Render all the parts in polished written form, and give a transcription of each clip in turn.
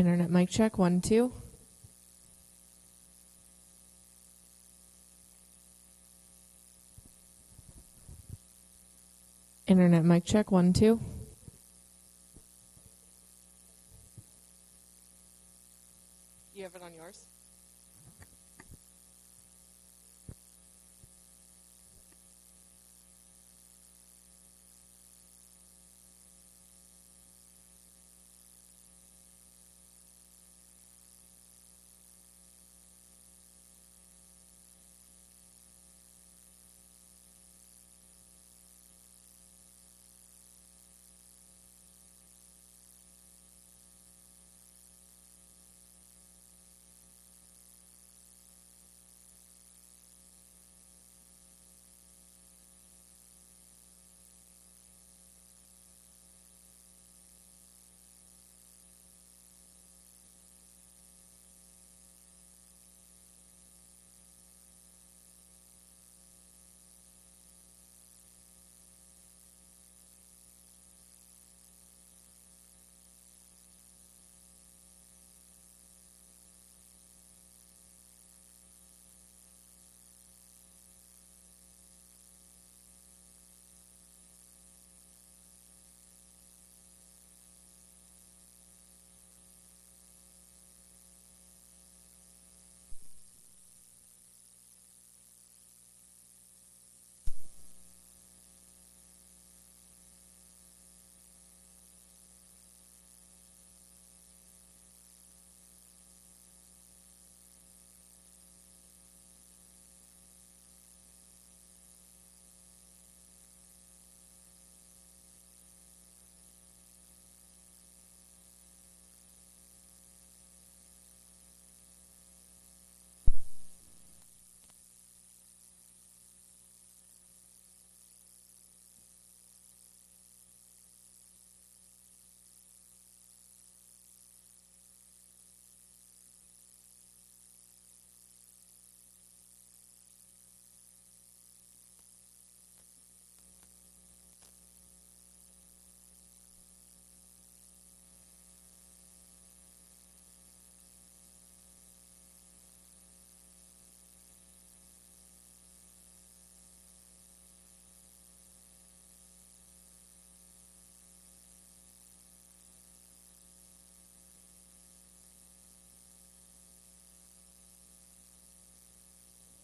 Internet mic check, 1, 2. Internet mic check, 1, 2. You have it on yours?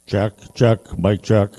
Check, mic check.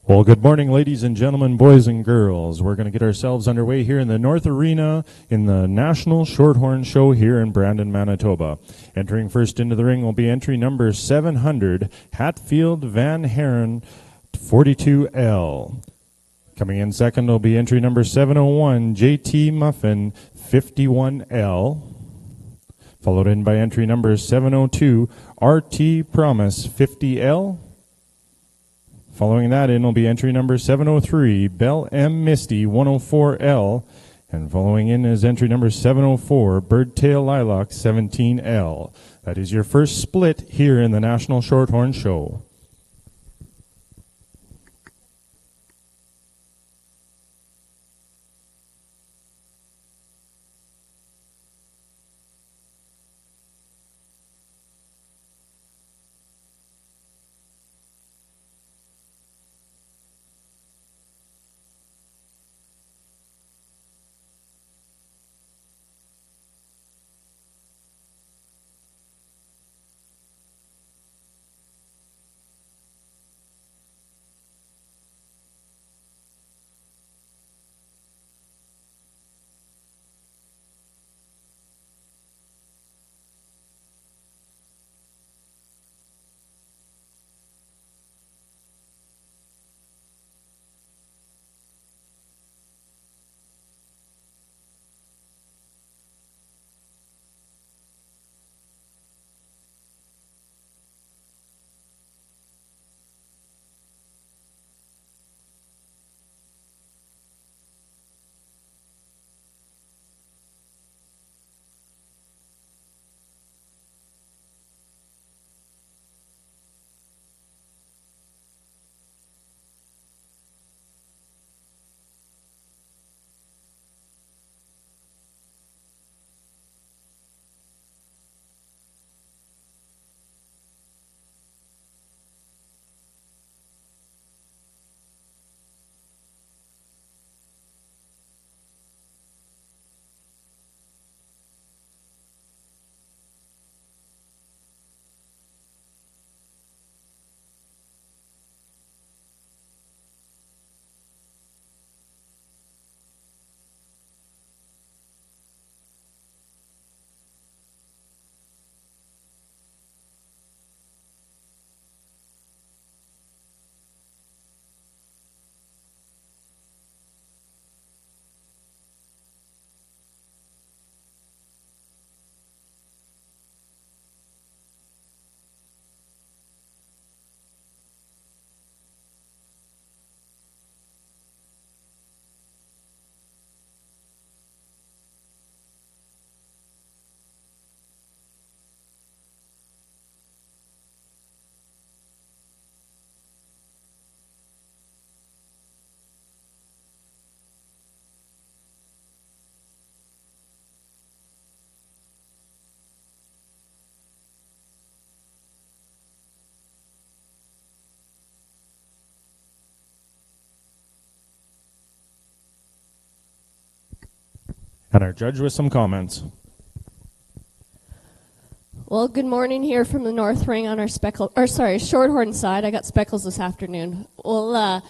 Well, good morning, ladies and gentlemen, boys and girls. We're going to get ourselves underway here in the North Arena in the National Shorthorn Show here in Brandon, Manitoba. Entering first into the ring will be entry number 700, Hatfield Van Haren, 42L. Coming in second will be entry number 701, JT Muffin, 51L. Followed in by entry number 702, RT Promise, 50L. Following that in will be entry number 703, Bell M. Misty, 104L. And following in is entry number 704, Birdtail Lilac, 17L. That is your first split here in the National Shorthorn Show. And our judge with some comments. Well, good morning here from the North Ring on our Shorthorn side. I got speckles this afternoon. Well,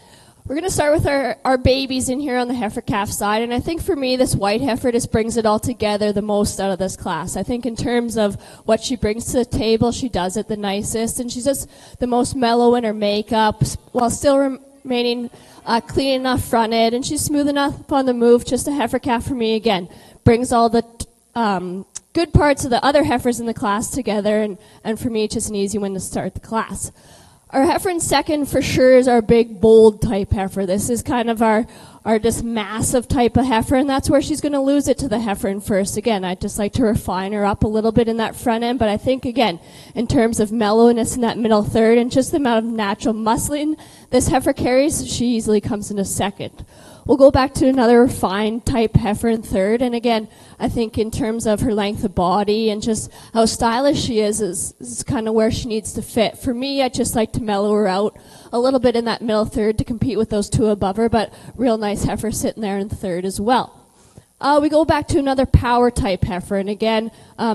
we're going to start with our babies in here on the heifer calf side, and I think for me this white heifer just brings it all together the most out of this class. I think in terms of what she brings to the table, she does it the nicest, and she's just the most mellow in her makeup while still remaining clean enough fronted, and she's smooth enough on the move. Just a heifer calf for me again. Brings all the good parts of the other heifers in the class together, and for me it's just an easy one to start the class. Our heifer in second for sure is our big, bold type heifer. This is kind of our just massive type of heifer, and that's where she's going to lose it to the heifer in first. Again, I'd just like to refine her up a little bit in that front end, but I think, again, in terms of mellowness in that middle third and just the amount of natural muscling this heifer carries, she easily comes into second. We'll go back to another refined type heifer in third, and again, I think in terms of her length of body and just how stylish she is kind of where she needs to fit. For me, I'd just like to mellow her out a little bit in that middle third to compete with those two above her, but real nice heifer sitting there in third as well. We go back to another power type heifer, and again,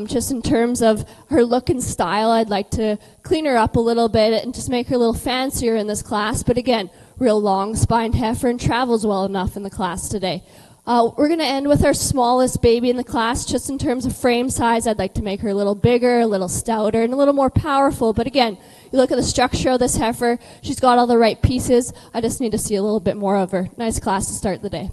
just in terms of her look and style, I'd like to clean her up a little bit and just make her a little fancier in this class, but again, real long-spined heifer and travels well enough in the class today. We're going to end with our smallest baby in the class. Just in terms of frame size, I'd like to make her a little bigger, a little stouter, and a little more powerful. But again, you look at the structure of this heifer, she's got all the right pieces. I just need to see a little bit more of her. Nice class to start the day.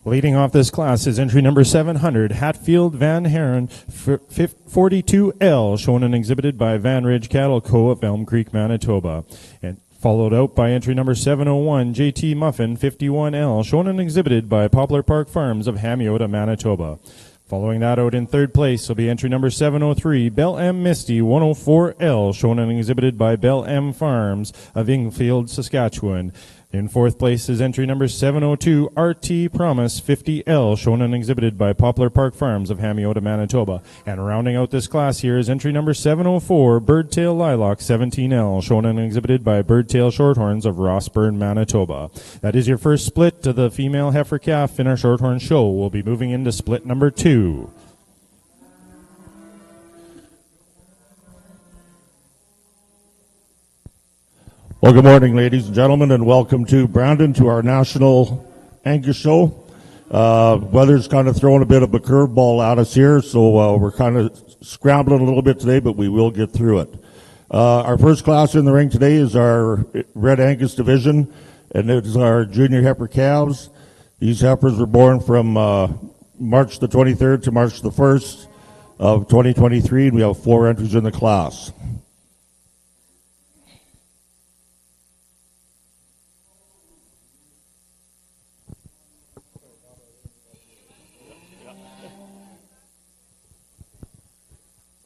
Leading off this class is entry number 700, Hatfield Van Haren 42L, shown and exhibited by Van Ridge Cattle Co. of Elm Creek, Manitoba. And followed out by entry number 701, JT Muffin 51L, shown and exhibited by Poplar Park Farms of Hamiota, Manitoba. Following that out in third place will be entry number 703, Bell M Misty 104L, shown and exhibited by Bell M Farms of Ingfield, Saskatchewan. In fourth place is entry number 702, RT Promise 50L, shown and exhibited by Poplar Park Farms of Hamiota, Manitoba. And rounding out this class here is entry number 704, Birdtail Lilac 17L, shown and exhibited by Birdtail Shorthorns of Rossburn, Manitoba. That is your first split to the female heifer calf in our Shorthorn show. We'll be moving into split number 2. Well, good morning, ladies and gentlemen, and welcome to Brandon to our National Angus Show. Weather's kind of throwing a bit of a curveball at us here, so we're kind of scrambling a little bit today, but we will get through it. Our first class in the ring today is our Red Angus division, and it is our junior heifer calves. These heifers were born from March the 23rd to March the 1st of 2023, and we have 4 entries in the class.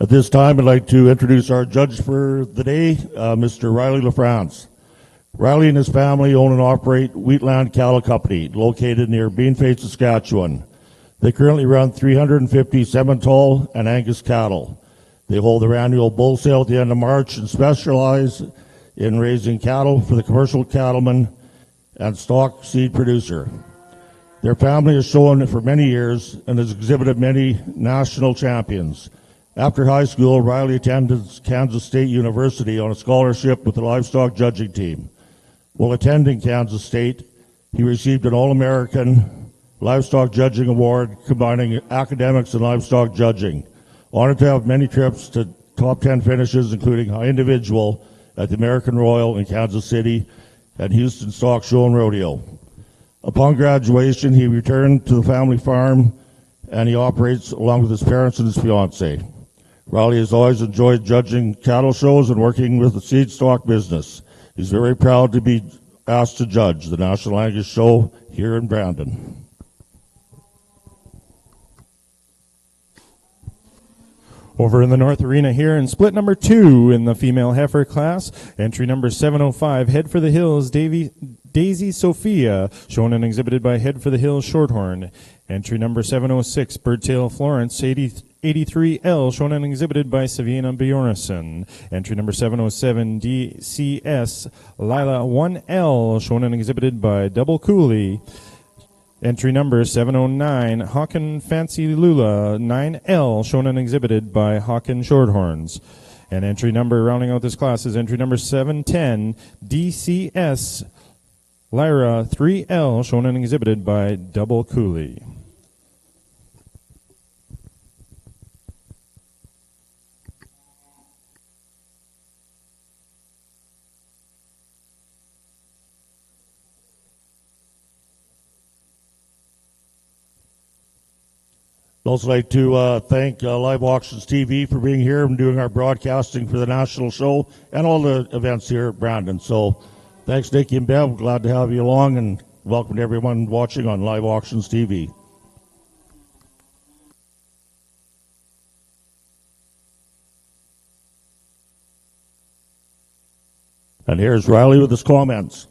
At this time, I'd like to introduce our judge for the day, Mr. Riley LaFrance. Riley and his family own and operate Wheatland Cattle Company, located near Beanface, Saskatchewan. They currently run 350 Simmental and Angus cattle. They hold their annual bull sale at the end of March and specialize in raising cattle for the commercial cattleman and stock seed producer. Their family has shown for many years and has exhibited many national champions. After high school, Riley attended Kansas State University on a scholarship with the livestock judging team. While attending Kansas State, he received an All-American Livestock Judging Award combining academics and livestock judging. Honored to have many trips to top 10 finishes, including high individual at the American Royal in Kansas City and Houston Stock Show and Rodeo. Upon graduation, he returned to the family farm, and he operates along with his parents and his fiancée. Riley has always enjoyed judging cattle shows and working with the seed stock business. He's very proud to be asked to judge the National Angus Show here in Brandon. Over in the North Arena here in split number 2 in the female heifer class, entry number 705, Head for the Hills, Daisy Sophia, shown and exhibited by Head for the Hills Shorthorn. Entry number 706, Birdtail Florence, 83L, shown and exhibited by Savina Bjornsson. Entry number 707, DCS Lila 1L, shown and exhibited by Double Cooley. Entry number 709, Hawken Fancy Lula 9L, shown and exhibited by Hawken Shorthorns. And entry number, rounding out this class, is entry number 710, DCS Lyra 3L, shown and exhibited by Double Cooley. I'd also like to thank Live Auctions TV for being here and doing our broadcasting for the national show and all the events here at Brandon. So thanks, Nikki and Bev. Glad to have you along, and welcome to everyone watching on Live Auctions TV. And here's Riley with his comments.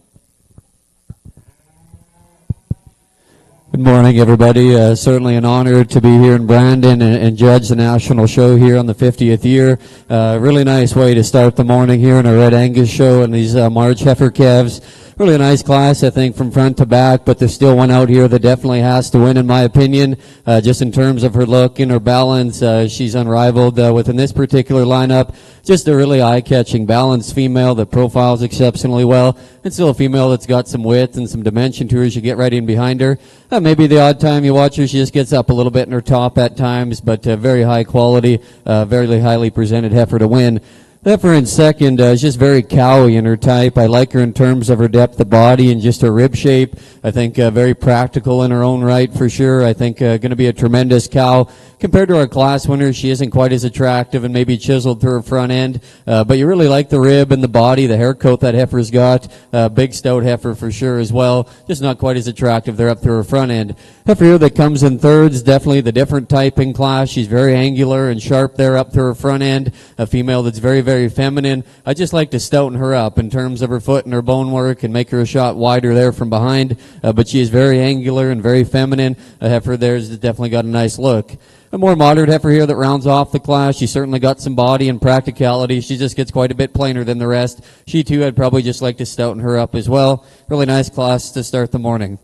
Good morning, everybody. Certainly an honor to be here in Brandon and judge the national show here on the 50th year. Really nice way to start the morning here in a Red Angus show and these March heifer calves. Really a nice class, I think, from front to back, but there's still one out here that definitely has to win, in my opinion. Just in terms of her look and her balance, she's unrivaled within this particular lineup. Just a really eye-catching, balanced female that profiles exceptionally well, and still a female that's got some width and some dimension to her as you get right in behind her. Maybe the odd time you watch her, she just gets up a little bit in her top at times, but very high quality, very highly presented heifer to win. Heifer in second is just very cowy in her type. I like her in terms of her depth of body and just her rib shape. I think very practical in her own right for sure. I think going to be a tremendous cow. Compared to our class winner, she isn't quite as attractive and maybe chiseled through her front end. But you really like the rib and the body, the hair coat that heifer's got. Big stout heifer for sure as well. Just not quite as attractive there up through her front end. Heifer here that comes in third is definitely the different type in class. She's very angular and sharp there up through her front end. A female that's very feminine. I just like to stouten her up in terms of her foot and her bone work and make her a shot wider there from behind. But she is very angular and very feminine. A heifer there's definitely got a nice look. A more moderate heifer here that rounds off the class. She certainly got some body and practicality. She just gets quite a bit plainer than the rest. She too, I'd probably just like to stouten her up as well. Really nice class to start the morning.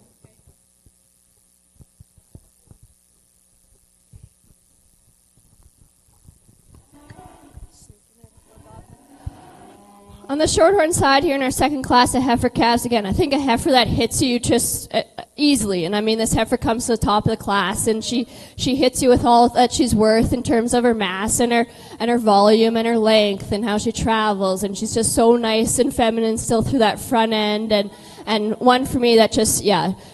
On the shorthorn side here in our second class of heifer calves, again, I think a heifer that hits you just easily. And I mean, this heifer comes to the top of the class, and she hits you with all that she's worth in terms of her mass and her volume and her length and how she travels. And she's just so nice and feminine still through that front end. And one for me that just,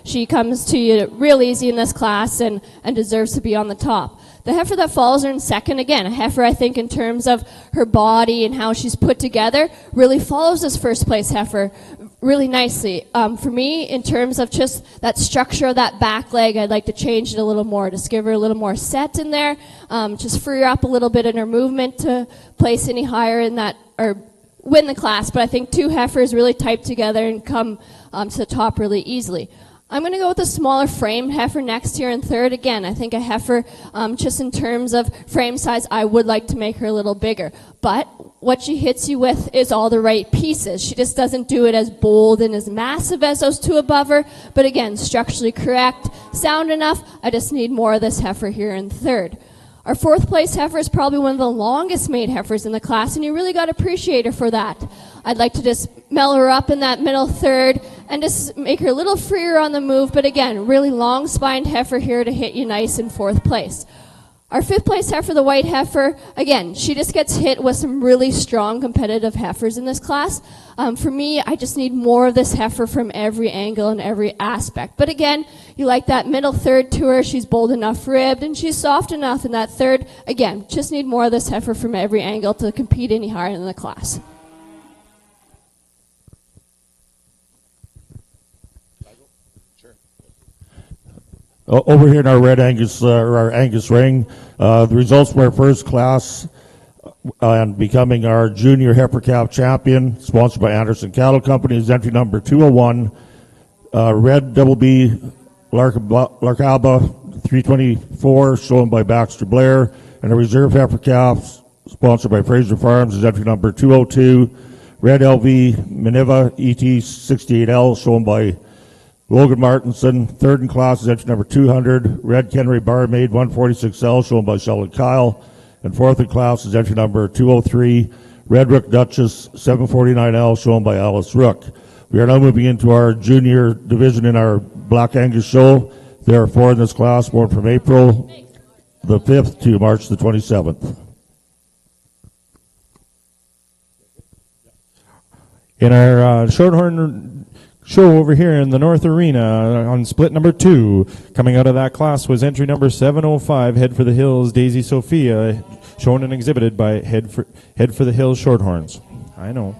she comes to you real easy in this class and deserves to be on the top. The heifer that follows her in second, again, a heifer I think in terms of her body and how she's put together, really follows this first place heifer really nicely. For me, in terms of just that structure of that back leg, I'd like to change it a little more, just give her a little more set in there, just free her up a little bit in her movement to place any higher in that, or win the class. But I think two heifers really type together and come to the top really easily. I'm going to go with a smaller frame heifer next here in third. Again, I think a heifer, just in terms of frame size, I would like to make her a little bigger. But what she hits you with is all the right pieces. She just doesn't do it as bold and as massive as those two above her. But again, structurally correct, sound enough. I just need more of this heifer here in third. Our fourth place heifer is probably one of the longest made heifers in the class, and you really got to appreciate her for that. I'd like to just mellow her up in that middle third and just make her a little freer on the move, but again, really long-spined heifer here to hit you nice in fourth place. Our fifth place heifer, the white heifer, again, she just gets hit with some really strong competitive heifers in this class. For me, I just need more of this heifer from every angle and every aspect. But again, you like that middle third to her. She's bold enough ribbed, and she's soft enough in that third. Again, just need more of this heifer from every angle to compete any higher in the class. Over here in our Red Angus, or our Angus ring, the results from our first class and becoming our junior heifer calf champion, sponsored by Anderson Cattle Company, is entry number 201, Red Double B Larkaba 324, shown by Baxter Blair, and a reserve heifer calf, sponsored by Fraser Farms, is entry number 202, Red LV Miniva ET 68L, shown by Logan Martinson. Third in class is entry number 200, Red Kennery Barmaid 146L, shown by Sheldon Kyle. And fourth in class is entry number 203, Red Rook Duchess 749L, shown by Alice Rook. We are now moving into our junior division in our Black Angus show. There are four in this class, born from April the 5th to March the 27th. In our Shorthorn show over here in the North Arena on split number 2, coming out of that class was entry number 705, Head for the Hills, Daisy Sophia, shown and exhibited by Head for the Hills Shorthorns. I know.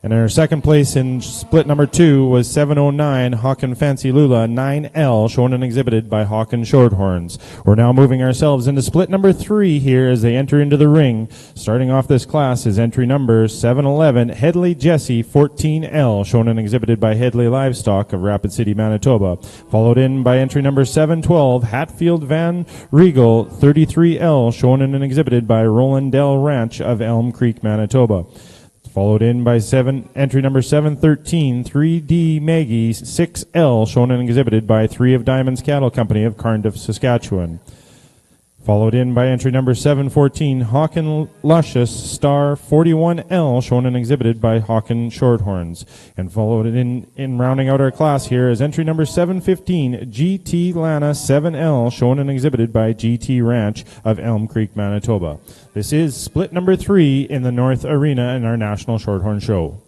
And in our second place in split number 2 was 709 Hawken Fancy Lula 9L, shown and exhibited by Hawken Shorthorns. We're now moving ourselves into split number 3 here as they enter into the ring. Starting off this class is entry number 711 Headley Jesse 14L, shown and exhibited by Headley Livestock of Rapid City, Manitoba. Followed in by entry number 712 Hatfield Van Regal 33L, shown and exhibited by Rolandell Ranch of Elm Creek, Manitoba. Followed in by entry number 713, 3D Maggie 6L, shown and exhibited by 3 of Diamonds Cattle Company of Cardiff, Saskatchewan. Followed in by entry number 714, Hawken Luscious Star 41L, shown and exhibited by Hawken Shorthorns. And followed in rounding out our class here is entry number 715, GT Lana 7L, shown and exhibited by GT Ranch of Elm Creek, Manitoba. This is split number 3 in the North Arena in our National Shorthorn Show.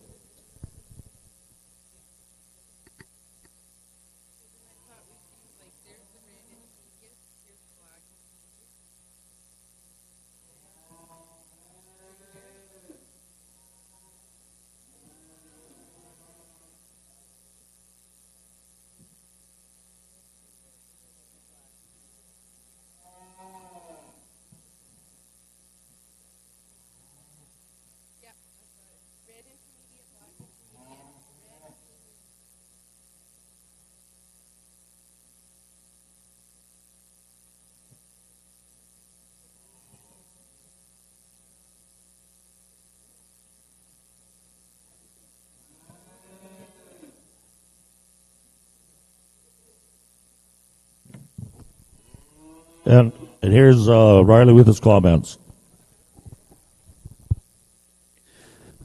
And here's Riley with his comments.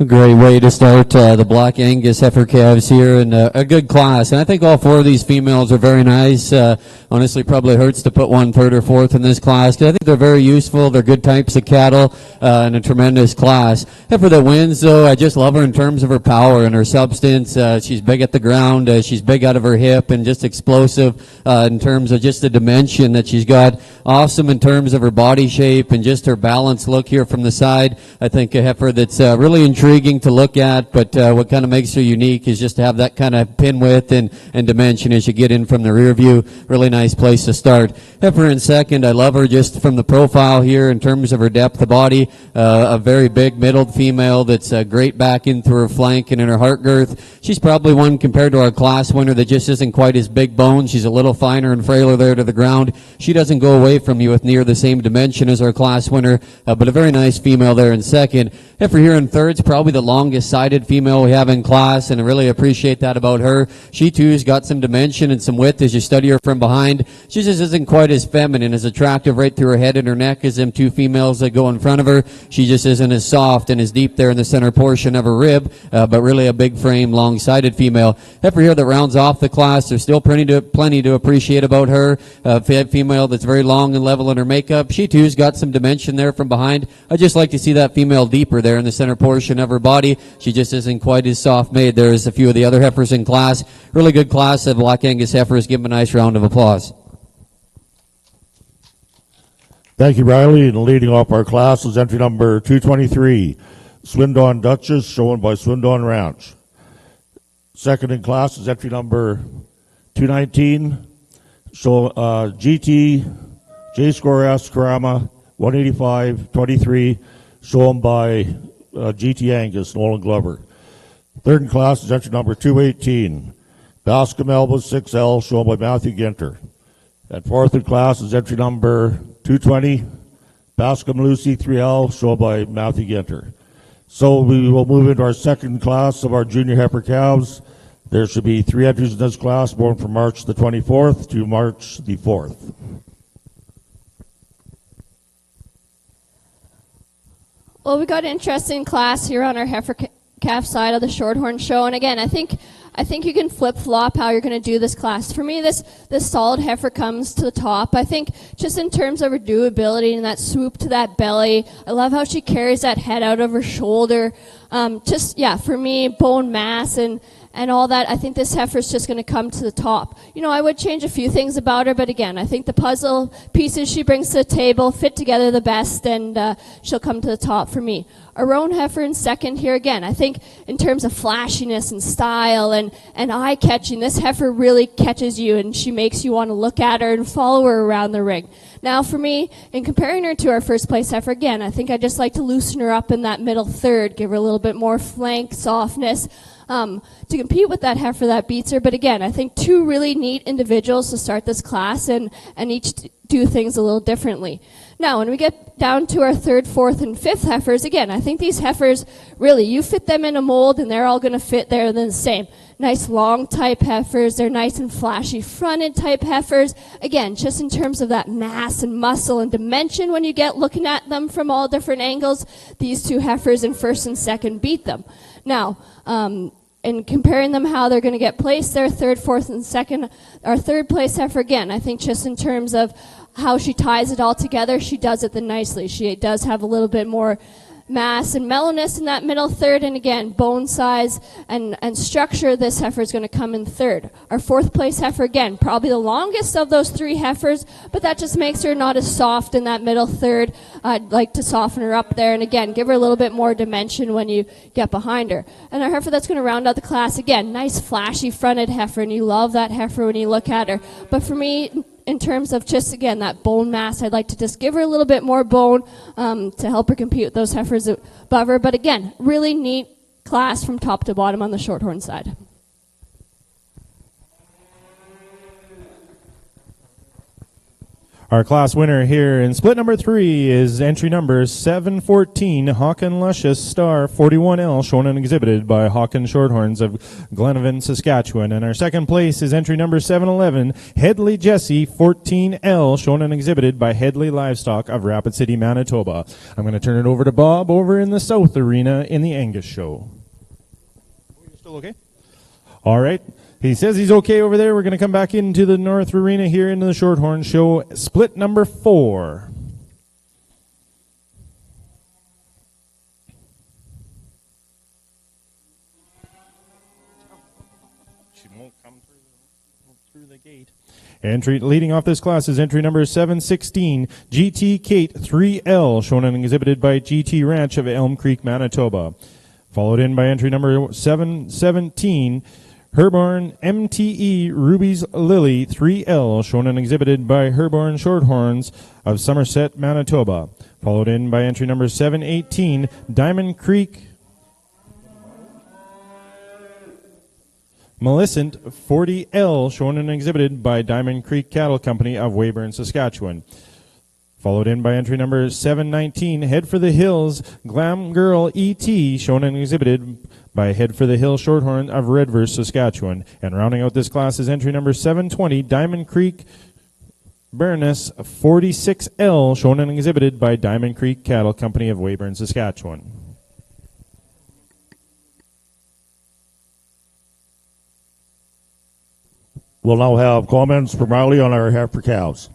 A great way to start the Black Angus heifer calves here, and a good class. And I think all 4 of these females are very nice. Honestly, probably hurts to put 1 third or 4th in this class, because I think they're very useful. They're good types of cattle, and a tremendous class. Heifer that wins, though, I just love her in terms of her power and her substance. She's big at the ground. She's big out of her hip and just explosive in terms of just the dimension that she's got. Awesome in terms of her body shape and just her balanced look here from the side. I think a heifer that's really intriguing to look at, but what kind of makes her unique is just to have that kind of pin width and dimension as you get in from the rear view. Really nice place to start. Heifer in second, I love her just from the profile here in terms of her depth of body. A very big middled female that's great back into her flank and in her heart girth. She's probably one compared to our class winner that just isn't quite as big boned. She's a little finer and frailer there to the ground. She doesn't go away from you with near the same dimension as our class winner, but a very nice female there in second. Heifer here in third's probably the longest sided female we have in class, and I really appreciate that about her. She too's got some dimension and some width as you study her from behind. She just isn't quite as feminine, as attractive right through her head and her neck as them 2 females that go in front of her. She just isn't as soft and as deep there in the center portion of her rib, but really a big frame, long-sided female. Heifer here that rounds off the class. There's still plenty to appreciate about her. Female that's very long and level in her makeup. She too's got some dimension there from behind. I just like to see that female deeper there in the center portion of her body. She just isn't quite as soft made there as a few of the other heifers in class. Really good class of Black Angus heifers. Give them a nice round of applause. Thank you, Riley. And leading off our class is entry number 223, Swindon Duchess, shown by Swindon Ranch. Second in class is entry number 219, GT J Score S Karama 185-23, shown by GT Angus, Nolan Glover. Third in class is entry number 218, Bascom Elba 6L, shown by Matthew Ginter. And fourth in class is entry number 220, Bascom Lucy 3L, shown by Matthew Ginter. So we will move into our second class of our junior heifer calves. There should be 3 entries in this class, born from March the 24th to March the 4th. Well, we got an interesting class here on our heifer calf side of the Shorthorn show, and again, I think you can flip-flop how you're going to do this class. For me, this solid heifer comes to the top. I think just in terms of her doability and that swoop to that belly, I love how she carries that head out of her shoulder. For me, bone mass and and all that, I think this heifer's just going to come to the top. You know, I would change a few things about her, but again, I think the puzzle pieces she brings to the table fit together the best, and she'll come to the top for me. Our roan heifer in second here again. I think in terms of flashiness and style and eye-catching, this heifer really catches you, and she makes you want to look at her and follow her around the ring. Now, for me, in comparing her to our first place heifer, again, I think I just like to loosen her up in that middle third, give her a little bit more flank softness to compete with that heifer that beats her. But again, I think two really neat individuals to start this class, and each do things a little differently. Now, when we get down to our third, fourth, and fifth heifers, again, I think these heifers, really, you fit them in a mold, and they're all going to fit there the same. Nice long type heifers. They're nice and flashy fronted type heifers. Again, just in terms of that mass and muscle and dimension when you get looking at them from all different angles, these two heifers in first and second beat them. Now, in comparing them how they're going to get placed there, third, fourth, and second, our third place heifer, again, I think just in terms of how she ties it all together, she does it nicely. She does have a little bit more mass and mellowness in that middle third, and again, bone size and structure, this heifer is going to come in third. Our fourth place heifer, again, probably the longest of those three heifers, but that just makes her not as soft in that middle third. I'd like to soften her up there, and again, give her a little bit more dimension when you get behind her. And our heifer that's going to round out the class, again, nice flashy fronted heifer, and you love that heifer when you look at her. But for me, in terms of just, again, that bone mass, I'd like to just give her a little bit more bone to help her compete with those heifers above her. But again, really neat class from top to bottom on the shorthorn side. Our class winner here in split number 3 is entry number 714, Hawken Luscious Star 41L, shown and exhibited by Hawken Shorthorns of Glenavon, Saskatchewan. And our second place is entry number 711, Headley Jessie 14L, shown and exhibited by Headley Livestock of Rapid City, Manitoba. I'm going to turn it over to Bob over in the South Arena in the Angus Show. Are you still okay? All right. He says he's okay over there. We're going to come back into the North Arena here into the Shorthorn Show, split number 4. She won't come through the gate. Entry leading off this class is entry number 716, GT Kate 3L, shown and exhibited by GT Ranch of Elm Creek, Manitoba. Followed in by entry number 717, Herborn MTE Ruby's Lily 3L, shown and exhibited by Herborn Shorthorns of Somerset, Manitoba. Followed in by entry number 718, Diamond Creek Millicent 40L, shown and exhibited by Diamond Creek Cattle Company of Weyburn, Saskatchewan. Followed in by entry number 719, Head for the Hills, Glam Girl E.T., shown and exhibited by Head for the Hill Shorthorn of Redverse, Saskatchewan. And rounding out this class is entry number 720, Diamond Creek Baroness 46L, shown and exhibited by Diamond Creek Cattle Company of Weyburn, Saskatchewan. We'll now have comments from Riley on our heifer calves.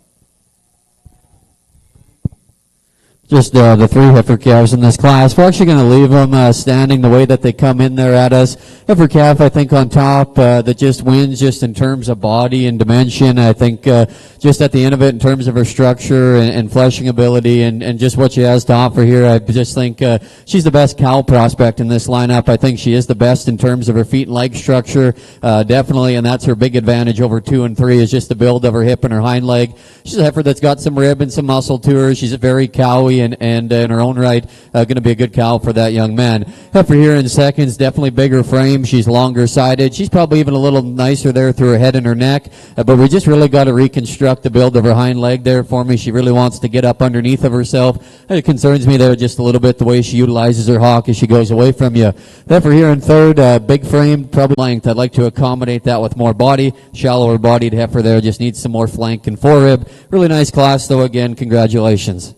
Just the three heifer calves in this class. We're actually going to leave them standing the way that they come in there at us. Heifer calf, I think, on top that just wins just in terms of body and dimension. I think just at the end of it in terms of her structure and fleshing ability and just what she has to offer here, I just think she's the best cow prospect in this lineup. I think she is the best in terms of her feet and leg structure, definitely, and that's her big advantage over 2 and 3 is just the build of her hip and her hind leg. She's a heifer that's got some rib and some muscle to her. She's very cowy and in her own right, going to be a good cow for that young man. Heifer here in seconds, definitely bigger frame. She's longer sided. She's probably even a little nicer there through her head and her neck, but we just really got to reconstruct the build of her hind leg there for me. She really wants to get up underneath of herself. It concerns me there just a little bit the way she utilizes her hock as she goes away from you. Heifer here in third, big frame, probably length. I'd like to accommodate that with more body. Shallower bodied heifer there, just needs some more flank and forerib. Really nice class though, again, congratulations.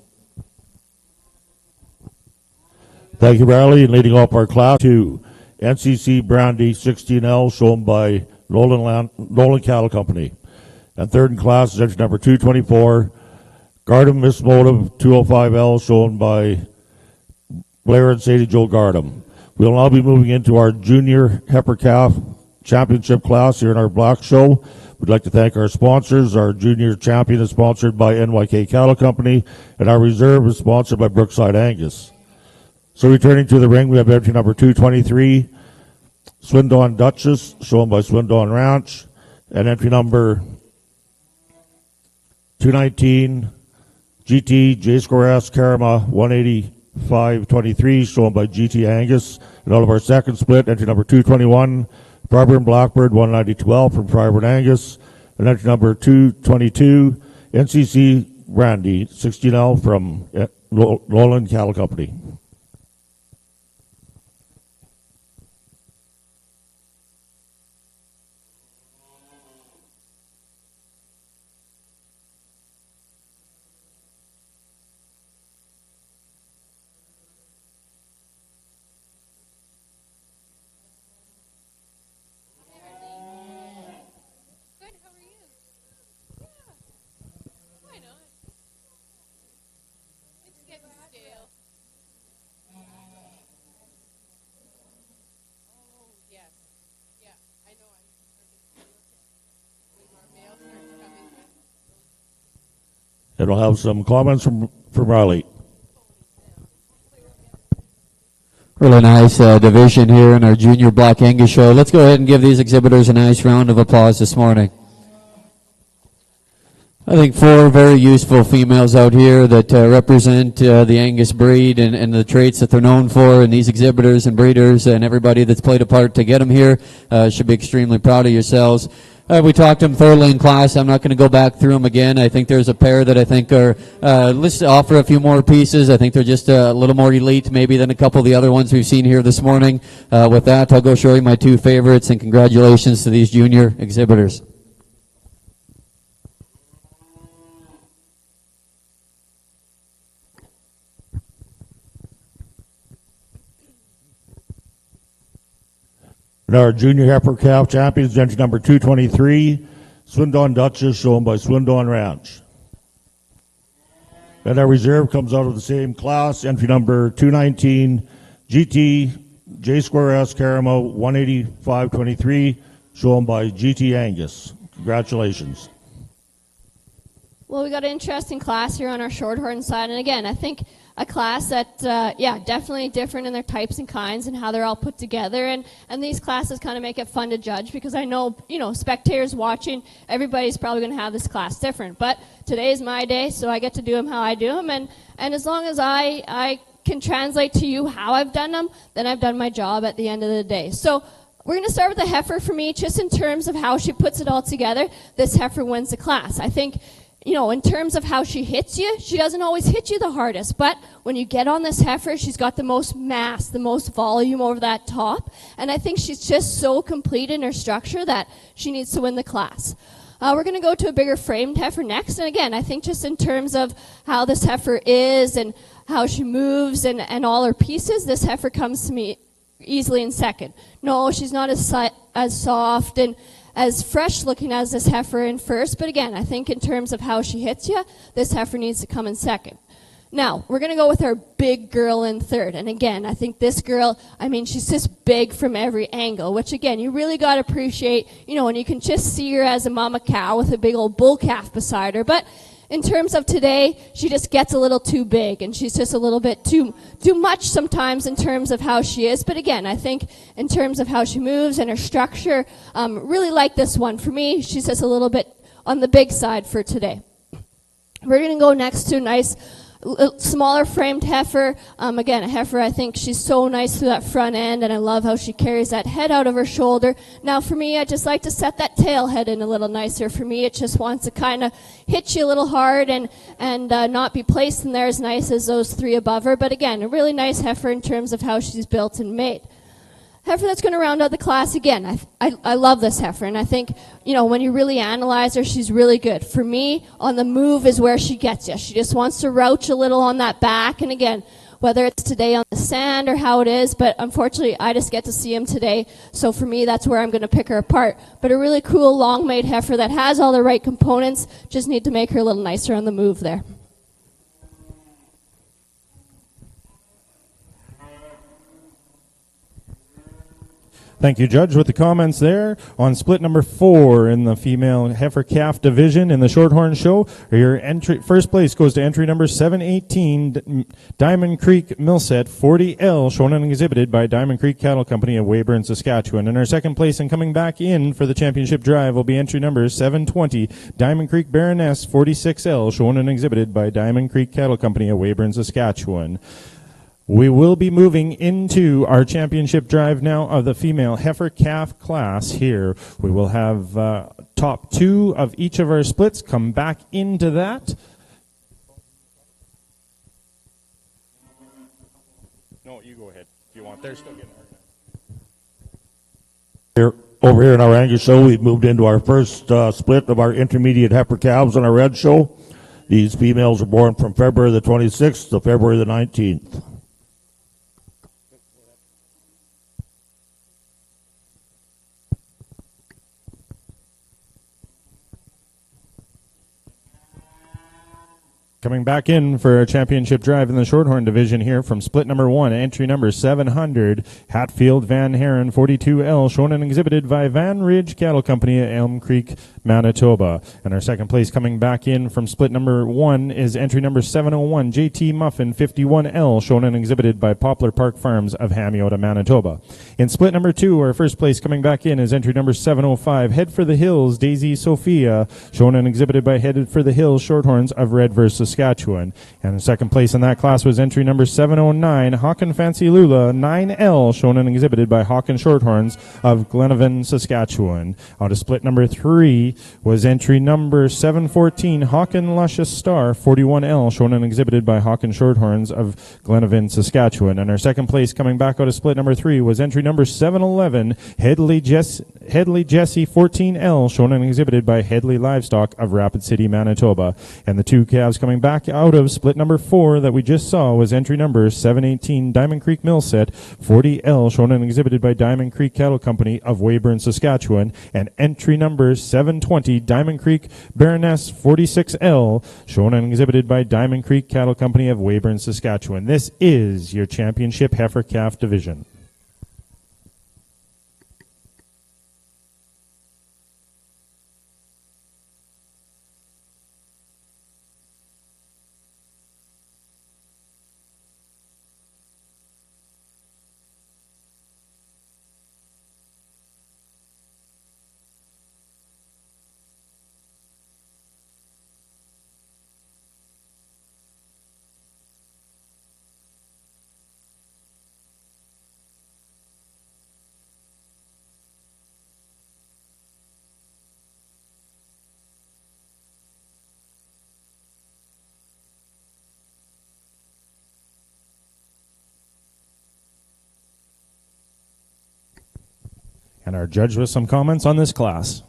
Thank you, Riley. And leading off our class, 2, NCC Brandy 16L, shown by Nolan Cattle Company. And third in class is entry number 224, Gardam Miss Motive 205L, shown by Blair and Sadie Joe Gardam. We'll now be moving into our junior heifer calf championship class here in our block show. We'd like to thank our sponsors. Our junior champion is sponsored by NYK Cattle Company, and our reserve is sponsored by Brookside Angus. So returning to the ring, we have entry number 223, Swindon Duchess, shown by Swindon Ranch, and entry number 219, GT J2S Karama 18523, shown by GT Angus. And all of our second split, entry number 221, Barber and Blackbird 19012 from Private Angus. And entry number 222, NCC Brandy 16L from Lowland Cattle Company. And we'll have some comments from Riley. Really nice division here in our junior Black Angus show. Let's go ahead and give these exhibitors a nice round of applause this morning. I think 4 very useful females out here that represent the Angus breed and the traits that they're known for, and these exhibitors and breeders and everybody that's played a part to get them here should be extremely proud of yourselves. We talked to them thoroughly in class. I'm not going to go back through them again. I think there's a pair that I think are, let's offer a few more pieces. I think they're just a little more elite maybe than a couple of the other ones we've seen here this morning. With that, I'll go show you my 2 favorites, and congratulations to these junior exhibitors. And our junior heifer calf champions, entry number 223, Swindon Duchess, shown by Swindon Ranch. And our reserve comes out of the same class, entry number 219, GT J2S Karama 18523, shown by GT Angus. Congratulations. Well, we got an interesting class here on our Shorthorn side, and again, I think a class that, definitely different in their types and kinds and how they're all put together, and these classes kind of make it fun to judge, because I know, spectators watching, everybody's probably going to have this class different, but today's my day, so I get to do them how I do them, and as long as I can translate to you how I've done them, then I've done my job at the end of the day. So we're going to start with the heifer for me, just in terms of how she puts it all together. This heifer wins the class. I think, in terms of how she hits you, she doesn't always hit you the hardest, but when you get on this heifer, she's got the most mass, the most volume over that top, and I think she's just so complete in her structure that she needs to win the class. We're going to go to a bigger framed heifer next, and again, I think just in terms of how this heifer is and how she moves and all her pieces, this heifer comes to me easily in second. No, she's not as soft and as fresh looking as this heifer in first, but again, I think in terms of how she hits you, this heifer needs to come in second. Now, we're going to go with our big girl in third, and again, I think this girl, she's just big from every angle, which again, you really got to appreciate, and you can just see her as a mama cow with a big old bull calf beside her, but in terms of today, she just gets a little too big, and she's just a little bit too much sometimes in terms of how she is. But again, I think in terms of how she moves and her structure, really like this one. For me, she's just a little bit on the big side for today. We're going to go next to a nice smaller framed heifer. Again, a heifer, I think she's so nice through that front end, and I love how she carries that head out of her shoulder. Now for me, I just like to set that tail head in a little nicer. For me, it just wants to kind of hit you a little hard and not be placed in there as nice as those 3 above her. But again, a really nice heifer in terms of how she's built and made. Heifer that's going to round out the class again. I love this heifer, and I think, when you really analyze her, she's really good. For me, on the move is where she gets you. She just wants to roach a little on that back, and again, whether it's today on the sand or how it is, but unfortunately, I just get to see him today, so for me, that's where I'm going to pick her apart. But a really cool, long-made heifer that has all the right components, just need to make her a little nicer on the move there. Thank you, Judge, with the comments there. On split number 4 in the female heifer calf division in the Shorthorn Show, your first place goes to entry number 718, Diamond Creek Millset 40L, shown and exhibited by Diamond Creek Cattle Company of Weyburn, Saskatchewan. And our second place and coming back in for the championship drive will be entry number 720, Diamond Creek Baroness 46L, shown and exhibited by Diamond Creek Cattle Company of Weyburn, Saskatchewan. We will be moving into our championship drive now of the female heifer calf class here. We will have top 2 of each of our splits come back into that. No, you go ahead if you want. They're still getting organized. Over here in our Angus show, we've moved into our first split of our intermediate heifer calves on our red show. These females are born from February the 26th to February the 19th. Coming back in for a championship drive in the Shorthorn division here from split number 1, entry number 700, Hatfield Van Haren 42L, shown and exhibited by Van Ridge Cattle Company at Elm Creek, Manitoba. And our second place coming back in from split number 1 is entry number 701, JT Muffin 51L, shown and exhibited by Poplar Park Farms of Hamiota, Manitoba. In split number 2, our first place coming back in is entry number 705, Head for the Hills, Daisy Sophia, shown and exhibited by Headed for the Hills Shorthorns of Red vs. Saskatchewan. And the second place in that class was entry number 709, Hawken Fancy Lula 9L, shown and exhibited by Hawken Shorthorns of Glenavon, Saskatchewan. Out of split number 3 was entry number 714, Hawken Luscious Star 41L, shown and exhibited by Hawken Shorthorns of Glenavon, Saskatchewan. And our second place coming back out of split number 3 was entry number 711, Headley Jesse 14L, shown and exhibited by Headley Livestock of Rapid City, Manitoba. And the two calves coming back out of split number 4 that we just saw was entry number 718, Diamond Creek Millset 40L, shown and exhibited by Diamond Creek Cattle Company of Weyburn, Saskatchewan, and entry number 720, Diamond Creek Baroness 46L, shown and exhibited by Diamond Creek Cattle Company of Weyburn, Saskatchewan. This is your championship heifer calf division. And our judge with some comments on this class.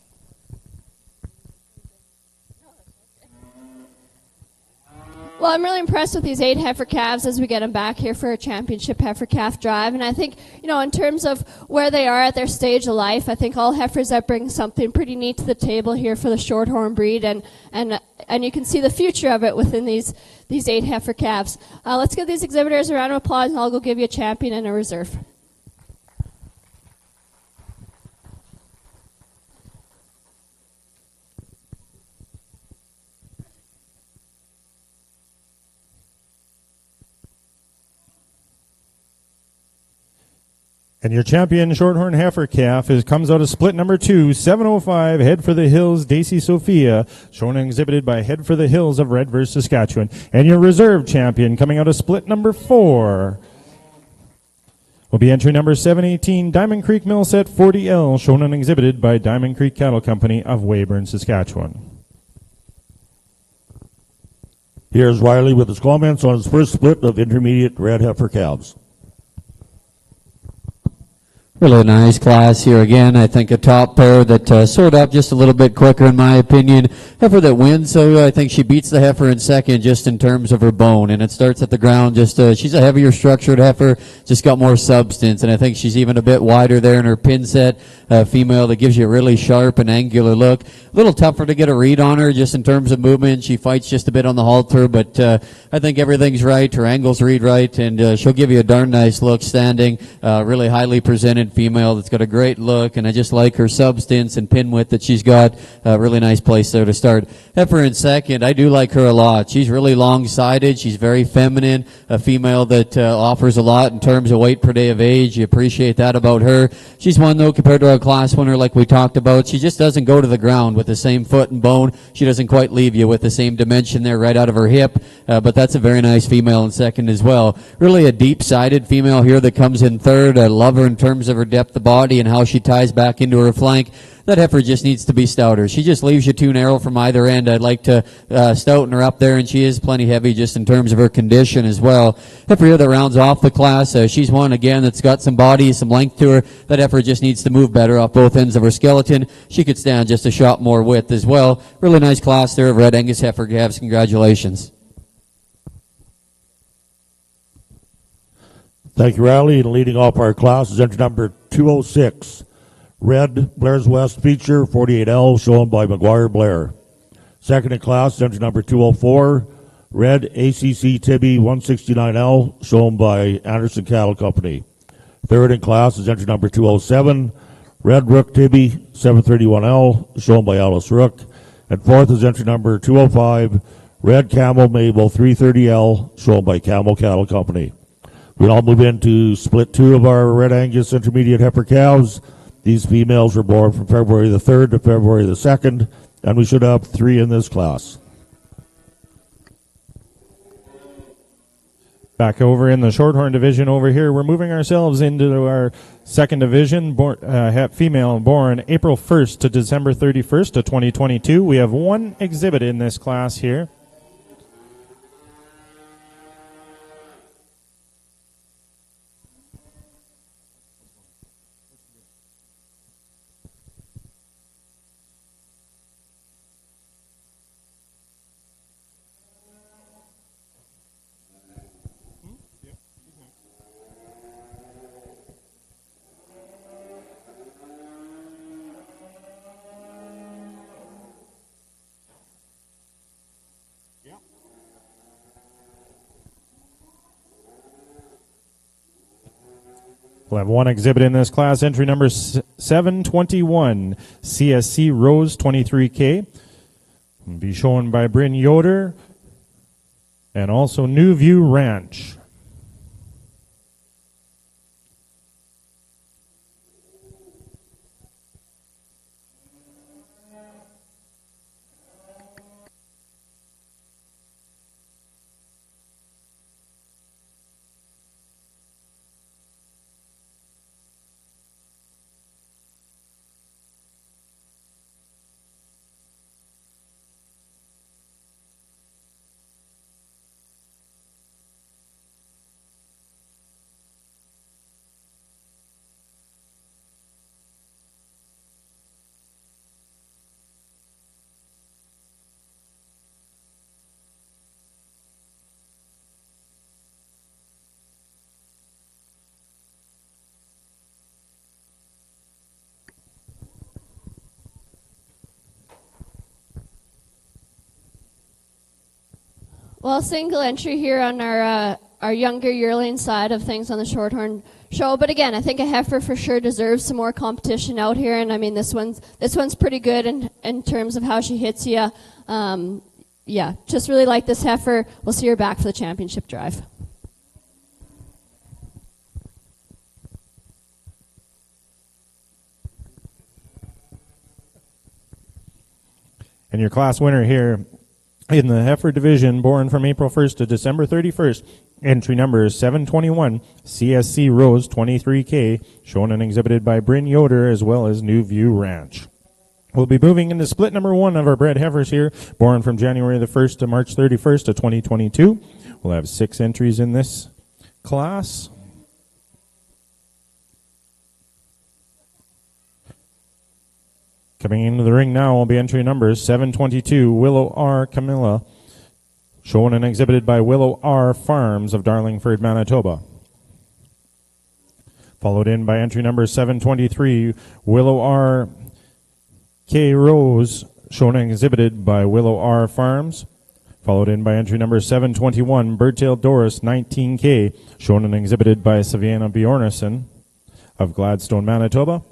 Well, I'm really impressed with these 8 heifer calves as we get them back here for a championship heifer calf drive. And I think, in terms of where they are at their stage of life, I think all heifers that bring something pretty neat to the table here for the Shorthorn breed. And you can see the future of it within these 8 heifer calves. Let's give these exhibitors a round of applause, and I'll go give you a champion and a reserve. And your champion Shorthorn heifer calf comes out of split number 2, 705, Head for the Hills, Daisy Sophia, shown and exhibited by Head for the Hills of Red vs. Saskatchewan. And your reserve champion coming out of split number 4 will be entry number 718, Diamond Creek Millset 40L, shown and exhibited by Diamond Creek Cattle Company of Weyburn, Saskatchewan. Here's Riley with his comments on his first split of intermediate red heifer calves. Really nice class here again. I think a top pair that sort up just a little bit quicker in my opinion. Heifer that wins, so I think she beats the heifer in second just in terms of her bone. And it starts at the ground. She's a heavier structured heifer, just got more substance. And I think she's even a bit wider there in her pin set. female that gives you a really sharp and angular look. A little tougher to get a read on her just in terms of movement. She fights just a bit on the halter, but I think everything's right. Her angles read right, and she'll give you a darn nice look standing. Really highly presented female that's got a great look, and I just like her substance and pin width that she's got. Really nice place there to start. Heifer in second, I do like her a lot. She's really long-sided. She's very feminine, a female that offers a lot in terms of weight per day of age. You appreciate that about her. She's one, though, compared to our class winner like we talked about. She just doesn't go to the ground with the same foot and bone. She doesn't quite leave you with the same dimension there right out of her hip, but that's a very nice female in second as well. Really a deep-sided female here that comes in third. I love her in terms of her depth of body and how she ties back into her flank. That heifer just needs to be stouter. She just leaves you too narrow from either end. I'd like to stouten her up there, and she is plenty heavy just in terms of her condition as well. Heifer here that rounds off the class. She's one, again, that's got some body, some length to her. That heifer just needs to move better off both ends of her skeleton. She could stand just a shot more width as well. Really nice class there of Red Angus heifer calves. Congratulations. Thank you, Riley. And leading off our class is entry number 206. Red Blair's West feature 48L, shown by McGuire Blair. Second in class, entry number 204. Red ACC Tibby 169L, shown by Anderson Cattle Company. Third in class is entry number 207. Red Rook Tibby 731L, shown by Alice Rook. And fourth is entry number 205. Red Camel Mabel 330L, shown by Camel Cattle Company. We all move into split 2 of our Red Angus intermediate heifer calves. These females were born from February the 3rd to February the 2nd, and we should have 3 in this class. Back over in the Shorthorn division over here, we're moving ourselves into our second division, female born April 1st to December 31st of 2022. We have 1 exhibit in this class here. We'll have 1 exhibit in this class, entry number 721, CSC Rose 23K. Will be shown by Bryn Yoder and also New View Ranch. Well, single entry here on our younger yearling side of things on the Shorthorn show. But again, I think a heifer for sure deserves some more competition out here. And I mean, this one's pretty good in terms of how she hits you. Yeah, just really like this heifer. We'll see her back for the championship drive. And your class winner here in the heifer division, born from April 1st to December 31st, entry number 721, CSC Rose 23K, shown and exhibited by Bryn Yoder as well as New View Ranch. We'll be moving into split number 1 of our bred heifers here, born from January the 1st to March 31st of 2022. We'll have 6 entries in this class. Coming into the ring now will be entry numbers 722, Willow R. Camilla, shown and exhibited by Willow R. Farms of Darlingford, Manitoba. followed in by entry number 723, Willow R. K. Rose, shown and exhibited by Willow R. Farms, followed in by entry number 721, Birdtail Doris 19K, shown and exhibited by Savannah Bjornason of Gladstone, Manitoba.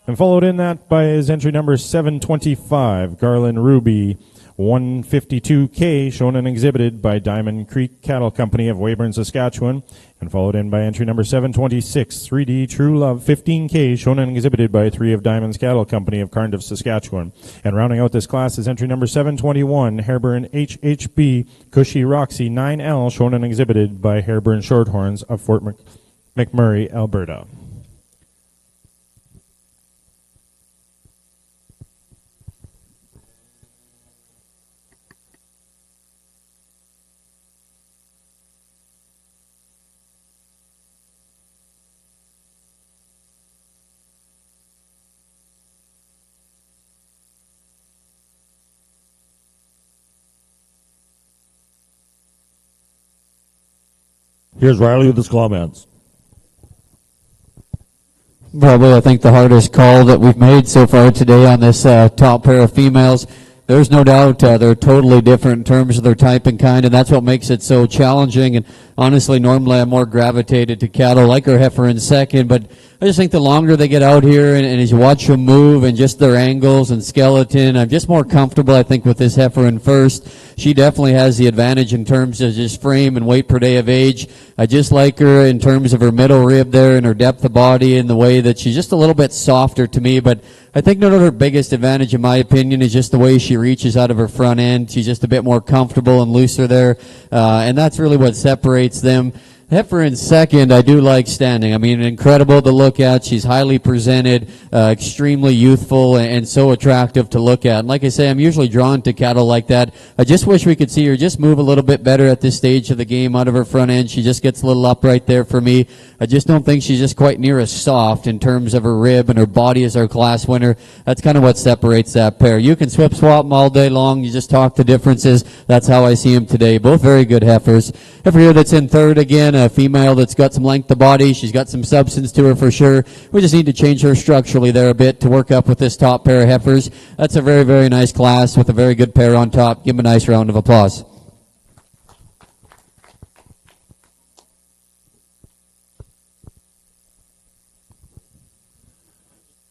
And followed in that by his entry number 725, Garland Ruby 152K, shown and exhibited by Diamond Creek Cattle Company of Weyburn, Saskatchewan. And followed in by entry number 726, 3D True Love 15K, shown and exhibited by 3 of Diamond's Cattle Company of Cardiff, Saskatchewan. And rounding out this class is entry number 721, Hareburn HHB Cushy Roxy 9L, shown and exhibited by Hareburn Shorthorns of Fort McMurray, Alberta. Here's Riley with his comments. Probably, I think, the hardest call that we've made so far today on this top pair of females. There's no doubt they're totally different in terms of their type and kind, and that's what makes it so challenging. And honestly, normally I'm more gravitated to cattle like our heifer in second, but I just think the longer they get out here and as you watch them move and just their angles and skeleton, I'm just more comfortable, I think, with this heifer in first. She definitely has the advantage in terms of just frame and weight per day of age. I just like her in terms of her middle rib there and her depth of body and the way that she's just a little bit softer to me, but I think not her biggest advantage, in my opinion, is just the way she reaches out of her front end. She's just a bit more comfortable and looser there, and that's really what separates them. Heifer in second, I do like standing. I mean, incredible to look at. She's highly presented, extremely youthful, and so attractive to look at. And like I say, I'm usually drawn to cattle like that. I just wish we could see her just move a little bit better at this stage of the game out of her front end. She just gets a little upright there for me. I just don't think she's just quite near as soft in terms of her rib and her body as our class winner. That's kind of what separates that pair. You can swap them all day long. You just talk the differences. That's how I see them today. Both very good heifers. Heifer here that's in third again, a female that's got some length of body. She's got some substance to her for sure. We just need to change her structurally there a bit to work up with this top pair of heifers. That's a very, very nice class with a very good pair on top. Give them a nice round of applause.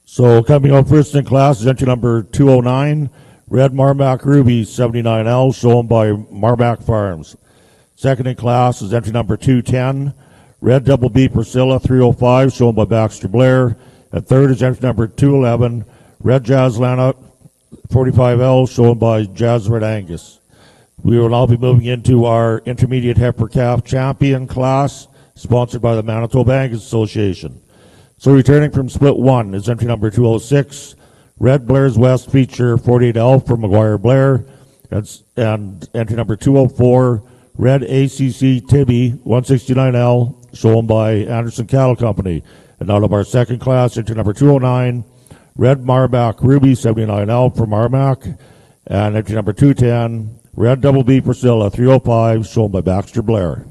So coming up first in class is entry number 209, Red Marmac Ruby 79L, shown by Marmac Farms. Second in class is entry number 210, Red Double B Priscilla 305, shown by Baxter Blair. And third is entry number 211, Red Jazz Lana 45L, shown by Jazz Red Angus. We will now be moving into our intermediate heifer calf champion class, sponsored by the Manitoba Angus Association. So returning from split one is entry number 206, Red Blair's West Feature 48L from McGuire Blair, and entry number 204, Red ACC Tibby 169L, shown by Anderson Cattle Company. And out of our second class, entry number 209, Red Marmac Ruby 79L from Marmac, and entry number 210, Red Double B Priscilla 305, shown by Baxter Blair.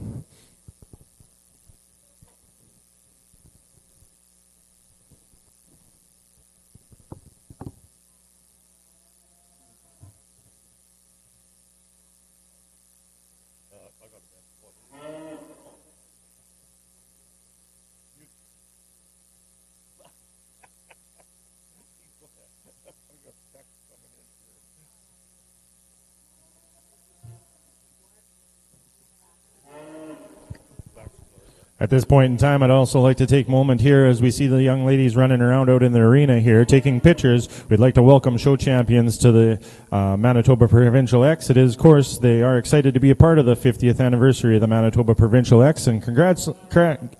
At this point in time, I'd also like to take a moment here as we see the young ladies running around out in the arena here taking pictures. We'd like to welcome show champions to the Manitoba Provincial X. It is, of course, they are excited to be a part of the 50th anniversary of the Manitoba Provincial X, and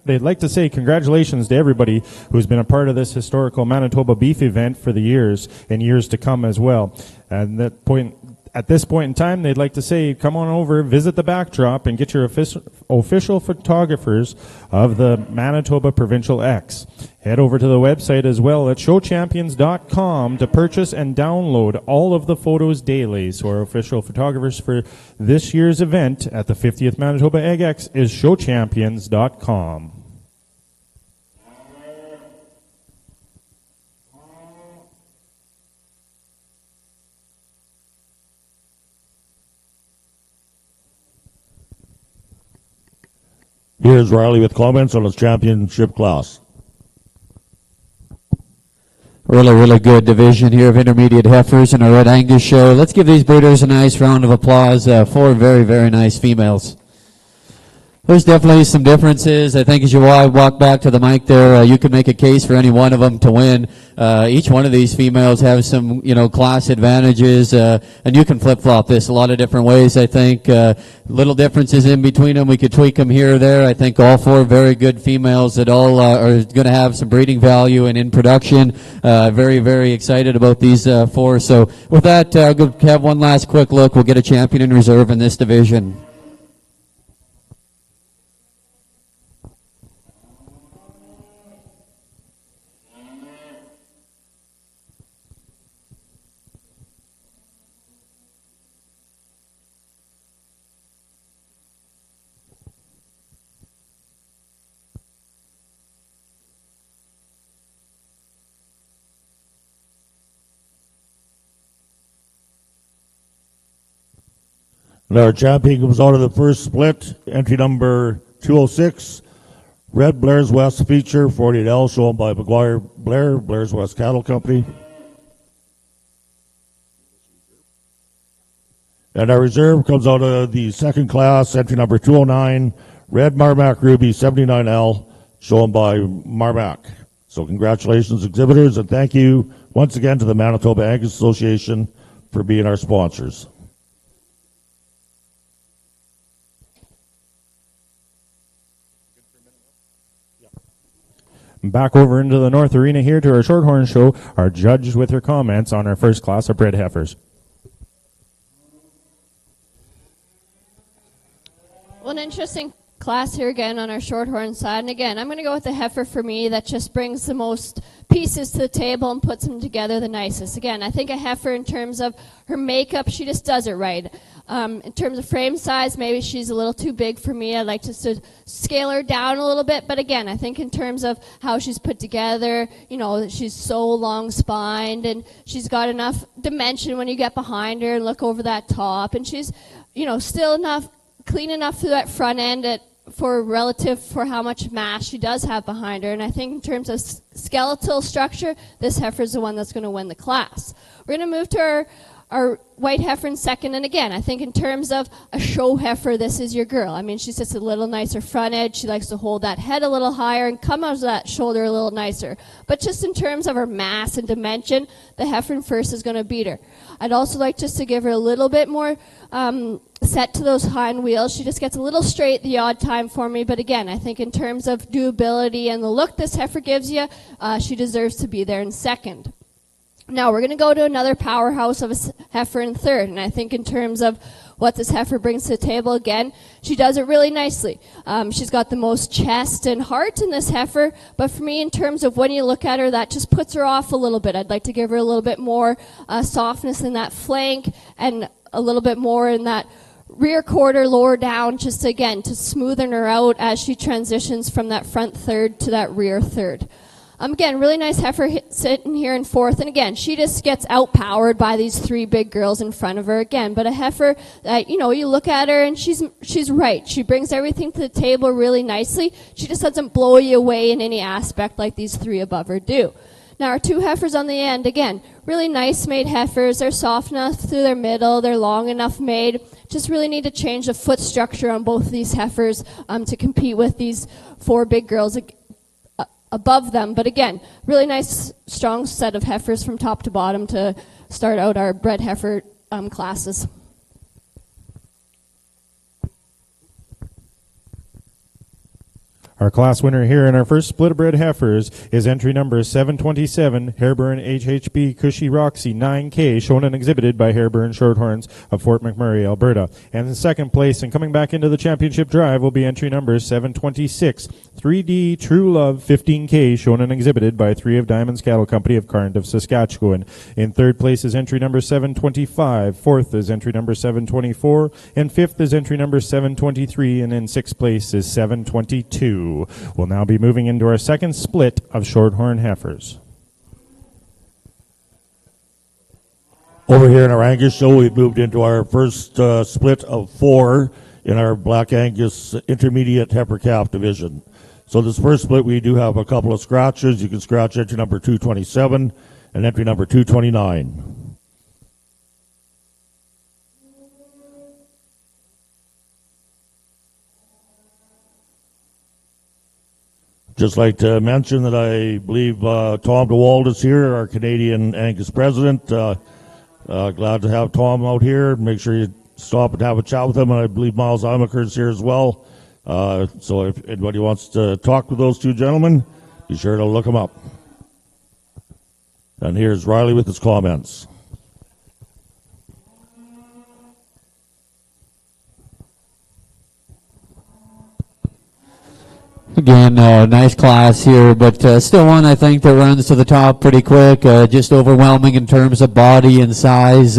they'd like to say congratulations to everybody who's been a part of this historical Manitoba beef event for the years and years to come as well. And at this point in time, they'd like to say, come on over, visit the backdrop, and get your official photographers of the Manitoba Provincial X. Head over to the website as well at showchampions.com to purchase and download all of the photos daily. So our official photographers for this year's event at the 50th Manitoba Egg X is showchampions.com. Here's Riley with comments on his championship class. Really good division here of intermediate heifers in our Red Angus show. Let's give these breeders a nice round of applause. 4 very nice females. There's definitely some differences. I think as you walk back to the mic there, you can make a case for any one of them to win. Each one of these females have some, class advantages, and you can flip-flop this a lot of different ways, I think. Little differences in between them. We could tweak them here or there. I think all 4 very good females that all are going to have some breeding value and in production. Very excited about these 4. So with that, I'll go have one last quick look. We'll get a champion in reserve in this division. And our champion comes out of the first split, entry number 206, Red Blair's West Feature, 48L, shown by McGuire Blair, Blair's West Cattle Company. And our reserve comes out of the second class, entry number 209, Red Marmac Ruby, 79L, shown by Marmac. So congratulations, exhibitors, and thank you once again to the Manitoba Angus Association for being our sponsors. Back over into the North Arena here to our Shorthorn show, our judge with her comments on our first class of bred heifers. Well, an interesting class here again on our Shorthorn side. And again, I'm going to go with the heifer for me that just brings the most pieces to the table and puts them together the nicest. Again, I think a heifer in terms of her makeup, she just does it right. In terms of frame size, maybe she's a little too big for me. I'd like to scale her down a little bit. But again, I think in terms of how she's put together, she's so long-spined and she's got enough dimension when you get behind her and look over that top. And she's, still clean enough through that front end for how much mass she does have behind her. And I think in terms of skeletal structure, this heifer is the one that's going to win the class. We're going to move to our white heifer in second. And again, I think in terms of a show heifer, this is your girl. I mean, she's just a little nicer front edge. She likes to hold that head a little higher and come out of that shoulder a little nicer. But just in terms of her mass and dimension, the heifer in first is going to beat her. I'd also like just to give her a little bit more set to those hind wheels. She just gets a little straight the odd time for me. But again, I think in terms of doability and the look this heifer gives you, she deserves to be there in second. Now, we're going to go to another powerhouse of a heifer in third. And I think in terms of what this heifer brings to the table, again, she does it really nicely. She's got the most chest and heart in this heifer. But for me, in terms of when you look at her, that just puts her off a little bit. I'd like to give her a little bit more softness in that flank and a little bit more in that rear quarter, lower down, just again, to smoothen her out as she transitions from that front third to that rear third. Again, really nice heifer sitting here in fourth. And again, she just gets outpowered by these 3 big girls in front of her again. But a heifer that, you look at her and she's right. She brings everything to the table really nicely. She just doesn't blow you away in any aspect like these 3 above her do. Now, our 2 heifers on the end, again, really nice made heifers. They're soft enough through their middle. They're long enough made. Just really need to change the foot structure on both of these heifers to compete with these 4 big girls above them. But again, really nice, strong set of heifers from top to bottom to start out our bred heifer classes. Our class winner here in our first split of bred heifers is entry number 727, Hairburn HHB Cushy Roxy 9K, shown and exhibited by Hairburn Shorthorns of Fort McMurray, Alberta. And in second place and coming back into the championship drive will be entry number 726, 3D True Love 15K, shown and exhibited by 3 of Diamonds Cattle Company of Cardiff, Saskatchewan. In third place is entry number 725, fourth is entry number 724, and fifth is entry number 723, and in sixth place is 722. We'll now be moving into our second split of Shorthorn heifers. Over here in our Angus show, we've moved into our first split of 4 in our Black Angus Intermediate Heifer Calf division. So this first split, we do have a couple of scratches. You can scratch entry number 227 and entry number 229. Just like to mention that I believe Tom DeWald is here, our Canadian Angus president. Glad to have Tom out here. Make sure you stop and have a chat with him. And I believe Miles Imaker is here as well. So if anybody wants to talk with those two gentlemen, be sure to look them up. And here's Riley with his comments. Again, nice class here, but still one I think that runs to the top pretty quick, just overwhelming in terms of body and size.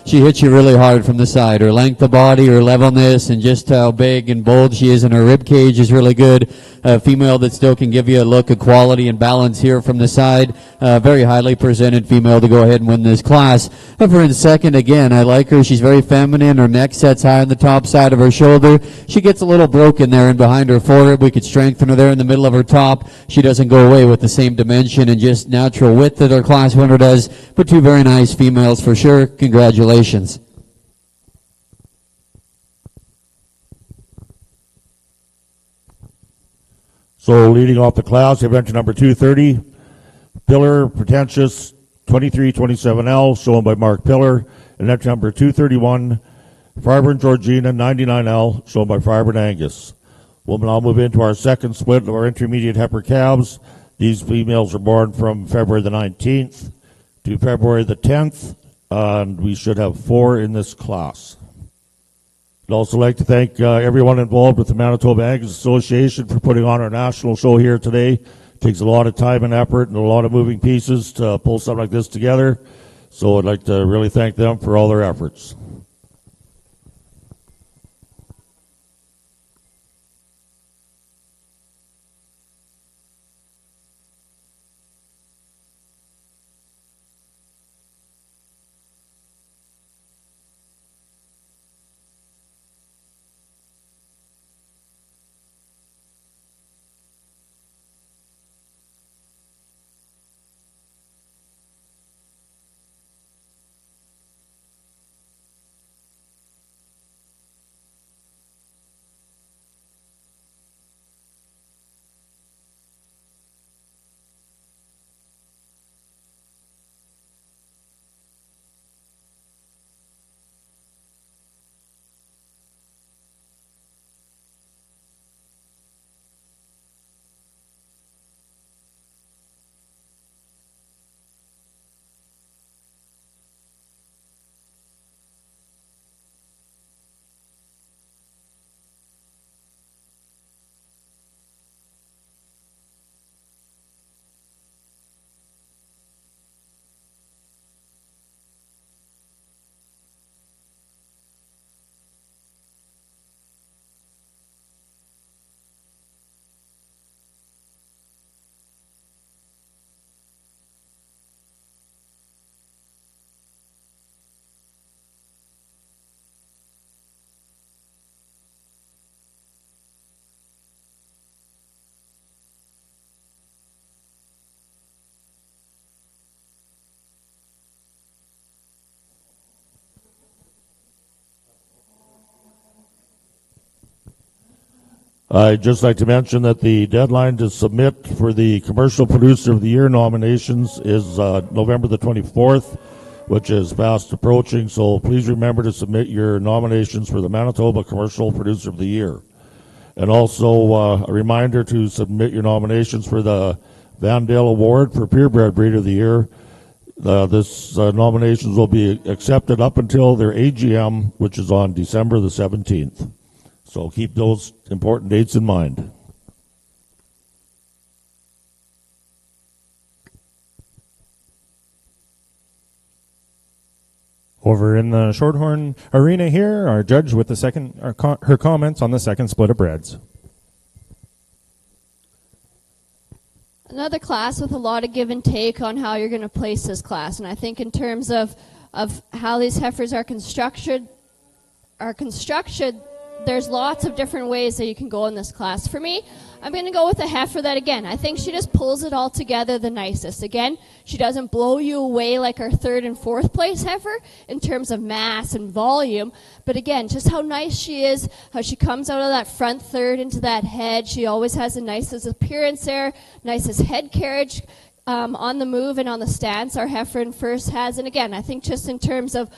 She hits you really hard from the side. Her length of body, her levelness, and just how big and bold she is in her rib cage is really good. A female that still can give you a look of quality and balance here from the side. Very highly presented female to go ahead and win this class. Over in second, again, I like her. She's very feminine. Her neck sets high on the top side of her shoulder. She gets a little broken there and behind her forehead. We could strengthen her there in the middle of her top. She doesn't go away with the same dimension and just natural width that our class winner does, but two very nice females for sure. Congratulations. So leading off the class, we have entry number 230, Pillar Pretentious 2327L, shown by Mark Pillar, and entry number 231, Fiber and Georgina 99L, shown by Fiber and Angus. We'll now move into our second split of our intermediate heifer calves. These females are born from February the 19th to February the 10th, and we should have 4 in this class. I'd also like to thank everyone involved with the Manitoba Angus Association for putting on our national show here today. It takes a lot of time and effort and a lot of moving pieces to pull something like this together. So I'd like to really thank them for all their efforts. I'd just like to mention that the deadline to submit for the Commercial Producer of the Year nominations is November the 24th, which is fast approaching, so please remember to submit your nominations for the Manitoba Commercial Producer of the Year. And also a reminder to submit your nominations for the Van Dale Award for Purebred Breeder of the Year. This nominations will be accepted up until their AGM, which is on December the 17th. So keep those important dates in mind. Over in the Shorthorn Arena here, our judge with the second, her comments on the second split of breds. Another class with a lot of give and take on how you're going to place this class. And I think in terms of how these heifers are constructed, there's lots of different ways that you can go in this class. For me, I'm going to go with a heifer that, again, I think she just pulls it all together the nicest. Again, she doesn't blow you away like our third and fourth place heifer in terms of mass and volume. But again, just how nice she is, how she comes out of that front third into that head. She always has the nicest appearance there, nicest head carriage on the move and on the stance our heifer in first has. And again, I think just in terms of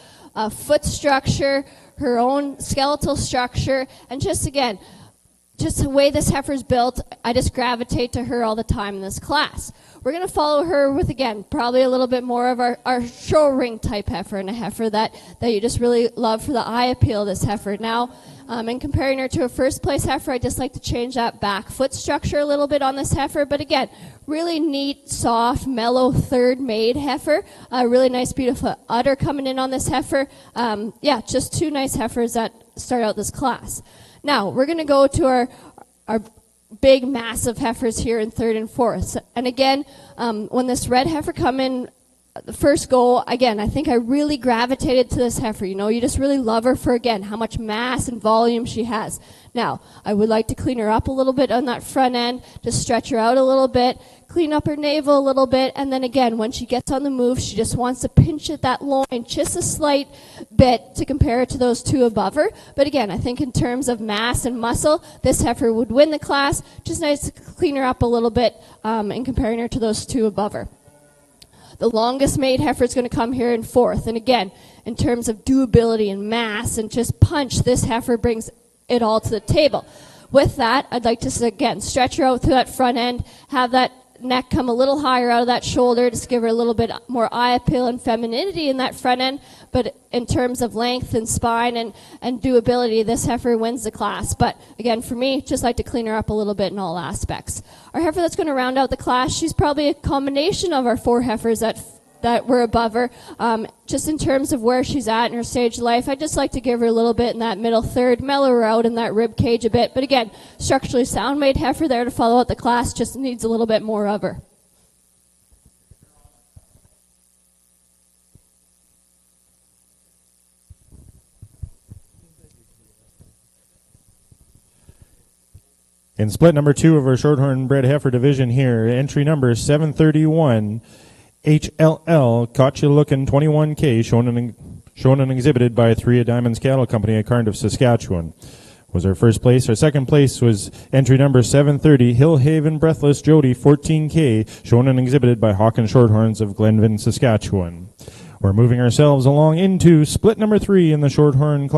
foot structure, her own skeletal structure, and just again, just the way this heifer is built, I just gravitate to her all the time in this class. We're going to follow her with, again, probably a little bit more of our show ring type heifer, and a heifer that you just really love for the eye appeal of this heifer. Now, in comparing her to a first place heifer, I just like to change that back foot structure a little bit on this heifer. But again, really neat, soft, mellow third made heifer. Really nice, beautiful udder coming in on this heifer. Yeah, just two nice heifers that start out this class. Now, we're going to go to our big, massive heifers here in third and fourth. And again, when this red heifer come in the first go, again, I think I really gravitated to this heifer. You know, you just really love her for, again, how much mass and volume she has. Now, I would like to clean her up a little bit on that front end, just stretch her out a little bit, clean up her navel a little bit, and then again, when she gets on the move, she just wants to pinch at that loin just a slight bit to compare it to those two above her. But again, I think in terms of mass and muscle, this heifer would win the class. Just nice to clean her up a little bit in comparing her to those two above her. The longest made heifer is going to come here in fourth. And again, in terms of doability and mass and just punch, this heifer brings it all to the table. With that, I'd like to, again, stretch her out through that front end, have that neck come a little higher out of that shoulder, just give her a little bit more eye appeal and femininity in that front end. But in terms of length and spine and doability, this heifer wins the class. But again, for me, just like to clean her up a little bit in all aspects. Our heifer that's going to round out the class, she's probably a combination of our four heifers that were above her. Just in terms of where she's at in her stage of life, I'd just like to give her a little bit in that middle third, mellow her out in that rib cage a bit. But again, structurally sound made heifer there to follow out the class, just needs a little bit more of her. In split number 2 of our Shorthorn bred heifer division here, entry number 731, HLL, caught you looking 21K, shown and exhibited by 3 Diamonds Cattle Company at Cardiff, Saskatchewan. Was our first place. Our second place was entry number 730, Hillhaven Breathless Jody, 14K, shown and exhibited by Hawkins Shorthorns of Glenvin, Saskatchewan. We're moving ourselves along into split number 3 in the Shorthorn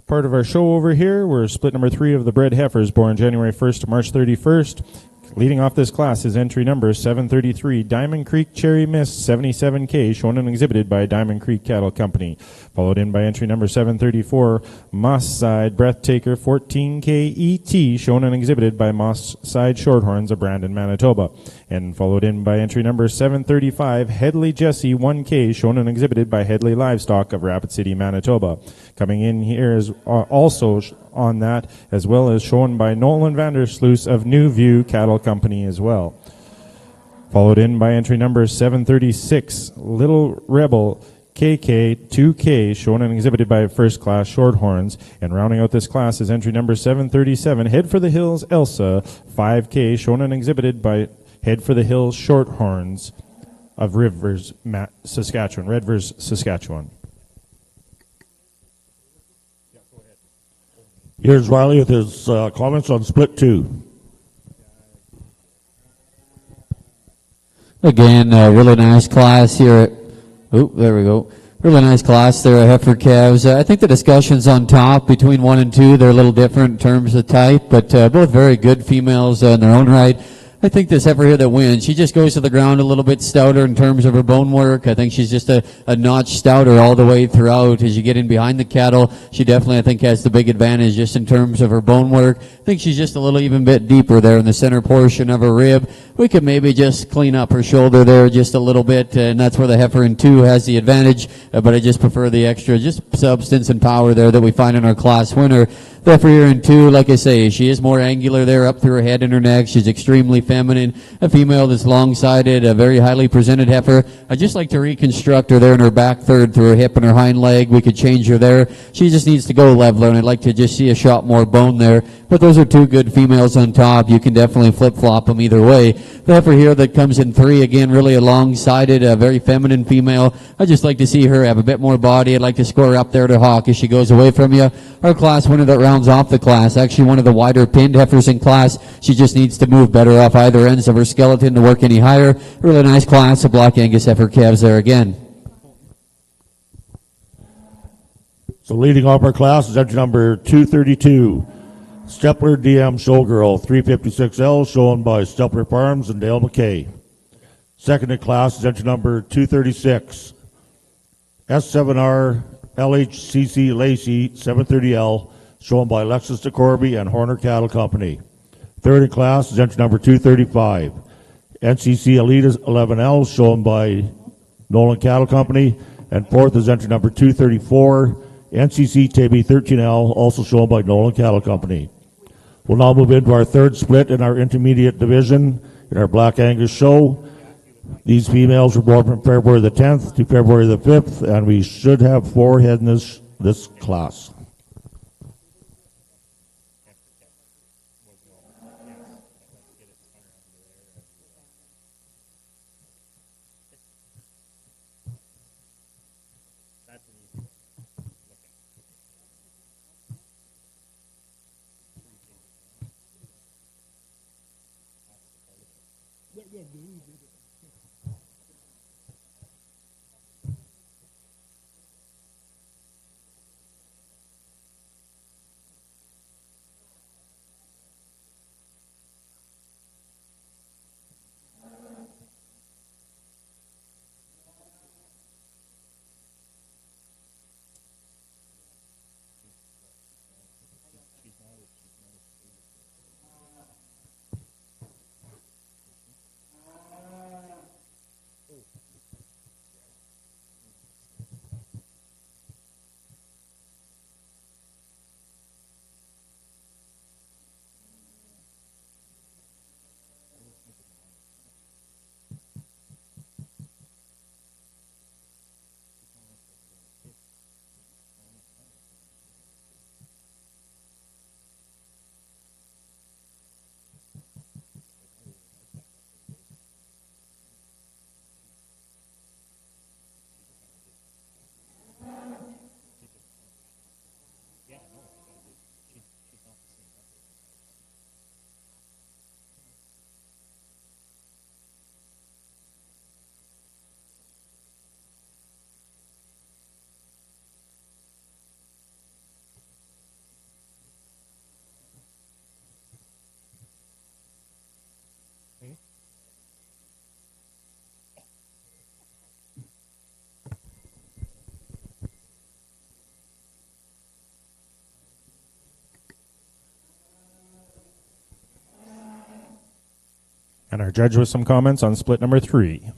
part of our show over here. We're split number 3 of the bred heifers born January 1st to March 31st. Leading off this class is entry number 733, Diamond Creek Cherry Mist, 77K, shown and exhibited by Diamond Creek Cattle Company. Followed in by entry number 734, Moss Side Breathtaker, 14K ET, shown and exhibited by Moss Side Shorthorns of Brandon, Manitoba. And followed in by entry number 735, Headley Jesse, 1K, shown and exhibited by Headley Livestock of Rapid City, Manitoba. Coming in here is also on that, as well as shown by Nolan Vandersloos of New View Cattle Company as well. Followed in by entry number 736, Little Rebel KK 2K, shown and exhibited by First Class Shorthorns. And rounding out this class is entry number 737, Head for the Hills Elsa 5K, shown and exhibited by Head for the Hills Shorthorns of Rivers, Saskatchewan, Redvers, Saskatchewan. Here's Riley with his comments on split 2. Again, really nice class here. There we go. Really nice class there at heifer calves. I think the discussions on top between 1 and 2, they're a little different in terms of type, but both very good females in their own right. I think this heifer here that wins, she just goes to the ground a little bit stouter in terms of her bone work. I think she's just a notch stouter all the way throughout. As you get in behind the cattle, she definitely, I think, has the big advantage just in terms of her bone work. I think she's just a little even bit deeper there in the center portion of her rib. We could maybe just clean up her shoulder there just a little bit, and that's where the heifer in 2 has the advantage, but I just prefer the extra just substance and power there that we find in our class winner. The heifer here in 2, like I say, she is more angular there up through her head and her neck. She's extremely feminine. A female that's long-sided, a very highly presented heifer. I'd just like to reconstruct her there in her back third through her hip and her hind leg. We could change her there. She just needs to go leveler, and I'd like to just see a shot more bone there. But those are 2 good females on top. You can definitely flip-flop them either way. The heifer here that comes in 3, again, really a long-sided, a very feminine female. I'd just like to see her have a bit more body. I'd like to score her up there to hawk as she goes away from you. Our class winner that rounds off the class, actually one of the wider pinned heifers in class. She just needs to move better off either ends of her skeleton to work any higher. Really nice class of Black Angus heifer calves there again. So leading off our class is entry number 232, Stepler DM Showgirl 356L, shown by Stepler Farms and Dale McKay. Second in class is entry number 236, S7R LHCC Lacey 730L, shown by Lexus DeCorby and Horner Cattle Company. Third in class is entry number 235, NCC Elite 11L, shown by Nolan Cattle Company. And fourth is entry number 234, NCC TB 13L, also shown by Nolan Cattle Company. We'll now move into our third split in our intermediate division in our Black Angus show. These females were born from February the 10th to February the 5th, and we should have 4 head in this class. And our judge with some comments on split number 3.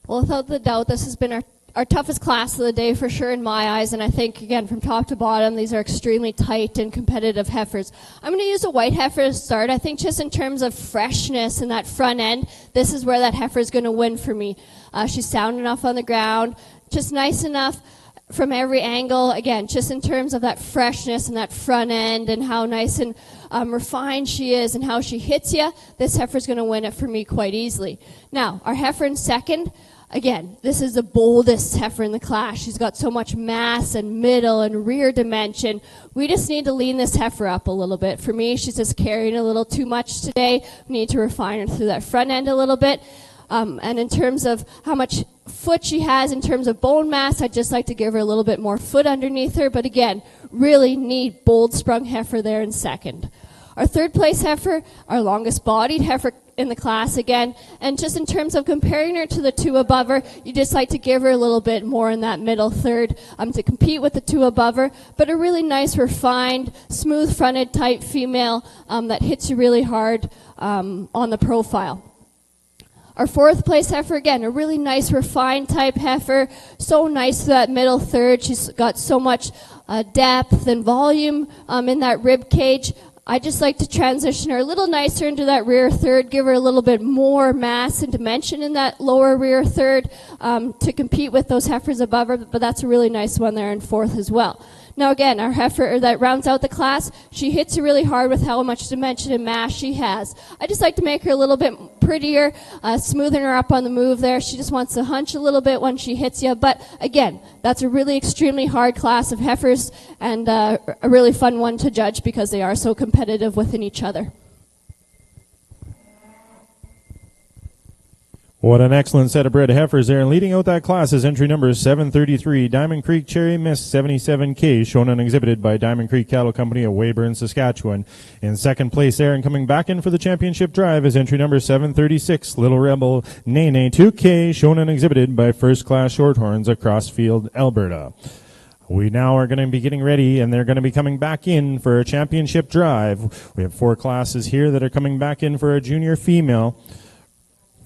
Well, without the doubt, this has been our toughest class of the day for sure in my eyes, and I think, again, from top to bottom, these are extremely tight and competitive heifers. I'm going to use a white heifer to start. I think just in terms of freshness and that front end, this is where that heifer is going to win for me. She's sound enough on the ground, just nice enough from every angle. Again, just in terms of that freshness and that front end and how nice and refined she is and how she hits you, this heifer is going to win it for me quite easily. Now, our heifer in second, again, this is the boldest heifer in the class. She's got so much mass and middle and rear dimension. We just need to lean this heifer up a little bit. For me, she's just carrying a little too much today. We need to refine her through that front end a little bit. And in terms of how much foot she has in terms of bone mass, I'd just like to give her a little bit more foot underneath her. But again, really neat, bold sprung heifer there in second. Our third place heifer, our longest bodied heifer in the class again. And just in terms of comparing her to the two above her, you just like to give her a little bit more in that middle third to compete with the two above her. But a really nice, refined, smooth fronted type female that hits you really hard on the profile. Our fourth place heifer, again, a really nice refined type heifer. So nice to that middle third. She's got so much depth and volume in that rib cage. I just like to transition her a little nicer into that rear third, give her a little bit more mass and dimension in that lower rear third to compete with those heifers above her, but that's a really nice one there in fourth as well. Now again, our heifer that rounds out the class, she hits you really hard with how much dimension and mass she has. I just like to make her a little bit prettier, smoothing her up on the move there. She just wants to hunch a little bit when she hits you, but again, that's a really extremely hard class of heifers and a really fun one to judge because they are so competitive within each other. What an excellent set of bred heifers there. And leading out that class is entry number 733, Diamond Creek Cherry Mist 77K, shown and exhibited by Diamond Creek Cattle Company of Weyburn, Saskatchewan. In second place there and coming back in for the championship drive is entry number 736, Little Rebel Nene 2K, shown and exhibited by First Class Shorthorns of Crossfield, Alberta. We now are going to be getting ready, and they're going to be coming back in for a championship drive. We have 4 classes here that are coming back in for a junior female.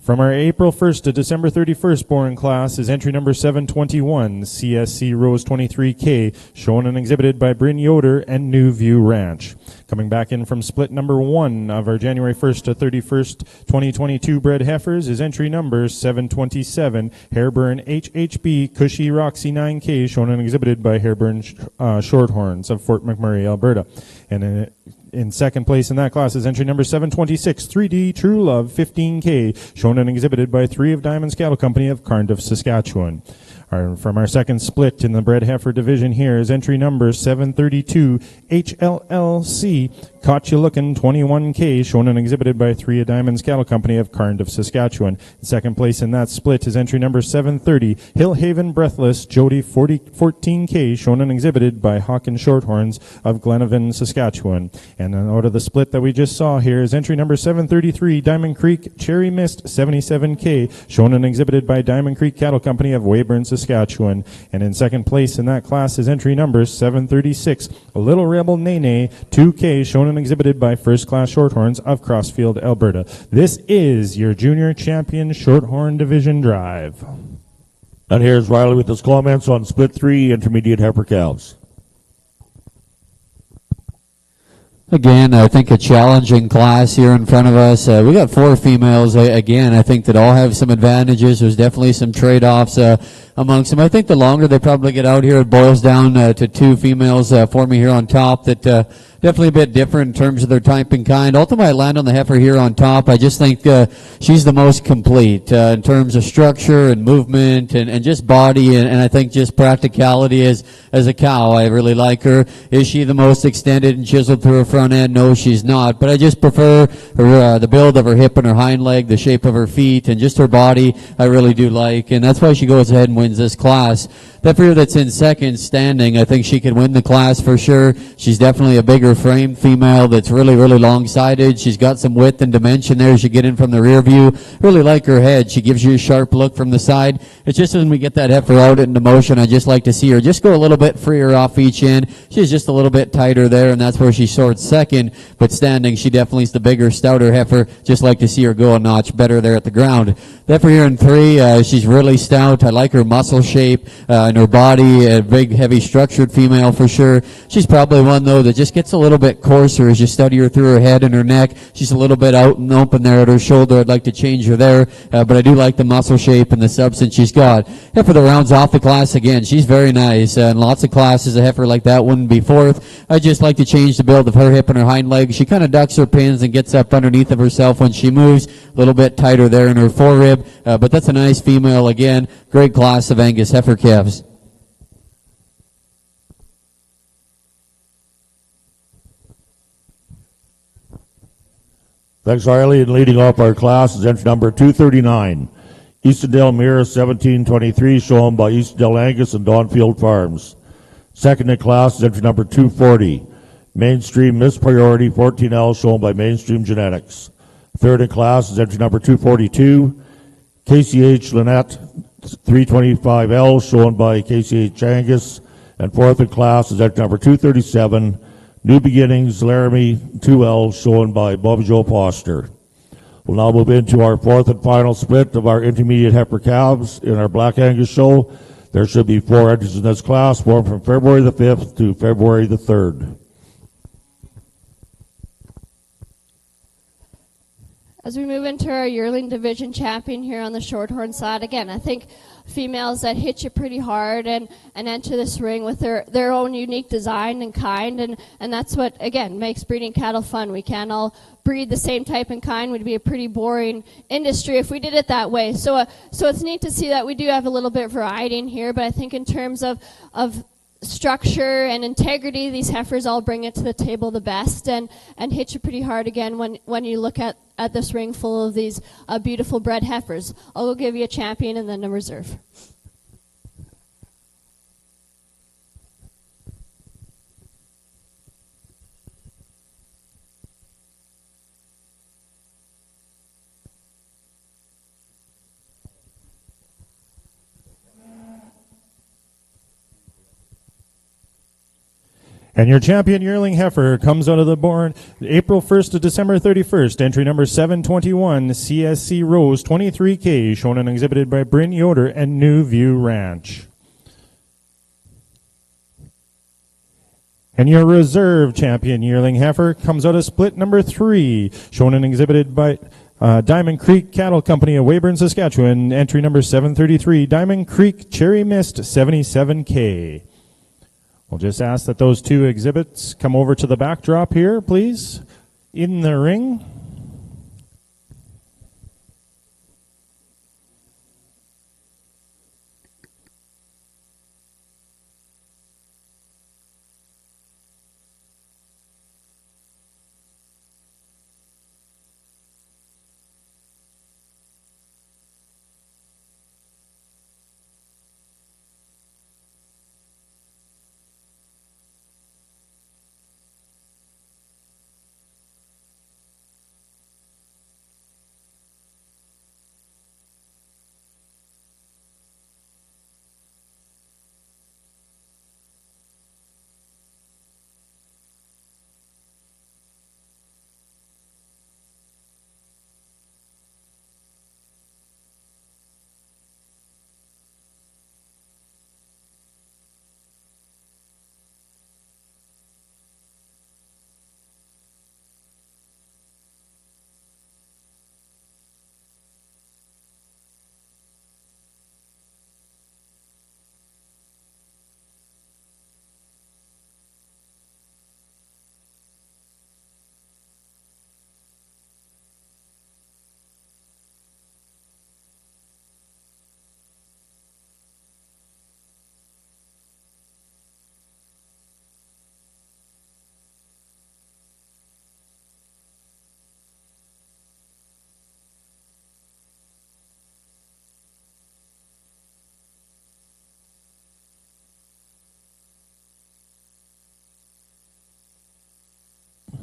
From our April 1st to December 31st born class is entry number 721, CSC Rose 23K, shown and exhibited by Bryn Yoder and New View Ranch. Coming back in from split number 1 of our January 1st to 31st, 2022 bred heifers is entry number 727, Hairburn HHB Cushy Roxy 9K, shown and exhibited by Hairburn Shorthorns of Fort McMurray, Alberta. And in second place in that class is entry number 726, 3D True Love 15K, shown and exhibited by 3 of Diamonds Cattle Company of Cardiff, Saskatchewan. From our second split in the bred heifer division here is entry number 732, HLLC, Caught You Lookin' 21K, shown and exhibited by 3 of Diamonds Cattle Company of Cardiff, Saskatchewan. In second place in that split is entry number 730, Hillhaven Breathless, Jody 14K, shown and exhibited by Hawkins Shorthorns of Glenavon, Saskatchewan. And then out of the split that we just saw here is entry number 733, Diamond Creek Cherry Mist 77K, shown and exhibited by Diamond Creek Cattle Company of Weyburn, Saskatchewan. And in second place in that class is entry number 736, Little Rebel Nene 2K, shown and exhibited by First Class Shorthorns of Crossfield, Alberta. This is your Junior Champion Shorthorn Division Drive. And here's Riley with his comments on split 3 intermediate heifer calves. Again, I think a challenging class here in front of us. We got 4 females, again, I think that all have some advantages. There's definitely some trade-offs amongst them. I think the longer they probably get out here, it boils down to 2 females for me here on top that definitely a bit different in terms of their type and kind. Ultimately, I land on the heifer here on top. I just think she's the most complete in terms of structure and movement and just body, and I think just practicality as a cow. I really like her. Is she the most extended and chiseled through her front end? No, she's not. But I just prefer her, the build of her hip and her hind leg, the shape of her feet, and just her body I really do like, and that's why she goes ahead and wins this class. That heifer that's in second standing, I think she can win the class for sure. She's definitely a bigger frame female that's really, really long-sided. She's got some width and dimension there as you get in from the rear view. Really like her head. She gives you a sharp look from the side. It's just when we get that heifer out into motion, I just like to see her just go a little bit freer off each end. She's just a little bit tighter there, and that's where she sorts second. But standing, she definitely is the bigger, stouter heifer. Just like to see her go a notch better there at the ground. The heifer here in 3, she's really stout. I like her muscle shape and her body, a big, heavy, structured female for sure. She's probably one, though, that just gets a little bit coarser as you study her through her head and her neck. She's a little bit out and open there at her shoulder. I'd like to change her there, but I do like the muscle shape and the substance she's got. Heifer that rounds off the class again. She's very nice. In lots of classes, a heifer like that wouldn't be fourth. I just like to change the build of her hip and her hind leg. She kind of ducks her pins and gets up underneath of herself when she moves. A little bit tighter there in her forerib, but that's a nice female again. Great class of Angus heifer calves. Thanks, Riley. And leading off our class is entry number 239, Eastendale Mirror 1723, shown by Eastendale Angus and Donfield Farms. Second in class is entry number 240, Mainstream Miss Priority 14L, shown by Mainstream Genetics. Third in class is entry number 242, KCH Lynette 325L, shown by KCH Angus. And fourth in class is entry number 237, New Beginnings Laramie 2L, shown by Bobby Joe Foster. We'll now move into our fourth and final split of our intermediate heifer calves in our Black Angus show. There should be 4 entries in this class, born from February the 5th to February the 3rd. As we move into our yearling division champion here on the Shorthorn side, again, I think females that hit you pretty hard and enter this ring with their own unique design and kind, and that's what, again, makes breeding cattle fun. We can't all breed the same type and kind. Would be a pretty boring industry if we did it that way. So it's neat to see that we do have a little bit of variety in here, but I think in terms of structure and integrity, these heifers all bring it to the table the best and hit you pretty hard again when you look at this ring full of these beautiful bred heifers. I'll go give you a champion and then a reserve. And your champion yearling heifer comes out of the barn April 1st to December 31st. Entry number 721, CSC Rose 23K, shown and exhibited by Bryn Yoder and New View Ranch. And your reserve champion yearling heifer comes out of split number 3, shown and exhibited by Diamond Creek Cattle Company of Weyburn, Saskatchewan. Entry number 733, Diamond Creek Cherry Mist 77K. We'll just ask that those 2 exhibits come over to the backdrop here, please, in the ring.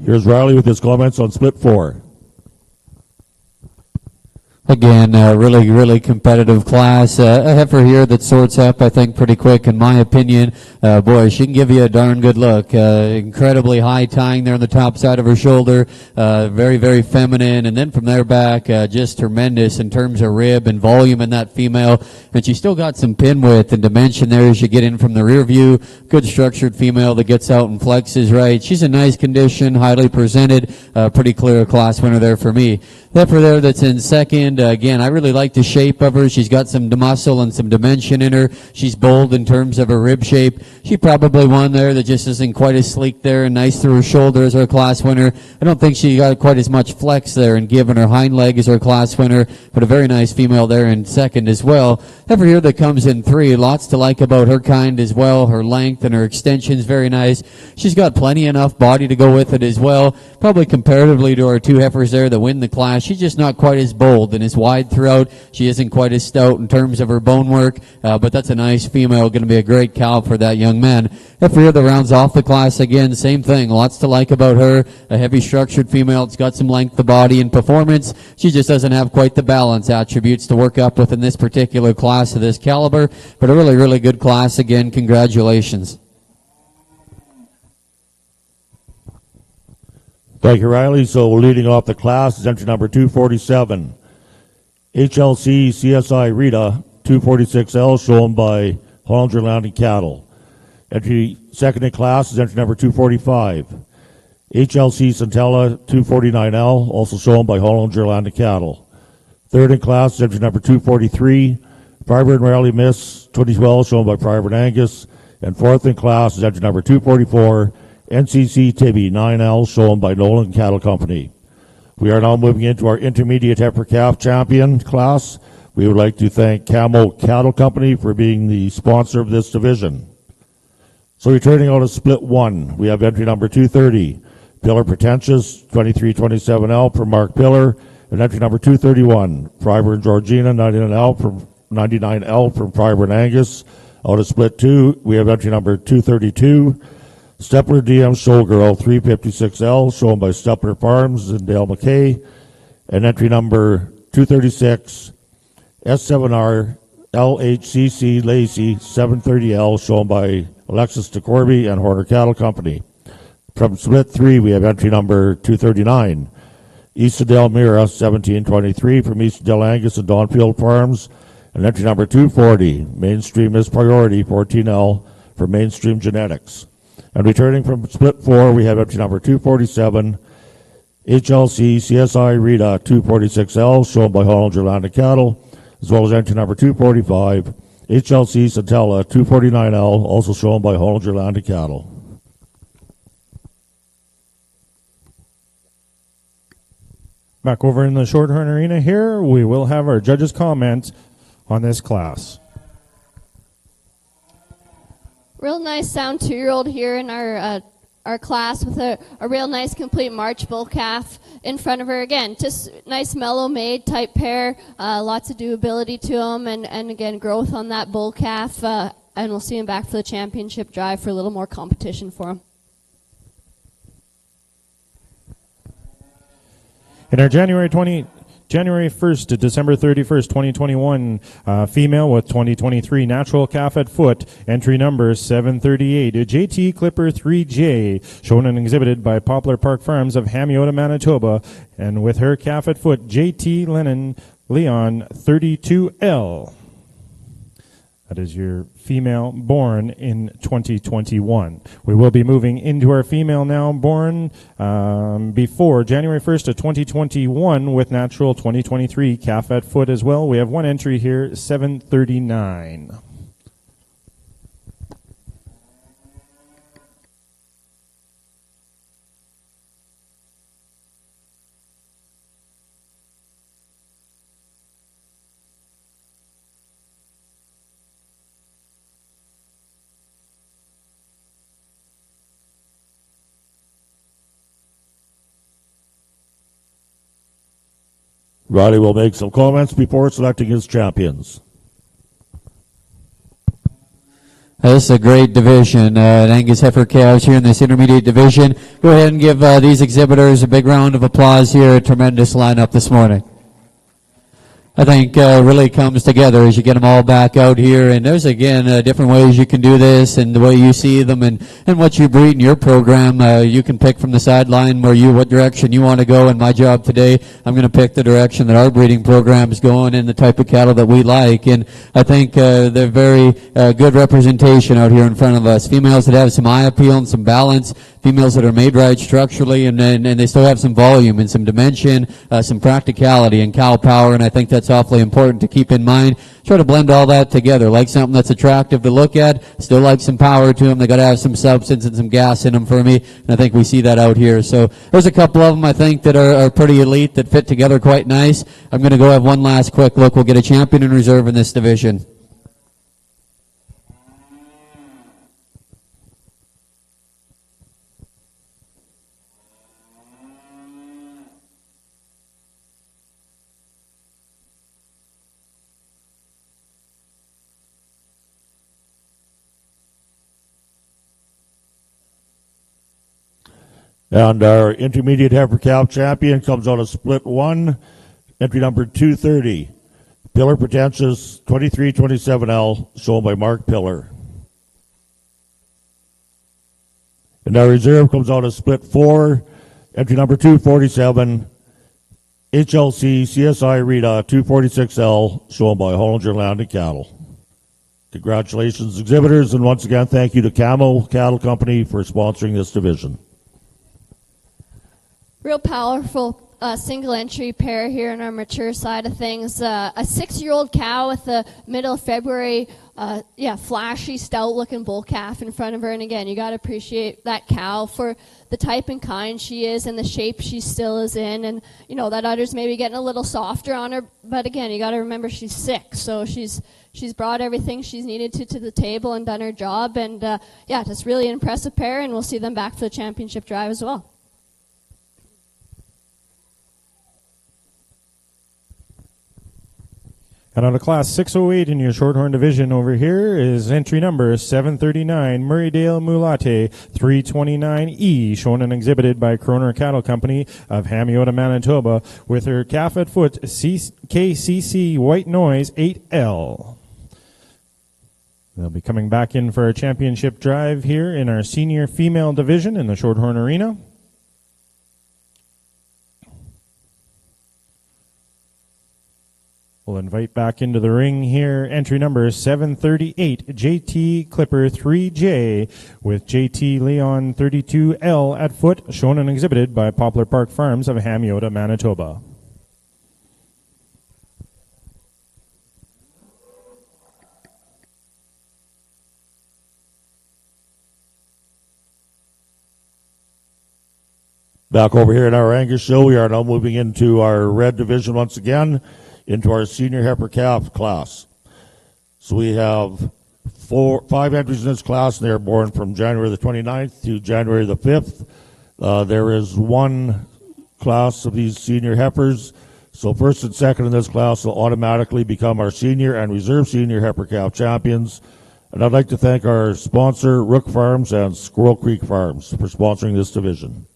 Here's Riley with his comments on split 4. Again, really competitive class. A heifer here that sorts up, I think, pretty quick, in my opinion. Boy, she can give you a darn good look. Incredibly high tying there on the top side of her shoulder. Very feminine. And then from there back, just tremendous in terms of rib and volume in that female. And she's still got some pin width and dimension there as you get in from the rear view. Good structured female that gets out and flexes right. She's in nice condition, highly presented. Pretty clear class winner there for me. Heifer there that's in second. Again, I really like the shape of her. She's got some muscle and some dimension in her. She's bold in terms of her rib shape. She probably one there that just isn't quite as sleek there and nice through her shoulder as our class winner. I don't think she got quite as much flex there and given her hind leg as our class winner, but a very nice female there in second as well. Heifer here that comes in 3. Lots to like about her kind as well. Her length and her extension's very nice. She's got plenty enough body to go with it as well. Probably comparatively to our 2 heifers there that win the class, she's just not quite as bold and as wide throughout. She isn't quite as stout in terms of her bone work, but that's a nice female, going to be a great cow for that young man. Heifer here that rounds off the class, again, same thing. Lots to like about her. A heavy structured female. It's got some length of body and performance. She just doesn't have quite the balance attributes to work up with in this particular class of this caliber, but a really good class. Again, congratulations. Thank you, Riley. So leading off the class is entry number 247. HLC CSI Rita 246L, shown by Hollinger Landing Cattle. Entry second in class is entry number 245. HLC Centella 249L, also shown by Hollinger Landing Cattle. Third in class is entry number 243. Private and Rally Miss 2012, shown by Private Angus. And fourth in class is entry number 244. NCC Tibby 9L, shown by Nolan Cattle Company. We are now moving into our intermediate heifer calf champion class. We would like to thank Camo Cattle Company for being the sponsor of this division. So returning out of split 1, we have entry number 230, Pillar Pretentious 2327L from Mark Pillar, and entry number 231, Private and Georgina 99L from Private and Angus. Out of split 2, we have entry number 232, Stepler DM Showgirl 356L, shown by Stepler Farms and Dale McKay. And entry number 236, S7R LHCC Lacey 730L, shown by Alexis DeCorby and Horner Cattle Company. From split 3, we have entry number 239, East of Delmira 1723 from East of Del Angus and Donfield Farms. And entry number 240, Mainstream is Priority 14L for Mainstream Genetics. And returning from split 4, we have entry number 247, HLC CSI Rita 246L, shown by Hollinger Landing Cattle, as well as entry number 245, HLC Centella 249L, also shown by Hollinger Landing Cattle. Back over in the Shorthorn Arena here, we will have our judges' comments on this class. Real nice sound 2-year-old here in our class with a real nice complete March bull calf in front of her. Again, just nice mellow made type pair, lots of doability to them, and again, growth on that bull calf, and we'll see him back for the championship drive for a little more competition for him. In our January 1st to December 31st, 2021, female with 2023 natural calf at foot, entry number 738, a JT Clipper 3J, shown and exhibited by Poplar Park Farms of Hamiota, Manitoba, and with her calf at foot, JT Leon 32L. That is your female born in 2021. We will be moving into our female now born before January 1st of 2021 with natural 2023 calf at foot as well. We have one entry here, 739. Riley will make some comments before selecting his champions. This is a great division. Angus heifer calves here in this intermediate division. Go ahead and give these exhibitors a big round of applause here. A tremendous lineup this morning. I think really comes together as you get them all back out here. And there's, again, different ways you can do this and the way you see them and what you breed in your program. You can pick from the sideline what direction you want to go. And my job today, I'm going to pick the direction that our breeding program is going and the type of cattle that we like. And I think they're very good representation out here in front of us. Females that have some eye appeal and some balance. Females that are made right structurally, and they still have some volume and some dimension, some practicality and cow power, and I think that's awfully important to keep in mind. Try to blend all that together, like something that's attractive to look at, still like some power to them. They got to have some substance and some gas in them for me, and I think we see that out here. So there's a couple of them I think that are pretty elite, that fit together quite nice. I'm going to go have one last quick look. We'll get a champion in reserve in this division. And our intermediate heifer calf champion comes out of split 1, entry number 230, Pillar Pretentious 2327L, shown by Mark Pillar. And our reserve comes out of split 4, Entry number 247, HLC CSI Rita 246L, shown by Hollinger Land and Cattle. Congratulations, exhibitors, and once again, thank you to Camo Cattle Company for sponsoring this division. Real powerful single entry pair here on our mature side of things. A 6-year-old cow with the middle of February, flashy, stout-looking bull calf in front of her. And again, you got to appreciate that cow for the type and kind she is and the shape she still is in. And, you know, that udder's maybe getting a little softer on her. But again, you got to remember she's sick. So she's brought everything she's needed to the table and done her job. And, just really an impressive pair. And we'll see them back for the championship drive as well. And out of Class 608 in your Shorthorn division over here is entry number 739, Murraydale Mulate 329E, shown and exhibited by Kroner Cattle Company of Hamiota, Manitoba, with her calf at foot KCC White Noise 8L. They'll be coming back in for a championship drive here in our senior female division in the Shorthorn Arena. We'll invite back into the ring here entry number 738, JT Clipper 3J, with JT Leon 32L at foot, shown and exhibited by Poplar Park Farms of Hamiota, Manitoba. Back over here in our Angus show, we are now moving into our red division once again, into our senior heifer calf class. So we have 5 entries in this class, and they are born from January the 29th to January the 5th. There is one class of these senior heifers. So first and second in this class will automatically become our senior and reserve senior heifer calf champions. And I'd like to thank our sponsor, Rook Farms and Squirrel Creek Farms, for sponsoring this division.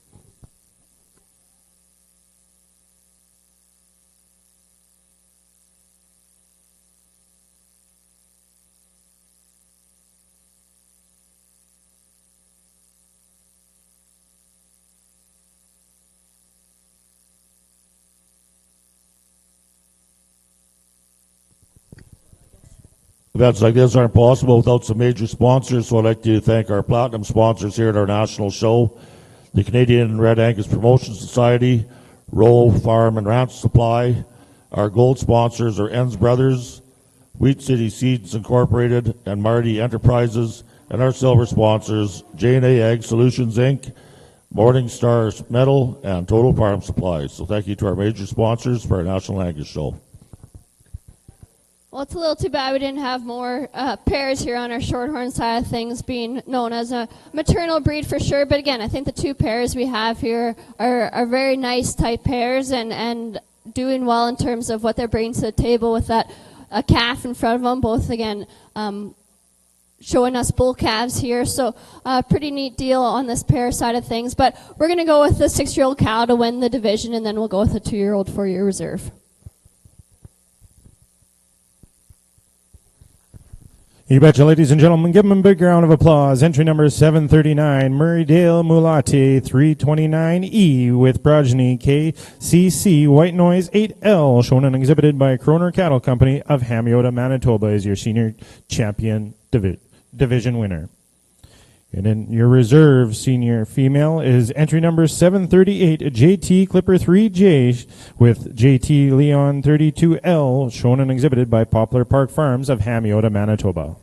Events like this aren't possible without some major sponsors, so I'd like to thank our platinum sponsors here at our national show, the Canadian Red Angus Promotion Society, Roll Farm and Ranch Supply. Our gold sponsors are Enns Brothers, Wheat City Seeds Incorporated, and Marty Enterprises, and our silver sponsors, J&A Ag Solutions, Inc., Morning Star Metal, and Total Farm Supplies. So thank you to our major sponsors for our National Angus Show. Well, it's a little too bad we didn't have more pairs here on our Shorthorn side of things, being known as a maternal breed for sure. But again, I think the 2 pairs we have here are very nice type pairs and doing well in terms of what they're bringing to the table with that calf in front of them. Both, again, showing us bull calves here. So pretty neat deal on this pair side of things. But we're going to go with the 6-year-old cow to win the division, and then we'll go with a 2-year-old for your reserve. You betcha, ladies and gentlemen. Give them a big round of applause. Entry number 739, Murraydale Mulate 329E, with progeny KCC White Noise 8L, shown and exhibited by Kroner Cattle Company of Hamiota, Manitoba, is your senior champion division winner. And in your reserve senior female is entry number 738, JT Clipper 3J, with JT Leon 32L, shown and exhibited by Poplar Park Farms of Hamiota, Manitoba.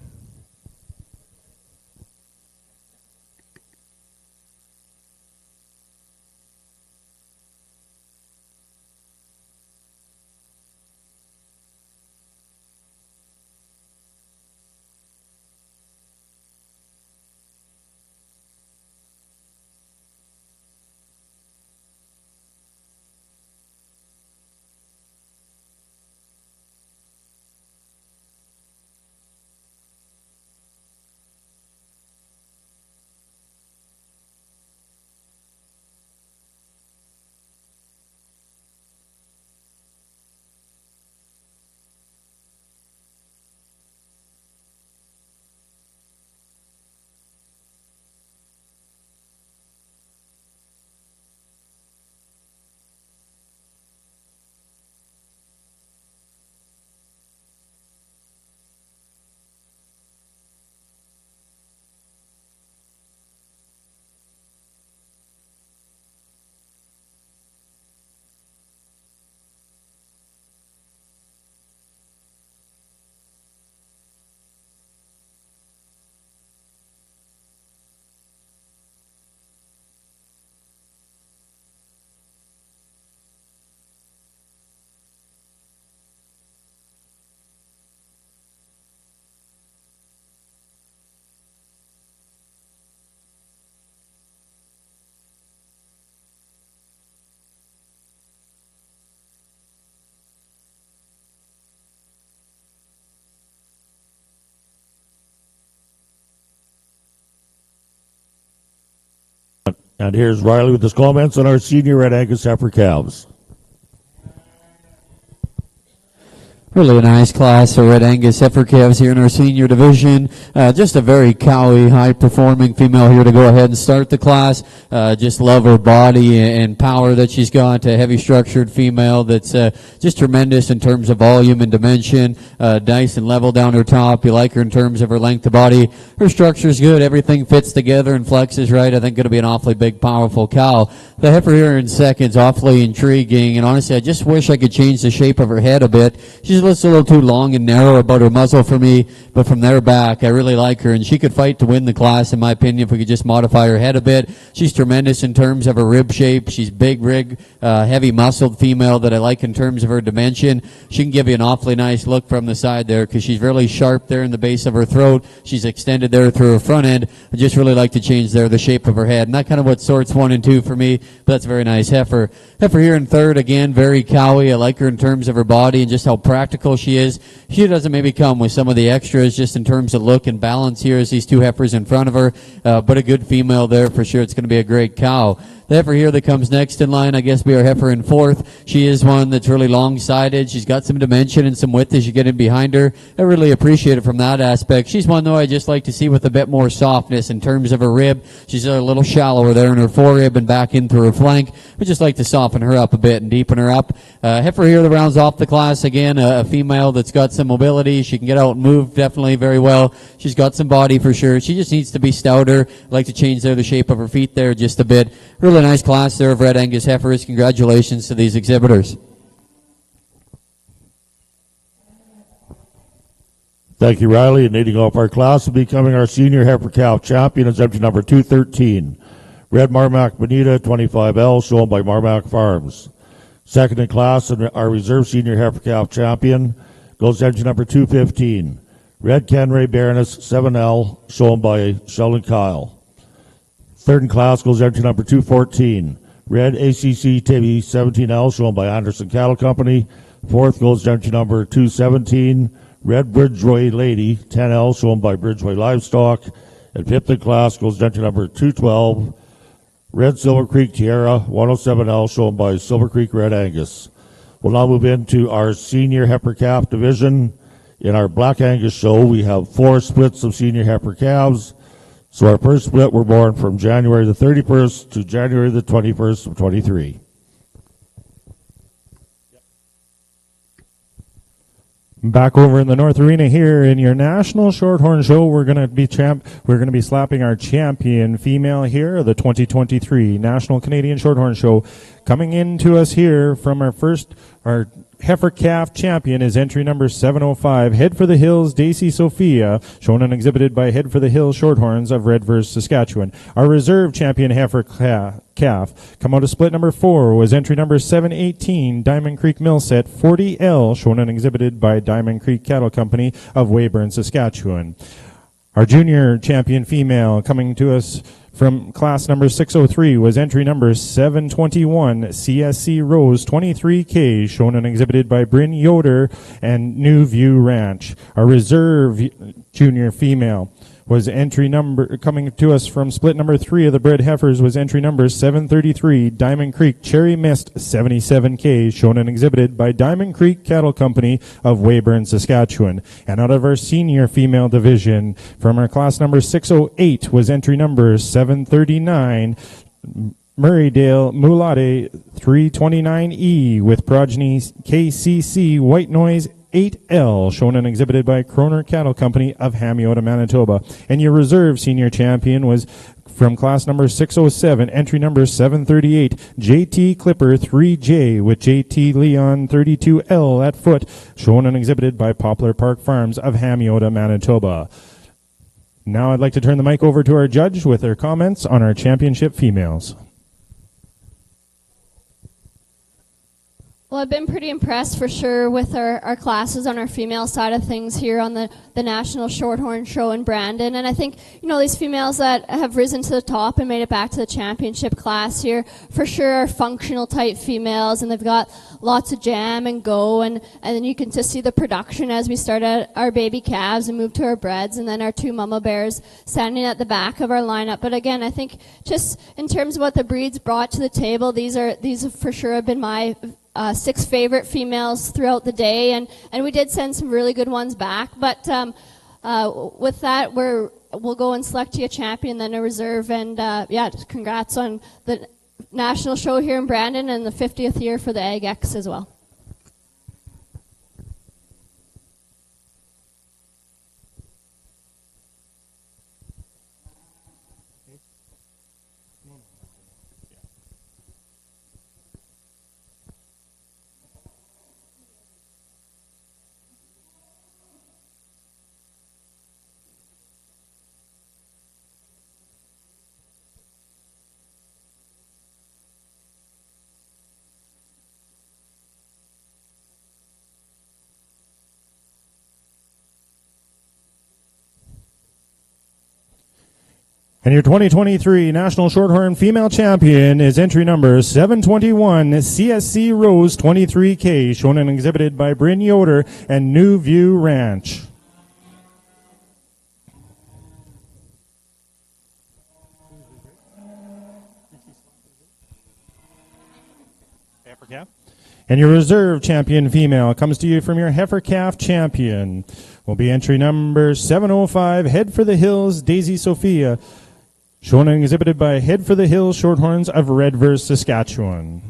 And here's Riley with his comments on our senior Red Angus heifer calves. Really a nice class of Red Angus heifer calves here in our senior division. Just a very cowy, high-performing female here to go ahead and start the class. Just love her body and power that she's got. A heavy-structured female that's just tremendous in terms of volume and dimension. Nice and level down her top. You like her in terms of her length of body. Her structure's good. Everything fits together and flexes right. I think going to be an awfully big, powerful cow. The heifer here in second's awfully intriguing, and honestly, I just wish I could change the shape of her head a bit. She's just a little too long and narrow about her muzzle for me, but from there back, I really like her, and she could fight to win the class, in my opinion, if we could just modify her head a bit. She's tremendous in terms of her rib shape. She's big rig, heavy muscled female that I like in terms of her dimension. She can give you an awfully nice look from the side there because she's really sharp there in the base of her throat. She's extended there through her front end. I just really like to change there the shape of her head, and that kind of what sorts 1 and 2 for me, but that's a very nice heifer. Heifer here in third, again, very cowy. I like her in terms of her body and just how practical she is. She doesn't maybe come with some of the extras just in terms of look and balance here as these two heifers in front of her, but a good female there for sure. It's going to be a great cow. The heifer here that comes next in line, I guess, be our heifer in fourth. She is one that's really long-sided. She's got some dimension and some width as you get in behind her. I really appreciate it from that aspect. She's one, though, I just like to see with a bit more softness in terms of her rib. She's a little shallower there in her forerib and back in through her flank. We just like to soften her up a bit and deepen her up. Heifer here that rounds off the class, again, a female that's got some mobility. She can get out and move definitely very well. She's got some body for sure. She just needs to be stouter. I like to change there the shape of her feet there just a bit. Really nice class there of Red Angus heifers. Congratulations to these exhibitors. Thank you, Riley. And leading off our class will becoming our senior heifer calf champion is empty number 213. Red Marmac Bonita 25L, shown by Marmac Farms. Second in class and our reserve senior heifer calf champion goes empty number 215. Red Kenray Baroness 7L, shown by Sheldon Kyle. Third in class goes empty number 214. Red ACC TV 17L, shown by Anderson Cattle Company. Fourth goes empty number 217. Red Bridgeway Lady 10L, shown by Bridgeway Livestock. And fifth in class goes empty number 212. Red Silver Creek Tierra 107L, shown by Silver Creek Red Angus. We'll now move into our senior heifer calf division. In our Black Angus show, we have 4 splits of senior heifer calves. So our first split were born from January the 31st to January the 21st of 23. Back over in the North Arena here in your National Shorthorn Show, we're going to be slapping our champion female here, the 2023 National Canadian Shorthorn Show. Coming into us here from our heifer calf champion is entry number 705, Head for the Hills, Daisy Sophia, shown and exhibited by Head for the Hills Shorthorns of Redvers, Saskatchewan. Our reserve champion heifer calf, come out of split number 4, was entry number 718, Diamond Creek Millset 40L, shown and exhibited by Diamond Creek Cattle Company of Weyburn, Saskatchewan. Our junior champion female coming to us from class number 603 was entry number 721, CSC Rose 23K, shown and exhibited by Bryn Yoder and New View Ranch. Our reserve junior female was entry number, coming to us from split number 3 of the bred heifers, was entry number 733, Diamond Creek Cherry Mist 77K, shown and exhibited by Diamond Creek Cattle Company of Weyburn, Saskatchewan. And out of our senior female division, from our class number 608 was entry number 739, Murraydale Mulatte 329E with progeny KCC White Noise 8L, shown and exhibited by Kroner Cattle Company of Hamiota, Manitoba. And your reserve senior champion was from class number 607, entry number 738, JT Clipper 3J with JT Leon 32L at foot, shown and exhibited by Poplar Park Farms of Hamiota, Manitoba. Now I'd like to turn the mic over to our judge with their comments on our championship females. Well, I've been pretty impressed for sure with our classes on our female side of things here on the National Shorthorn Show in Brandon. And I think, these females that have risen to the top and made it back to the championship class here for sure are functional type females, and they've got lots of jam and go. And then you can just see the production as we start at our baby calves and move to our breds, and then our two mama bears standing at the back of our lineup. But again, I think just in terms of what the breeds brought to the table, these for sure have been my 6 favorite females throughout the day, and we did send some really good ones back. But with that, we'll go and select you a champion, then a reserve, and just congrats on the national show here in Brandon and the 50th year for the Ag X as well. And your 2023 National Shorthorn Female Champion is entry number 721, CSC Rose 23K, shown and exhibited by Bryn Yoder and New View Ranch. And your reserve champion female comes to you from your heifer calf champion. Will be entry number 705, Head for the Hills, Daisy Sophia, shown and exhibited by Head for the Hills Shorthorns of Redverse, Saskatchewan.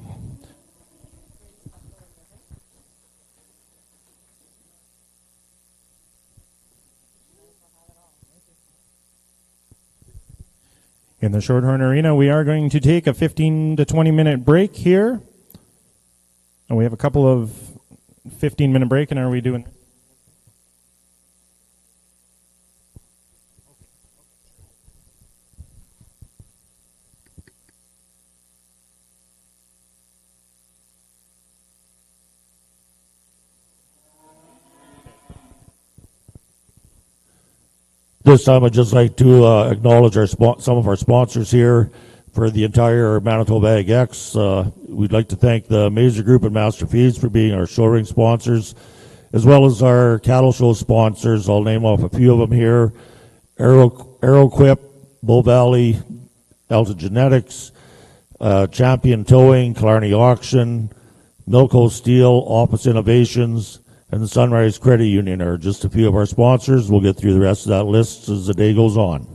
In the Shorthorn Arena, we are going to take a 15 to 20 minute break here. And we have a couple of 15-minute break, and are we doing... This time I'd just like to acknowledge some of our sponsors here for the entire Manitoba Ag X. We'd like to thank the Mazer Group and Master Feeds for being our show ring sponsors, as well as our cattle show sponsors. I'll name off a few of them here. Aeroquip, Bow Valley, Delta Genetics, Champion Towing, Killarney Auction, Milco Steel, Office Innovations, and the Sunrise Credit Union are just a few of our sponsors. We'll get through the rest of that list as the day goes on.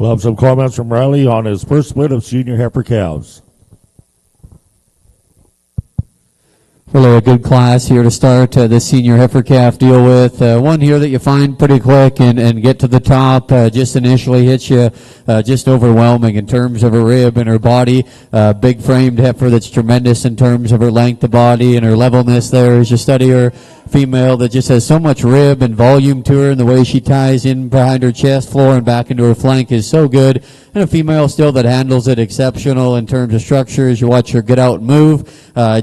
We'll have some comments from Riley on his first split of senior heifer calves. Really a good class here to start the senior heifer calf deal with. One here that you find pretty quick and get to the top. Just initially hits you just overwhelming in terms of her rib and her body. Big framed heifer that's tremendous in terms of her length of body and her levelness there as you study her. Female that just has so much rib and volume to her, and the way she ties in behind her chest floor and back into her flank is so good. And a female still that handles it exceptional in terms of structure as you watch her get out and move.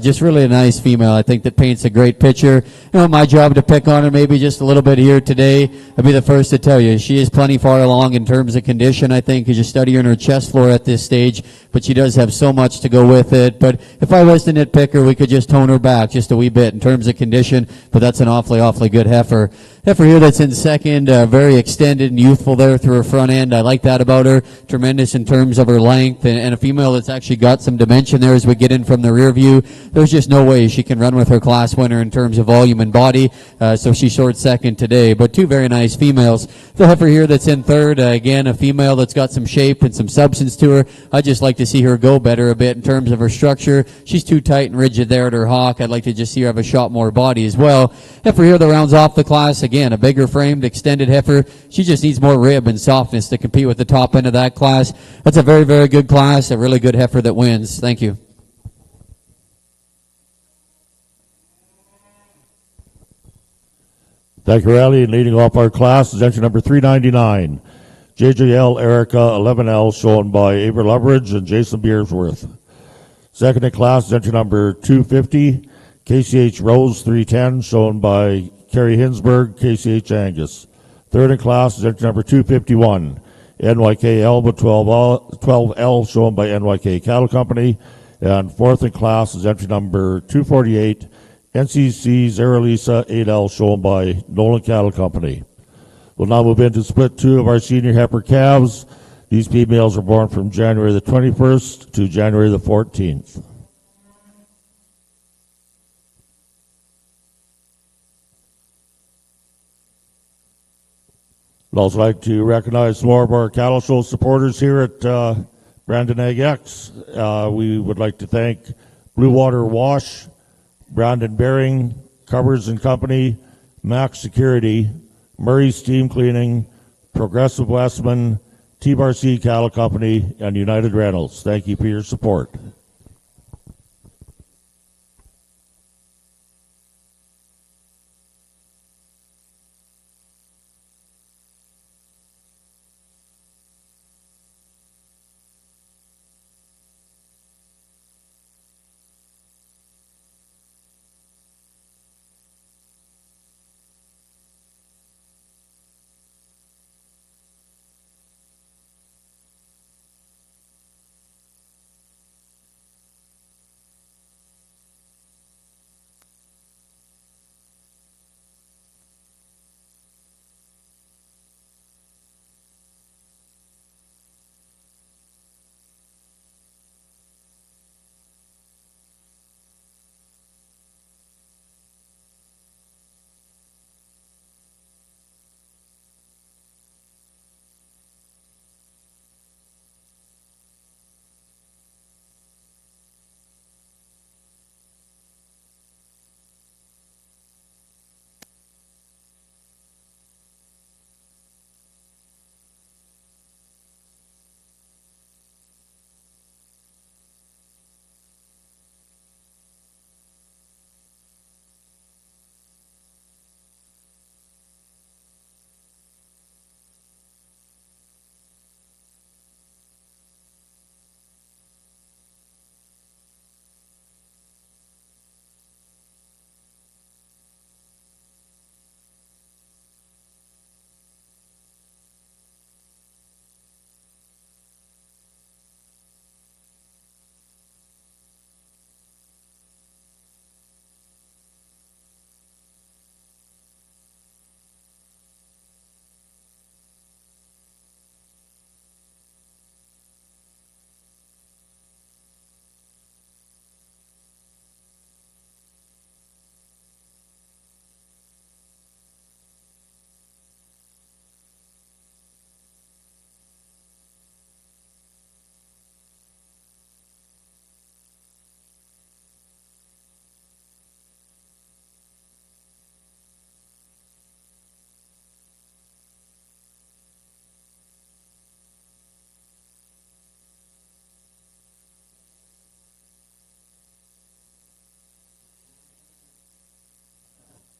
Just really a nice female, I think, that paints a great picture. You know, my job to pick on her maybe just a little bit here today. I'll be the first to tell you, she is plenty far along in terms of condition, I think, as you study her in her chest floor at this stage, but she does have so much to go with it. But if I was to nitpick her, we could just tone her back just a wee bit in terms of condition, but that's an awfully good heifer. Heifer here that's in second, very extended and youthful there through her front end. I like that about her. Tremendous in terms of her length, and a female that's actually got some dimension there as we get in from the rear view. There's just no way she can run with her class winner in terms of volume and body, so she short second today. But two very nice females. The heifer here that's in third, again, a female that's got some shape and some substance to her. I'd just like to see her go better a bit in terms of her structure. She's too tight and rigid there at her hock. I'd like to just see her have a shot more body as well. Heifer here that rounds off the class, again, a bigger framed, extended heifer. She just needs more rib and softness to compete with the top end of that class. That's a very good class, a really good heifer that wins. Thank you. Thank you, Riley. And leading off our class is entry number 399, JJL Erica 11L, shown by Avery Loveridge and Jason Beersworth. Second in class is entry number 250, KCH Rose 310, shown by Kerry Hinsberg, KCH Angus. Third in class is entry number 251, NYK Elba 12L, shown by NYK Cattle Company. And fourth in class is entry number 248, NCC Zaralisa 8L, shown by Nolan Cattle Company. We'll now move into split two of our senior heifer calves. These females were born from January the 21st to January the 14th. I'd also like to recognize more of our cattle show supporters here at Brandon Ag X. We would like to thank Blue Water Wash, Brandon Bearing, Covers and Company, Max Security, Murray Steam Cleaning, Progressive Westman, T-Bar C Cattle Company, and United Rentals. Thank you for your support.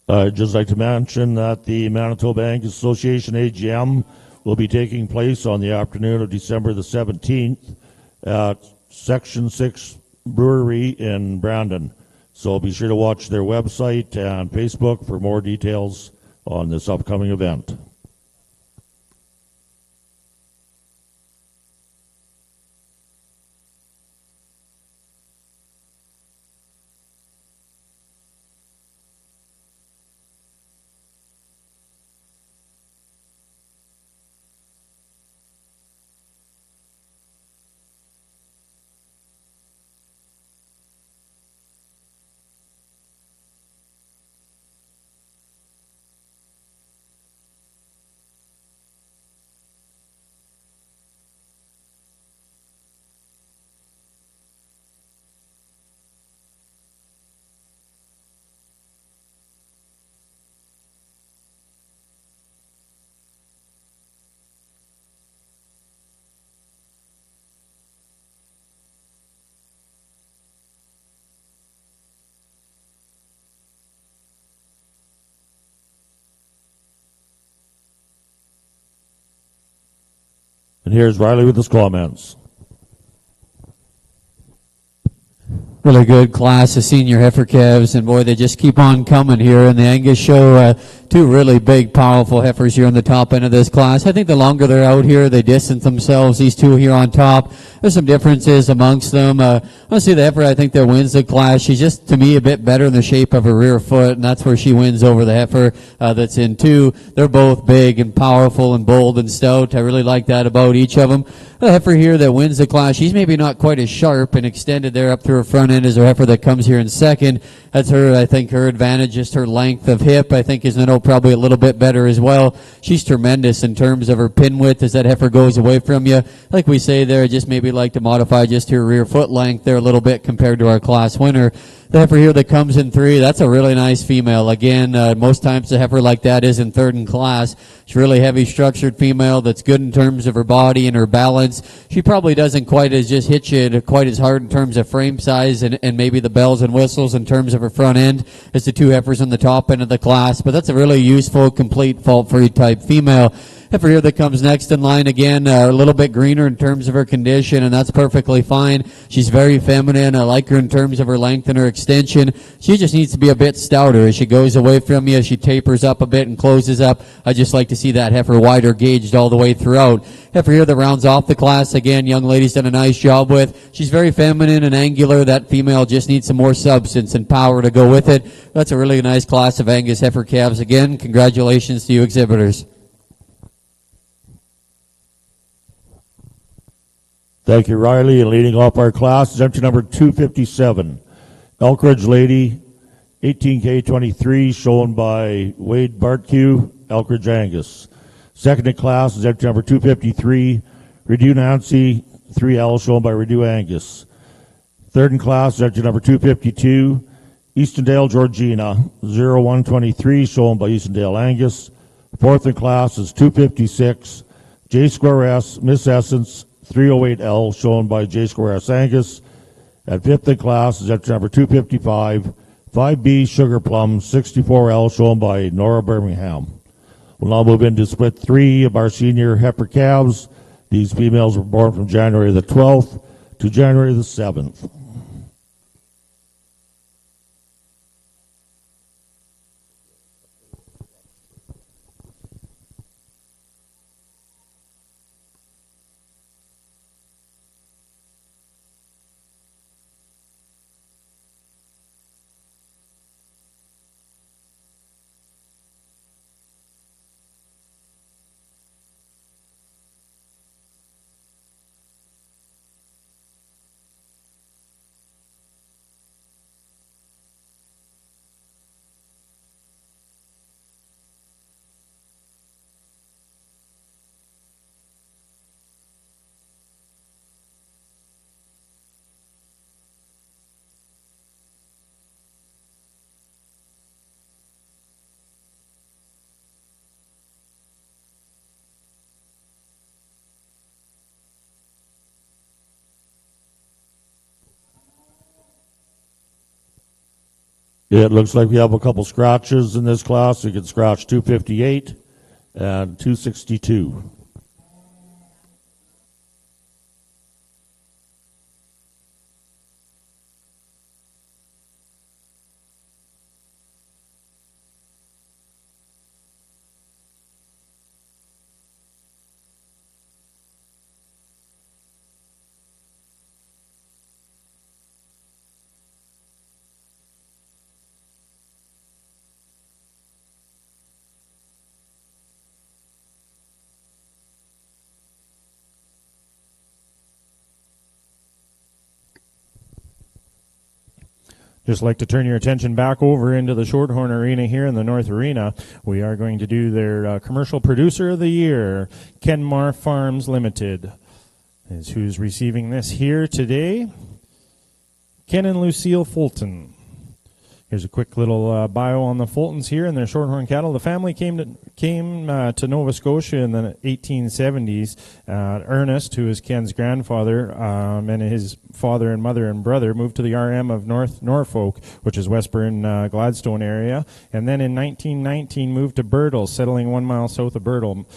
I'd just like to mention that the Manitoba Angus Association AGM will be taking place on the afternoon of December the 17th at Section 6 Brewery in Brandon. So be sure to watch their website and Facebook for more details on this upcoming event. And here's Riley with his comments. Really good class of senior heifer calves, and boy, they just keep on coming here in the Angus show. Two really big, powerful heifers here on the top end of this class. I think the longer they're out here, they distance themselves. These two here on top, there's some differences amongst them. Honestly, the heifer I think that wins the class, she's just, to me, a bit better in the shape of her rear foot, and that's where she wins over the heifer that's in two. They're both big and powerful and bold and stout. I really like that about each of them. The heifer here that wins the class, she's maybe not quite as sharp and extended there up through her front end as her heifer that comes here in second. That's her, I think, her advantage, just her length of hip, I think, is probably a little bit better as well. She's tremendous in terms of her pin width as that heifer goes away from you. Like we say there, just maybe like to modify just her rear foot length there a little bit compared to our class winner. The heifer here that comes in three, that's a really nice female. Again, most times a heifer like that is in third in class. She's a really heavy structured female that's good in terms of her body and her balance. She probably doesn't quite as just hit you quite as hard in terms of frame size and maybe the bells and whistles in terms of her front end as the two heifers on the top end of the class. But that's a really useful, complete, fault-free type female. Heifer here that comes next in line again, a little bit greener in terms of her condition, and that's perfectly fine. She's very feminine. I like her in terms of her length and her extension. She just needs to be a bit stouter. As she goes away from you, she tapers up a bit and closes up. I just like to see that heifer wider gauged all the way throughout. Heifer here that rounds off the class, again, young lady's done a nice job with. She's very feminine and angular. That female just needs some more substance and power to go with it. That's a really nice class of Angus heifer calves. Again, congratulations to you exhibitors. Thank you, Riley. And leading off our class is entry number 257, Elkridge Lady, 18K23, shown by Wade Bartcue, Elkridge Angus. Second in class is entry number 253, Redu Nancy, 3L, shown by Redu Angus. Third in class is entry number 252, Eastondale Georgina, 0123, shown by Eastondale Angus. Fourth in class is 256, J Square S, Miss Essence, 308L, shown by J Square S Angus. At fifth in class is entry number 255, 5B Sugar Plum, 64L, shown by Nora Birmingham. We'll now move into split three of our senior heifer calves. These females were born from January the 12th to January the 7th. It looks like we have a couple scratches in this class. We can scratch 258 and 262. Just like to turn your attention back over into the Shorthorn Arena here in the North Arena. We are going to do their Commercial Producer of the Year, Kenmar Farms Limited, is who's receiving this here today. Ken and Lucille Fulton. Here's a quick little bio on the Fultons here and their Shorthorn cattle. The family came to Nova Scotia in the 1870s. Ernest, who is Ken's grandfather, and his father and mother and brother moved to the RM of North Norfolk, which is Westburn, Gladstone area, and then in 1919 moved to Birtle, settling 1 mile south of Birtle.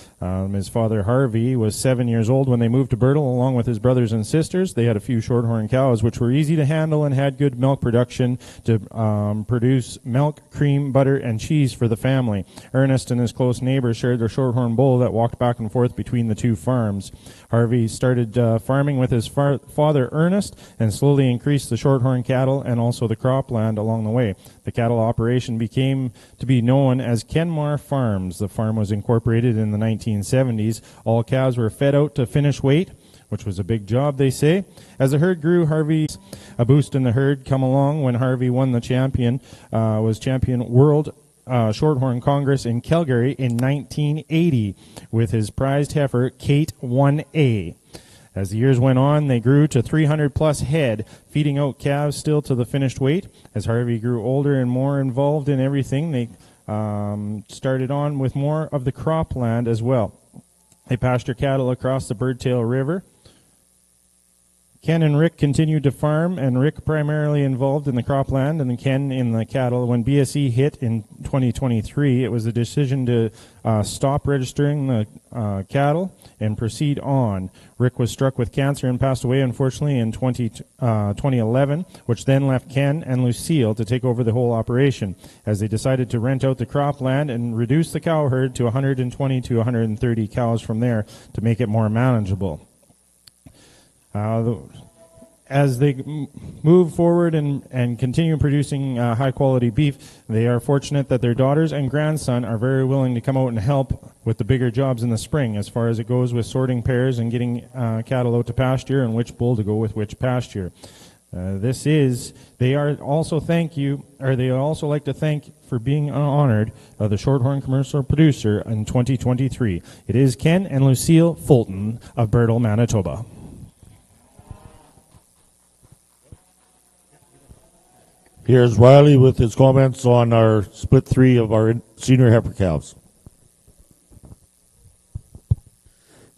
His father Harvey was 7 years old when they moved to Birtle, along with his brothers and sisters. They had a few Shorthorn cows, which were easy to handle and had good milk production to produce milk, cream, butter, and cheese for the family. Ernest and his close neighbors shared their Shorthorn bull that walked back and forth between the two farms. Harvey started farming with his father Ernest and slowly increased the Shorthorn cattle and also the cropland along the way. The cattle operation became to be known as Kenmar Farms. The farm was incorporated in the 1970s. All calves were fed out to finish weight, which was a big job, they say. As the herd grew, Harvey's a boost in the herd come along when Harvey won the was champion world Shorthorn Congress in Calgary in 1980 with his prized heifer, Kate 1A. As the years went on, they grew to 300-plus head, feeding out calves still to the finished weight. As Harvey grew older and more involved in everything, they started on with more of the cropland as well. They pasture cattle across the Birdtail River. Ken and Rick continued to farm, and Rick primarily involved in the cropland and Ken in the cattle. When BSE hit in 2023, it was a decision to stop registering the cattle and proceed on. Rick was struck with cancer and passed away, unfortunately, in 2011, which then left Ken and Lucille to take over the whole operation, as they decided to rent out the cropland and reduce the cow herd to 120 to 130 cows from there to make it more manageable. As they move forward and continue producing high-quality beef, they are fortunate that their daughters and grandson are very willing to come out and help with the bigger jobs in the spring, as far as it goes with sorting pairs and getting cattle out to pasture and which bull to go with which pasture. They also like to thank for being honored the Shorthorn Commercial Producer in 2023. It is Ken and Lucille Fulton of Birtle, Manitoba. Here's Riley with his comments on our split 3 of our senior heifer calves.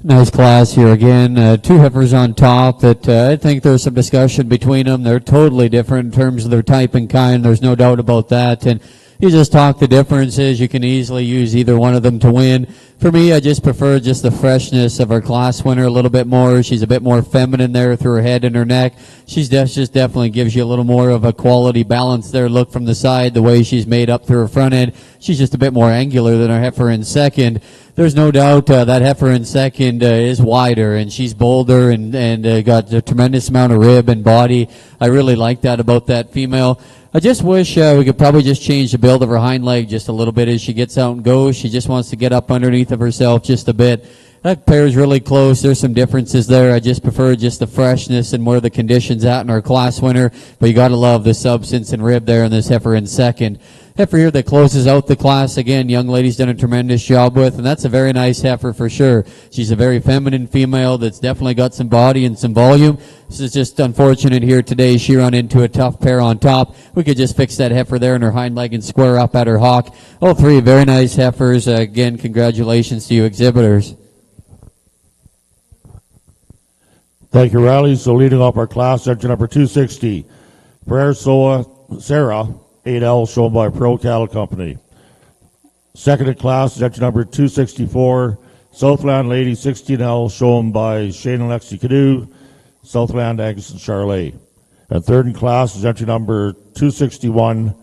Nice class here again. 2 heifers on top that I think there's some discussion between them. They're totally different in terms of their type and kind. There's no doubt about that. And you just talk the differences. You can easily use either one of them to win. For me, I just prefer just the freshness of our class winner a little bit more. She's a bit more feminine there through her head and her neck. She's just definitely gives you a little more of a quality balance there. Look from the side, the way she's made up through her front end. She's just a bit more angular than our heifer in second. There's no doubt that heifer in second is wider, and she's bolder and got a tremendous amount of rib and body. I really like that about that female. I just wish we could probably just change the build of her hind leg just a little bit as she gets out and goes. She just wants to get up underneath of herself just a bit. That pair is really close. There's some differences there. I just prefer just the freshness and where the condition's at in our class winner. But you got to love the substance and rib there in this heifer in second. Heifer here that closes out the class. Again, young lady's done a tremendous job with, and that's a very nice heifer for sure. She's a very feminine female that's definitely got some body and some volume. This is just unfortunate here today. She run into a tough pair on top. We could just fix that heifer there in her hind leg and square up at her hock. All 3 very nice heifers. Again, congratulations to you exhibitors. Thank you, Riley. So leading off our class, section number 260, Prayer Soa Sarah 8L, shown by Pro Cattle Company. Second in class is entry number 264, Southland Lady 16L, shown by Shane and Lexi Canoe, Southland Angus and Charlet. And third in class is entry number 261,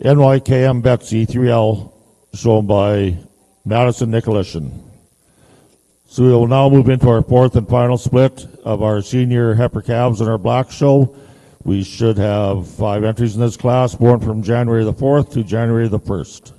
NYKM Betsy 3L, shown by Madison Nicolishan. So we will now move into our fourth and final split of our senior heifer calves in our black show. We should have 5 entries in this class, born from January the 4th to January the 1st.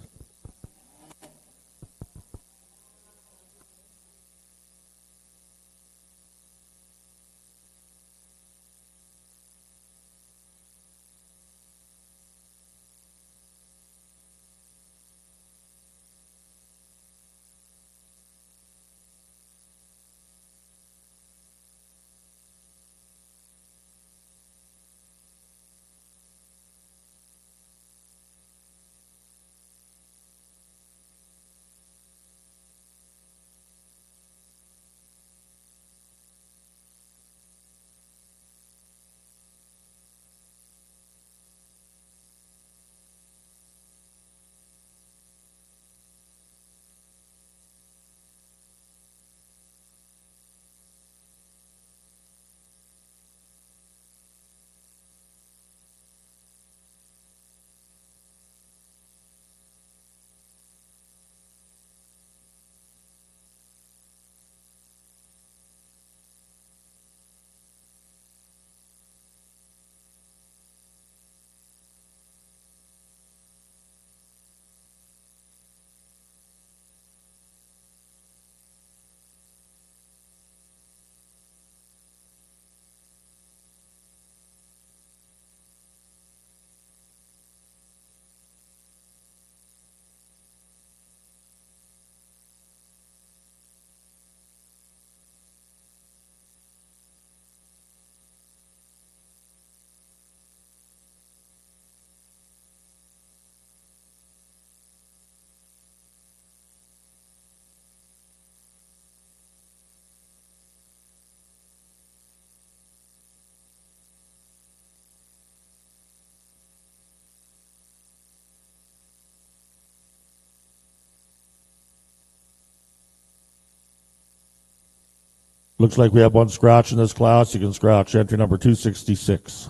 Looks like we have one scratch in this class. You can scratch entry number 266.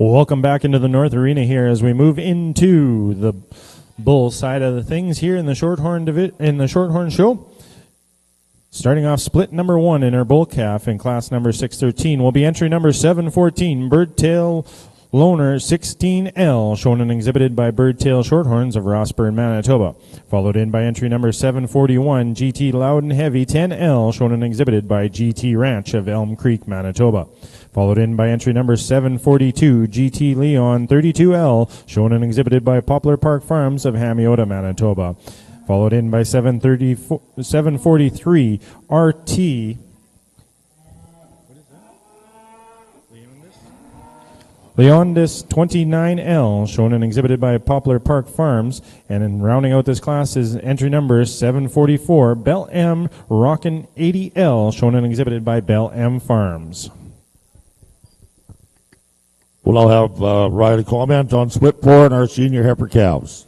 Welcome back into the North Arena here as we move into the bull side of the things here in the Shorthorn show. Starting off split number 1 in our bull calf in class number 613 will be entry number 714, Birdtail Loner 16L, shown and exhibited by Birdtail Shorthorns of Rossburn, Manitoba. Followed in by entry number 741, GT Loud and Heavy 10L, shown and exhibited by GT Ranch of Elm Creek, Manitoba. Followed in by entry number 742, GT Leon 32L, shown and exhibited by Poplar Park Farms of Hamiota, Manitoba. Followed in by 743, RT Leondis 29L, shown and exhibited by Poplar Park Farms. And in rounding out this class is entry number 744, Bell M Rockin' 80L, shown and exhibited by Bell M Farms. We'll now have Riley comment on split 4 and our senior heifer calves.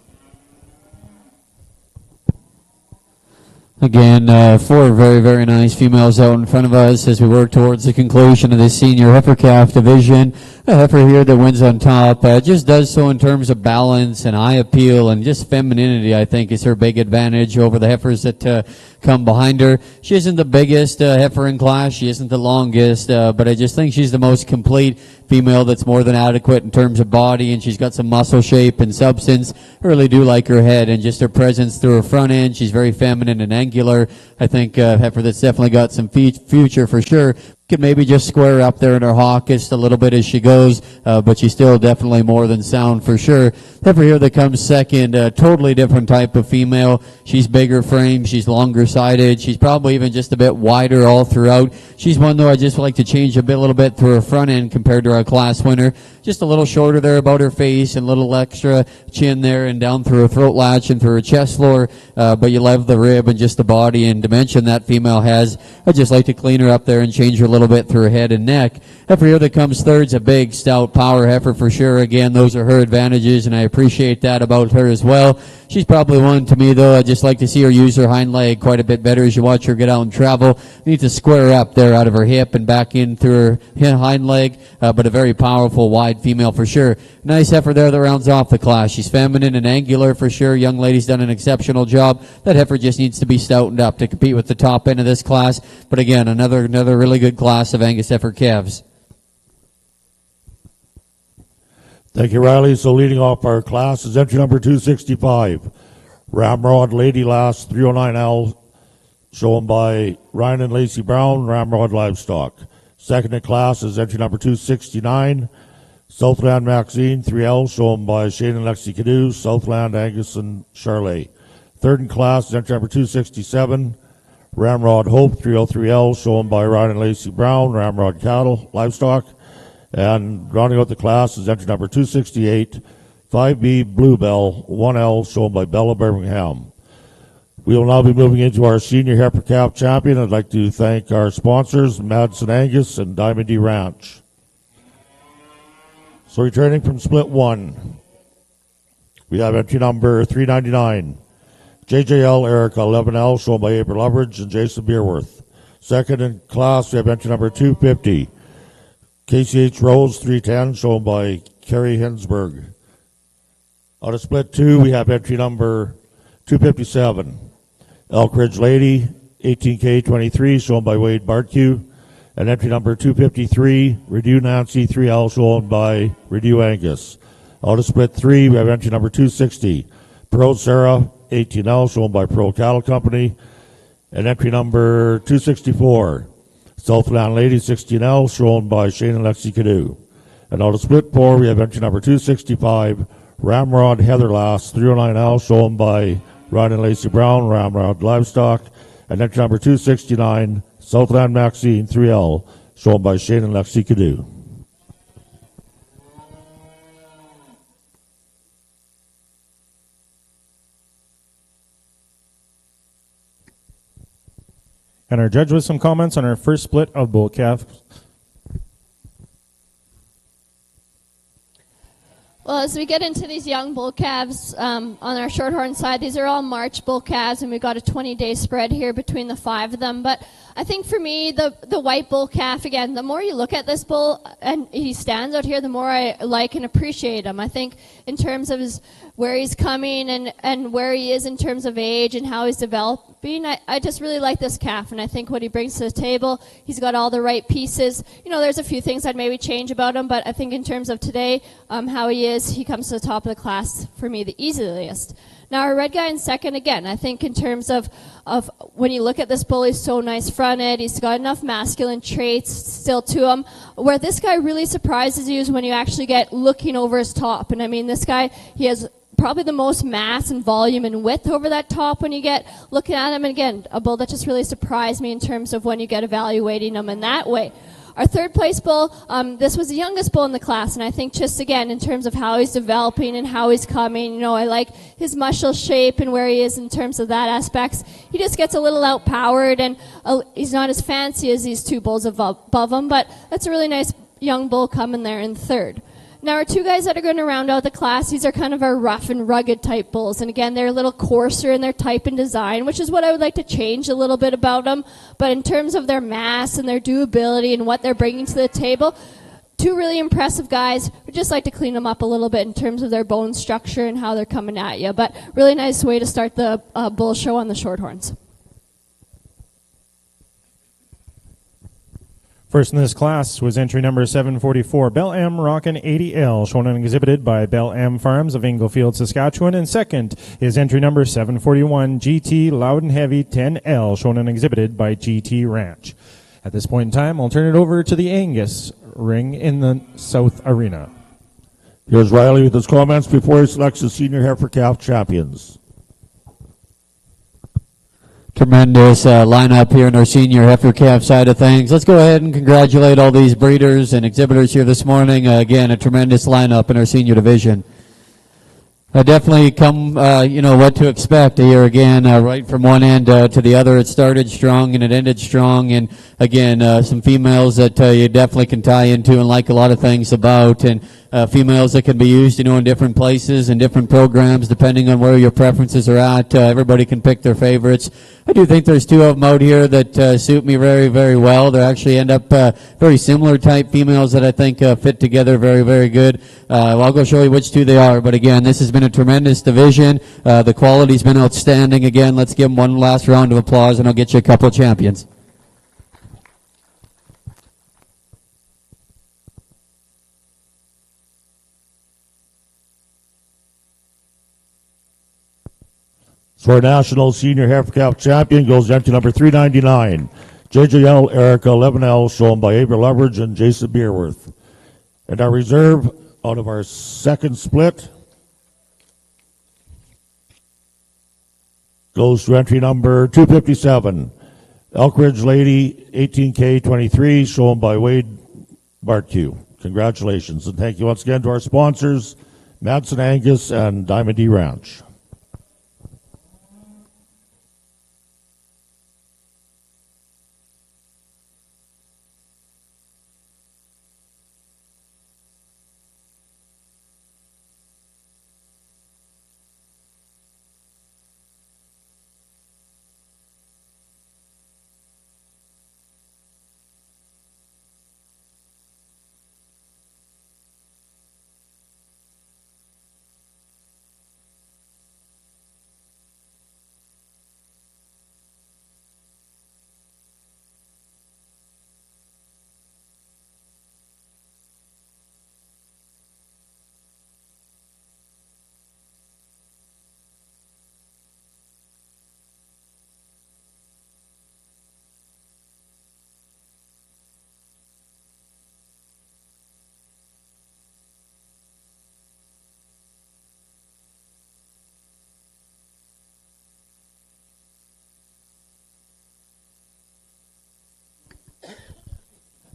Again, 4 very, very nice females out in front of us as we work towards the conclusion of the senior heifer calf division. A heifer here that wins on top just does so in terms of balance and eye appeal and just femininity, I think, is her big advantage over the heifers that come behind her. She isn't the biggest heifer in class. She isn't the longest, but I just think she's the most complete female that's more than adequate in terms of body, and she's got some muscle shape and substance. I really do like her head and just her presence through her front end. She's very feminine and angular. I think heifer that's definitely got some future for sure. Could maybe just square up there in her hock just a little bit as she goes, but she's still definitely more than sound for sure. Heifer here that comes second, totally different type of female. She's bigger frame, she's longer sided, she's probably even just a bit wider all throughout. She's one though I just like to change a little bit through her front end compared to our class winner. Just a little shorter there about her face and a little extra chin there and down through her throat latch and through her chest floor, but you love the rib and just the body and dimension that female has. I just like to clean her up there and change her a little bit through her head and neck. Heifer here that comes third's a big, stout power heifer for sure. Again, those are her advantages, and I appreciate that about her as well. She's probably one, to me, though, I just like to see her use her hind leg quite a bit better as you watch her get out and travel. Need to square up there out of her hip and back in through her hind leg, but a very powerful, wide female for sure. Nice heifer there that rounds off the class. She's feminine and angular for sure. Young lady's done an exceptional job. That heifer just needs to be stoutened up to compete with the top end of this class. But again, another really good class of Angus heifer calves. Thank you, Riley. So leading off our class is entry number 265, Ramrod Lady Lass 309L, shown by Ryan and Lacey Brown, Ramrod Livestock. Second in class is entry number 269, Southland Maxine 3L, shown by Shane and Lexi Cadu, Southland Angus and Charlet. Third in class is entry number 267, Ramrod Hope 303L, shown by Ryan and Lacey Brown, Ramrod Cattle Livestock. And rounding out the class is entry number 268, 5B Bluebell 1L, shown by Bella Birmingham. We will now be moving into our senior heifer calf champion. I'd like to thank our sponsors, Madsen Angus and Diamond D Ranch. So returning from split 1, we have entry number 399, JJL Erica 11L, shown by April Loveridge and Jason Beerworth. Second in class, we have entry number 250, KCH Rose 310, shown by Kerry Hinsberg. Out of split 2, we have entry number 257, Elk Ridge Lady 18K23, shown by Wade Bartcue. And entry number 253, Redew Nancy 3L, shown by Redew Angus. Out of split 3, we have entry number 260, Pro Sarah 18L, shown by Pro Cattle Company. And entry number 264, Southland Lady 16L, shown by Shane and Lexi Cadu. And out of split 4, we have entry number 265, Ramrod Heather Lass 309L, shown by Ryan and Lacey Brown, Ramrod Livestock. And entry number 269, Southland Maxine 3L, shown by Shane and Lexi Cadu. And our judge with some comments on our first split of bull calves. Well, as we get into these young bull calves on our shorthorn side, these are all March bull calves, and we've got a 20-day spread here between the 5 of them. But I think for me, the white bull calf, again, the more you look at this bull and he stands out here, the more I like and appreciate him. I think in terms of where he's coming and where he is in terms of age and how he's developing, I just really like this calf, and I think what he brings to the table, he's got all the right pieces. There's a few things I'd maybe change about him, but I think in terms of today, how he is, he comes to the top of the class for me the easiest. Now, our red guy in second, again, I think in terms of when you look at this bull, he's so nice fronted. He's got enough masculine traits still to him. Where this guy really surprises you is when you actually get looking over his top. And I mean, this guy, he has probably the most mass and volume and width over that top when you get looking at him. And again, a bull that just really surprised me in terms of when you get evaluating him in that way. Our third place bull, this was the youngest bull in the class, and I think just again in terms of how he's developing and how he's coming, I like his muscle shape and where he is in terms of that aspects. He just gets a little outpowered, and he's not as fancy as these two bulls above him, but that's a really nice young bull coming there in third. Now, our two guys that are going to round out the class, these are kind of our rough and rugged type bulls. And again, they're a little coarser in their type and design, which is what I would like to change a little bit about them. But in terms of their mass and their doability and what they're bringing to the table, two really impressive guys. We'd just like to clean them up a little bit in terms of their bone structure and how they're coming at you. But really nice way to start the bull show on the Shorthorns. First in this class was entry number 744, Bel Am Rockin' 80L, shown and exhibited by Bel Am Farms of Inglefield, Saskatchewan. And second is entry number 741, GT Loud and Heavy 10L, shown and exhibited by GT Ranch. At this point in time, I'll turn it over to the Angus ring in the South Arena. Here's Riley with his comments before he selects the senior heifer calf champions. Tremendous lineup here in our senior heifer calf side of things. Let's go ahead and congratulate all these breeders and exhibitors here this morning. Again, a tremendous lineup in our senior division. Definitely come, what to expect here again, right from one end to the other. It started strong and it ended strong. And again, some females that you definitely can tie into and like a lot of things about. And females that can be used, in different places and different programs depending on where your preferences are at. Everybody can pick their favorites. I do think there's two of them out here that suit me very, very well. They actually end up very similar type females that I think fit together very, very good. I'll go show you which two they are. But again, this has been a tremendous division. The quality's been outstanding. Again, let's give them one last round of applause, and I'll get you a couple of champions. So our national senior heifer calf champion goes entry number 399, JJL Erica 11L, shown by Avery Leverage and Jason Beerworth. And our reserve out of our second split goes to entry number 257, Elk Ridge Lady 18K23, shown by Wade Bartque. Congratulations, and thank you once again to our sponsors, Madsen Angus and Diamond D Ranch.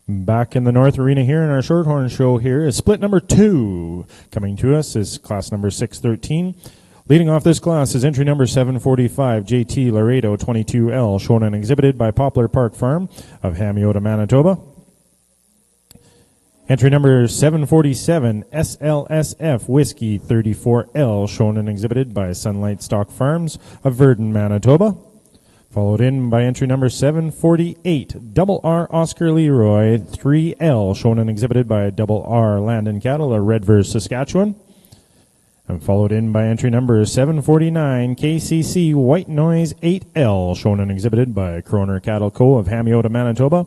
Back in the North Arena here in our Shorthorn show here is split number 2. Coming to us is class number 613. Leading off this class is entry number 745, JT Laredo 22L, shown and exhibited by Poplar Park Farm of Hamiota, Manitoba. Entry number 747, SLSF Whiskey 34L, shown and exhibited by Sunlight Stock Farms of Verdun, Manitoba. Followed in by entry number 748, Double R Oscar Leroy 3L, shown and exhibited by Double R Land and Cattle of Redverse, Saskatchewan. And followed in by entry number 749, KCC White Noise 8L, shown and exhibited by Kroner Cattle Co. of Hamiota, Manitoba.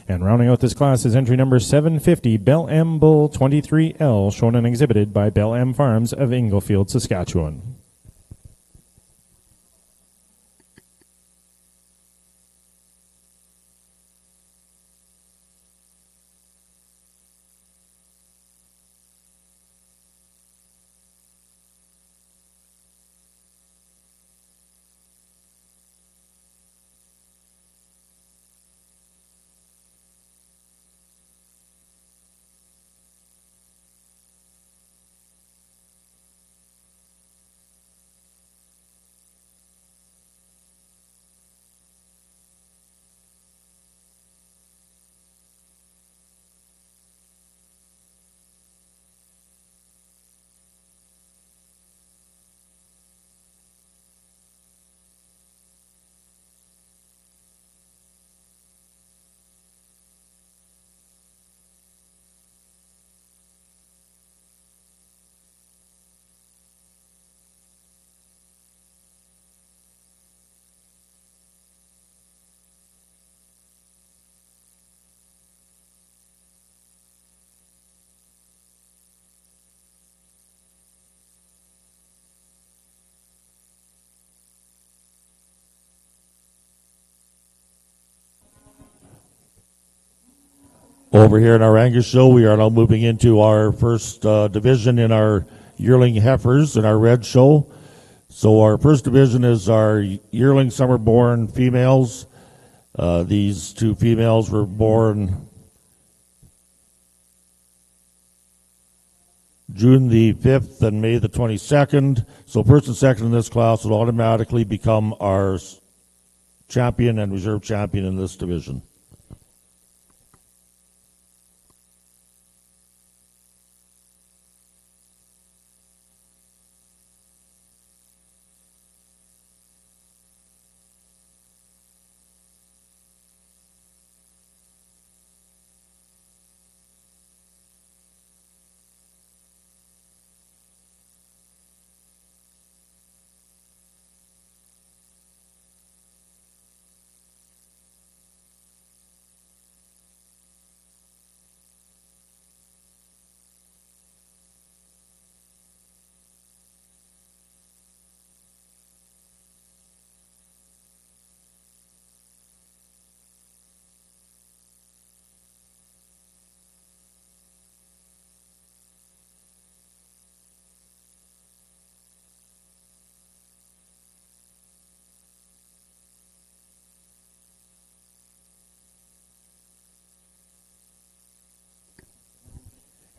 And rounding out this class is entry number 750, Bell M Bull 23L, shown and exhibited by Bell M Farms of Inglefield, Saskatchewan. Over here in our Angus show, we are now moving into our first division in our yearling heifers in our red show. So our first division is our yearling summer-born females. These two females were born June the 5th and May the 22nd. So first and second in this class will automatically become our champion and reserve champion in this division.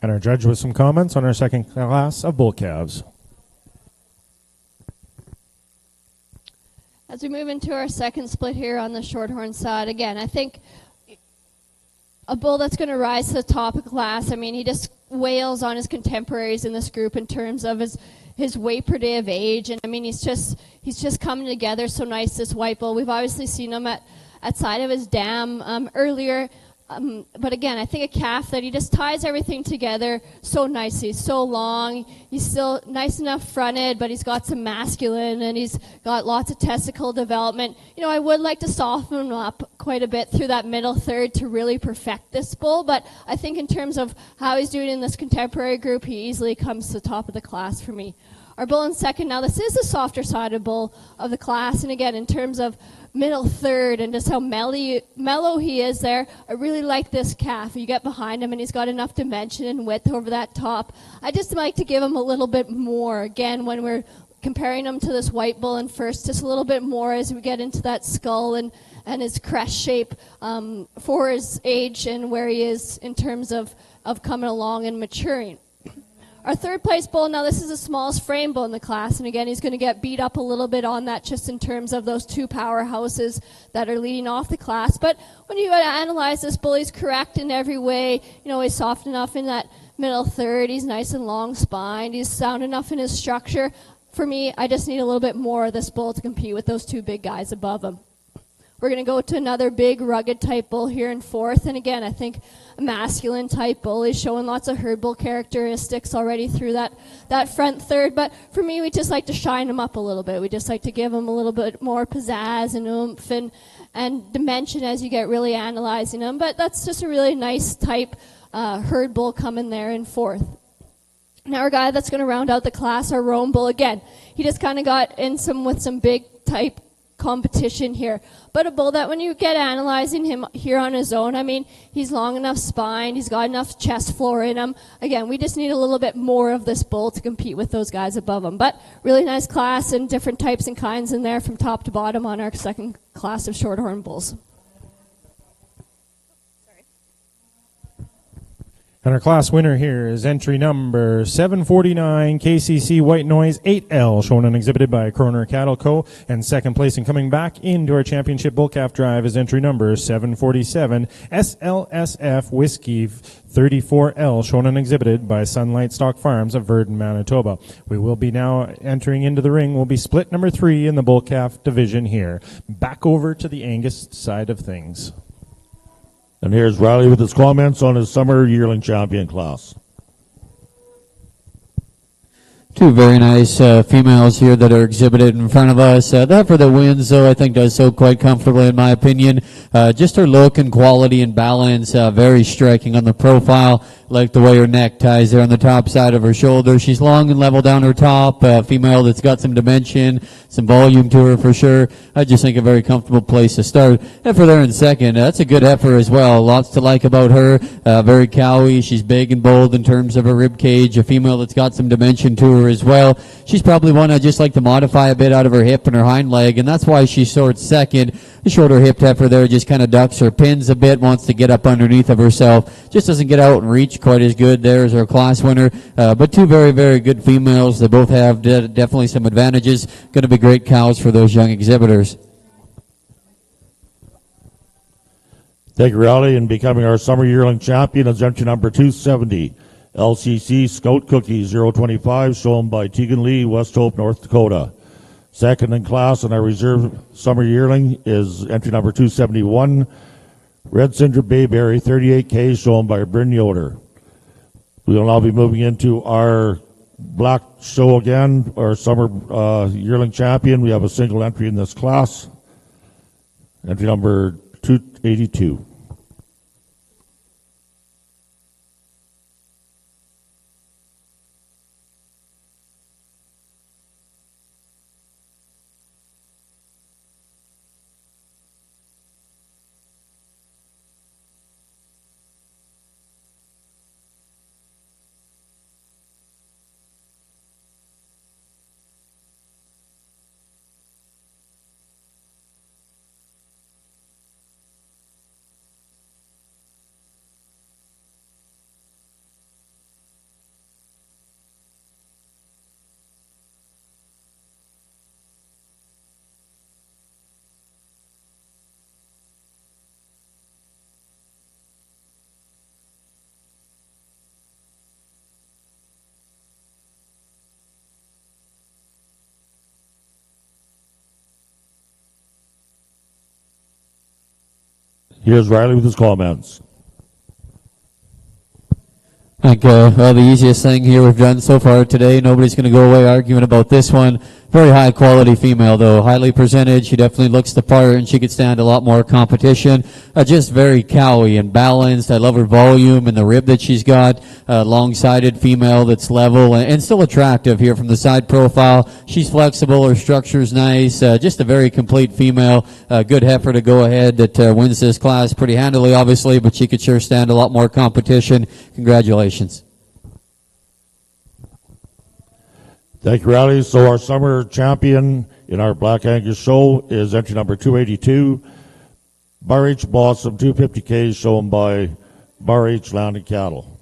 And our judge with some comments on our second class of bull calves. As we move into our second split here on the shorthorn side, again, I think a bull that's going to rise to the top of class. I mean, he just wails on his contemporaries in this group in terms of his weight per day of age, and I mean, he's just coming together so nice, this white bull. We've obviously seen him at side of his dam earlier. But again, I think a calf that he just ties everything together so nicely, so long. He's still nice enough fronted, but he's got some masculine, and he's got lots of testicle development. You know, I would like to soften him up quite a bit through that middle third to really perfect this bull, but I think in terms of how he's doing in this contemporary group, he easily comes to the top of the class for me. Our bull in second, now this is the softer sided bull of the class, and again, in terms of middle third and just how mellow he is there, I really like this calf. You get behind him and he's got enough dimension and width over that top. I just like to give him a little bit more, again, when we're comparing him to this white bull in first, just a little bit more as we get into that skull and his crest shape for his age and where he is in terms of coming along and maturing. Our third place bull, now this is the smallest frame bull in the class, and again, he's going to get beat up a little bit on that just in terms of those two powerhouses that are leading off the class. But when you analyze this bull, he's correct in every way. You know, he's soft enough in that middle third. He's nice and long spined. He's sound enough in his structure. For me, I just need a little bit more of this bull to compete with those two big guys above him. We're going to go to another big rugged type bull here in fourth. And again, I think a masculine type bull is showing lots of herd bull characteristics already through that front third. But for me, we just like to shine him up a little bit. We just like to give him a little bit more pizzazz and oomph and dimension as you get really analyzing him. But that's just a really nice type herd bull coming there in fourth. Now our guy that's going to round out the class, our roan bull, again, he just kind of got in with some big type competition here. But a bull that when you get analyzing him here on his own, I mean, he's long enough spine, he's got enough chest floor in him. Again, we just need a little bit more of this bull to compete with those guys above him. But really nice class and different types and kinds in there from top to bottom on our second class of shorthorn bulls. And our class winner here is entry number 749, KCC White Noise 8L, shown and exhibited by Kroner Cattle Co. And second place and coming back into our championship bull calf drive is entry number 747, SLSF Whiskey 34L, shown and exhibited by Sunlight Stock Farms of Virden, Manitoba. We will be now entering into the ring. We'll be split number 3 in the bull calf division here. Back over to the Angus side of things. And here's Riley with his comments on his summer yearling champion class. Two very nice females here that are exhibited in front of us. That for the wins, though, I think does so quite comfortably, in my opinion. Just her look and quality and balance, very striking on the profile. Like the way her neck ties there on the top side of her shoulder. She's long and level down her top. Female that's got some dimension, some volume to her for sure. I just think a very comfortable place to start. And for there in second, that's a good heifer as well. Lots to like about her. Very cowy. She's big and bold in terms of her rib cage. A female that's got some dimension to her as well. She's probably one I just like to modify a bit out of her hip and her hind leg, and that's why she sorts second. The shorter hipped heifer there just kind of ducks her pins a bit, wants to get up underneath of herself. Just doesn't get out and reach quite as good there as our class winner. But two very, very good females. They both have definitely some advantages. Going to be great cows for those young exhibitors. Thank you, Rowley, and becoming our summer yearling champion is entry number 270, LCC Scout Cookie 025, shown by Tegan Lee, West Hope, North Dakota. Second in class in our reserve summer yearling is entry number 271, Red Cinder Bayberry 38K, shown by Bryn Yoder. We will now be moving into our black show again, our summer yearling champion. We have a single entry in this class, entry number 282. Here's Riley with his comments. I think the easiest thing here we've done so far today, nobody's going to go away arguing about this one. Very high quality female though, highly presented. She definitely looks the part and she could stand a lot more competition. Just very cowy and balanced. I love her volume and the rib that she's got. Long-sided female that's level and still attractive here from the side profile. She's flexible, her structure's nice. Just a very complete female. Good heifer to go ahead that wins this class pretty handily obviously, but she could sure stand a lot more competition. Congratulations. Thank you, Riley. So our summer champion in our Black Angus show is entry number 282, Bar H Blossom 250K, shown by Bar H Land and Cattle.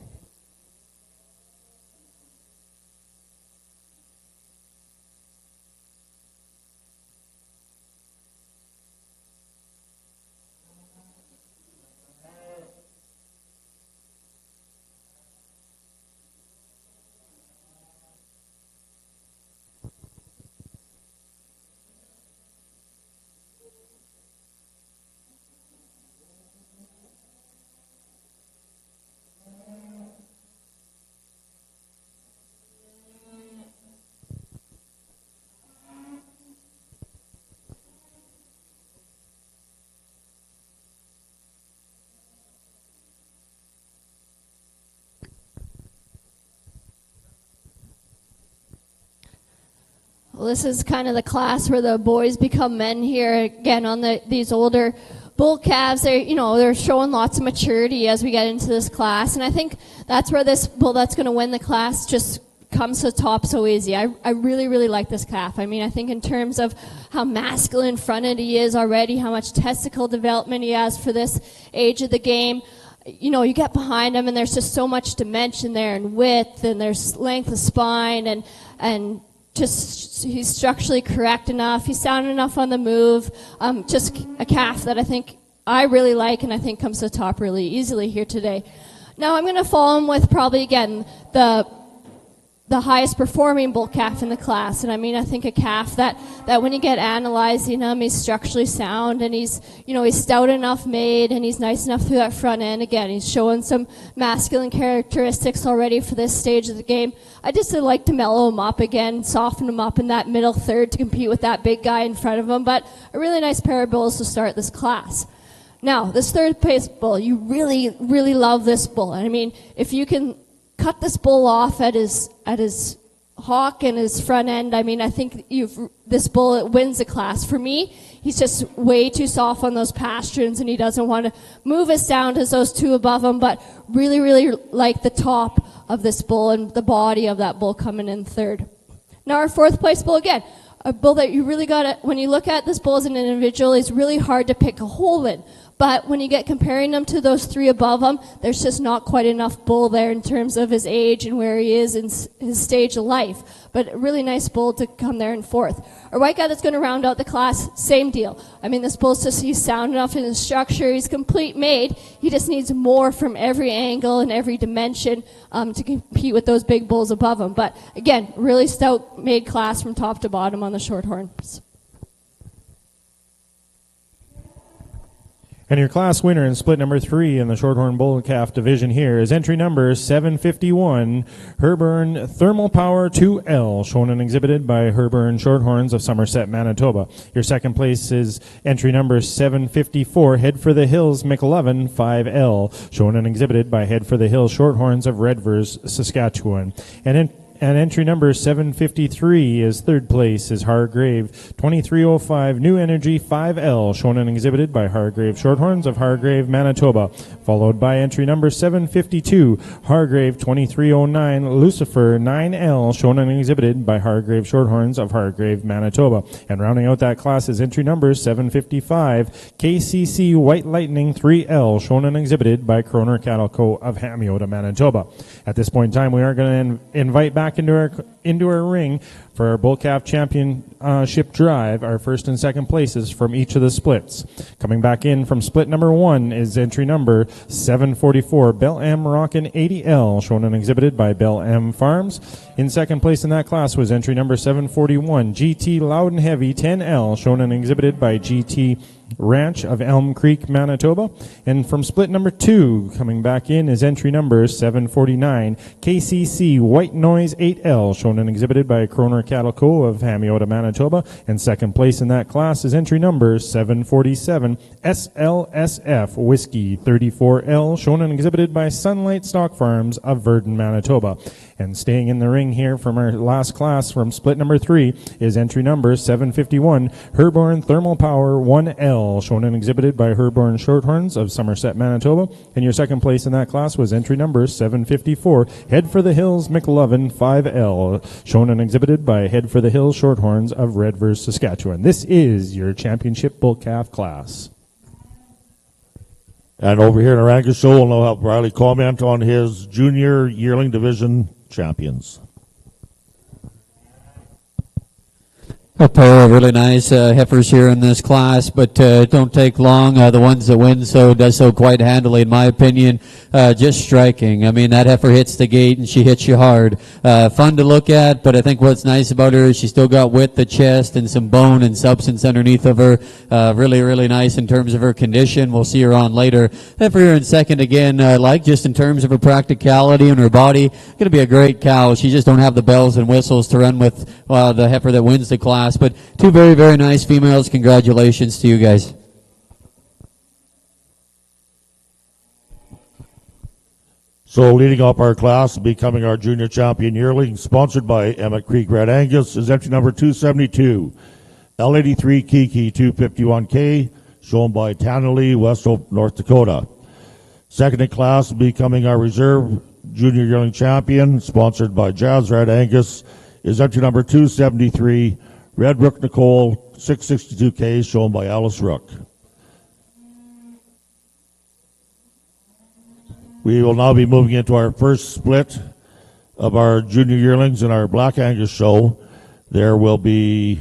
Well, this is kind of the class where the boys become men here again on these older bull calves. They're showing lots of maturity as we get into this class, and I think that's where this bull that's going to win the class just comes to the top so easy. I really, really like this calf. I mean, I think in terms of how masculine fronted he is already, how much testicle development he has for this age of the game. You get behind him and there's just so much dimension there and width, and there's length of spine, and just he's structurally correct enough. He's sound enough on the move. Just a calf that I think I really like, and I think comes to the top really easily here today. Now I'm going to follow him with probably, again, the highest performing bull calf in the class. And I mean, I think a calf that when you get analyzing him, he's structurally sound, and he's stout enough made, and he's nice enough through that front end. Again, he's showing some masculine characteristics already for this stage of the game. I just would like to mellow him up again, soften him up in that middle third to compete with that big guy in front of him. But a really nice pair of bulls to start this class. Now, this third place bull, you really, really love this bull. I mean, if you can cut this bull off at his hock and his front end, I mean, I think this bull wins the class. For me, he's just way too soft on those pasterns, and he doesn't want to move as sound as those two above him, but really, really like the top of this bull and the body of that bull coming in third. Now our fourth place bull, again, a bull that you really got to, when you look at this bull as an individual, is really hard to pick a hole in. But when you get comparing them to those three above him, there's just not quite enough bull there in terms of his age and where he is in his stage of life. But a really nice bull to come there in fourth. Our white guy that's going to round out the class, same deal. I mean, this bull's just, he's sound enough in his structure. He's complete made. He just needs more from every angle and every dimension to compete with those big bulls above him. But again, really stout made class from top to bottom on the shorthorns. And your class winner in split number 3 in the Shorthorn Bull Calf division here is entry number 751, Herburn Thermal Power 2L, shown and exhibited by Herburn Shorthorns of Somerset, Manitoba. Your second place is entry number 754, Head for the Hills McLovin 5L, shown and exhibited by Head for the Hills Shorthorns of Redvers, Saskatchewan. And entry number 753 is third place is Hargrave 2305 New Energy 5L, shown and exhibited by Hargrave Shorthorns of Hargrave, Manitoba, followed by entry number 752 Hargrave 2309 Lucifer 9L, shown and exhibited by Hargrave Shorthorns of Hargrave, Manitoba. And rounding out that class is entry number 755 KCC White Lightning 3L, shown and exhibited by Kroner Cattle Co. of Hamiota, Manitoba. At this point in time, we are going to invite back into our ring for our Bull Calf Championship drive, our first and second places from each of the splits. Coming back in from split number 1 is entry number 744, Bell M Rockin' 80L, shown and exhibited by Bell M Farms. In second place in that class was entry number 741, GT Loud and Heavy 10L, shown and exhibited by GT Ranch of Elm Creek, Manitoba. And from split number 2, coming back in is entry number 749, KCC White Noise 8L, shown and exhibited by Kroner Cattle Co. of Hamiota, Manitoba. And second place in that class is entry number 747, SLSF Whiskey 34L, shown and exhibited by Sunlight Stock Farms of Verdun, Manitoba. And staying in the ring here from our last class from split number 3 is entry number 751, Herborn Thermal Power 1L, shown and exhibited by Herborn Shorthorns of Somerset, Manitoba. And your second place in that class was entry number 754, Head for the Hills McLovin 5L, shown and exhibited by Head for the Hills Shorthorns of Redvers, Saskatchewan. This is your championship bull calf class. And over here in our Angus show, we'll now have Riley comment on his junior yearling division champions. A pair of really nice heifers here in this class, but don't take long. The ones that win does so quite handily, in my opinion. Just striking. I mean, that heifer hits the gate and she hits you hard. Fun to look at, but I think what's nice about her is she's still got width of chest and some bone and substance underneath of her. Really, really nice in terms of her condition. We'll see her on later. Heifer here in second again, like just in terms of her practicality and her body. Going to be a great cow. She just don't have the bells and whistles to run with the heifer that wins the class. But two very, very nice females. Congratulations to you guys. So leading up our class, becoming our junior champion yearling, sponsored by Emmett Creek Red Angus, is entry number 272, L83 Kiki 251K, shown by Tannerly, West Hope, North Dakota. Second in class, becoming our reserve junior yearling champion, sponsored by Jazz Red Angus, is entry number 273, Red Rook Nicole 662K, shown by Alice Rook. We will now be moving into our first split of our junior yearlings in our Black Angus show. There will be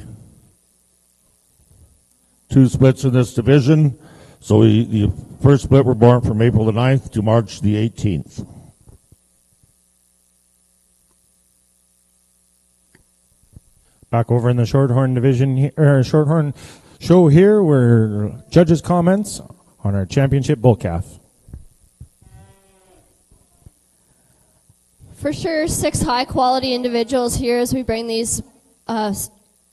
2 splits in this division. So the first split were born from April the 9th to March the 18th. Back over in the Shorthorn division, Shorthorn show here, where judges' comments on our championship bull calf. For sure, 6 high-quality individuals here as we bring these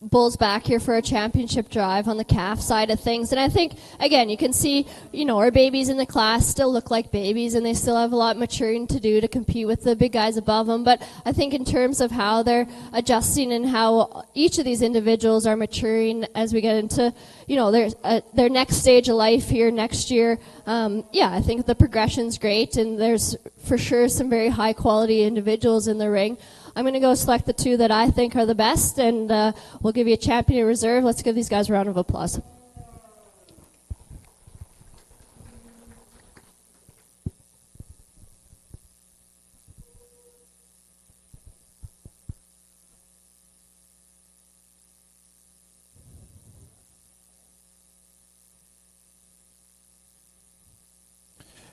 bulls back here for a championship drive on the calf side of things. And I think, again, you can see, our babies in the class still look like babies, and they still have a lot of maturing to do to compete with the big guys above them. But I think in terms of how they're adjusting and how each of these individuals are maturing as we get into, their next stage of life here next year, I think the progression's great, and there's for sure some very high-quality individuals in the ring. I'm going to go select the 2 that I think are the best, and we'll give you a champion in reserve. Let's give these guys a round of applause.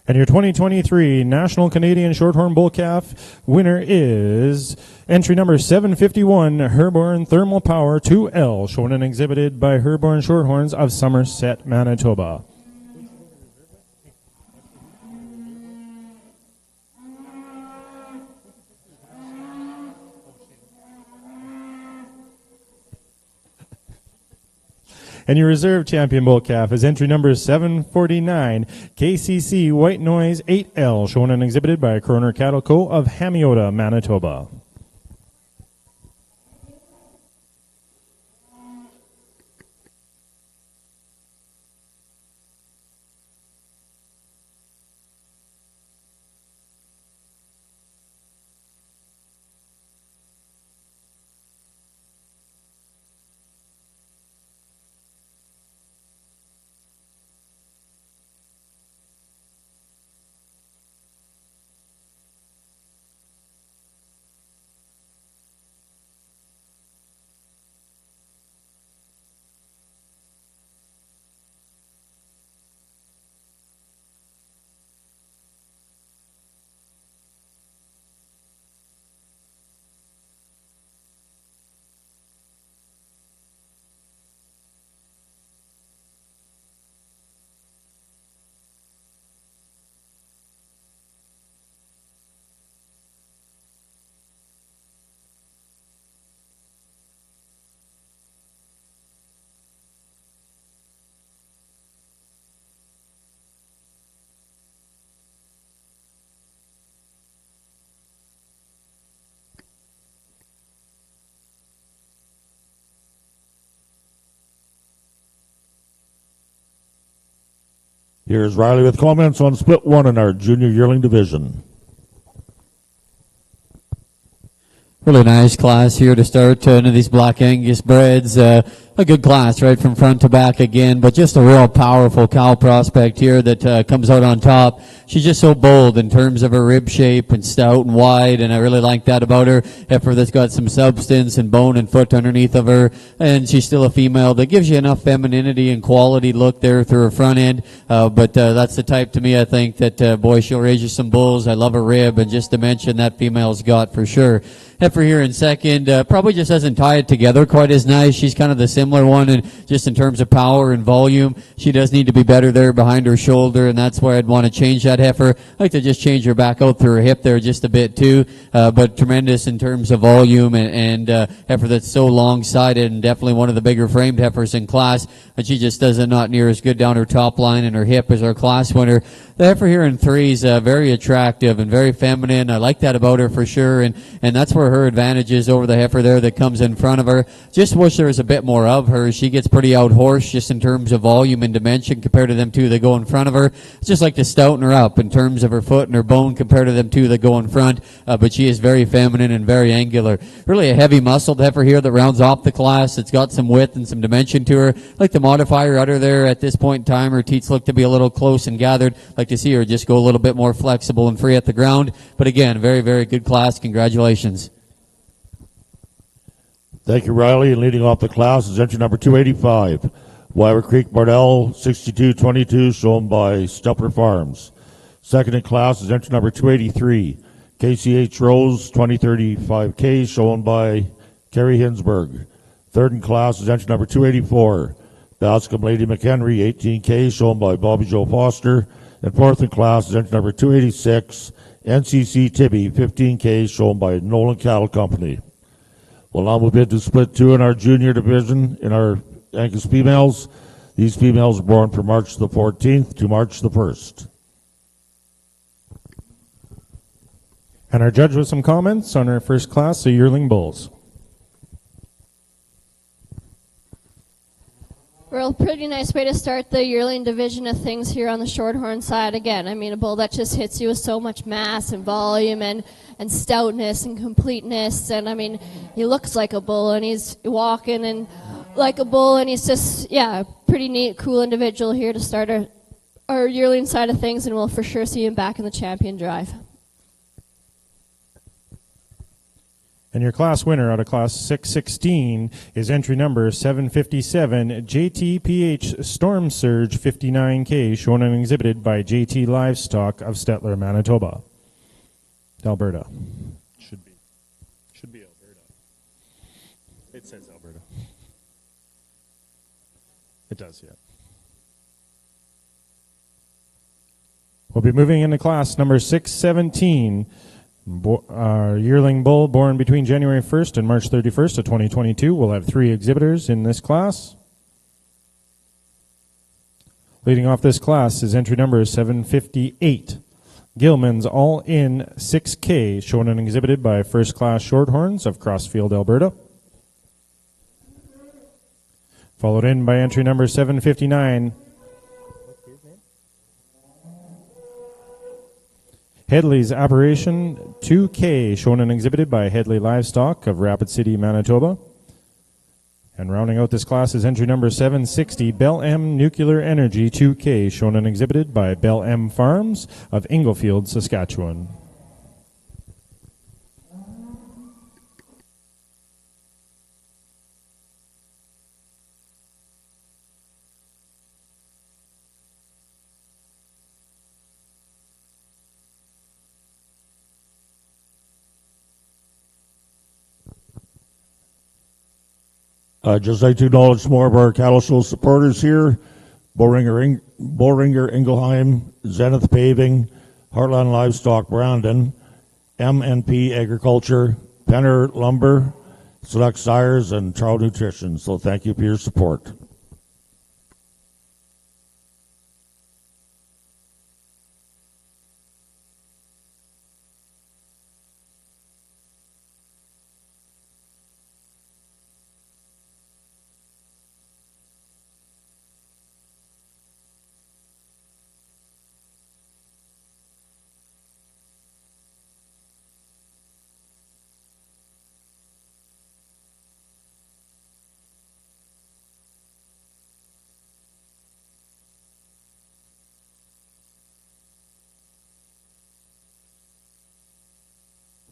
And your 2023 National Canadian Shorthorn Bull Calf winner is entry number 751, Herborn Thermal Power 2L, shown and exhibited by Herborn Shorthorns of Somerset, Manitoba. And your reserve champion bull calf is entry number 749, KCC White Noise 8L, shown and exhibited by Kroner Cattle Co. of Hamiota, Manitoba. Here's Riley with comments on split 1 in our junior yearling division. Really nice class here to start into these Black Angus breds. A good class right from front to back again, but just a real powerful cow prospect here that comes out on top. She's just so bold in terms of her rib shape and stout and wide, and I really like that about her. Heifer that's got some substance and bone and foot underneath of her, and she's still a female that gives you enough femininity and quality look there through her front end. But that's the type to me, I think, that boy, she'll raise you some bulls. I love her rib, and just dimension that female's got for sure. Heifer here in second, probably just doesn't tie it together quite as nice. She's kind of the similar similar one, and just in terms of power and volume, she does need to be better there behind her shoulder, and that's where I'd want to change that heifer. I'd like to just change her back out through her hip there just a bit too, but tremendous in terms of volume and heifer that's so long-sided, and definitely one of the bigger framed heifers in class, but she just does it not near as good down her top line, and her hip is our class winner. The heifer here in 3 is very attractive and very feminine. I like that about her for sure, and that's where her advantage is over the heifer there that comes in front of her. Just wish there was a bit more of her. She gets pretty out-horsed just in terms of volume and dimension compared to them two that go in front of her. It's just like to stouten her up in terms of her foot and her bone compared to them two that go in front, but she is very feminine and very angular. Really a heavy muscled heifer here that rounds off the class. It's got some width and some dimension to her. I'd like to modify her udder there at this point in time. Her teats look to be a little close and gathered. I'd like to see her just go a little bit more flexible and free at the ground. But again, very, very good class. Congratulations. Thank you, Riley. And leading off the class is entry number 285, Wyver Creek Bardell 6222, shown by Stepler Farms. Second in class is entry number 283, KCH Rose 2035K, shown by Kerry Hinsberg. Third in class is entry number 284, Bascom Lady McHenry 18K, shown by Bobby Joe Foster. And fourth in class is entry number 286, NCC Tibby 15K, shown by Nolan Cattle Company. We'll now move into split 2 in our junior division in our Angus females. These females were born from March the 14th to March the 1st. And our judge with some comments on our first class, the yearling bulls. Well, pretty nice way to start the yearling division of things here on the shorthorn side. Again, I mean, a bull that just hits you with so much mass and volume and stoutness and completeness. And, I mean, he looks like a bull, and he's walking and like a bull, and he's just, yeah, a pretty neat, cool individual here to start our yearling side of things, and we'll for sure see him back in the champion drive. And your class winner out of class 616 is entry number 757, JTPH Storm Surge 59K, shown and exhibited by JT Livestock of Stettler, Manitoba. Alberta. Should be Alberta. It says Alberta. It does, yeah. We'll be moving into class number 617. Yearling bull born between January 1st and March 31st of 2022. We'll have 3 exhibitors in this class. Leading off this class is entry number 758. Gilman's All-In 6K, shown and exhibited by First Class Shorthorns of Crossfield, Alberta. Followed in by entry number 759. Headley's Apparition 2K, shown and exhibited by Headley Livestock of Rapid City, Manitoba. And rounding out this class is entry number 760, Bell M Nuclear Energy 2K, shown and exhibited by Bell M Farms of Inglefield, Saskatchewan. I'd just like to acknowledge more of our cattle show supporters here. Boehringer Ingelheim, Zenith Paving, Heartland Livestock Brandon, MNP Agriculture, Penner Lumber, Select Sires, and Trout Nutrition. So thank you for your support.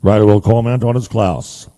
Ryder will comment on his class.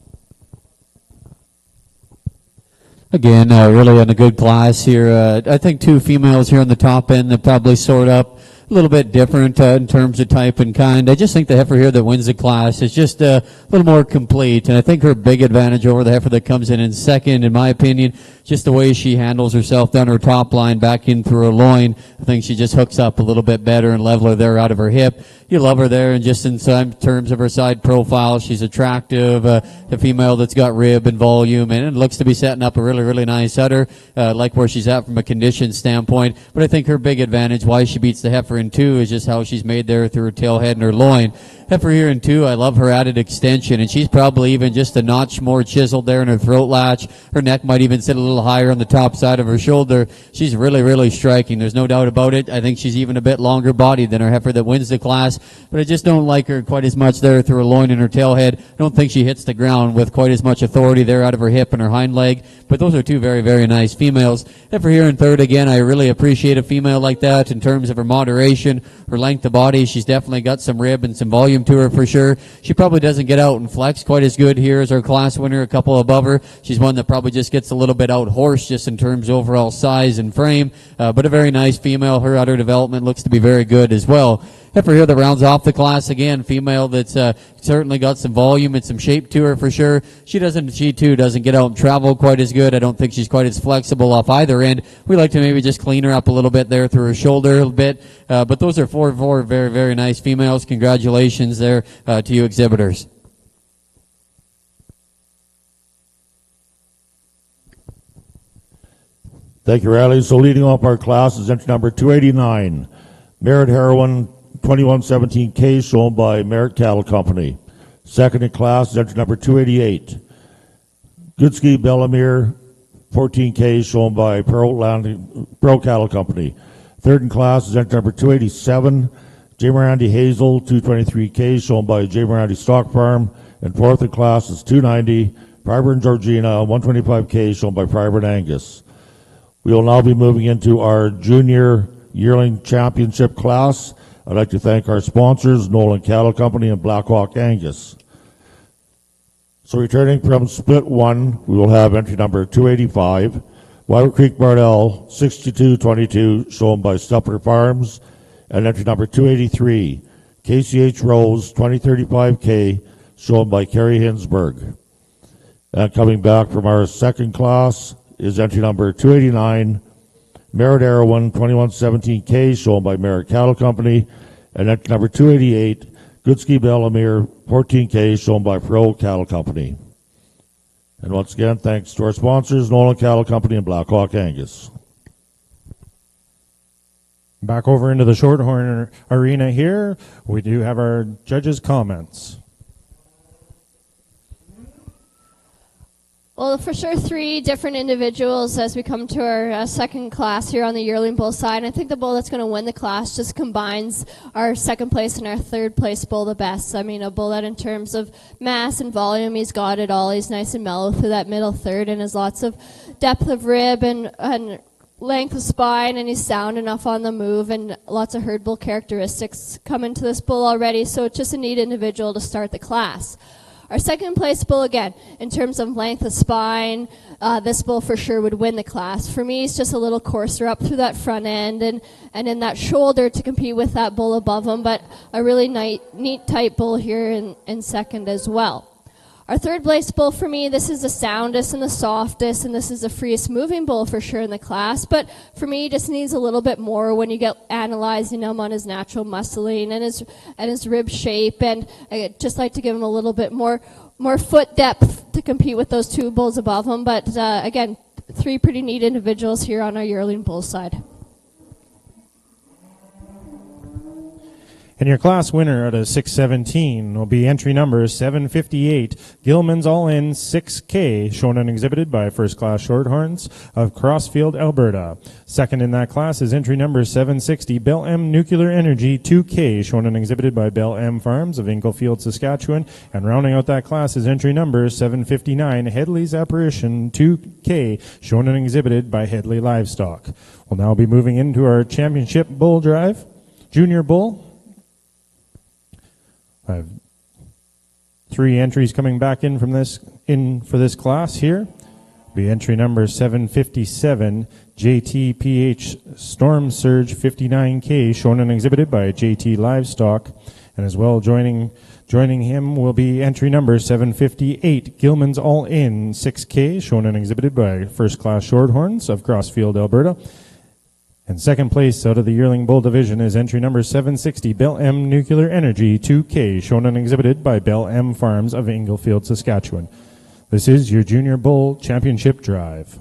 Again, really in a good class here. I think 2 females here on the top end that probably sort up a little bit different in terms of type and kind. I just think the heifer here that wins the class is just a little more complete, and I think her big advantage over the heifer that comes in second, in my opinion, just the way she handles herself down her top line, back in through her loin. I think she just hooks up a little bit better and leveler there out of her hip. You love her there, and just in terms of her side profile, she's attractive, a female that's got rib and volume, and it looks to be setting up a really, really nice udder, like where she's at from a condition standpoint. But I think her big advantage, why she beats the heifer in 2, is just how she's made there through her tail head and her loin. Heifer here in 2, I love her added extension, and she's probably even just a notch more chiseled there in her throat latch. Her neck might even sit a little higher on the top side of her shoulder. She's really, really striking. There's no doubt about it. I think she's even a bit longer bodied than her heifer that wins the class, but I just don't like her quite as much there through her loin and her tail head. I don't think she hits the ground with quite as much authority there out of her hip and her hind leg, but those are 2 very, very nice females. Heifer here in 3rd, again, I really appreciate a female like that in terms of her moderation, her length of body. She's definitely got some rib and some volume to her for sure. She probably doesn't get out and flex quite as good here as our class winner, a couple above her. She's one that probably just gets a little bit out horse just in terms of overall size and frame, but a very nice female. Her udder development looks to be very good as well. Heifer here that rounds off the class, again, female that's certainly got some volume and some shape to her for sure. She too doesn't get out and travel quite as good. I don't think she's quite as flexible off either end. We like to maybe just clean her up a little bit there through her shoulder a little bit. But those are four very, very nice females. Congratulations there to you exhibitors. Thank you, Riley. So leading off our class is entry number 289, Merit Heroin 2117K, shown by Merit Cattle Company. Second in class is entry number 288, Goodski Bellamere 14K, shown by Pearl Cattle Company. Third in class is entry number 287, J. Mirandi Hazel 223K, shown by J. Mirandi Stock Farm. And fourth in class is 290, Private and Georgina 125K, shown by Private Angus. We will now be moving into our junior yearling championship class. I'd like to thank our sponsors, Nolan Cattle Company and Blackhawk Angus. So returning from split 1, we will have entry number 285, Wild Creek Bardell 6222, shown by Stupper Farms, and entry number 283, KCH Rose 2035K, shown by Kerry Hinsberg. And coming back from our second class is entry number 289, Merit Heroin 2117K, shown by Merit Cattle Company, and entry number 288, Goodski Bellamere 14K, shown by Pro Cattle Company. And once again, thanks to our sponsors, Nolan Cattle Company and Blackhawk Angus. Back over into the Shorthorn Arena here, we do have our judges' comments. Well, for sure, 3 different individuals as we come to our second class here on the yearling bull side. And I think the bull that's going to win the class just combines our second place and our third place bull the best. I mean, a bull that in terms of mass and volume, he's got it all. He's nice and mellow through that middle third and has lots of depth of rib and length of spine, and he's sound enough on the move, and lots of herd bull characteristics come into this bull already. So it's just a neat individual to start the class. Our second place bull, again, in terms of length of spine, this bull for sure would win the class. For me, it's just a little coarser up through that front end and in that shoulder to compete with that bull above him, but a really neat type bull here in second as well. Our third place bull for me, this is the soundest and the softest, and this is the freest moving bull for sure in the class. But for me, he just needs a little bit more when you get analyzing him on his natural muscling and his rib shape. And I'd just like to give him a little bit more foot depth to compete with those 2 bulls above him. But again, 3 pretty neat individuals here on our yearling bull side. And your class winner out of 617 will be entry number 758, Gilman's All-In 6K, shown and exhibited by First Class Shorthorns of Crossfield, Alberta. Second in that class is entry number 760, Bell M Nuclear Energy 2K, shown and exhibited by Bell M Farms of Inglefield, Saskatchewan. And rounding out that class is entry number 759, Headley's Apparition 2K, shown and exhibited by Headley Livestock. We'll now be moving into our championship bull drive, junior bull. I have 3 entries coming back in for this class here. Be entry number 757, JTPH Storm Surge 59K, shown and exhibited by JT Livestock. And as well joining him will be entry number 758, Gilman's All In 6K, shown and exhibited by First Class Shorthorns of Crossfield, Alberta. And second place out of the yearling bull division is entry number 760, Bell M Nuclear Energy 2K, shown and exhibited by Bell M Farms of Inglefield, Saskatchewan. This is your Junior Bull Championship Drive.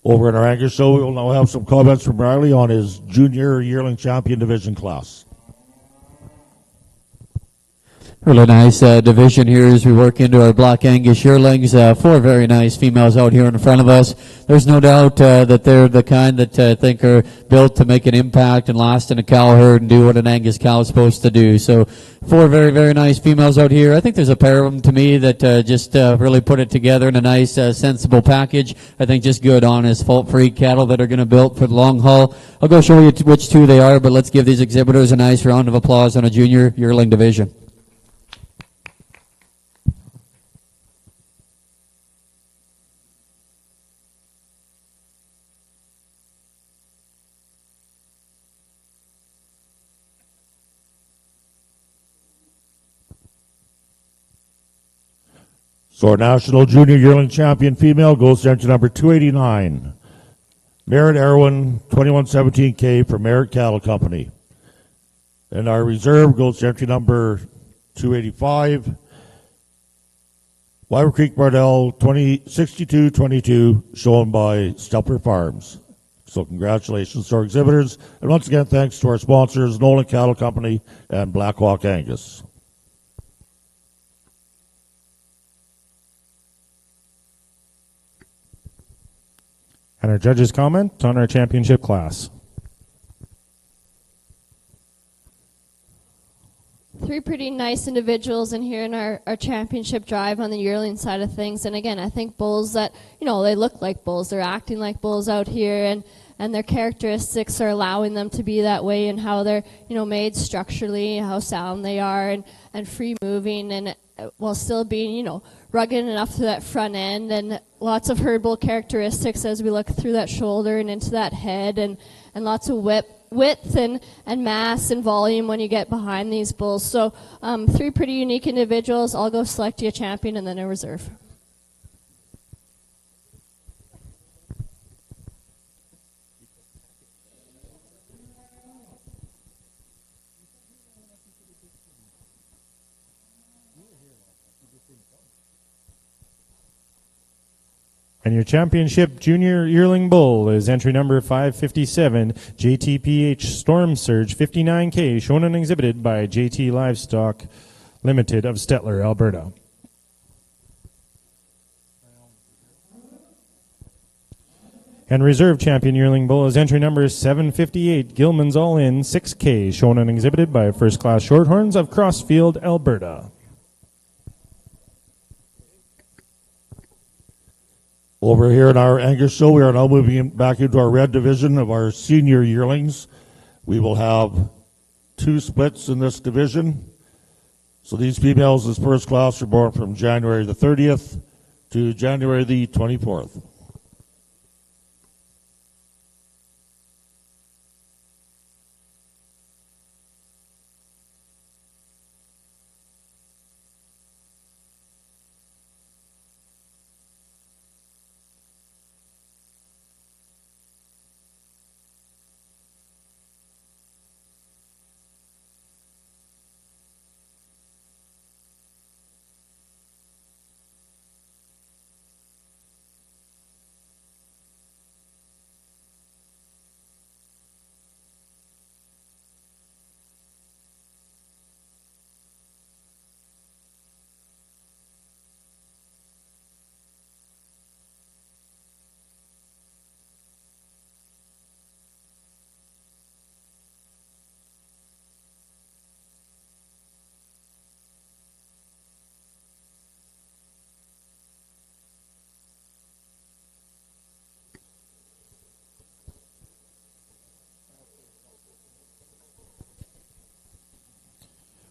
Over in our Angus show, we will now have some comments from Riley on his junior yearling champion division class. Really nice division here as we work into our Black Angus yearlings. 4 very nice females out here in front of us. There's no doubt that they're the kind that I think are built to make an impact and last in a cow herd and do what an Angus cow is supposed to do. So 4 very, very nice females out here. I think there's a pair of them to me that just really put it together in a nice, sensible package. I think just good, honest, fault-free cattle that are going to build for the long haul. I'll go show you which 2 they are, but let's give these exhibitors a nice round of applause on a junior yearling division. So our national junior yearling champion female goes to entry number 289, Merritt Erwin 2117K from Merritt Cattle Company. And our reserve goes to entry number 285, Wyver Creek Bardell 6222, shown by Stelper Farms. So congratulations to our exhibitors, and once again thanks to our sponsors, Nolan Cattle Company and Blackhawk Angus. And our judges' comment on our championship class. 3 pretty nice individuals in here in our championship drive on the yearling side of things. And again, I think bulls that, they look like bulls. They're acting like bulls out here, and their characteristics are allowing them to be that way, and how they're, made structurally, how sound they are, and free moving, and while still being, rugged enough to that front end, and lots of herd bull characteristics as we look through that shoulder and into that head, and lots of width and mass and volume when you get behind these bulls. So 3 pretty unique individuals. I'll go select you a champion and then a reserve. And your championship junior yearling bull is entry number 557, JTPH Storm Surge 59K, shown and exhibited by JT Livestock Limited of Stettler, Alberta. And reserve champion yearling bull is entry number 758, Gilman's All In 6K, shown and exhibited by First Class Shorthorns of Crossfield, Alberta. Over here in our Angus show, we are now moving back into our red division of our senior yearlings. We will have 2 splits in this division. So these females, this first class, are born from January the 30th to January the 24th.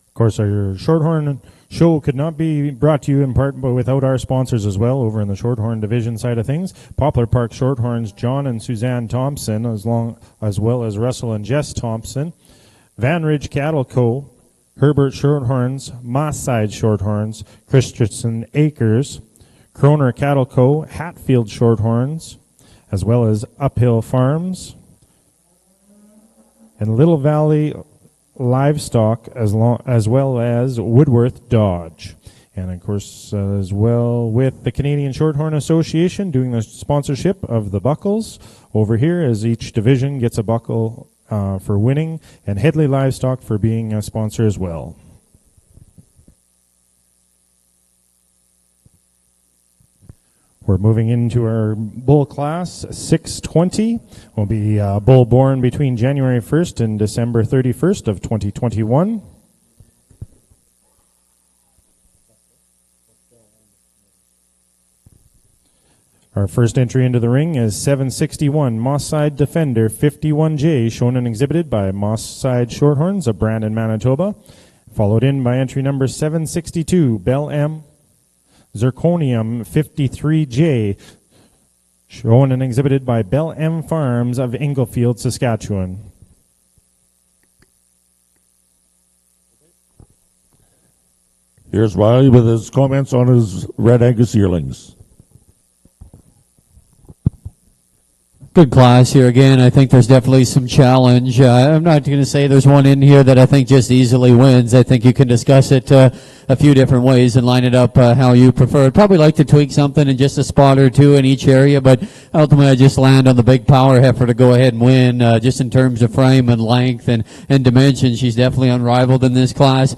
Of course, our Shorthorn show could not be brought to you in part but without our sponsors as well over in the Shorthorn division side of things. Poplar Park Shorthorns, John and Suzanne Thompson, as well as Russell and Jess Thompson. Van Ridge Cattle Co., Herbert Shorthorns, Moss Side Shorthorns, Christensen Acres, Kroner Cattle Co., Hatfield Shorthorns, as well as Uphill Farms, and Little Valley Livestock, as well as Woodworth Dodge. And, of course, as well with the Canadian Shorthorn Association doing the sponsorship of the buckles over here, as each division gets a buckle for winning, and Headley Livestock for being a sponsor as well. We're moving into our bull class, 620. Will be bull born between January 1st and December 31st of 2021. Our first entry into the ring is 761 Moss Side Defender 51J, shown and exhibited by Moss Side Shorthorns of Brandon, Manitoba. Followed in by entry number 762 Bell M Zirconium 53J, shown and exhibited by Bell M Farms of Englefield, Saskatchewan. Here's Riley with his comments on his Red Angus yearlings. Good class here again. I think there's definitely some challenge. I'm not going to say there's one in here that I think just easily wins. I think you can discuss it a few different ways and line it up how you prefer. I'd probably like to tweak something in just a spot or two in each area, but ultimately I just land on the big power heifer to go ahead and win. Just in terms of frame and length and dimension, she's definitely unrivaled in this class.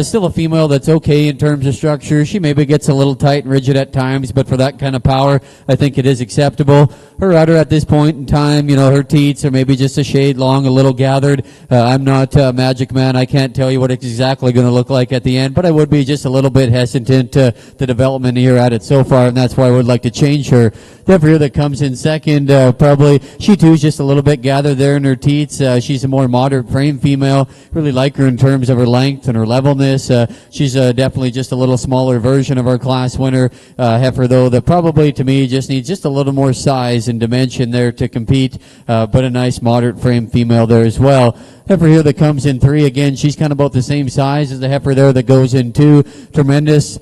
Still a female that's okay in terms of structure. She maybe gets a little tight and rigid at times, but for that kind of power, I think it is acceptable. Her udder at this point in time, you know, her teats are maybe just a shade long, a little gathered. I'm not a magic man. I can't tell you what it's exactly going to look like at the end, but I would be just a little bit hesitant to the development here at it so far, and that's why I would like to change her. The heifer that comes in second, probably, she too is just a little bit gathered there in her teats. She's a more moderate frame female. Really like her in terms of her length and her levelness. She's definitely just a little smaller version of our class winner heifer, though, that probably to me just needs just a little more size and dimension there to compete, but a nice moderate frame female there as well. Heifer here that comes in 3, again, she's kind of about the same size as the heifer there that goes in 2. Tremendous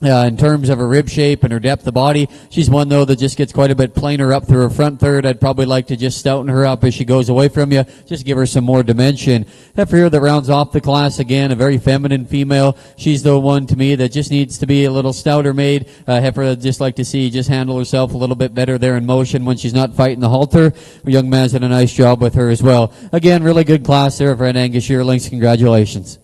in terms of her rib shape and her depth of body. She's one, though, that just gets quite a bit plainer up through her front third. I'd probably like to just stouten her up as she goes away from you, just give her some more dimension. Heifer here that rounds off the class, again, a very feminine female. She's the one, to me, that just needs to be a little stouter made. Heifer I'd just like to see just handle herself a little bit better there in motion when she's not fighting the halter. The young man's done a nice job with her as well. Again, really good class there for an Angus yearlings. Congratulations.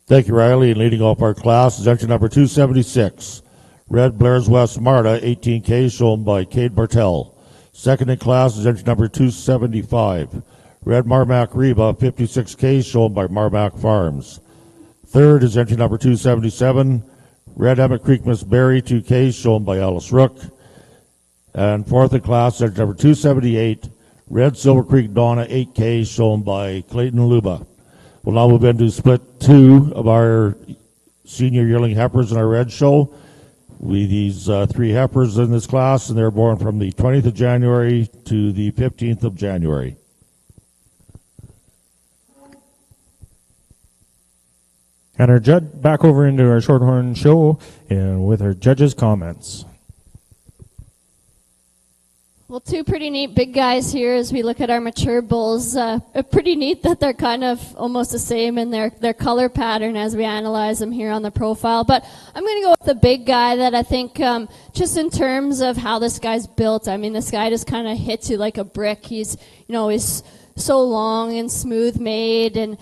Thank you, Riley. And leading off our class is entry number 276, Red Blair's West Marta, 18K, shown by Cade Martell. Second in class is entry number 275, Red Marmac Reba, 56K, shown by Marmac Farms. Third is entry number 277, Red Emmett Creek Miss Berry, 2K, shown by Alice Rook. And fourth in class is entry number 278, Red Silver Creek Donna, 8K, shown by Clayton Luba. We'll now move into split 2 of our senior yearling heifers in our red show. These 3 heifers in this class, and they're born from the 20th of January to the 15th of January. And our judge back over into our Shorthorn show and with our judges' comments. Well, 2 pretty neat big guys here as we look at our mature bulls. Pretty neat that they're kind of almost the same in their color pattern as we analyze them here on the profile. But I'm going to go with the big guy that I think just in terms of how this guy's built, I mean, this guy just kind of hits you like a brick. He's so long and smooth made, and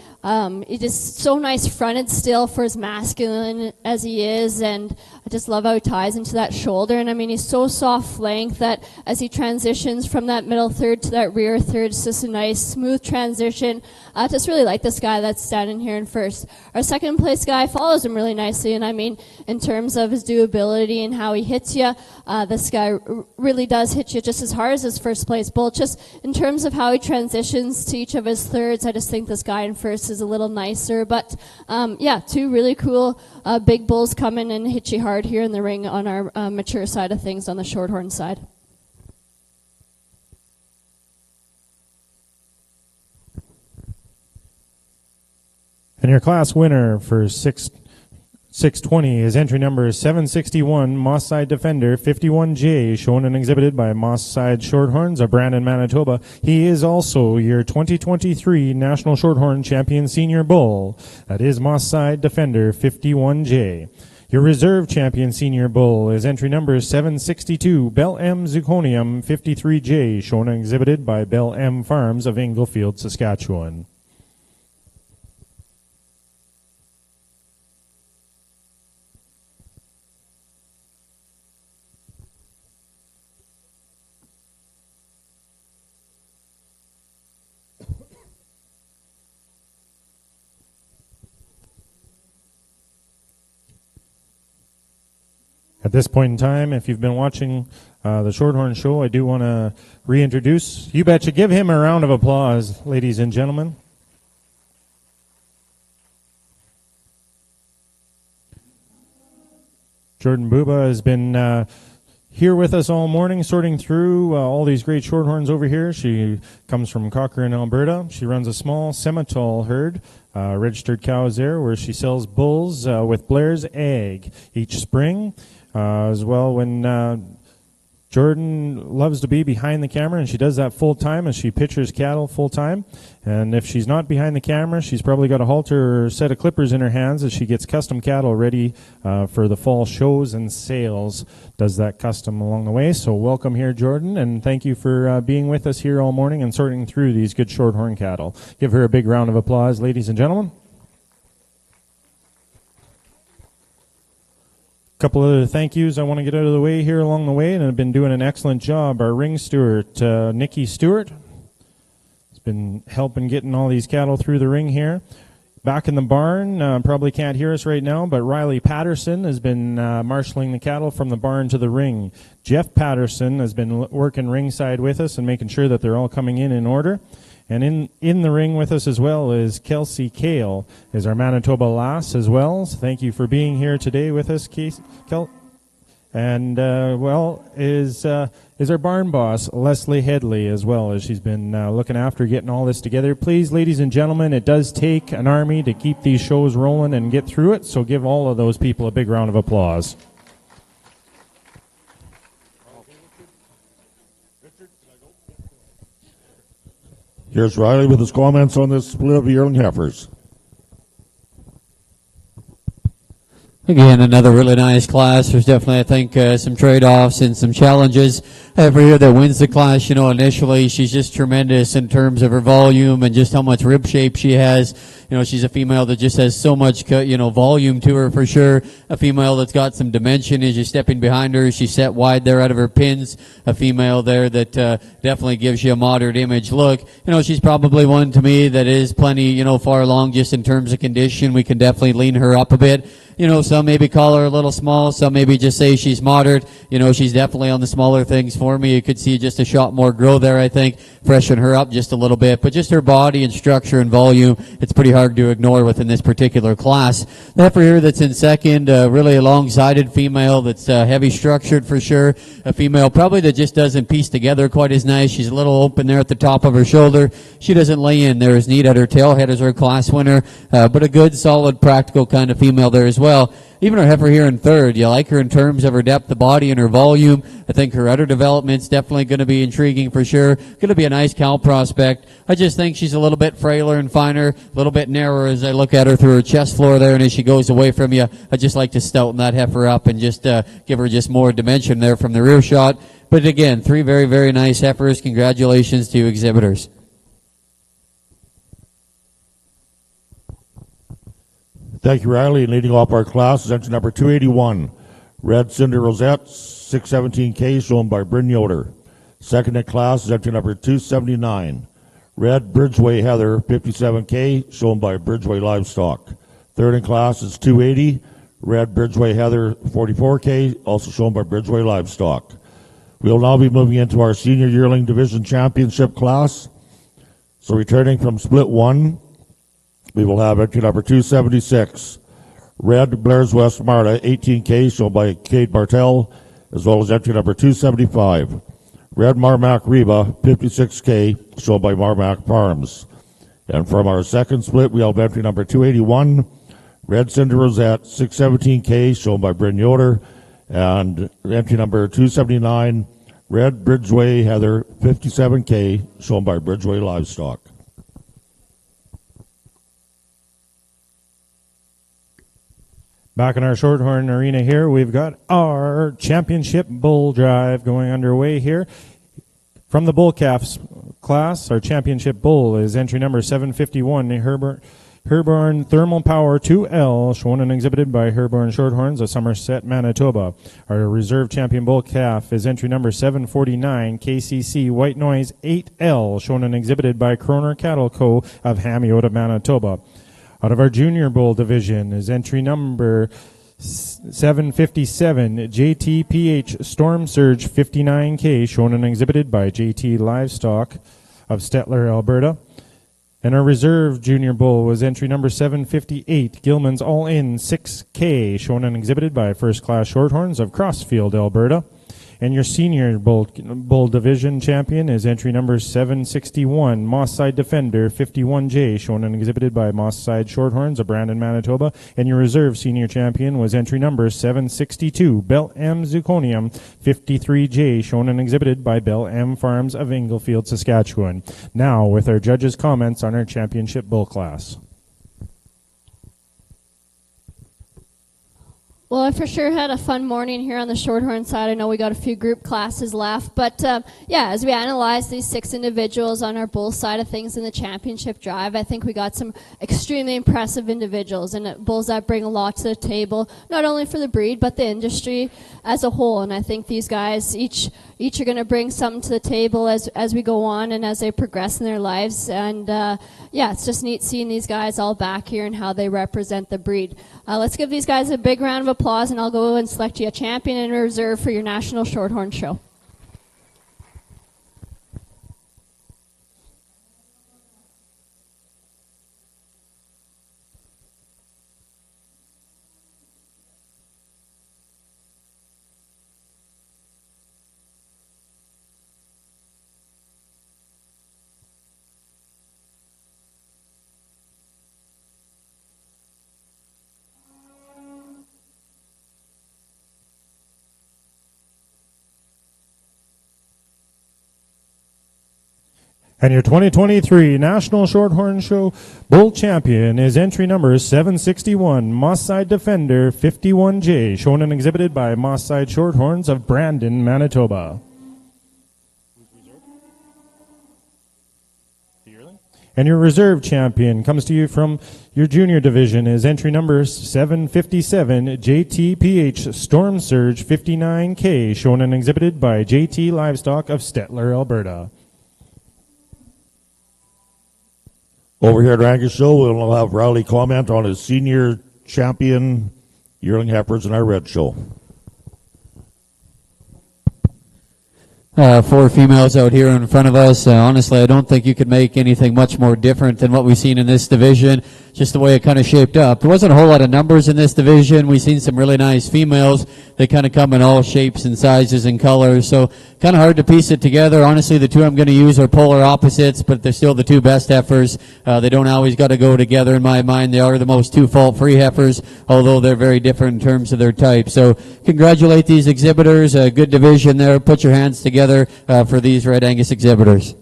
he's just so nice fronted still for as masculine as he is, and I just love how he ties into that shoulder. And I mean, he's so soft flanked that as he transitions from that middle third to that rear third, it's just a nice smooth transition. I just really like this guy that's standing here in first. Our second place guy follows him really nicely, and I mean, in terms of his durability and how he hits you, this guy really does hit you just as hard as his first place bull. Just in terms of how he transitions to each of his thirds, I just think this guy in first is a little nicer. But yeah, 2 really cool big bulls coming and hit you hard here in the ring on our mature side of things, on the Shorthorn side. And your class winner for 620 is entry number 761, Moss Side Defender 51J, shown and exhibited by Moss Side Shorthorns of Brandon, Manitoba. He is also your 2023 National Shorthorn Champion Senior Bull. That is Moss Side Defender 51J. Your reserve champion senior bull is entry number 762, Bell M Zirconium 53J, shown and exhibited by Bell M Farms of Inglefield, Saskatchewan. At this point in time, if you've been watching the Shorthorn Show, I do want to reintroduce, you betcha, give him a round of applause, ladies and gentlemen. Jordan Buba has been here with us all morning, sorting through all these great Shorthorns over here. She comes from Cochrane, Alberta. She runs a small semi-tall herd, registered cows there, where she sells bulls with Blair's Egg each spring. As well, when Jordan loves to be behind the camera, and she does that full time as she pictures cattle full time. And if she's not behind the camera, she's probably got a halter or set of clippers in her hands as she gets custom cattle ready for the fall shows and sales. Does that custom along the way. So welcome here, Jordan, and thank you for being with us here all morning and sorting through these good Shorthorn cattle. Give her a big round of applause, ladies and gentlemen. Couple other thank yous I want to get out of the way here along the way, and have been doing an excellent job. Our ring steward, Nikki Stewart, has been helping getting all these cattle through the ring here. Back in the barn, probably can't hear us right now, but Riley Patterson has been marshaling the cattle from the barn to the ring. Jeff Patterson has been working ringside with us and making sure that they're all coming in order. And in the ring with us as well is Kelsey Kale, is our Manitoba lass as well. So thank you for being here today with us, Kel. And is our barn boss, Leslie Headley, as well, as she's been looking after getting all this together. Please, ladies and gentlemen, it does take an army to keep these shows rolling and get through it, so give all of those people a big round of applause. Here's Riley with his comments on this split of yearling heifers. Again, another really nice class. There's definitely, I think, some trade-offs and some challenges. Every year that wins the class, initially she's just tremendous in terms of her volume and just how much rib shape she has. She's a female that just has so much, volume to her for sure. A female that's got some dimension as you're stepping behind her. She's set wide there out of her pins. A female there that definitely gives you a moderate image look. She's probably one to me that is plenty, far along just in terms of condition. We can definitely lean her up a bit. Some maybe call her a little small. Some maybe just say she's moderate. She's definitely on the smaller things for me. You could see just a shot more grow there, I think. Freshen her up just a little bit. But just her body and structure and volume, it's pretty hard to ignore within this particular class. The heifer here that's in second, really a long-sided female that's heavy structured for sure. A female probably that just doesn't piece together quite as nice. She's a little open there at the top of her shoulder. She doesn't lay in there as neat at her tail head as her class winner. But a good, solid, practical kind of female there as well. Even her heifer here in third, you like her in terms of her depth of body and her volume. I think her udder development's definitely going to be intriguing for sure. Going to be a nice cow prospect. I just think she's a little bit frailer and finer, a little bit narrower as I look at her through her chest floor there, and as she goes away from you, I just like to stouten that heifer up and just give her just more dimension there from the rear shot. But again, three very, very nice heifers. Congratulations to exhibitors. Thank you, Riley. And leading off our class is entry number 281, Red Cinder Rosette, 617K, shown by Bryn Yoder. Second in class is entry number 279, Red Bridgeway Heather, 57K, shown by Bridgeway Livestock. Third in class is 280, Red Bridgeway Heather, 44K, also shown by Bridgeway Livestock. We will now be moving into our Senior Yearling Division Championship class. So returning from Split 1, we will have entry number 276, Red Blair's West Marta, 18K, shown by Kate Bartel, as well as entry number 275, Red Marmac Reba, 56K, shown by Marmac Farms. And from our second split, we have entry number 281, Red Cinder Rosette, 617K, shown by Bryn Yoder. And entry number 279, Red Bridgeway Heather, 57K, shown by Bridgeway Livestock. Back in our Shorthorn Arena here, we've got our championship bull drive going underway here. From the bull calves class, our championship bull is entry number 751, Herborn Thermal Power 2L, shown and exhibited by Herborn Shorthorns of Somerset, Manitoba. Our reserve champion bull calf is entry number 749, KCC White Noise 8L, shown and exhibited by Kroner Cattle Co. of Hamiota, Manitoba. Out of our junior bull division is entry number 757, JTPH Storm Surge 59K, shown and exhibited by JT Livestock of Stettler, Alberta. And our reserve junior bull was entry number 758, Gilman's All In 6K, shown and exhibited by First Class Shorthorns of Crossfield, Alberta. And your senior bull division champion is entry number 761, Moss Side Defender 51J, shown and exhibited by Moss Side Shorthorns of Brandon, Manitoba. And your reserve senior champion was entry number 762, Bell M Zirconium 53J, shown and exhibited by Bell M Farms of Inglefield, Saskatchewan. Now, with our judges' comments on our championship bull class. Well, I for sure had a fun morning here on the Shorthorn side. I know we got a few group classes left, but yeah, as we analyze these 6 individuals on our bull side of things in the championship drive, I think we got some extremely impressive individuals and bulls that bring a lot to the table, not only for the breed, but the industry as a whole. And I think these guys each are going to bring something to the table as we go on and as they progress in their lives. And yeah, it's just neat seeing these guys all back here and how they represent the breed. Let's give these guys a big round of applause, and I'll go and select you a champion and a reserve for your National Shorthorn Show. And your 2023 National Shorthorn Show Bull Champion is entry number 761, Moss Side Defender 51J, shown and exhibited by Moss Side Shorthorns of Brandon, Manitoba. And your reserve champion comes to you from your junior division is entry number 757, JTPH Storm Surge 59K, shown and exhibited by JT Livestock of Stettler, Alberta. Over here at Angus Show, we'll have Rowley comment on his senior champion yearling heifers in our red show. 4 females out here in front of us. Honestly, I don't think you could make anything much more different than what we've seen in this division, just the way it kind of shaped up. There wasn't a whole lot of numbers in this division. We've seen some really nice females. They kind of come in all shapes and sizes and colors, so kind of hard to piece it together. Honestly, the 2 I'm going to use are polar opposites, but they're still the 2 best heifers. They don't always got to go together in my mind. They are the most 2 fault-free heifers, although they're very different in terms of their type. So congratulate these exhibitors. A good division there. Put your hands together for these Red Angus exhibitors.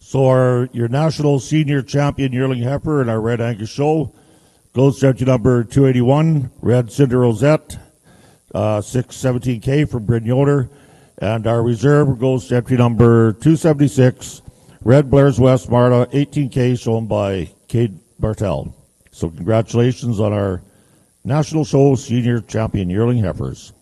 So your national senior champion yearling heifer in our Red Angus Show goes to number 281, Red Cinder Rosette, 617K from Bryn Yoder. And our reserve goes to entry number 276, Red Blair's West Marta, 18K, shown by Cade Bartel. So congratulations on our national show senior champion yearling heifers.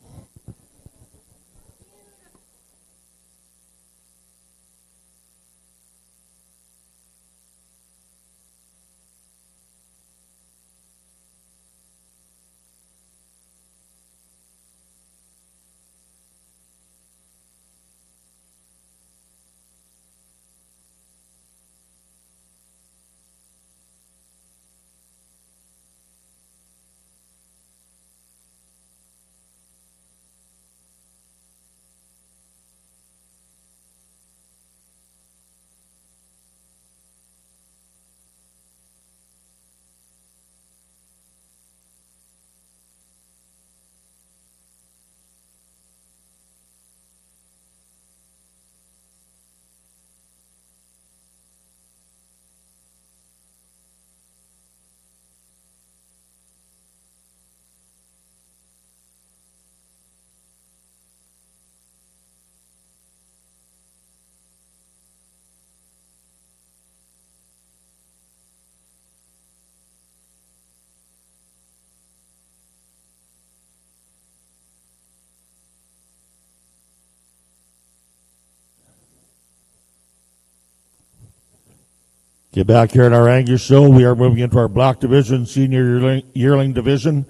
Get back here at our Angus show. We are moving into our black division, senior yearling division.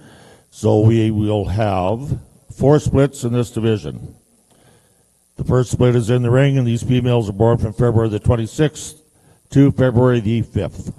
So we will have 4 splits in this division. The first split is in the ring, and these females are born from February the 26th to February the 5th.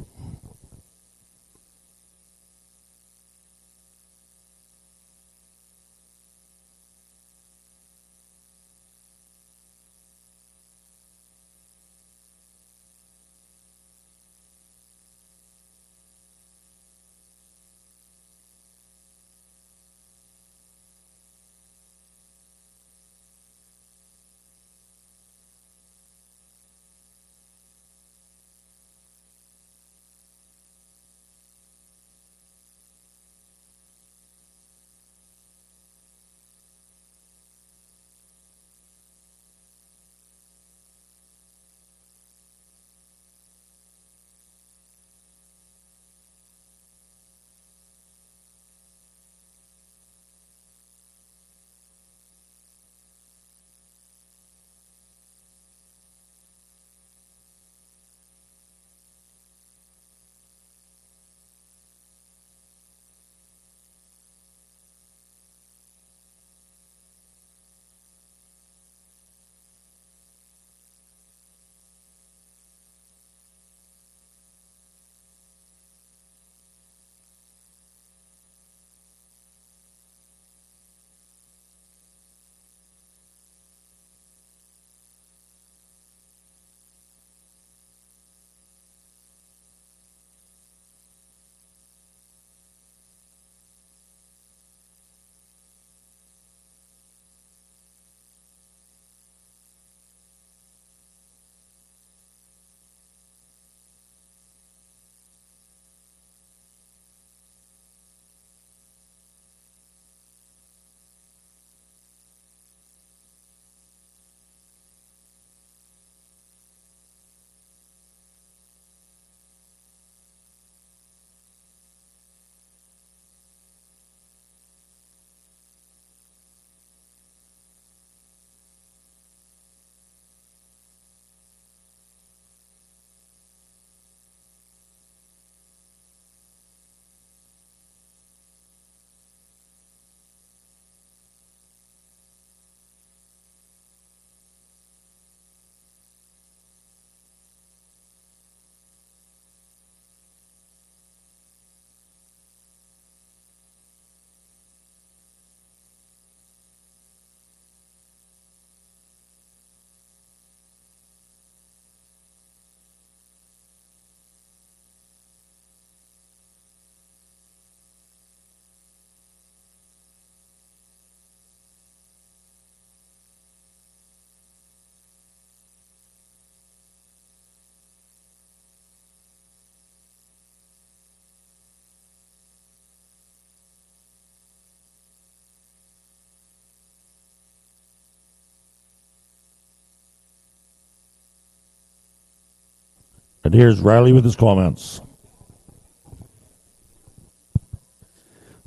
And here's Riley with his comments.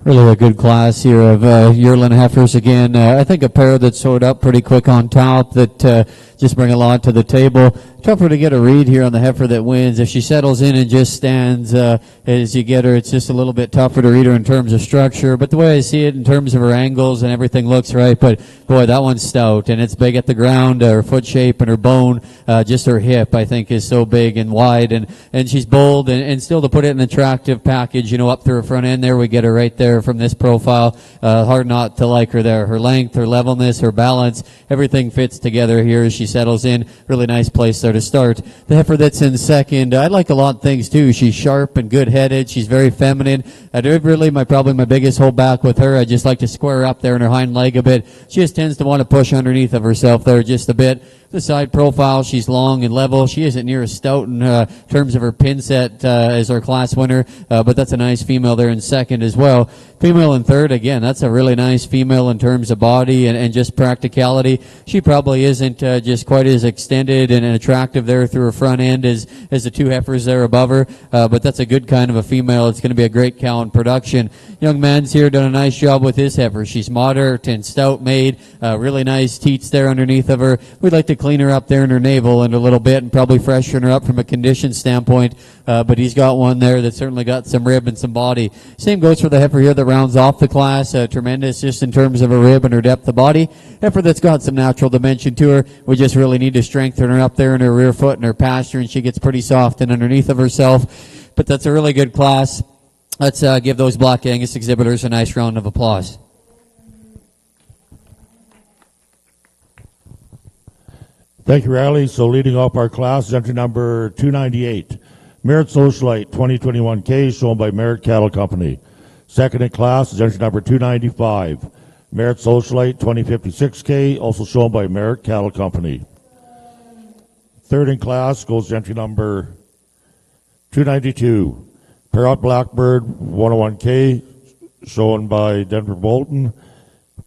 Really a good class here of yearling heifers again. I think a pair that sewed up pretty quick on top that just bring a lot to the table. Tougher to get a read here on the heifer that wins. If she settles in and just stands as you get her, it's just a little bit tougher to read her in terms of structure. But the way I see it in terms of her angles and everything looks right. But boy, that one's stout and it's big at the ground. Her foot shape and her bone, just her hip, I think, is so big and wide. And she's bold and still to put it in an attractive package, up through her front end there. We get her right there from this profile. Hard not to like her there. Her length, her levelness, her balance, everything fits together here as she settles in. Really nice place there to start. The heifer that's in second, I like a lot of things too. She's sharp and good-headed. She's very feminine. I do really probably my biggest holdback with her. I just like to square her up there in her hind leg a bit. She just tends to want to push underneath of herself there just a bit. The side profile, she's long and level. She isn't near as stout in terms of her pin set as our class winner, but that's a nice female there in second as well. Female in third, again, that's a really nice female in terms of body and just practicality. She probably isn't just quite as extended and attractive there through her front end as the two heifers there above her, but that's a good kind of a female. It's going to be a great cow in production. Young man's here done a nice job with his heifer. She's moderate and stout made, really nice teats there underneath of her. We'd like to clean her up there in her navel in a little bit and probably freshen her up from a condition standpoint. But he's got one there that's certainly got some rib and some body. Same goes for the heifer here that rounds off the class. Tremendous just in terms of her rib and her depth of body. Heifer that's got some natural dimension to her. We just really need to strengthen her up there in her rear foot and her pasture, and she gets pretty soft and underneath of herself. But that's a really good class. Let's give those Black Angus exhibitors a nice round of applause. Thank you, Riley. So leading off our class is entry number 298, Merit Socialite 2021K, shown by Merit Cattle Company. Second in class is entry number 295, Merit Socialite 2056K, also shown by Merit Cattle Company. Third in class goes to entry number 292, Parrot Blackbird 101K, shown by Denver Bolton.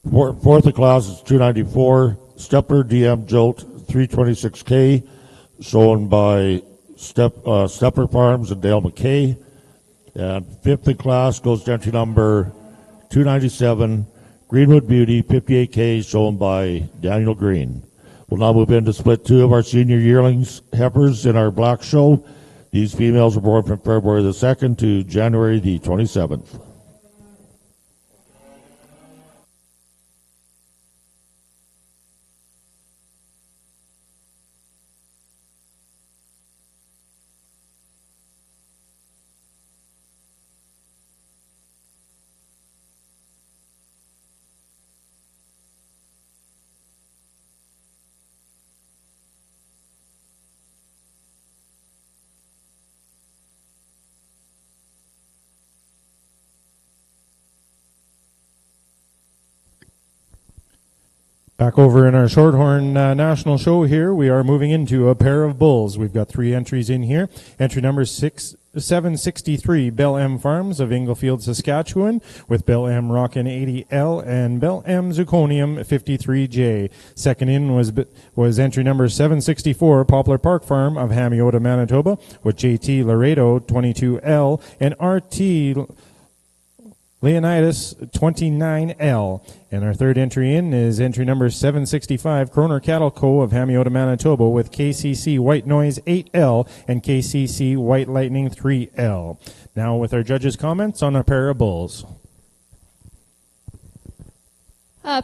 Fourth in class is 294, Stepper DM Jolt 326K, shown by Stepper Farms and Dale McKay. And fifth in class goes to entry number 297, Greenwood Beauty 58K, shown by Daniel Green. We'll now move into split two of our senior yearlings heifers in our black show. These females were born from February the 2nd to January the 27th. Back over in our Shorthorn National Show here, we are moving into a pair of bulls. We've got 3 entries in here. Entry number 763, Bell M Farms of Inglefield, Saskatchewan, with Bell M Rockin' 80L and Bell M Zirconium 53J. Second in was entry number 764, Poplar Park Farm of Hamiota, Manitoba, with JT Laredo 22L and RT Leonidas 29L. And our third entry in is entry number 765, Kroner Cattle Co. of Hamiota, Manitoba, with KCC White Noise 8L and KCC White Lightning 3L. Now with our judges' comments on a pair of bulls.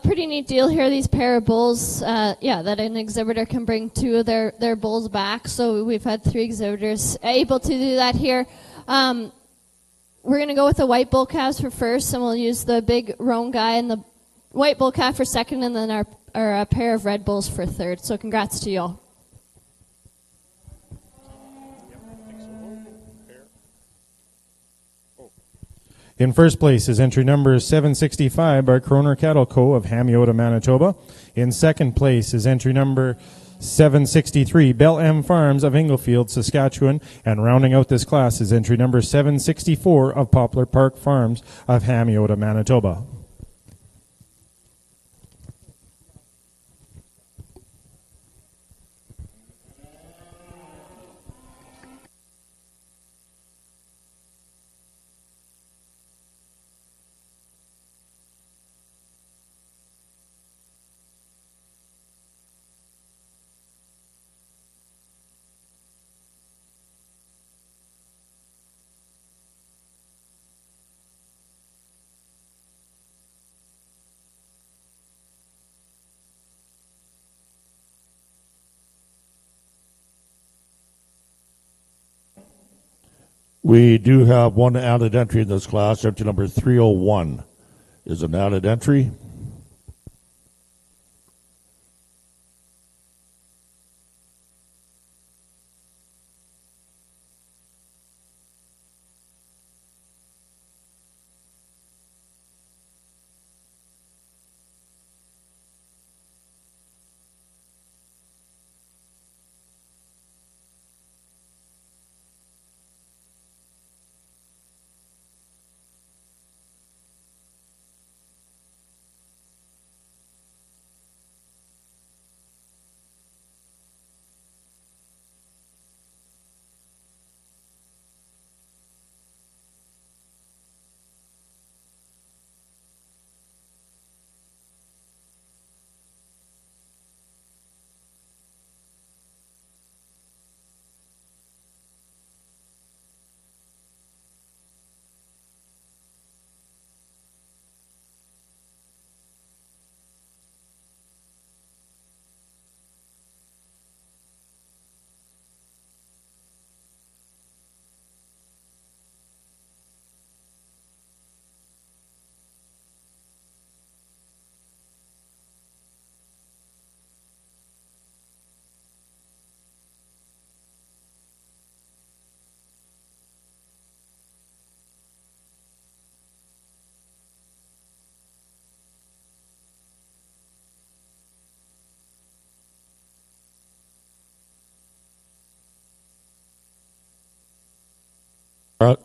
Pretty neat deal here, these pair of bulls. That an exhibitor can bring 2 of their bulls back. So we've had 3 exhibitors able to do that here. We're going to go with the white bull calves for first, and we'll use the big roan guy and the white bull calf for second, and then our pair of red bulls for third. So congrats to y'all. In first place is entry number 765 by Kroner Cattle Co. of Hamiota, Manitoba. In second place is entry number 763, Bell M Farms of Inglefield, Saskatchewan. And rounding out this class is entry number 764 of Poplar Park Farms of Hamiota, Manitoba. We do have one added entry in this class. Entry number 301 is an added entry.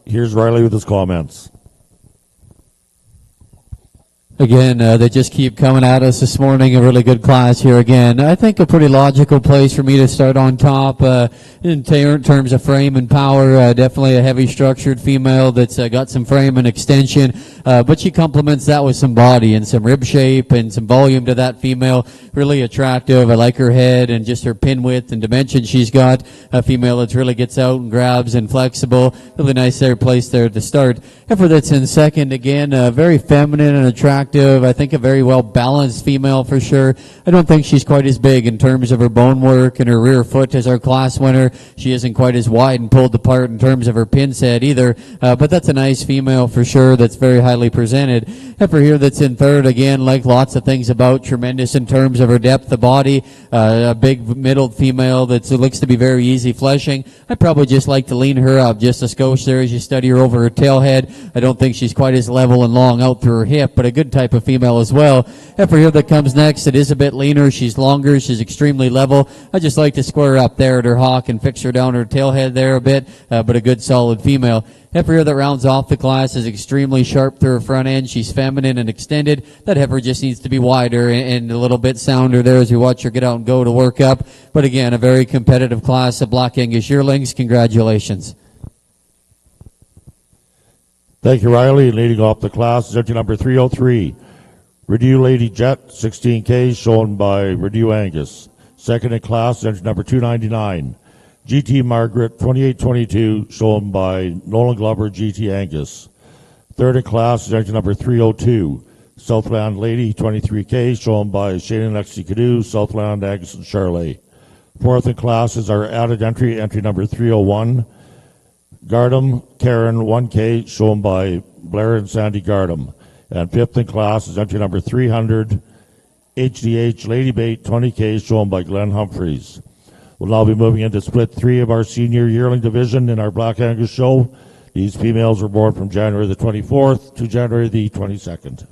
Here's Riley with his comments. Again, they just keep coming at us this morning. A really good class here again. I think a pretty logical place for me to start on top. In terms of frame and power, definitely a heavy structured female that's got some frame and extension, but she complements that with some body and some rib shape and some volume to that female. Really attractive. I like her head and just her pin width and dimension she's got. A female that really gets out and grabs and flexible. Really nice place there to start. Heifer that's in second, again, very feminine and attractive. I think a very well balanced female for sure. I don't think she's quite as big in terms of her bone work and her rear foot as our class winner. She isn't quite as wide and pulled apart in terms of her pin set either, but that's a nice female for sure that's very highly presented. Heifer here that's in third, again, like lots of things about, tremendous in terms of her depth of body, a big middle female that looks to be very easy fleshing. I'd probably just like to lean her up just a skosh there as you study her over her tail head. I don't think she's quite as level and long out through her hip, but a good type of female as well. Heifer here that comes next, it is a bit leaner, she's longer, she's extremely level. I just like to square up there at her hock and fix her down her tail head there a bit, but a good solid female. Heifer here that rounds off the class is extremely sharp through her front end. She's feminine and extended. That heifer just needs to be wider and a little bit sounder there as we watch her get out and go to work up. But again, a very competitive class of Black Angus yearlings. Congratulations. Thank you, Riley. Leading off the class is entry number 303. Rideau Lady Jet, 16K, shown by Rideau Angus. Second in class is entry number 299. GT Margaret, 2822, shown by Nolan Glover, GT Angus. Third in class is entry number 302. Southland Lady, 23K, shown by Shane and Lexi Cadu, Southland Angus and Charlet. Fourth in class is our added entry, entry number 301. Gardam Karen, 1K, shown by Blair and Sandy Gardam. And fifth in class is entry number 300. HDH Lady Bait, 20K, shown by Glenn Humphreys. We'll now be moving into split 3 of our senior yearling division in our Black Angus show. These females were born from January the 24th to January the 22nd.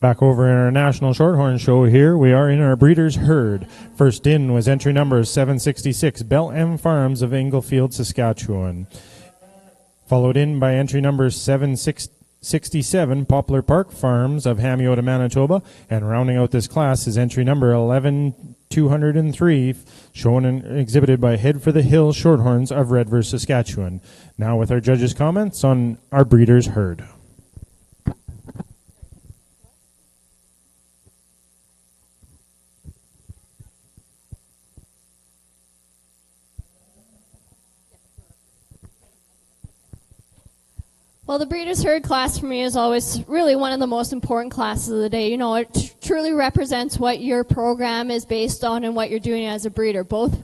Back over in our National Shorthorn Show here, we are in our Breeders' Herd. First in was entry number 766, Bell M Farms of Englefield, Saskatchewan. Followed in by entry number 767, Poplar Park Farms of Hamiota, Manitoba. And rounding out this class is entry number 11203, shown and exhibited by Head for the Hill Shorthorns of Redverse, Saskatchewan. Now with our judges' comments on our Breeders' Herd. Well, the Breeders' Herd class for me is always really one of the most important classes of the day. You know, it truly represents what your program is based on and what you're doing as a breeder. Both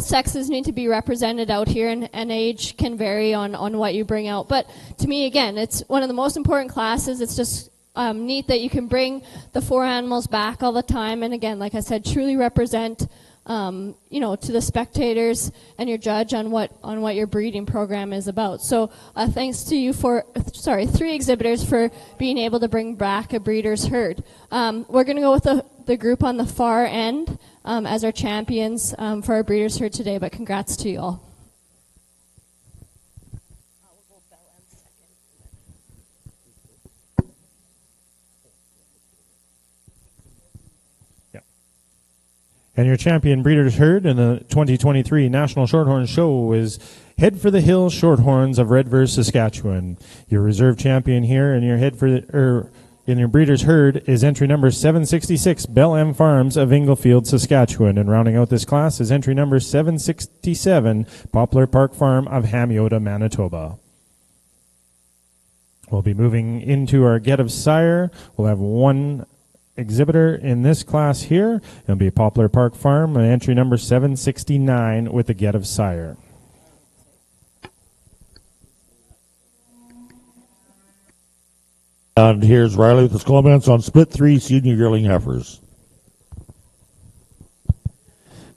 sexes need to be represented out here, and age can vary on what you bring out. But to me, again, it's one of the most important classes. It's just neat that you can bring the 4 animals back all the time. And again, like I said, truly represent you know, to the spectators and your judge on what your breeding program is about. So thanks to you 3 exhibitors for being able to bring back a Breeders' Herd. We're going to go with the group on the far end as our champions for our Breeders' Herd today, but congrats to you all. And your champion Breeders' Herd in the 2023 National Shorthorn Show is Head for the Hill Shorthorns of Redverse, Saskatchewan. Your reserve champion here in your in your Breeders' Herd is entry number 766, Bell M Farms of Englefield, Saskatchewan. And rounding out this class is entry number 767, Poplar Park Farm of Hamiota, Manitoba. We'll be moving into our Get of Sire. We'll have one exhibitor in this class here. It'll be Poplar Park Farm, entry number 769 with the Get of Sire. And here's Riley with his comments on split 3 senior yearling heifers.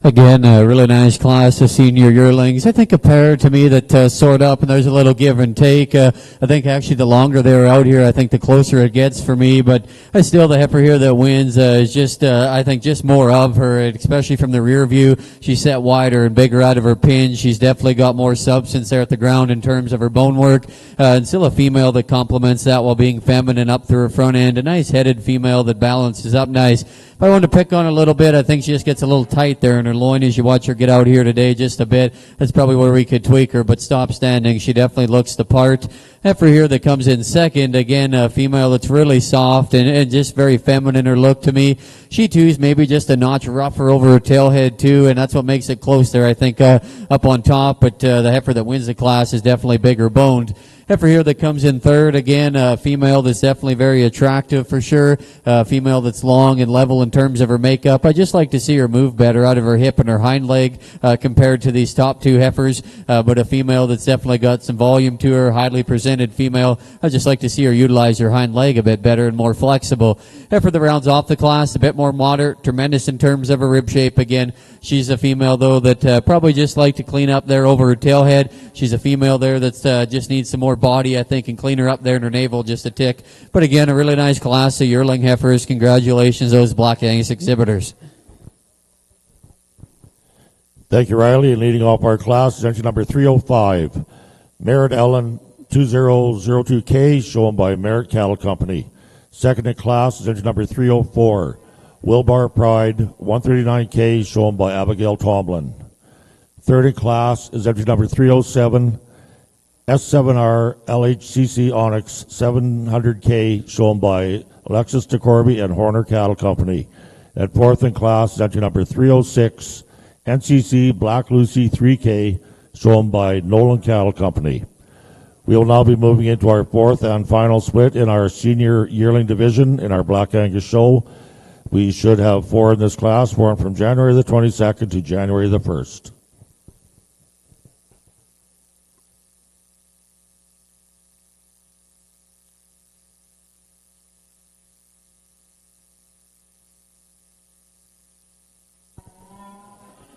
Again, a really nice class of senior yearlings. I think a pair to me that sort up, and there's a little give and take. I think actually the longer they're out here, I think the closer it gets for me. But I still, the heifer here that wins is just, I think, just more of her, especially from the rear view. She's set wider and bigger out of her pin. She's definitely got more substance there at the ground in terms of her bone work. And still a female that complements that while being feminine up through her front end. A nice headed female that balances up nice. If I wanted to pick on her a little bit, I think she just gets a little tight there in her loin as you watch her get out here today just a bit. That's probably where we could tweak her, but stop standing. She definitely looks the part. Heifer here that comes in second, again, a female that's really soft and just very feminine her look to me. She too is maybe just a notch rougher over her tail head too, and that's what makes it close there, I think, up on top. But the heifer that wins the class is definitely bigger boned. Heifer here that comes in third, again, a female that's definitely very attractive for sure. A female that's long and level in terms of her makeup. I just like to see her move better out of her hip and her hind leg compared to these top two heifers. But a female that's definitely got some volume to her, highly presented female. I just like to see her utilize her hind leg a bit better and more flexible. Heifer that rounds off the class, a bit more moderate, tremendous in terms of her rib shape. Again, she's a female though that probably just like to clean up there over her tail head. She's a female there that's just needs some more body, I think, and clean her up there in her navel just a tick. But again, a really nice class of yearling heifers. Congratulations, those Black Angus exhibitors. Thank you, Riley. And leading off our class is entry number 305, Merritt Ellen 2002K, shown by Merritt Cattle Company. Second in class is entry number 304, Wilbar Pride 139K, shown by Abigail Tomlin. Third in class is entry number 307, S7R LHCC Onyx 700K, shown by Alexis DeCorby and Horner Cattle Company. And fourth in class is entry number 306, NCC Black Lucy 3K, shown by Nolan Cattle Company. We will now be moving into our fourth and final split in our senior yearling division in our Black Angus show. We should have four in this class, born from January the 22nd to January the 1st.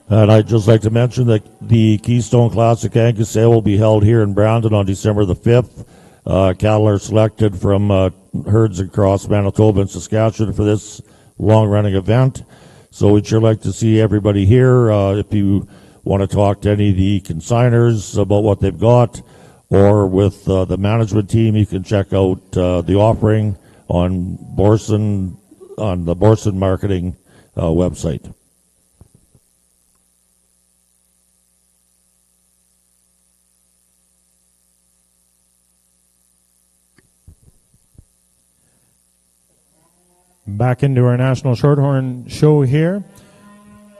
And I'd just like to mention that the Keystone Classic Angus Sale will be held here in Brandon on December the 5th. Cattle are selected from herds across Manitoba and Saskatchewan for this long-running event. So we'd sure like to see everybody here. If you want to talk to any of the consigners about what they've got, or with the management team, you can check out the offering on the Borson Marketing website. Back into our National Shorthorn show here.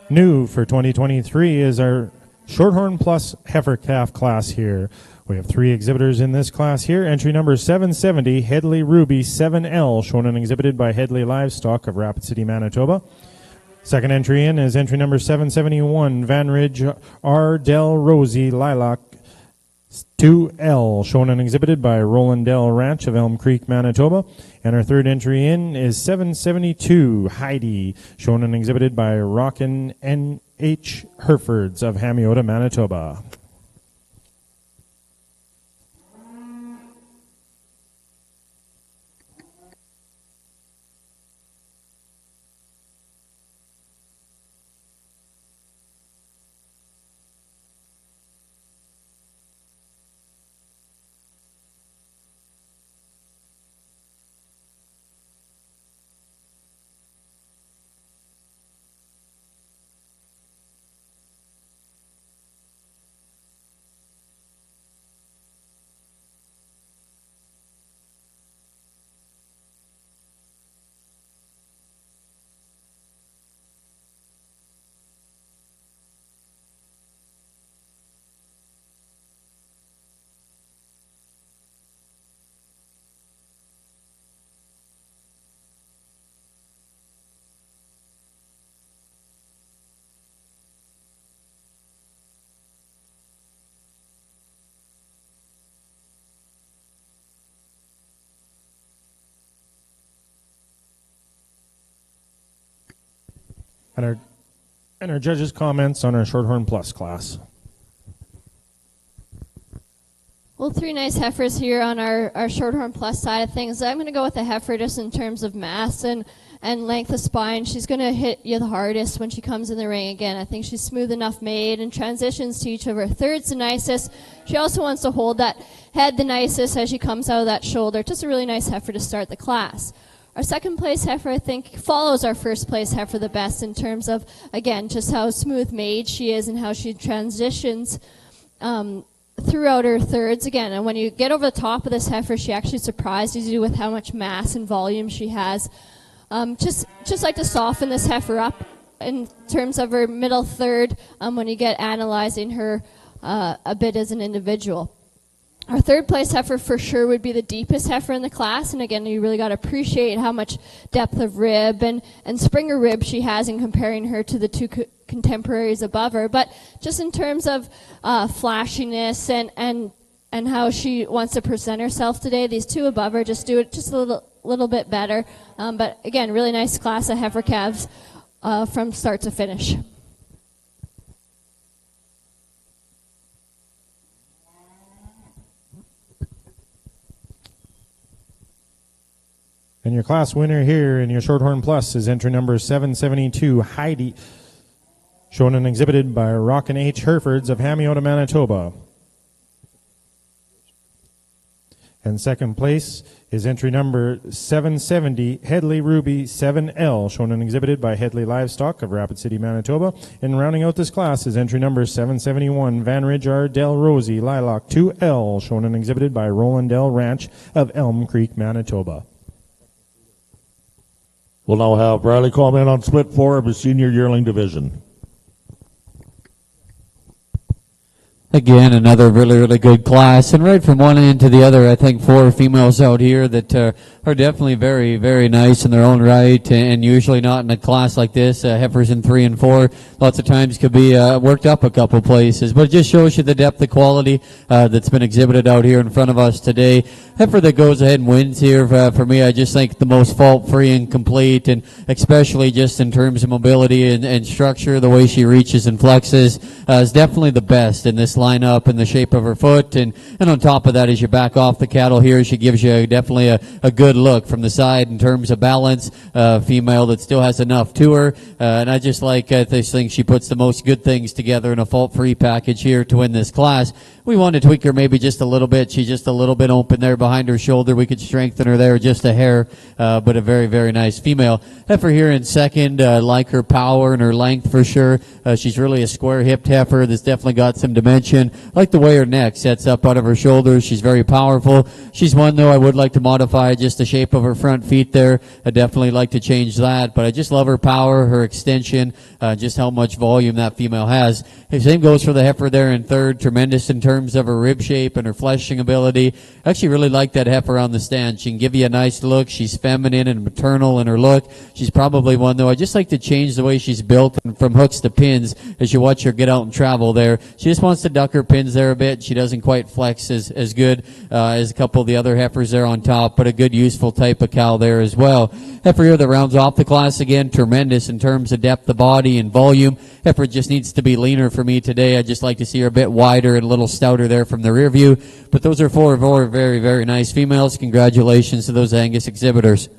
New for 2023 is our Shorthorn Plus Heifer Calf class here. We have three exhibitors in this class here. Entry number 770, Headley Ruby 7L, shown and exhibited by Headley Livestock of Rapid City, Manitoba. Second entry in is entry number 771, Van Ridge R. Del Rosie Lilac 2L, shown and exhibited by Roland Dell Ranch of Elm Creek, Manitoba. And our third entry in is 772, Heidi, shown and exhibited by Rockin' N.H. Herefords of Hamiota, Manitoba. And our And our judges' comments on our Shorthorn Plus class. Well, three nice heifers here on our Shorthorn Plus side of things. I'm going to go with the heifer just in terms of mass and length of spine. She's going to hit you the hardest when she comes in the ring again. I think she's smooth enough made and transitions to each of her thirds the nicest. She also wants to hold that head the nicest as she comes out of that shoulder. Just a really nice heifer to start the class. Our second place heifer, I think, follows our first place heifer the best in terms of, again, just how smooth made she is and how she transitions throughout her thirds. Again, and when you get over the top of this heifer, she actually surprises you with how much mass and volume she has. Just like to soften this heifer up in terms of her middle third when you get analyzing her a bit as an individual. Our third place heifer for sure would be the deepest heifer in the class, and again, you really got to appreciate how much depth of rib and springer rib she has in comparing her to the two contemporaries above her. But just in terms of flashiness and how she wants to present herself today, these two above her just do it just a little bit better. But again, really nice class of heifer calves from start to finish. And your class winner here in your Shorthorn Plus is entry number 772, Heidi, shown and exhibited by Rockin' H. Herefords of Hamiota, Manitoba. And second place is entry number 770, Headley Ruby 7L, shown and exhibited by Headley Livestock of Rapid City, Manitoba. And rounding out this class is entry number 771, Van Ridge R. Del Rosie Lilac 2L, shown and exhibited by Roland Dell Ranch of Elm Creek, Manitoba. We'll now have Riley comment on split 4 of the senior yearling division. Again, another really, really good class. And right from one end to the other, I think 4 females out here that are definitely very, very nice in their own right, and usually not in a class like this. Heifers in 3 and 4 lots of times could be worked up a couple places. But it just shows you the depth of quality that's been exhibited out here in front of us today. Heifer that goes ahead and wins here, for me, I just think the most fault-free and complete, and especially just in terms of mobility and structure, the way she reaches and flexes is definitely the best in this lineup and the shape of her foot. And on top of that, as you back off the cattle here, she gives you definitely a good look from the side in terms of balance. Female that still has enough to her. And I just like this thing. She puts the most good things together in a fault-free package here to win this class. We want to tweak her maybe just a little bit. She's just a little bit open there behind her shoulder. We could strengthen her there just a hair, but a very, very nice female. Heifer here in second, like her power and her length for sure. She's really a square-hipped heifer that's definitely got some dimension. I like the way her neck sets up out of her shoulders. She's very powerful. She's one, though, I would like to modify just the shape of her front feet there. I definitely like to change that, but I just love her power, her extension, just how much volume that female has. The same goes for the heifer there in third. Tremendous in terms of her rib shape and her fleshing ability. I actually really like that heifer on the stand. She can give you a nice look. She's feminine and maternal in her look. She's probably one, though, I just like to change the way she's built and from hooks to pins as you watch her get out and travel there. She just wants to duck her pins there a bit. She doesn't quite flex as good as a couple of the other heifers there on top, but a good useful type of cow there as well. Heifer here that rounds off the class again, tremendous in terms of depth of body and volume. Heifer just needs to be leaner for me today. I just like to see her a bit wider and a little stouter there from the rear view. But those are 4 very, very nice females. Congratulations to those Angus exhibitors.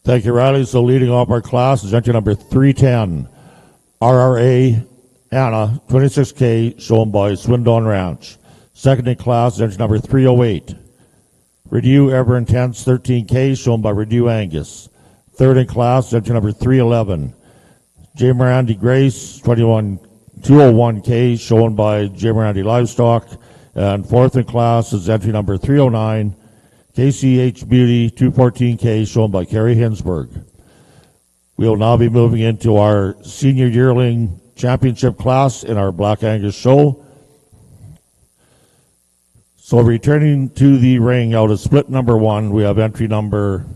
Thank you, Riley. So leading off our class is entry number 310, RRA Anna, 26K, shown by Swindon Ranch. Second in class is entry number 308, Redew Ever Intense, 13K, shown by Redew Angus. Third in class is entry number 311, J. Mirandi Grace, 201K, shown by J. Mirandi Livestock. And fourth in class is entry number 309, KCH Beauty, 214K, shown by Kerry Hinsberg. We will now be moving into our senior yearling championship class in our Black Angus show. So returning to the ring out of split number 1, we have entry number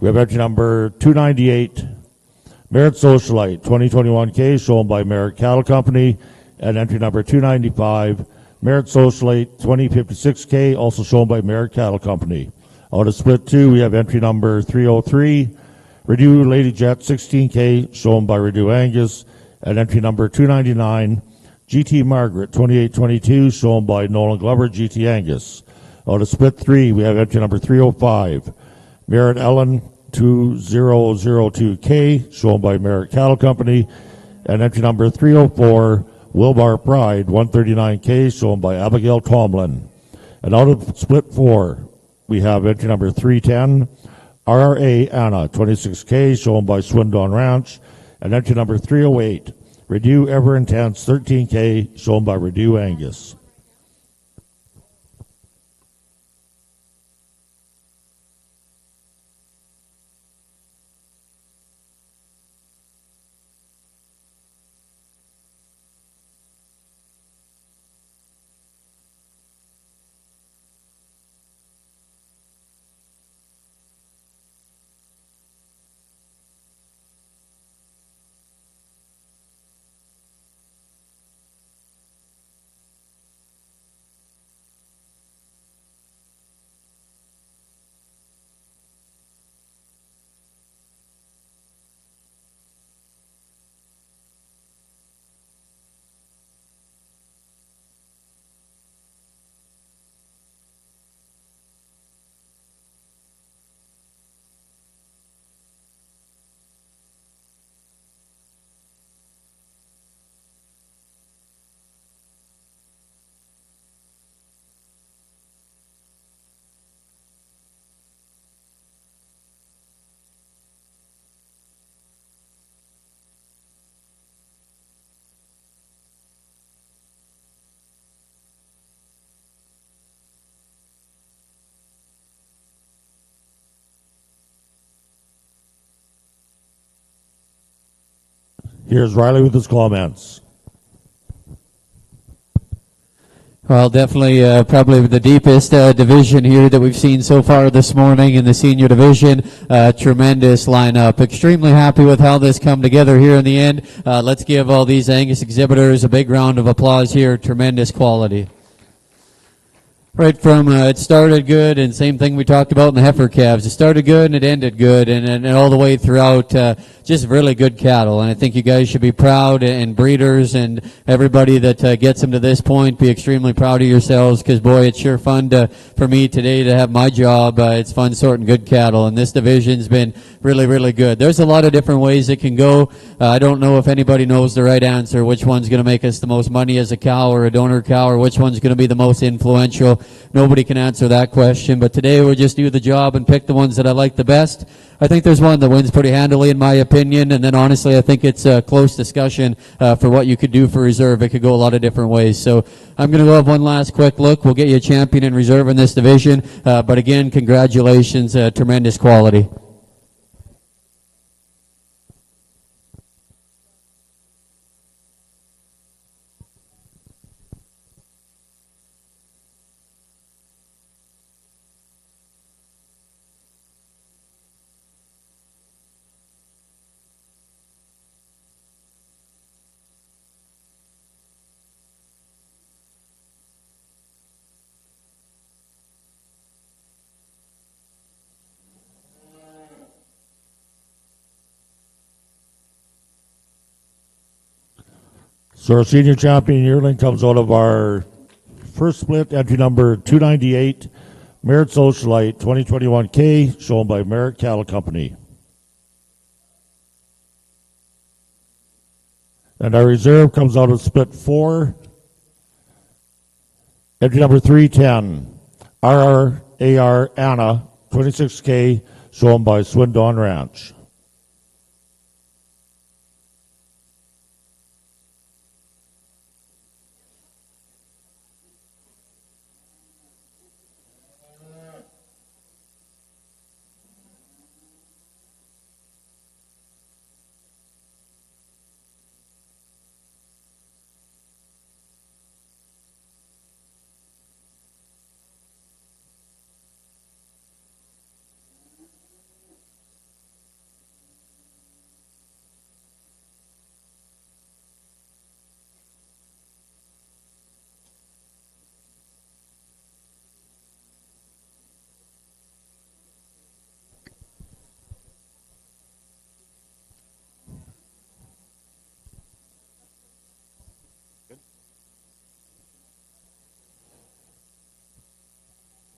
298, Merit Socialite, 2021K, shown by Merit Cattle Company, and entry number 295, Merit Socialite, 2056K, also shown by Merit Cattle Company. Out of split 2, we have entry number 303, Renew Lady Jet 16K, shown by Renew Angus, and entry number 299, GT Margaret 2822, shown by Nolan Glover, GT Angus. Out of split 3, we have entry number 305, Merritt Ellen 2002K, shown by Merritt Cattle Company, and entry number 304, Wilbar Pride 139K, shown by Abigail Tomlin. And out of split 4, we have entry number 310, RRA Anna 26K, shown by Swindon Ranch, and entry number 308, Renew Ever Intense 13K, shown by Renew Angus. Here's Riley with his comments. Well, definitely probably the deepest division here that we've seen so far this morning in the senior division. Tremendous lineup. Extremely happy with how this come together here in the end. Let's give all these Angus exhibitors a big round of applause here. Tremendous quality. Right from it started good, and same thing we talked about in the heifer calves. It started good and it ended good, and all the way throughout, just really good cattle. And I think you guys should be proud, and breeders and everybody that gets them to this point, be extremely proud of yourselves, because boy, it's sure fun for me today to have my job. It's fun sorting good cattle, and this division's been really, really good. There's a lot of different ways it can go. I don't know if anybody knows the right answer, which one's going to make us the most money as a cow or a donor cow, or which one's going to be the most influential. Nobody can answer that question, but today we'll just do the job and pick the ones that I like the best. I think there's one that wins pretty handily in my opinion, and then honestly I think it's a close discussion for what you could do for reserve. It could go a lot of different ways. So I'm going to go have one last quick look. We'll get you a champion in reserve in this division, but again, congratulations, tremendous quality. So our senior champion yearling comes out of our first split, entry number 298, Merritt Socialite 2021K, shown by Merritt Cattle Company. And our reserve comes out of split 4, entry number 310, RRAR Anna 26K, shown by Swindon Ranch.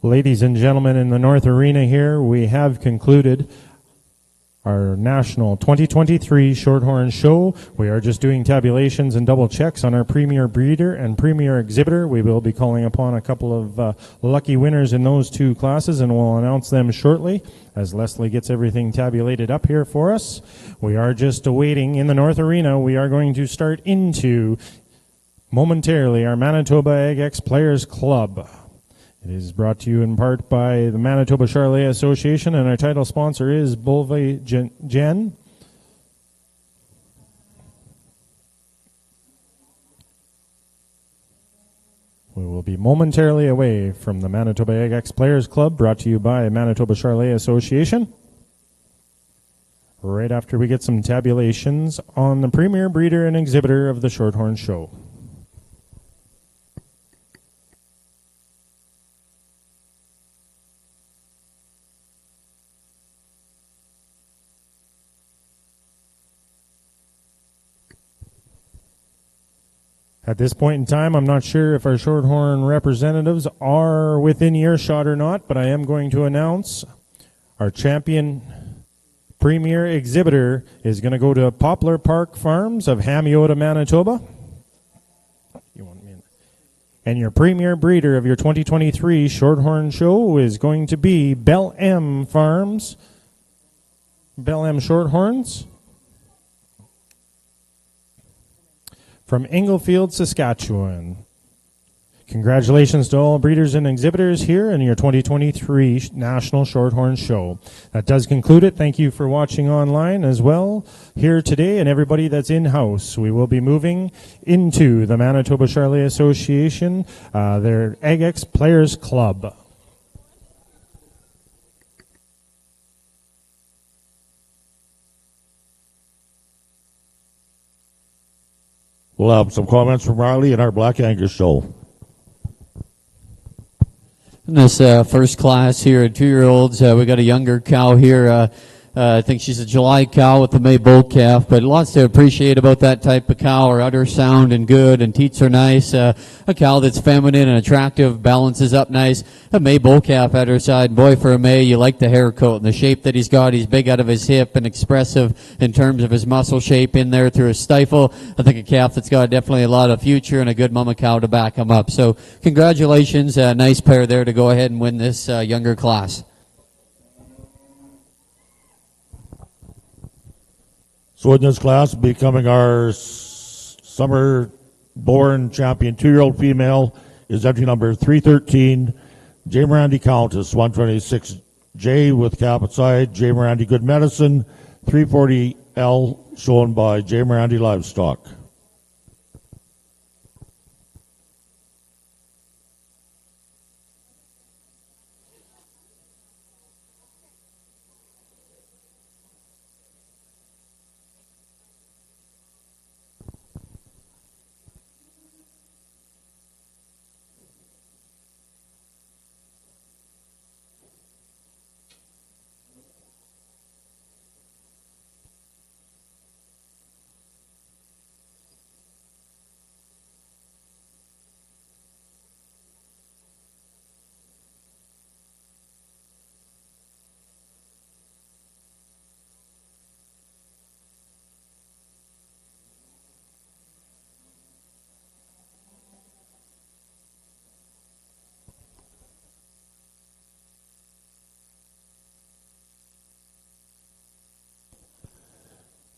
Ladies and gentlemen, in the North Arena here, we have concluded our national 2023 Shorthorn Show. We are just doing tabulations and double checks on our premier breeder and premier exhibitor. We will be calling upon a couple of lucky winners in those two classes, and we'll announce them shortly as Leslie gets everything tabulated up here for us. We are just awaiting in the North Arena. We are going to start into momentarily our Manitoba AgX Players Club. It is brought to you in part by the Manitoba Charlet Association, and our title sponsor is Bolve Gen. We will be momentarily away from the Manitoba AgX Players Club, brought to you by Manitoba Charlet Association, right after we get some tabulations on the premier breeder and exhibitor of the Shorthorn Show. At this point in time, I'm not sure if our Shorthorn representatives are within earshot or not, but I am going to announce our champion premier exhibitor is going to go to Poplar Park Farms of Hamiota, Manitoba. And your premier breeder of your 2023 Shorthorn Show is going to be Bell M Farms, Bell M Shorthorns, from Englefield, Saskatchewan. Congratulations to all breeders and exhibitors here in your 2023 National Shorthorn Show. That does conclude it. Thank you for watching online as well here today, and everybody that's in-house. We will be moving into the Manitoba Charlet Association, their AgX Players Club. We'll have some comments from Riley in our Black Angus show. In this first class here at 2-year-olds, we got a younger cow here. I think she's a July cow with the May bull calf, but lots to appreciate about that type of cow. Her udder sound and good, and teats are nice. A cow that's feminine and attractive, balances up nice. A May bull calf at her side. Boy, for a May, you like the hair coat and the shape that he's got. He's big out of his hip and expressive in terms of his muscle shape in there through his stifle. I think a calf that's got definitely a lot of future and a good mama cow to back him up. So congratulations, nice pair there to go ahead and win this younger class. So in this class, becoming our summer-born champion 2-year-old female is entry number 313, J. Mirandi Countess, 126J with cap at side, J. Mirandi Good Medicine, 340L, shown by J. Mirandi Livestock.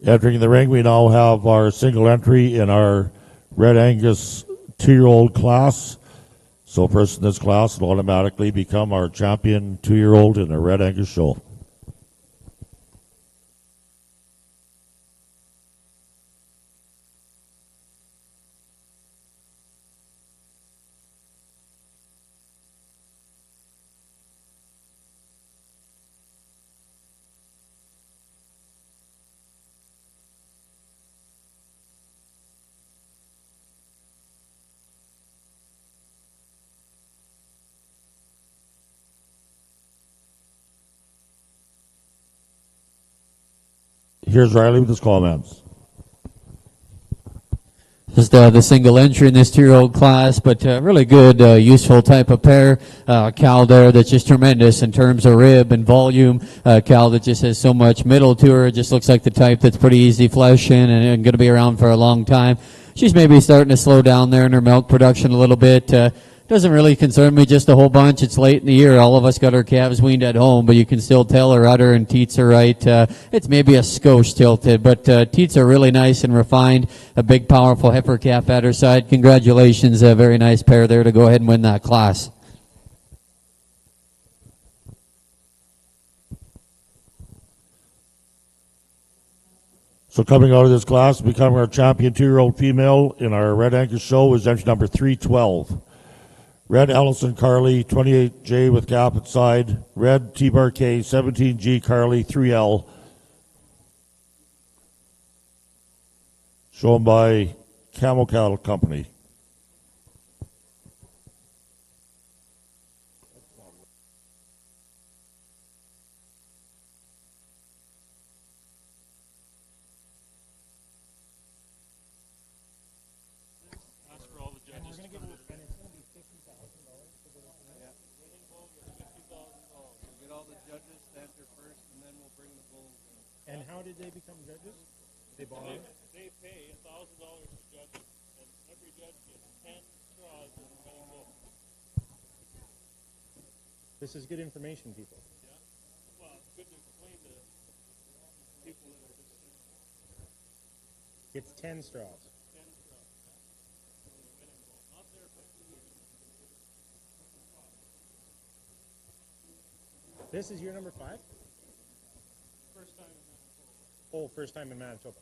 Entering the ring, we now have our single entry in our Red Angus 2-year-old class. So first in this class will automatically become our champion 2-year-old in the Red Angus show. Here's Riley with his comments. Just the single entry in this 2-year-old class, but really good, useful type of pair. Cow there that's just tremendous in terms of rib and volume. Cow that just has so much middle to her. It just looks like the type that's pretty easy flesh in and going to be around for a long time. She's maybe starting to slow down there in her milk production a little bit. Doesn't really concern me just a whole bunch. It's late in the year. All of us got our calves weaned at home, but you can still tell her udder and teats are right. It's maybe a skosh tilted, but teats are really nice and refined. A big, powerful heifer calf at her side. Congratulations, a very nice pair there to go ahead and win that class. So coming out of this class, becoming our champion 2-year-old female in our Red Angus show is entry number 312. Red Ellison Carly, 28J with cap at side. Red T-Bar K, 17G Carly, 3L. Shown by Camel Cattle Company. And how did they become judges? They bought in? They pay $1,000 to judges, and every judge gets 10 straws in the winning bowl. This is good information, people. Yeah. Well, it's good to explain to people that are just It's 10 straws. 10 straws. Yeah. In the winning bowl. Not their pick. This is year number 5? First time in Manitoba. Oh, first time in Manitoba. Yeah.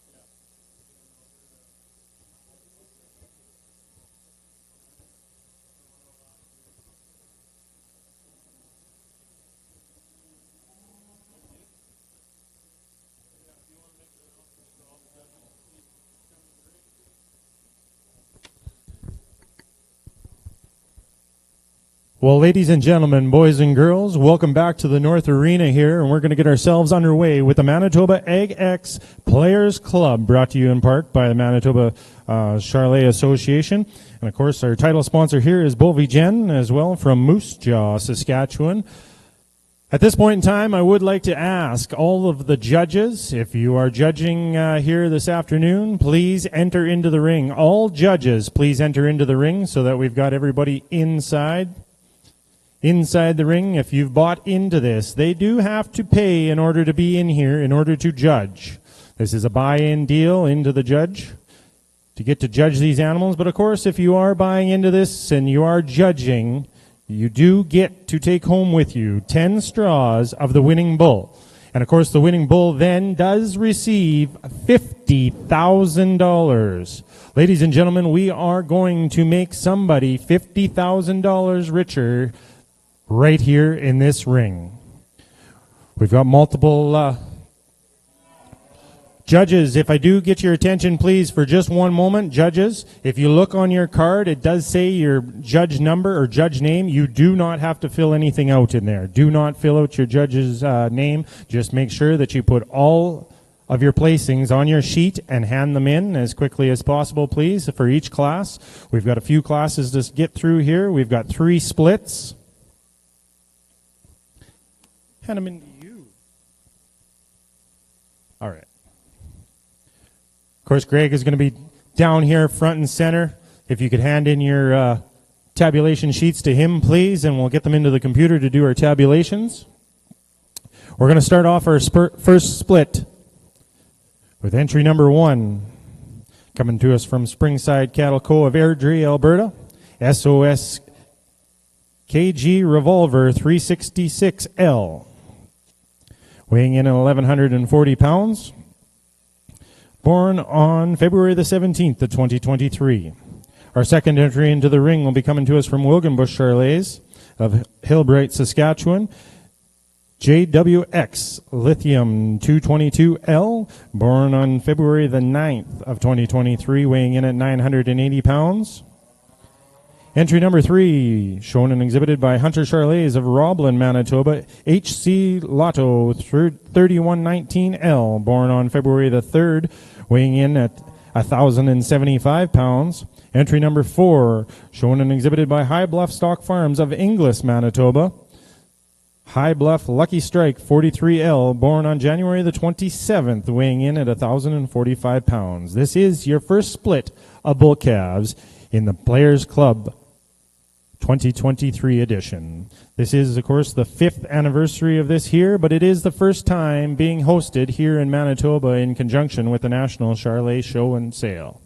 Well, ladies and gentlemen, boys and girls, welcome back to the North Arena here, and we're going to get ourselves underway with the Manitoba Ag X Players Club, brought to you in part by the Manitoba Charlet Association. And, of course, our title sponsor here is Bovigen, as well, from Moose Jaw, Saskatchewan. At this point in time, I would like to ask all of the judges, if you are judging here this afternoon, please enter into the ring. All judges, please enter into the ring so that we've got everybody inside the ring. If you've bought into this, they do have to pay in order to be in here, in order to judge. This is a buy-in deal into the judge to get to judge these animals. But of course, if you are buying into this and you are judging, you do get to take home with you 10 straws of the winning bull. And of course, the winning bull then does receive $50,000. Ladies and gentlemen, we are going to make somebody $50,000 richer right here in this ring. We've got multiple judges. If I do get your attention, please, for just one moment. Judges, if you look on your card, it does say your judge number or judge name. You do not have to fill anything out in there. Do not fill out your judge's name. Just make sure that you put all of your placings on your sheet and hand them in as quickly as possible, please, for each class. We've got a few classes to get through here. We've got 3 splits. Hand them into you. All right. Of course, Greg is going to be down here front and center. If you could hand in your tabulation sheets to him, please, and we'll get them into the computer to do our tabulations. We're going to start off our first split with entry number 1, coming to us from Springside Cattle Co. of Airdrie, Alberta, SOS KG Revolver 366L. Weighing in at 1,140 pounds. Born on February the 17th of 2023. Our second entry into the ring will be coming to us from Wilgenbush Charlets of Hillbright, Saskatchewan. JWX Lithium 222L. Born on February the 9th of 2023. Weighing in at 980 pounds. Entry number 3, shown and exhibited by Hunter Charlets of Roblin, Manitoba, HC Lotto 3119L, born on February the 3rd, weighing in at 1,075 pounds. Entry number 4, shown and exhibited by High Bluff Stock Farms of Inglis, Manitoba. High Bluff Lucky Strike 43L, born on January the 27th, weighing in at 1,045 pounds. This is your first split of bull calves in the Players Club 2023 edition. This is, of course, the 5th anniversary of this here, but it is the first time being hosted here in Manitoba in conjunction with the National Charolais Show and Sale.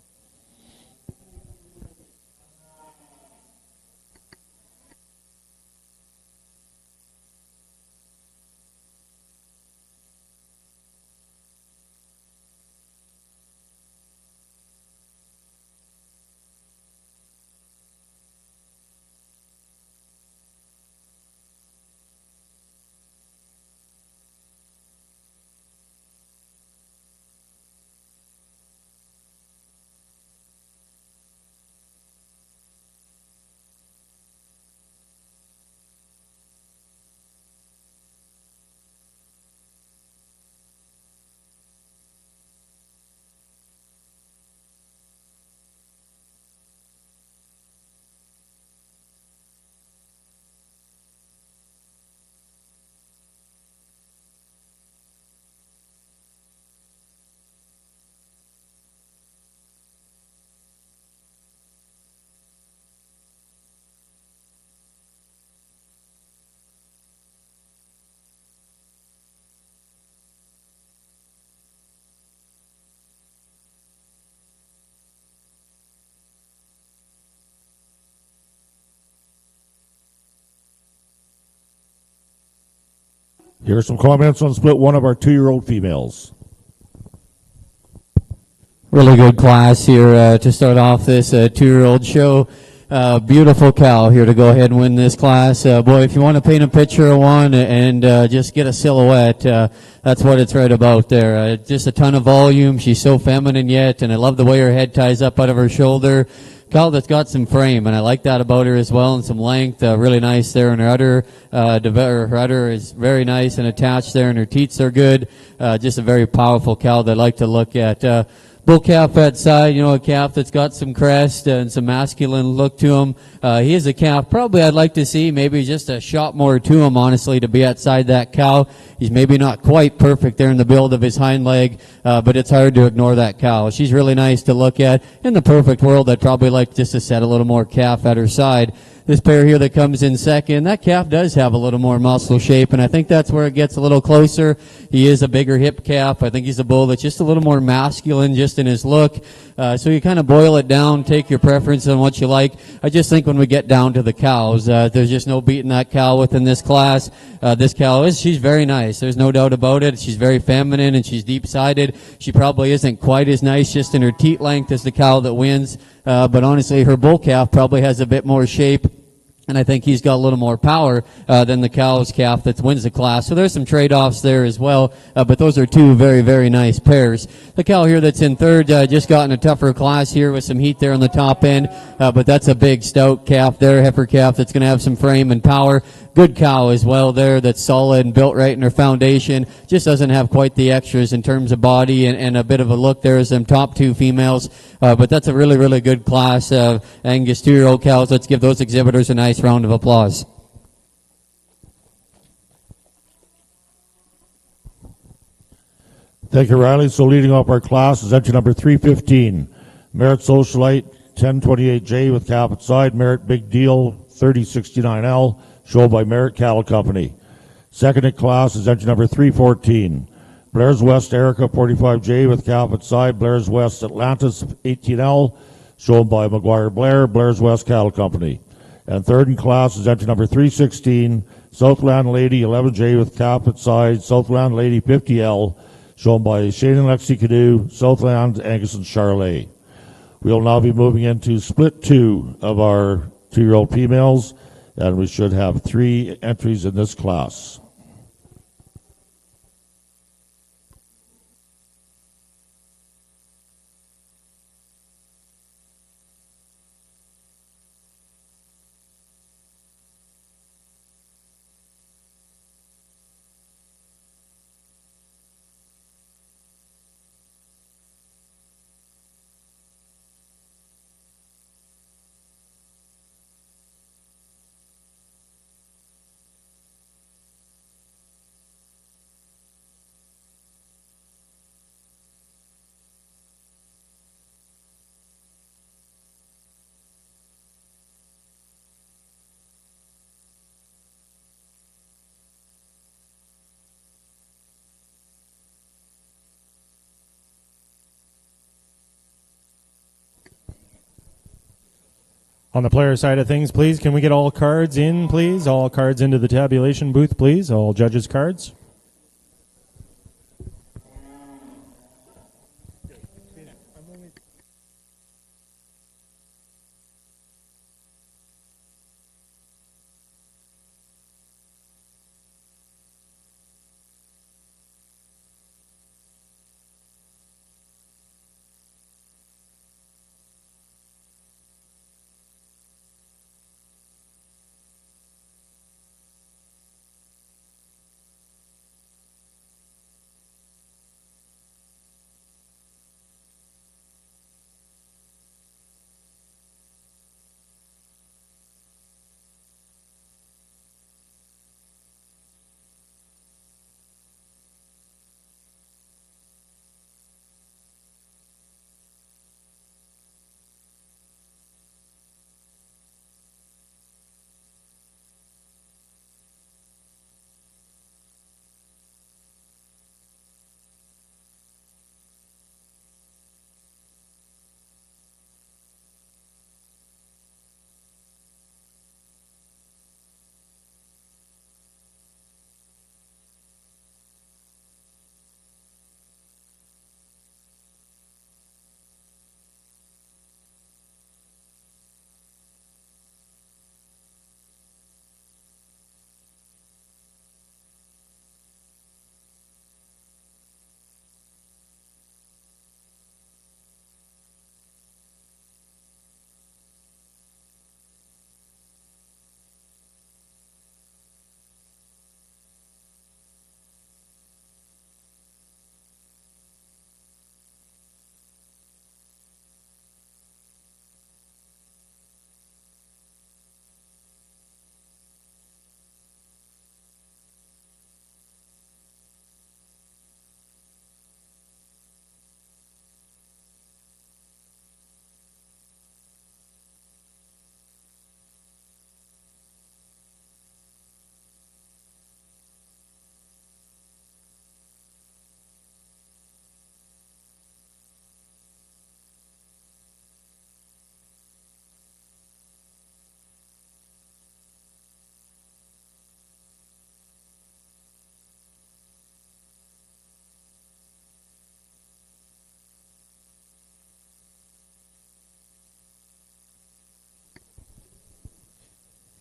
Here are some comments on split 1 of our 2-year-old females. Really good class here to start off this 2-year-old show. Beautiful cow here to go ahead and win this class. Boy, if you want to paint a picture of one and just get a silhouette, that's what it's right about there. Just a ton of volume. She's so feminine yet, and I love the way her head ties up out of her shoulder. Cow that's got some frame, and I like that about her as well, and some length, really nice there, and her udder, her udder is very nice and attached there, and her teats are good. Just a very powerful cow that I like to look at. Bull calf at side, a calf that's got some crest and some masculine look to him. He is a calf probably I'd like to see maybe just a shot more to him, honestly, to be outside that cow. He's maybe not quite perfect there in the build of his hind leg, but it's hard to ignore that cow. She's really nice to look at. In the perfect world, I'd probably like just to set a little more calf at her side. This pair here that comes in second, that calf does have a little more muscle shape, and I think that's where it gets a little closer. He is a bigger hip calf. I think he's a bull that's just a little more masculine just in his look. So you kind of boil it down, take your preference on what you like. I just think when we get down to the cows, there's just no beating that cow within this class. This cow she's very nice. There's no doubt about it. She's very feminine and she's deep-sided. She probably isn't quite as nice just in her teat length as the cow that wins. But honestly, her bull calf probably has a bit more shape, and I think he's got a little more power than the cow's calf that wins the class. So there's some trade-offs there as well, but those are two very, very nice pairs. The cow here that's in third just got in a tougher class here with some heat there on the top end, but that's a big stout calf there, heifer calf that's going to have some frame and power. Good cow as well there that's solid and built right in her foundation. Just doesn't have quite the extras in terms of body and a bit of a look there as them top two females. But that's a really, really good class of Angus 2-year-old cows. Let's give those exhibitors a nice round of applause. Thank you, Riley. So leading off our class is entry number 315, Merit Socialite 1028J with calf at side, Merit Big Deal 3069L, shown by Merit Cattle Company. Second in class is entry number 314, Blair's West Erica 45J with calf at side, Blair's West Atlantis 18L, shown by McGuire Blair, Blair's West Cattle Company. And third in class is entry number 316, Southland Lady 11J with calf at side, Southland Lady 50L, shown by Shane and Lexi Canoe, Southland, Angus and Charolais. We'll now be moving into split 2 of our 2-year-old females, and we should have 3 entries in this class. On the player side of things, please, can we get all cards in, please? All cards into the tabulation booth, please. All judges' cards.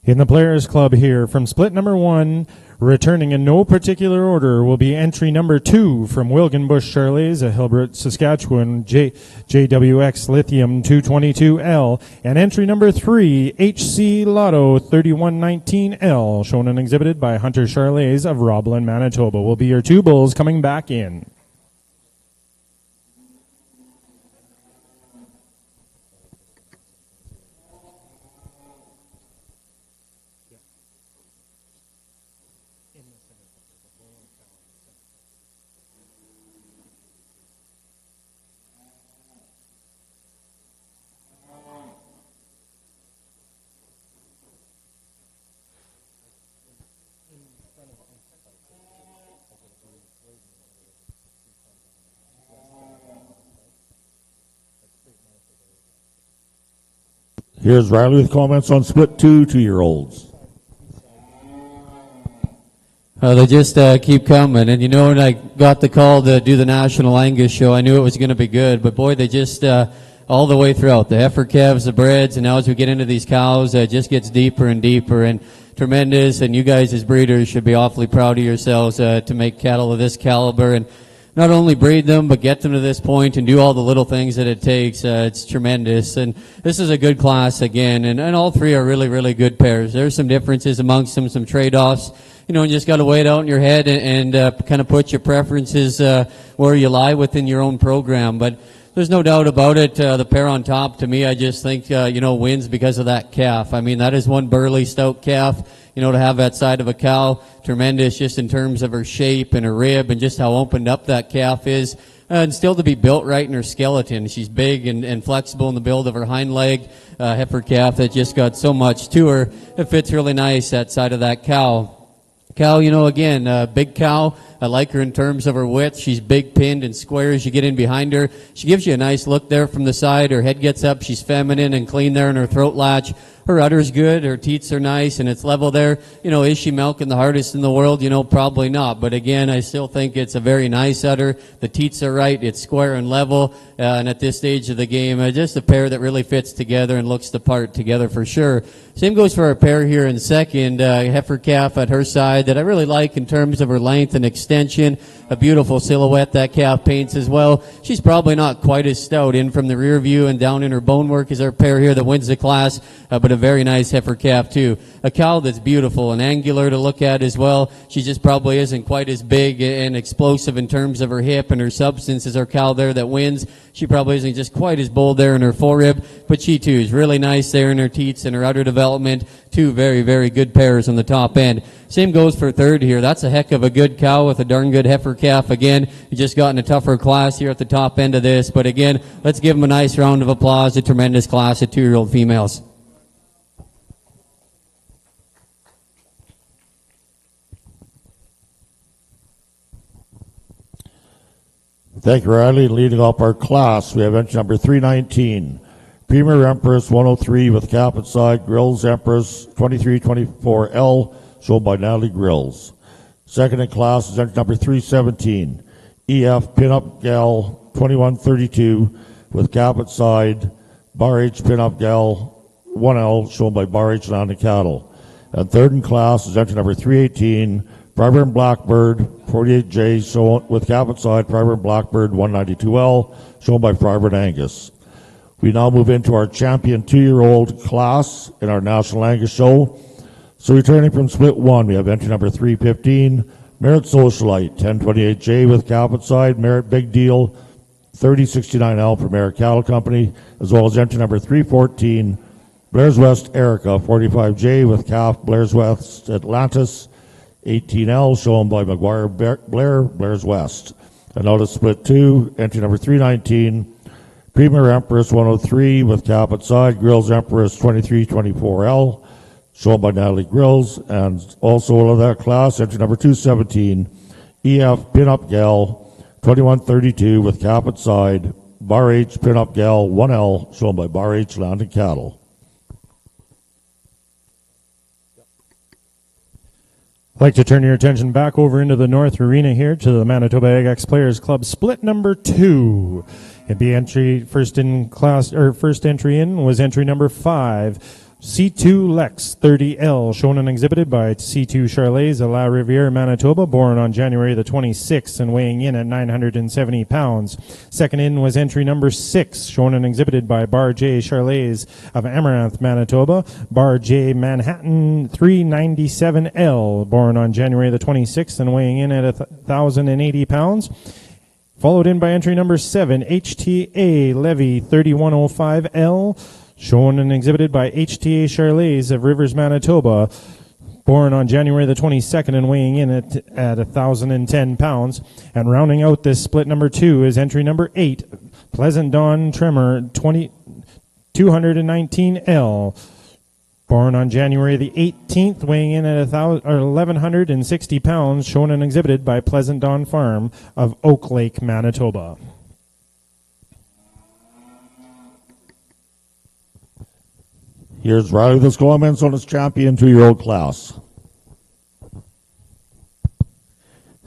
In the Players Club here, from split number 1, returning in no particular order, will be entry number 2 from Wilgenbush Charlets, a Hilbert, Saskatchewan, JWX Lithium 222L, and entry number 3, HC Lotto 3119L, shown and exhibited by Hunter Charlets of Roblin, Manitoba, will be your 2 bulls coming back in. Here's Riley with comments on split 2-year-olds. They just keep coming. And, when I got the call to do the National Angus show, I knew it was going to be good. But, boy, they just all the way throughout. The heifer calves, the breds, and now as we get into these cows, it just gets deeper and deeper. And tremendous. And you guys as breeders should be awfully proud of yourselves to make cattle of this caliber. And not only breed them, but get them to this point and do all the little things that it takes. It's tremendous. And this is a good class again. And all 3 are really, really good pairs. There's some differences amongst them, some trade-offs. You just got to weigh it out in your head and kind of put your preferences where you lie within your own program. But there's no doubt about it. The pair on top, to me, I just think, wins because of that calf. I mean, that is one burly, stout calf. To have that side of a cow, tremendous just in terms of her shape and her rib and just how opened up that calf is. And still to be built right in her skeleton. She's big and flexible in the build of her hind leg. Heifer calf that just got so much to her. It fits really nice, that side of that cow. Cow, again, big cow. I like her in terms of her width. She's big pinned and square as you get in behind her. She gives you a nice look there from the side. Her head gets up. She's feminine and clean there in her throat latch. Her udder's good. Her teats are nice and it's level there. Is she milking the hardest in the world? Probably not. But again, I still think it's a very nice udder. The teats are right. It's square and level. And at this stage of the game, just a pair that really fits together and looks the part together for sure. Same goes for our pair here in second. Heifer calf at her side that I really like in terms of her length and extension. A beautiful silhouette that calf paints as well. She's probably not quite as stout in from the rear view and down in her bone work as our pair here that wins the class, but a very nice heifer calf too. A cow that's beautiful and angular to look at as well. She just probably isn't quite as big and explosive in terms of her hip and her substance as our cow there that wins. She probably isn't just quite as bold there in her forerib, but she too is really nice there in her teats and her udder development. Two very, very good pairs on the top end. Same goes for third here. That's a heck of a good cow with a darn good heifer calf. Again, you just got in a tougher class here at the top end of this, but again, let's give them a nice round of applause. A tremendous class of 2-year-old females. Thank you, Riley. Leading up our class, we have entry number 319, Premier Empress 103 with cap and side, Grills Empress 2324L, shown by Natalie Grills. Second in class is entry number 317, EF Pinup Gal 2132 with cap and side, Bar H Pinup Gal 1L, shown by Bar H Land and Cattle. And third in class is entry number 318, Fiber and Blackbird 48J, shown with cap and side, Fiber and Blackbird 192L, shown by Fiber and Angus. We now move into our champion 2-year-old class in our National Angus Show. So returning from split 1, we have entry number 315, Merit Socialite 1028J with cap and side, Merit Big Deal 3069L for Merit Cattle Company, as well as entry number 314, Blair's West Erica 45J with calf, Blair's West Atlantis 18L, shown by McGuire Blair's West. And now to split 2, entry number 319, Premier Empress 103 with cap and side, Grills Empress 2324L, shown by Natalie Grills. And also of that class, entry number 217, EF Pinup Gal 2132 with cap and side, Bar H Pinup Gal 1L, shown by Bar H Land and Cattle. I'd like to turn your attention back over into the North Arena here to the Manitoba AgX Players Club split number 2. It'd be first entry in was entry number 5. C2 Lex 30L, shown and exhibited by C2 Charles of La Riviere, Manitoba, born on January the 26th and weighing in at 970 pounds. Second in was entry number 6, shown and exhibited by Bar J Charles of Amaranth, Manitoba, Bar J Manhattan 397L, born on January the 26th and weighing in at 1,080 pounds. Followed in by entry number 7, HTA Levy 3105L, shown and exhibited by HTA Charles of Rivers, Manitoba, born on January the 22nd and weighing in at 1,010 pounds. And rounding out this split number 2 is entry number 8, Pleasant Dawn Tremor 219L, born on January the 18th, weighing in at 1,160 pounds, shown and exhibited by Pleasant Dawn Farm of Oak Lake, Manitoba. Here's Riley the comments on his champion 2-year-old class.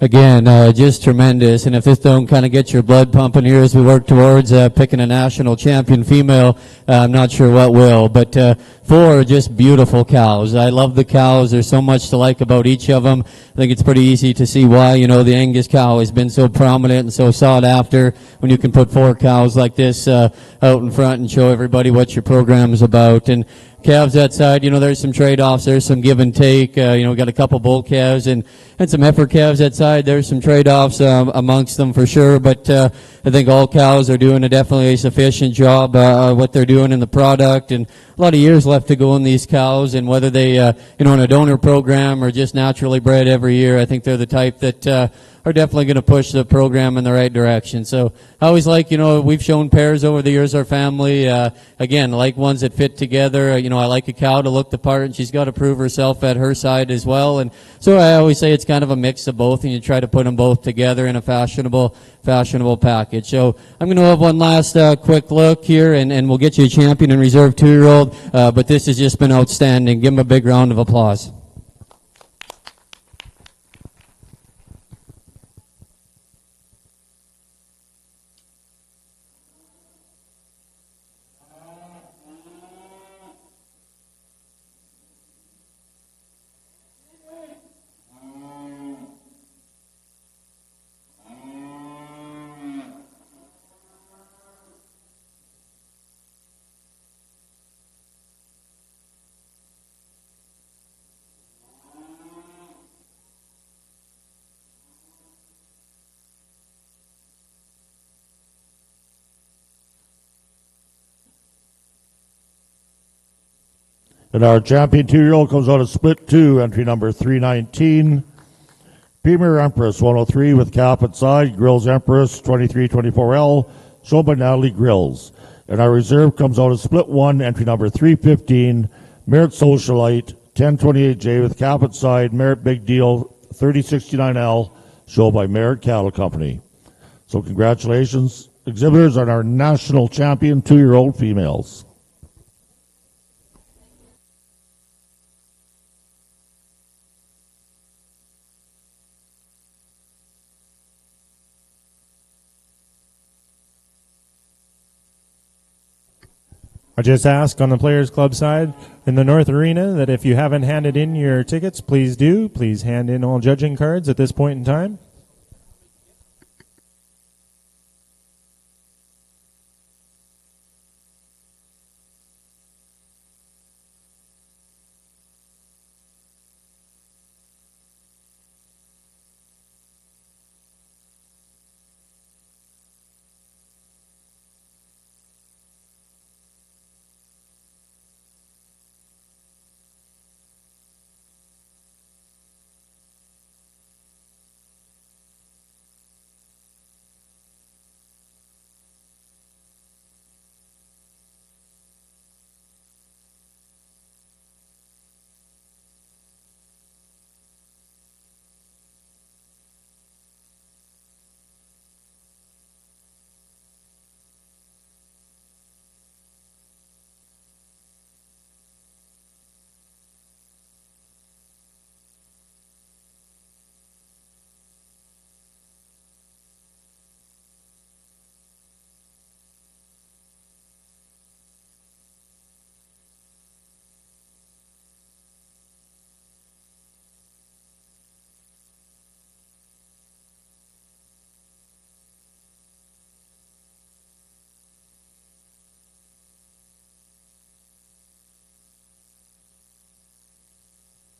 Again, just tremendous. And if this don't kind of get your blood pumping here as we work towards picking a national champion female, I'm not sure what will. But 4 just beautiful cows. I love the cows. There's so much to like about each of them. I think it's pretty easy to see why, the Angus cow has been so prominent and so sought after when you can put 4 cows like this out in front and show everybody what your program is about. And calves that side, there's some trade-offs. There's some give and take. We got a couple bull calves and some heifer calves that side. There's some trade-offs amongst them for sure. But I think all cows are doing definitely a sufficient job what they're doing in the product. And a lot of years left to go in these cows. And whether they, in a donor program or just naturally bred every year, I think they're the type that are definitely going to push the program in the right direction. So I always like, we've shown pairs over the years, our family. Again, like ones that fit together. I like a cow to look the part, and she's got to prove herself at her side as well. And so I always say it's kind of a mix of both, and you try to put them both together in a fashionable package. So I'm going to have one last quick look here, and we'll get you a champion and reserve 2-year-old. But this has just been outstanding. Give them a big round of applause. And our champion 2-year-old comes out of split 2, entry number 319. Premier Empress 103 with cap at side. Grills Empress 2324L, shown by Natalie Grills. And our reserve comes out of split 1, entry number 315. Merit Socialite 1028J with cap at side. Merit Big Deal 3069L, shown by Merit Cattle Company. So congratulations, exhibitors, on our national champion 2-year-old females. I just ask on the Players Club side in the North Arena that if you haven't handed in your tickets, please do. Please hand in all judging cards at this point in time.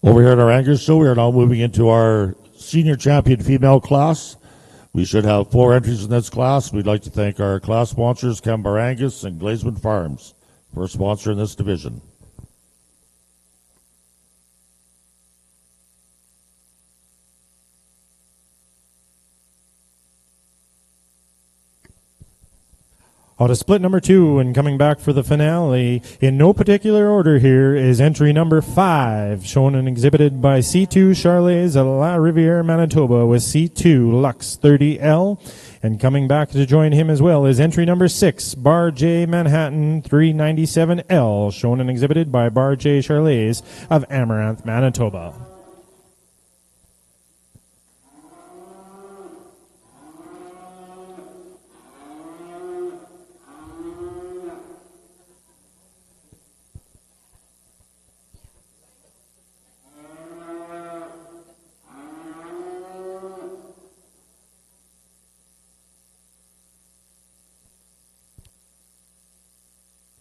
Over here at our Angus show, we are now moving into our senior champion female class. We should have 4 entries in this class. We'd like to thank our class sponsors, Kembar Angus and Glazeman Farms, for sponsoring this division. Out of split number 2 and coming back for the finale, in no particular order here, is entry number 5, shown and exhibited by C2 Charlets at La Riviere, Manitoba, with C2 Lux 30L. And coming back to join him as well is entry number 6, Bar J Manhattan 397L, shown and exhibited by Bar J Charlets of Amaranth, Manitoba.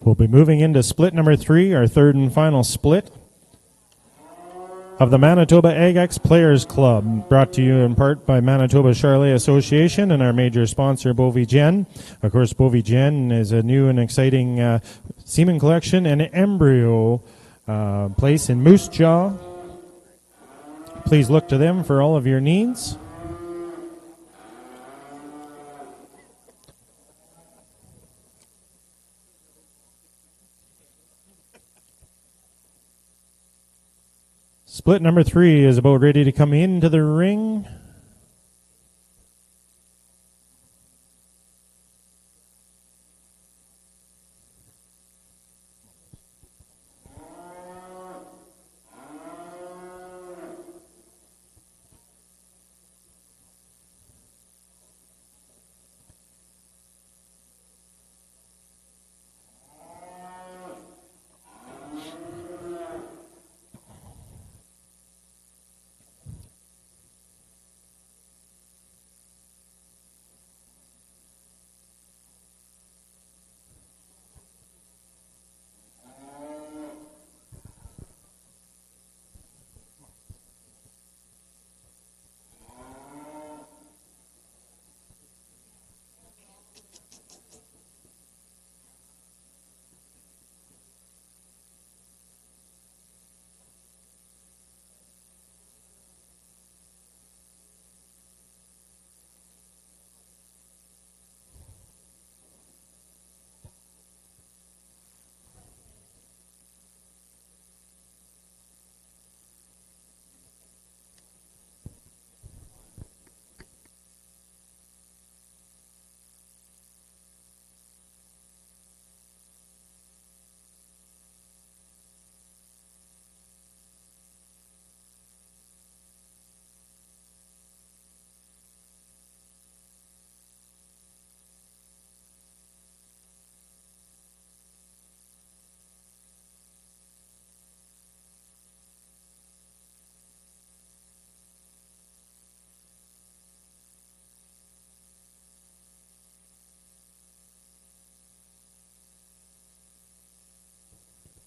We'll be moving into split number 3, our third and final split of the Manitoba AgX Players Club, brought to you in part by Manitoba Charlet Association and our major sponsor, Bovigen. Of course, Bovigen is a new and exciting semen collection and embryo place in Moose Jaw. Please look to them for all of your needs. Split number 3 is about ready to come into the ring.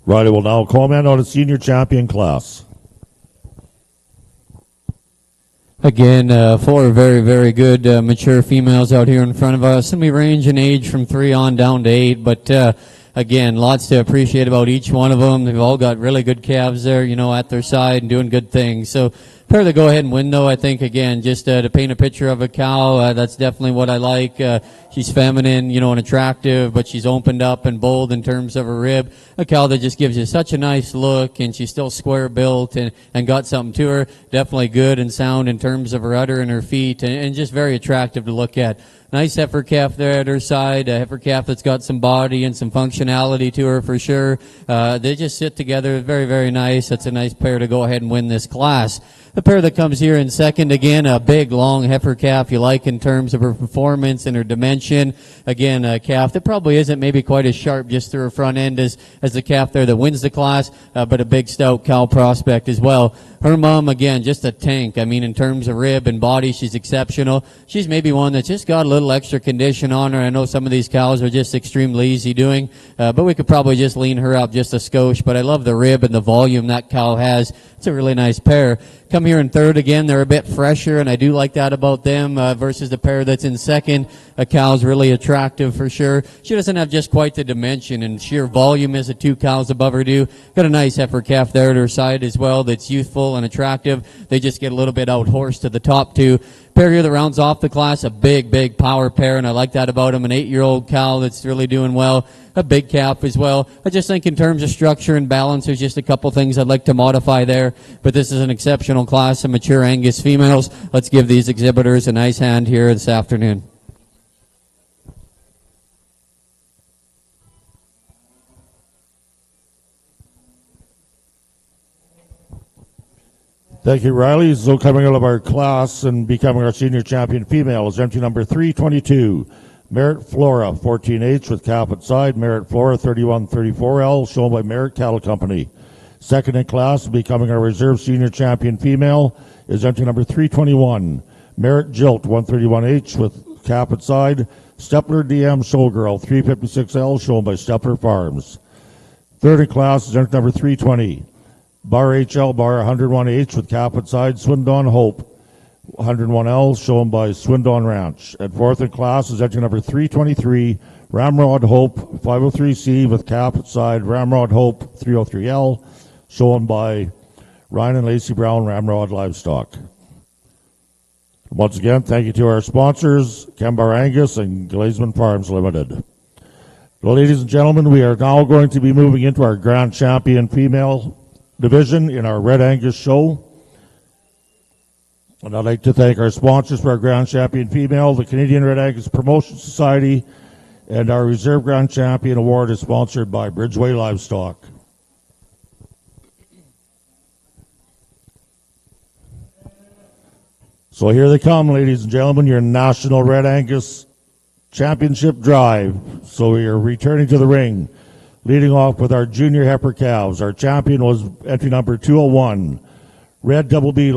Riley will now comment on the senior champion class. Again, 4 very, very good mature females out here in front of us, and we range in age from 3 on down to 8, but again, lots to appreciate about each one of them. They've all got really good calves there, at their side and doing good things. So pair to go ahead and win, though, I think, again, just to paint a picture of a cow, that's definitely what I like. She's feminine, and attractive, but she's opened up and bold in terms of her rib. A cow that just gives you such a nice look, and she's still square built and got something to her. Definitely good and sound in terms of her udder and her feet, and just very attractive to look at. Nice heifer calf there at her side, a heifer calf that's got some body and some functionality to her for sure. They just sit together very, very nice. That's a nice pair to go ahead and win this class. The pair that comes here in second, again, a big, long heifer calf you like in terms of her performance and her dimension. Again, a calf that probably isn't maybe quite as sharp just through her front end as the calf there that wins the class, but a big, stout cow prospect as well. Her mom, again, just a tank. I mean, in terms of rib and body, she's exceptional. She's maybe one that's just got a little extra condition on her. I know some of these cows are just extremely easy doing, but we could probably just lean her up just a skosh. But I love the rib and the volume that cow has. It's a really nice pair. Come here in third again. They're a bit fresher, and I do like that about them versus the pair that's in second. A cow's really attractive for sure. She doesn't have just quite the dimension and sheer volume as the 2 cows above her do. Got a nice heifer calf there at her side as well that's youthful and attractive. They just get a little bit out horsed to the top 2. Pair here that rounds off the class, a big, big power pair, and I like that about him. An 8-year-old cow that's really doing well. A big calf as well. I just think in terms of structure and balance, there's just a couple things I'd like to modify there. But this is an exceptional class of mature Angus females. Let's give these exhibitors a nice hand here this afternoon. Thank you, Riley. So coming out of our class and becoming our senior champion female is entry number 322. Merit Flora, 14H with calf at side. Merit Flora, 3134L, shown by Merit Cattle Company. Second in class, becoming our reserve senior champion female, is entry number 321. Merit Jilt, 131H with calf at side. Stepler DM Showgirl, 356L, shown by Stepler Farms. Third in class is entry number 320. Bar HL, Bar 101H with calf at side. Swindon Hope, 101L, shown by Swindon Ranch. At fourth in class is entry number 323, Ramrod Hope, 503C with calf at side. Ramrod Hope, 303L, shown by Ryan and Lacey Brown, Ramrod Livestock. Once again, thank you to our sponsors, Kembar Angus and Glazman Farms Limited. Well, ladies and gentlemen, we are now going to be moving into our Grand Champion female division in our Red Angus show. And I'd like to thank our sponsors for our Grand Champion Female, the Canadian Red Angus Promotion Society, and our Reserve Grand Champion Award is sponsored by Bridgeway Livestock. So here they come, ladies and gentlemen, your National Red Angus Championship Drive. So we are returning to the ring, leading off with our junior heifer calves. Our champion was entry number 201, Red Double B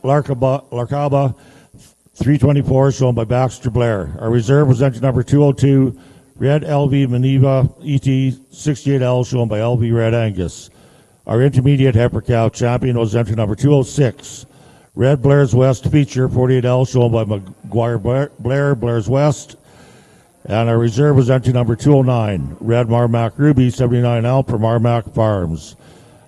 Larkaba 324, shown by Baxter Blair. Our reserve was entry number 202, Red LV Manitoba ET 68L, shown by LV Red Angus. Our intermediate heifer calf champion was entry number 206, Red Blair's West Feature 48L, shown by McGuire Blair, Blair's West. And our reserve was entry number 209, Red Marmac Ruby 79L for Marmac Farms.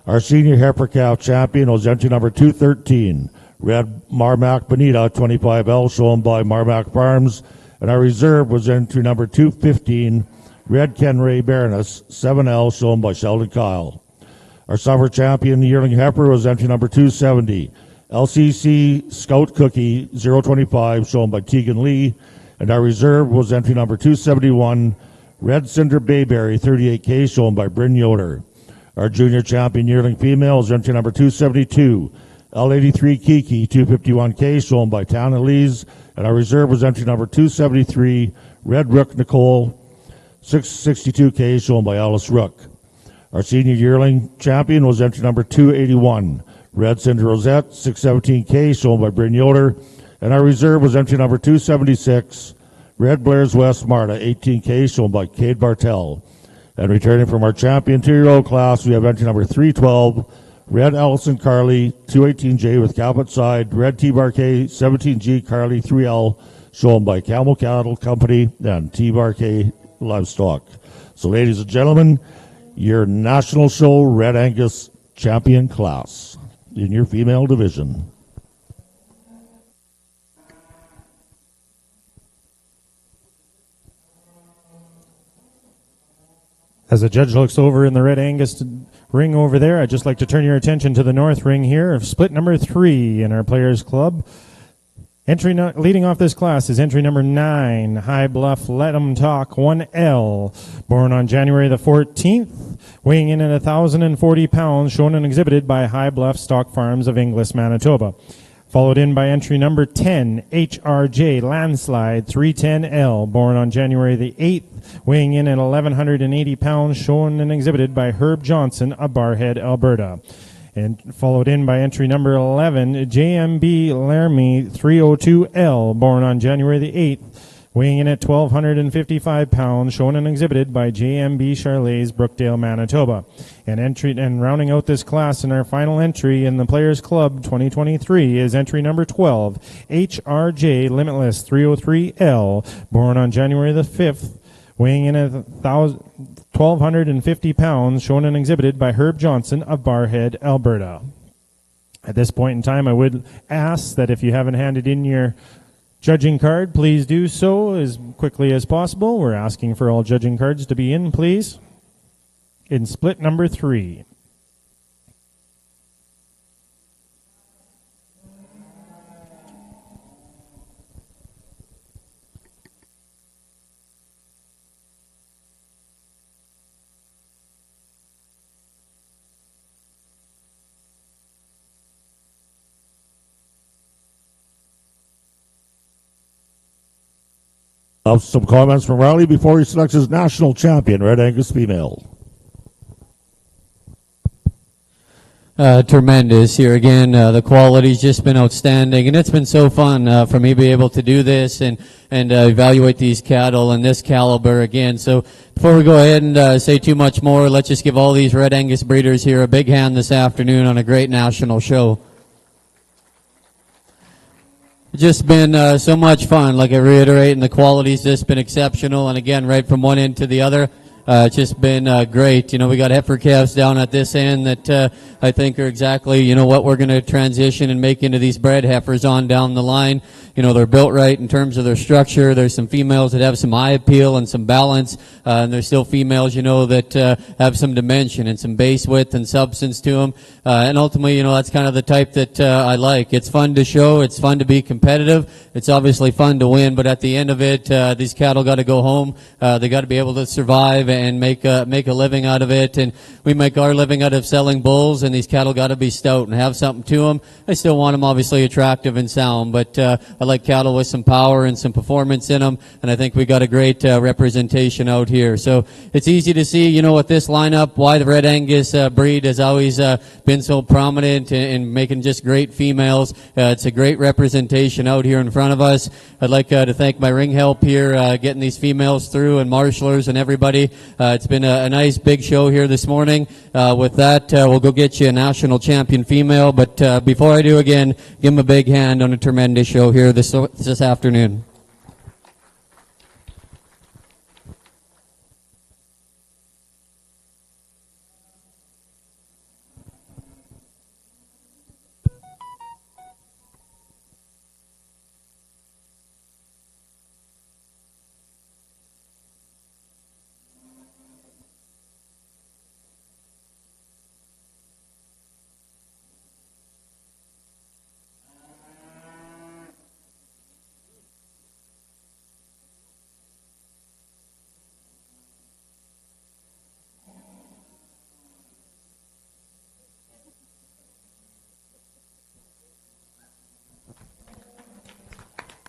Our senior heifer calf champion was entry number 213, Red Marmac Bonita 25L, shown by Marmac Farms. And our reserve was entry number 215, Red Kenray Baroness 7L, shown by Sheldon Kyle. Our summer champion yearling heifer was entry number 270, LCC Scout Cookie 025, shown by Tegan Lee. And our reserve was entry number 271, Red Cinder Bayberry 38K, shown by Bryn Yoder. Our junior champion yearling female is entry number 272, L83 Kiki 251K, shown by Tana Lees. And our reserve was entry number 273, Red Rook Nicole 662K, shown by Alice Rook. Our senior yearling champion was entry number 281, Red Cinder Rosette 617K, shown by Bryn Yoder. And our reserve was entry number 276, Red Blair's West Marta 18K, shown by Cade Bartel. And returning from our champion 2-year-old class, we have entry number 312, Red Allison Carly 218J with Cabot Side, Red T-Bar K 17G Carly 3L, shown by Camel Cattle Company and T-Bar K Livestock. So ladies and gentlemen, your national show Red Angus champion class in your female division. As the judge looks over in the Red Angus ring over there, I'd just like to turn your attention to the north ring here of split number 3 in our Players Club. Leading off this class is entry number 9, High Bluff Let 'em Talk 1L, born on January the 14th, weighing in at 1,040 pounds, shown and exhibited by High Bluff Stock Farms of Inglis, Manitoba. Followed in by entry number 10, HRJ Landslide 310L, born on January the 8th, weighing in at 1,180 pounds, shown and exhibited by Herb Johnson of Barhead, Alberta. And followed in by entry number 11, JMB Laramie 302L, born on January the 8th, weighing in at 1,255 pounds, shown and exhibited by JMB Charlais, Brookdale, Manitoba. And rounding out this class in our final entry in the Players Club 2023 is entry number 12, HRJ Limitless 303L, born on January the 5th, weighing in at 1,250 pounds, shown and exhibited by Herb Johnson of Barhead, Alberta. At this point in time, I would ask that if you haven't handed in your judging card, please do so as quickly as possible. We're asking for all judging cards to be in, please, in split number 3. Some comments from Riley before he selects his national champion, Red Angus female. Tremendous here again. The quality's just been outstanding, and it's been so fun for me to be able to do this and evaluate these cattle in this caliber again. So before we go ahead and say too much more, let's just give all these Red Angus breeders here a big hand this afternoon on a great national show. Just been so much fun. Like I reiterate, and the quality's just been exceptional. And again, right from one end to the other, It's just been great. You know, we got heifer calves down at this end that I think are exactly, you know, what we're going to transition and make into these bred heifers on down the line. You know, they're built right in terms of their structure. There's some females that have some eye appeal and some balance, and there's still females, you know, that have some dimension and some base width and substance to them. And ultimately, you know, that's kind of the type that I like. It's fun to show. It's fun to be competitive. It's obviously fun to win, but at the end of it, these cattle got to go home. They got to be able to survive and make a living out of it. And we make our living out of selling bulls, and these cattle got to be stout and have something to them. I still want them obviously attractive and sound, but I like cattle with some power and some performance in them, and I think we got a great representation out here. So it's easy to see, you know, with this lineup, why the Red Angus breed has always been so prominent in making just great females. It's a great representation out here in front of us. I'd like to thank my ring help here, getting these females through, and marshalers and everybody. It's been a nice big show here this morning. With that, we'll go get you a national champion female, but before I do, again, give them a big hand on a tremendous show here this afternoon.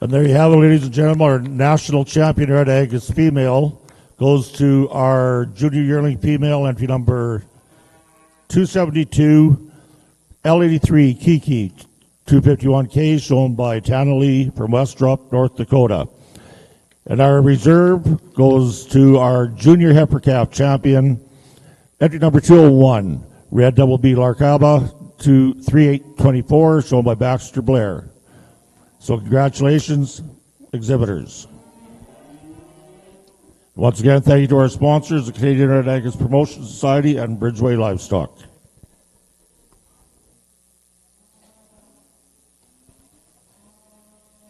And there you have it, ladies and gentlemen. Our national champion Red Angus female goes to our junior yearling female, entry number 272, L83 Kiki, 251K, shown by Tana Lee from Westrup, North Dakota. And our reserve goes to our junior heifer calf champion, entry number 201, Red Double B Larkaba, 23824, shown by Baxter Blair. So congratulations, exhibitors. Once again, thank you to our sponsors, the Canadian Red Angus Promotion Society and Bridgeway Livestock.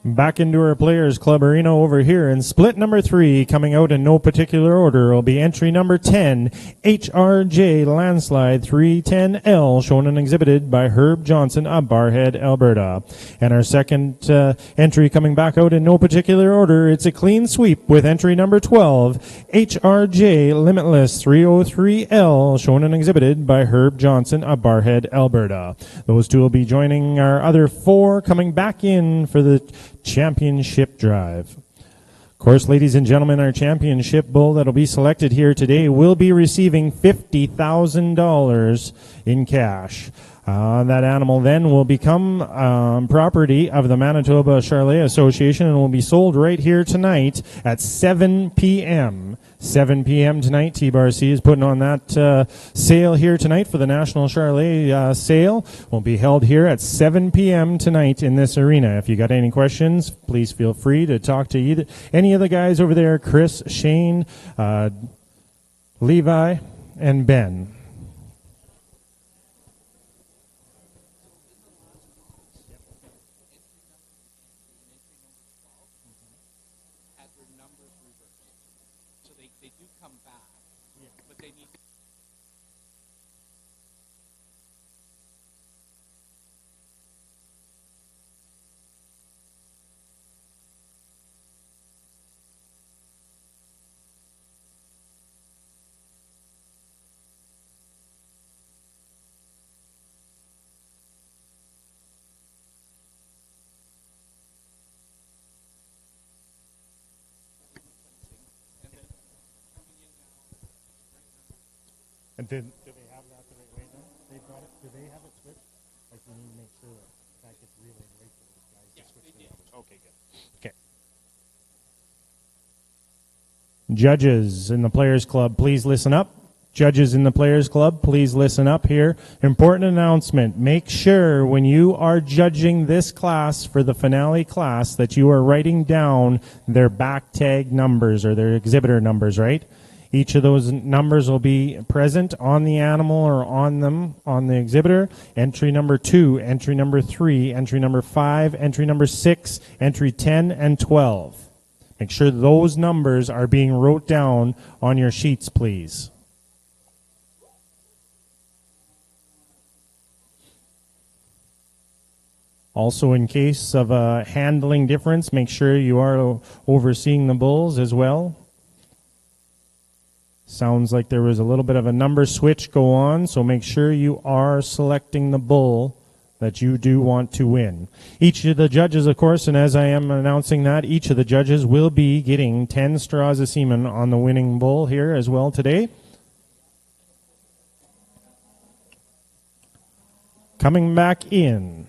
Back into our Players Club arena over here in split number 3, coming out in no particular order, will be entry number 10, HRJ Landslide 310L, shown and exhibited by Herb Johnson of Barhead, Alberta. And our second entry coming back out in no particular order, it's a clean sweep with entry number 12, HRJ Limitless 303L, shown and exhibited by Herb Johnson of Barhead, Alberta. Those two will be joining our other 4 coming back in for the championship drive. Of course, ladies and gentlemen, our championship bull that'll be selected here today will be receiving $50,000 in cash. That animal then will become property of the Manitoba Charlet Association and will be sold right here tonight at 7 p.m. 7 p.m. tonight. T-Bar-C is putting on that sale here tonight for the National Charlet sale. Will be held here at 7 p.m. tonight in this arena. If you got any questions, please feel free to talk to any of the guys over there, Chris, Shane, Levi, and Ben. And do they have that the right way then? They've got it. Do they have it switched? Like we need to make sure that gets relayed right to those guys to switch the numbers. Okay, good. Okay. Judges in the Players Club, please listen up. Judges in the Players Club, please listen up here. Important announcement. Make sure when you are judging this class for the finale class that you are writing down their back tag numbers or their exhibitor numbers, right? Each of those numbers will be present on the animal or on them on the exhibitor. Entry number 2, entry number 3, entry number 5, entry number 6, entry 10, and 12. Make sure those numbers are being wrote down on your sheets, please. Also, in case of a handling difference, make sure you are overseeing the bulls as well. Sounds like there was a little bit of a number switch go on, so make sure you are selecting the bull that you do want to win. Each of the judges, of course, and as I am announcing that, each of the judges will be getting 10 straws of semen on the winning bull here as well today. Coming back in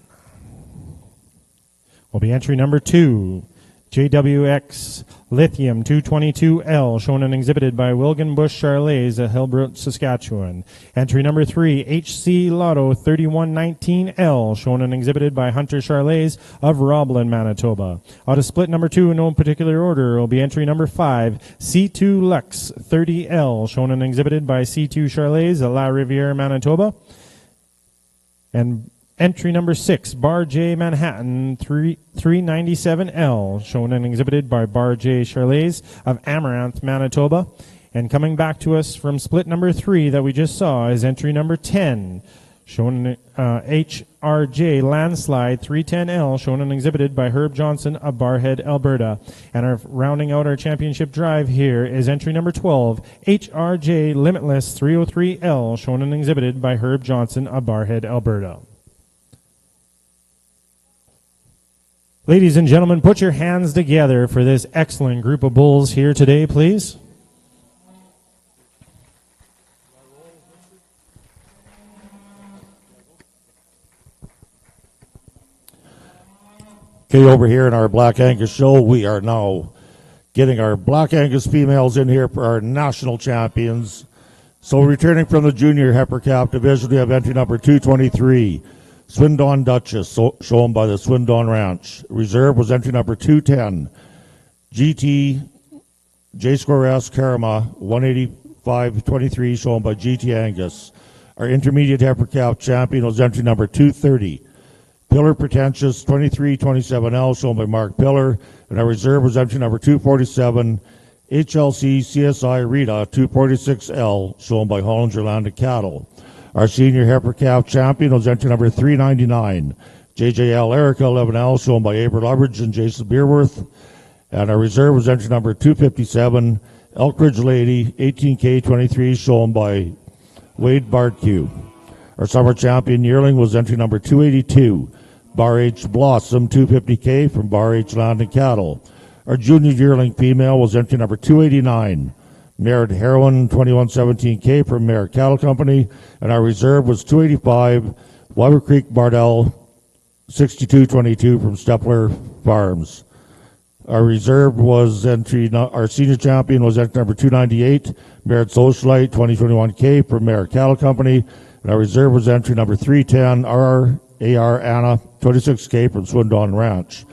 will be entry number 2, JWX Lithium 222L, shown and exhibited by Wilgen Bush Charlets at Hillbrook, Saskatchewan. Entry number 3, HC Lotto 3119L, shown and exhibited by Hunter Charlets of Roblin, Manitoba. Out of split number 2 in no particular order will be entry number 5, C2 Lux 30L, shown and exhibited by C2 Charlets at La Riviere, Manitoba. And entry number 6, Bar J Manhattan 397L, shown and exhibited by Bar J Charlets of Amaranth, Manitoba. And coming back to us from split number 3 that we just saw is entry number 10, shown HRJ Landslide 310L, shown and exhibited by Herb Johnson of Barhead, Alberta. And rounding out our championship drive here is entry number 12, HRJ Limitless 303L, shown and exhibited by Herb Johnson of Barhead, Alberta. Ladies and gentlemen, put your hands together for this excellent group of bulls here today, please. Okay, over here in our Black Angus show, we are now getting our Black Angus females in here for our national champions. So returning from the junior heifer calf division, we have entry number 223. Swindon Duchess, shown by the Swindon Ranch. Reserve was entry number 210. GT J-Score S Karama, 185.23, shown by GT Angus. Our intermediate heifer calf champion was entry number 230. Pillar Pretentious, 2327L, shown by Mark Pillar. And our reserve was entry number 247. HLC CSI Rita, 246L, shown by Hollinger Landed Cattle. Our senior heifer calf champion was entry number 399. JJL Erica 11L, shown by Aber Loveridge and Jason Beerworth. And our reserve was entry number 257. Elkridge Lady 18K 23, shown by Wade Bartque. Our summer champion yearling was entry number 282. Bar H Blossom 250K from Bar H Land and Cattle. Our junior yearling female was entry number 289. Merit Heroin 2117K from Merit Cattle Company, and our reserve was 285. Weber Creek Bardell 6222 from Stepler Farms. Our reserve was our senior champion was entry number 298. Merit Socialite 2021K from Merit Cattle Company, and our reserve was entry number 310. AR Anna 26K from Swindon Ranch.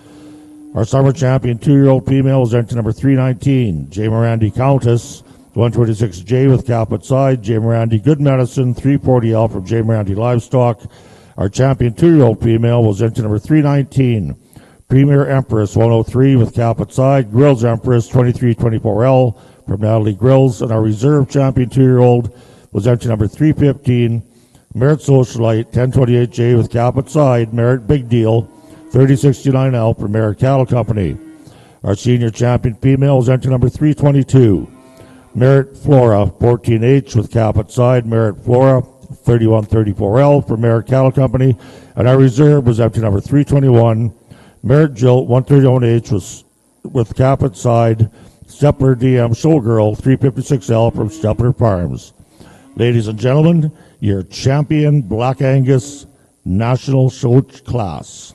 Our summer champion 2-year-old female was entry number 319. J. Morandi Countess 126J with Caput Side, J. Morandi Good Medicine, 340L from J. Morandi Livestock. Our champion 2-year-old female was entry number 319. Premier Empress 103 with Caput Side, Grills Empress 2324L from Natalie Grills. And our reserve champion 2-year-old was entry number 315. Merit Socialite 1028J with Caput Side, Merit Big Deal 3069L from Merit Cattle Company. Our senior champion female was entry number 322. Merit Flora 14H with Caput Side, Merit Flora 3134L for Merit Cattle Company, and our reserve was entry number 321. Merit Jill 131H with Caput Side, Stepler DM Showgirl 356L from Stepler Farms. Ladies and gentlemen, your champion Black Angus National Show class.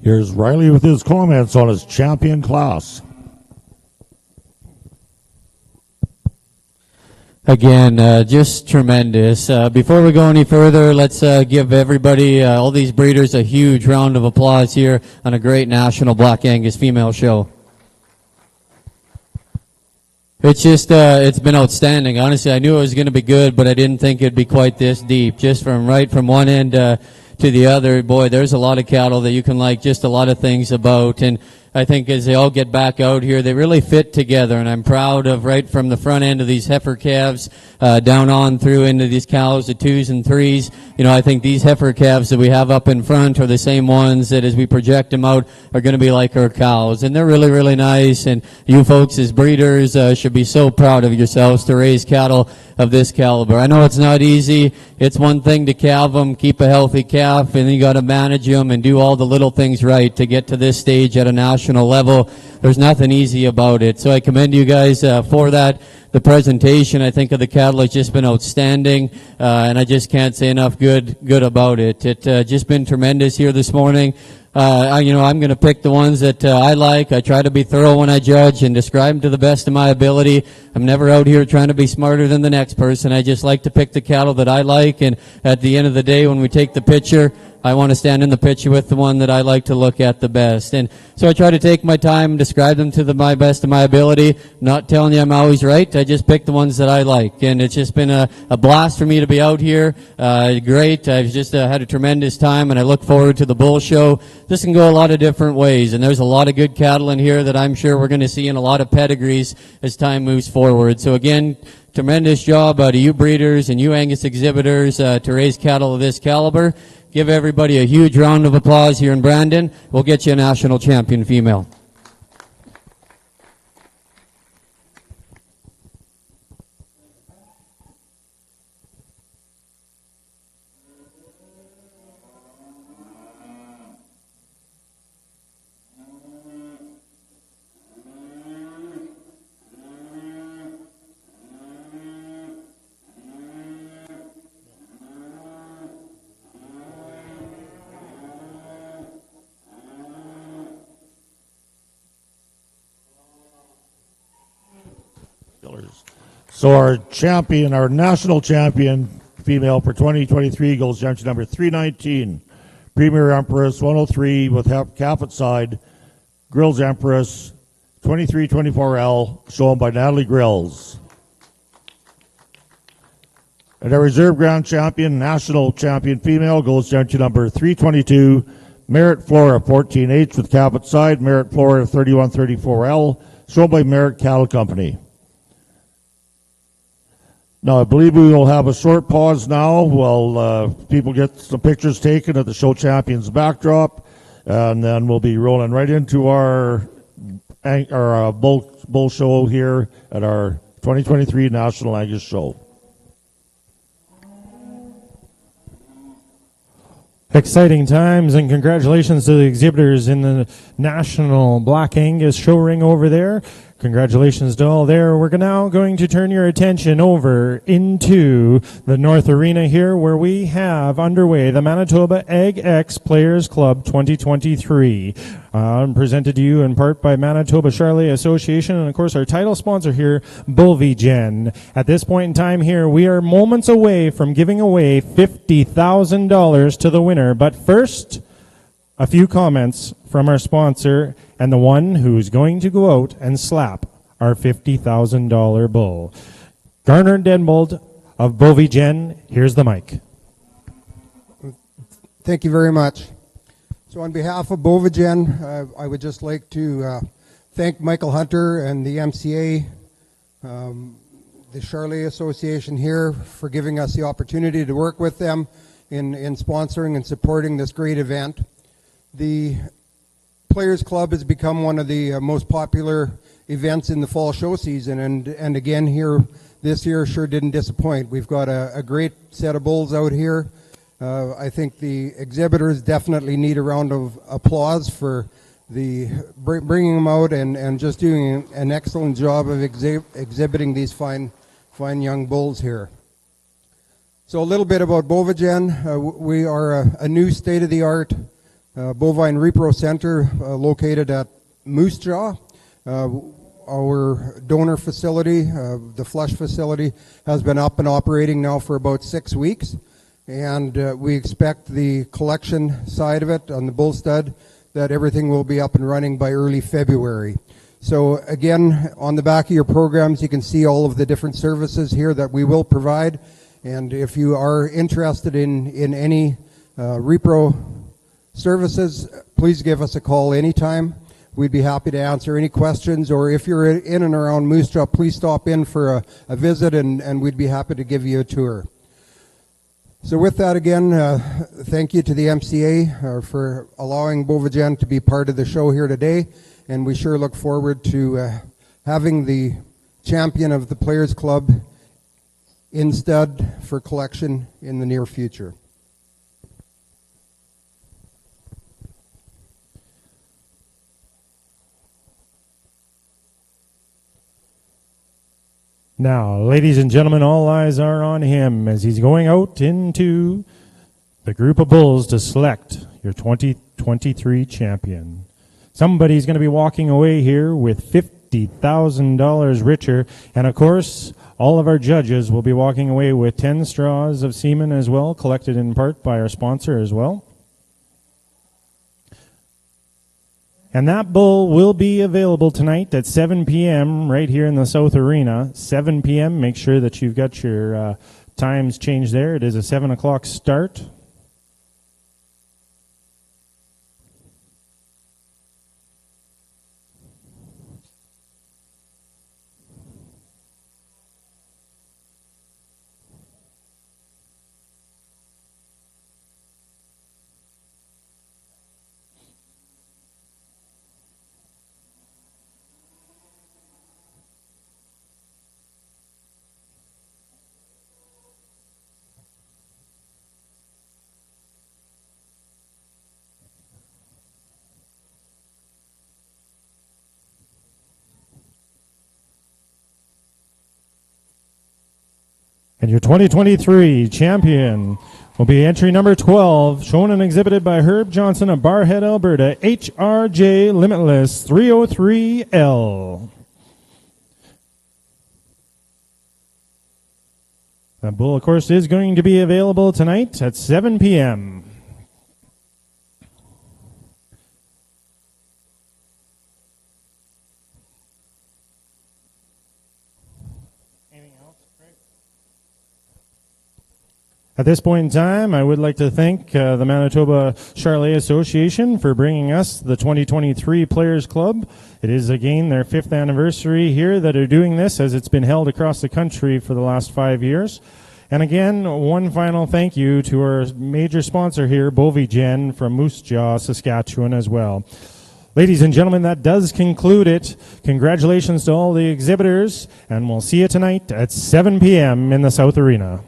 Here's Riley with his comments on his champion class. Again, just tremendous. Before we go any further, let's give everybody, all these breeders, a huge round of applause here on a great national Black Angus female show. It's just, it's been outstanding. Honestly, I knew it was going to be good, but I didn't think it'd be quite this deep. Just from one end to the other, boy, there's a lot of cattle that you can like just a lot of things about. And I think as they all get back out here, they really fit together, and I'm proud of right from the front end of these heifer calves down on through into these cows, the 2s and 3s. You know, I think these heifer calves that we have up in front are the same ones that as we project them out are going to be like our cows, and they're really, really nice. And you folks as breeders should be so proud of yourselves to raise cattle of this caliber. I know it's not easy. It's one thing to calve them, keep a healthy calf, and then you got to manage them and do all the little things right to get to this stage at a national level. There's nothing easy about it. So I commend you guys for that. The presentation, I think, of the cattle has just been outstanding, and I just can't say enough good about it. It's just been tremendous here this morning. I'm going to pick the ones that I like. I try to be thorough when I judge and describe them to the best of my ability. I'm never out here trying to be smarter than the next person. I just like to pick the cattle that I like, and at the end of the day, when we take the picture, I want to stand in the picture with the one that I like to look at the best. And so I try to take my time and describe them to my best of my ability. Not telling you I'm always right. I just pick the ones that I like. And it's just been a blast for me to be out here. Great. I've just had a tremendous time, and I look forward to the bull show. This can go a lot of different ways, and there's a lot of good cattle in here that I'm sure we're going to see in a lot of pedigrees as time moves forward. So again, tremendous job to you breeders and you Angus exhibitors to raise cattle of this caliber. Give everybody a huge round of applause here in Brandon. We'll get you a national champion female. So our champion, our national champion female for 2023 goes down to number 319, Premier Empress 103 with calf at side, Grills Empress 2324L, shown by Natalie Grills. And our reserve ground champion, national champion female, goes down to number 322, Merit Flora 14H with calf at side, Merit Flora 3134L, shown by Merit Cattle Company. Now, I believe we will have a short pause now while people get some pictures taken at the show champions backdrop, and then we'll be rolling right into our bull show here at our 2023 National Angus Show. Exciting times, and congratulations to the exhibitors in the National Black Angus show ring over there. Congratulations to all there. We're now going to turn your attention over into the North Arena here, where we have underway the Manitoba Ag X Players Club 2023. Presented to you in part by Manitoba Charlet Association, and of course our title sponsor here, Bulvigen. At this point in time here, we are moments away from giving away $50,000 to the winner. But first, a few comments from our sponsor and the one who's going to go out and slap our $50,000 bull. Garner Denbold of Bulvigen, here's the mic. Thank you very much. So on behalf of Bulvigen, I would just like to thank Michael Hunter and the MCA, the Charlet Association here, for giving us the opportunity to work with them in sponsoring and supporting this great event. The Players Club has become one of the most popular events in the fall show season, and again here this year sure didn't disappoint. We've got a great set of bulls out here. I think the exhibitors definitely need a round of applause for the bringing them out and just doing an excellent job of exhibiting these fine young bulls here. So a little bit about Bulvigen. We are a new state-of-the-art Bovine Repro Center located at Moose Jaw. Our donor facility, the flush facility, has been up and operating now for about 6 weeks, and we expect the collection side of it on the bull stud that everything will be up and running by early February. So again, on the back of your programs, you can see all of the different services here that we will provide, and if you are interested in any repro services, please give us a call anytime. We'd be happy to answer any questions, or if you're in and around Moose Jaw, please stop in for a visit, and we'd be happy to give you a tour. So with that, again, thank you to the MCA for allowing Bovagen to be part of the show here today, and we sure look forward to having the champion of the Players Club in stud for collection in the near future. Now, ladies and gentlemen, all eyes are on him as he's going out into the group of bulls to select your 2023 champion. Somebody's going to be walking away here with $50,000 richer, and of course, all of our judges will be walking away with 10 straws of semen as well, collected in part by our sponsor as well. And that bull will be available tonight at 7 p.m. right here in the South Arena. 7 p.m. Make sure that you've got your times changed there. It is a 7 o'clock start. And your 2023 champion will be entry number 12, shown and exhibited by Herb Johnson of Barhead, Alberta, HRJ Limitless 303L. That bull, of course, is going to be available tonight at 7 p.m. At this point in time, I would like to thank the Manitoba Charlet Association for bringing us the 2023 Players Club. It is, again, their 5th anniversary here that are doing this, as it's been held across the country for the last 5 years. And again, one final thank you to our major sponsor here, Bovagen from Moose Jaw, Saskatchewan as well. Ladies and gentlemen, that does conclude it. Congratulations to all the exhibitors, and we'll see you tonight at 7 p.m. in the South Arena.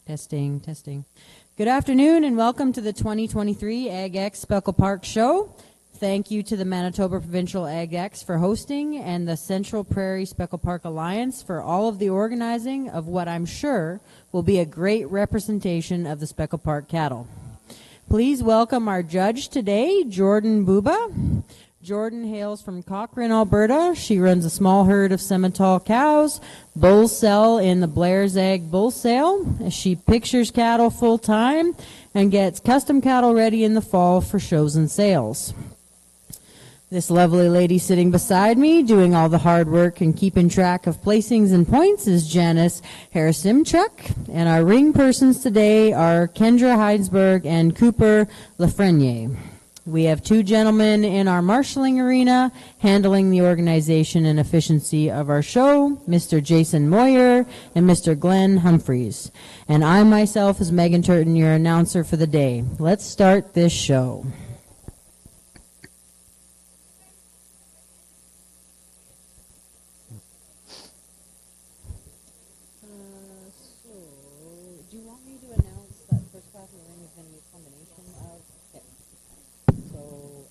Testing, testing. Good afternoon and welcome to the 2023 AgX Speckle Park Show. Thank you to the Manitoba Provincial AgX for hosting and the Central Prairie Speckle Park Alliance for all of the organizing of what I'm sure will be a great representation of the Speckle Park cattle. Please welcome our judge today, Jordan Buba. Jordan hails from Cochrane, Alberta. She runs a small herd of Simmental cows. Bulls sell in the Blair's Egg Bull Sale. She pictures cattle full time and gets custom cattle ready in the fall for shows and sales. This lovely lady sitting beside me, doing all the hard work and keeping track of placings and points, is Janice Harasimchuk. And our ring persons today are Kendra Heidsberg and Cooper Lafreniere. We have two gentlemen in our marshalling arena handling the organization and efficiency of our show, Mr. Jason Moyer and Mr. Glenn Humphreys. And I myself is Megan Turton, your announcer for the day. Let's start this show. Do you want me to announce that first class in the ring is going to be a combination of... Okay. So,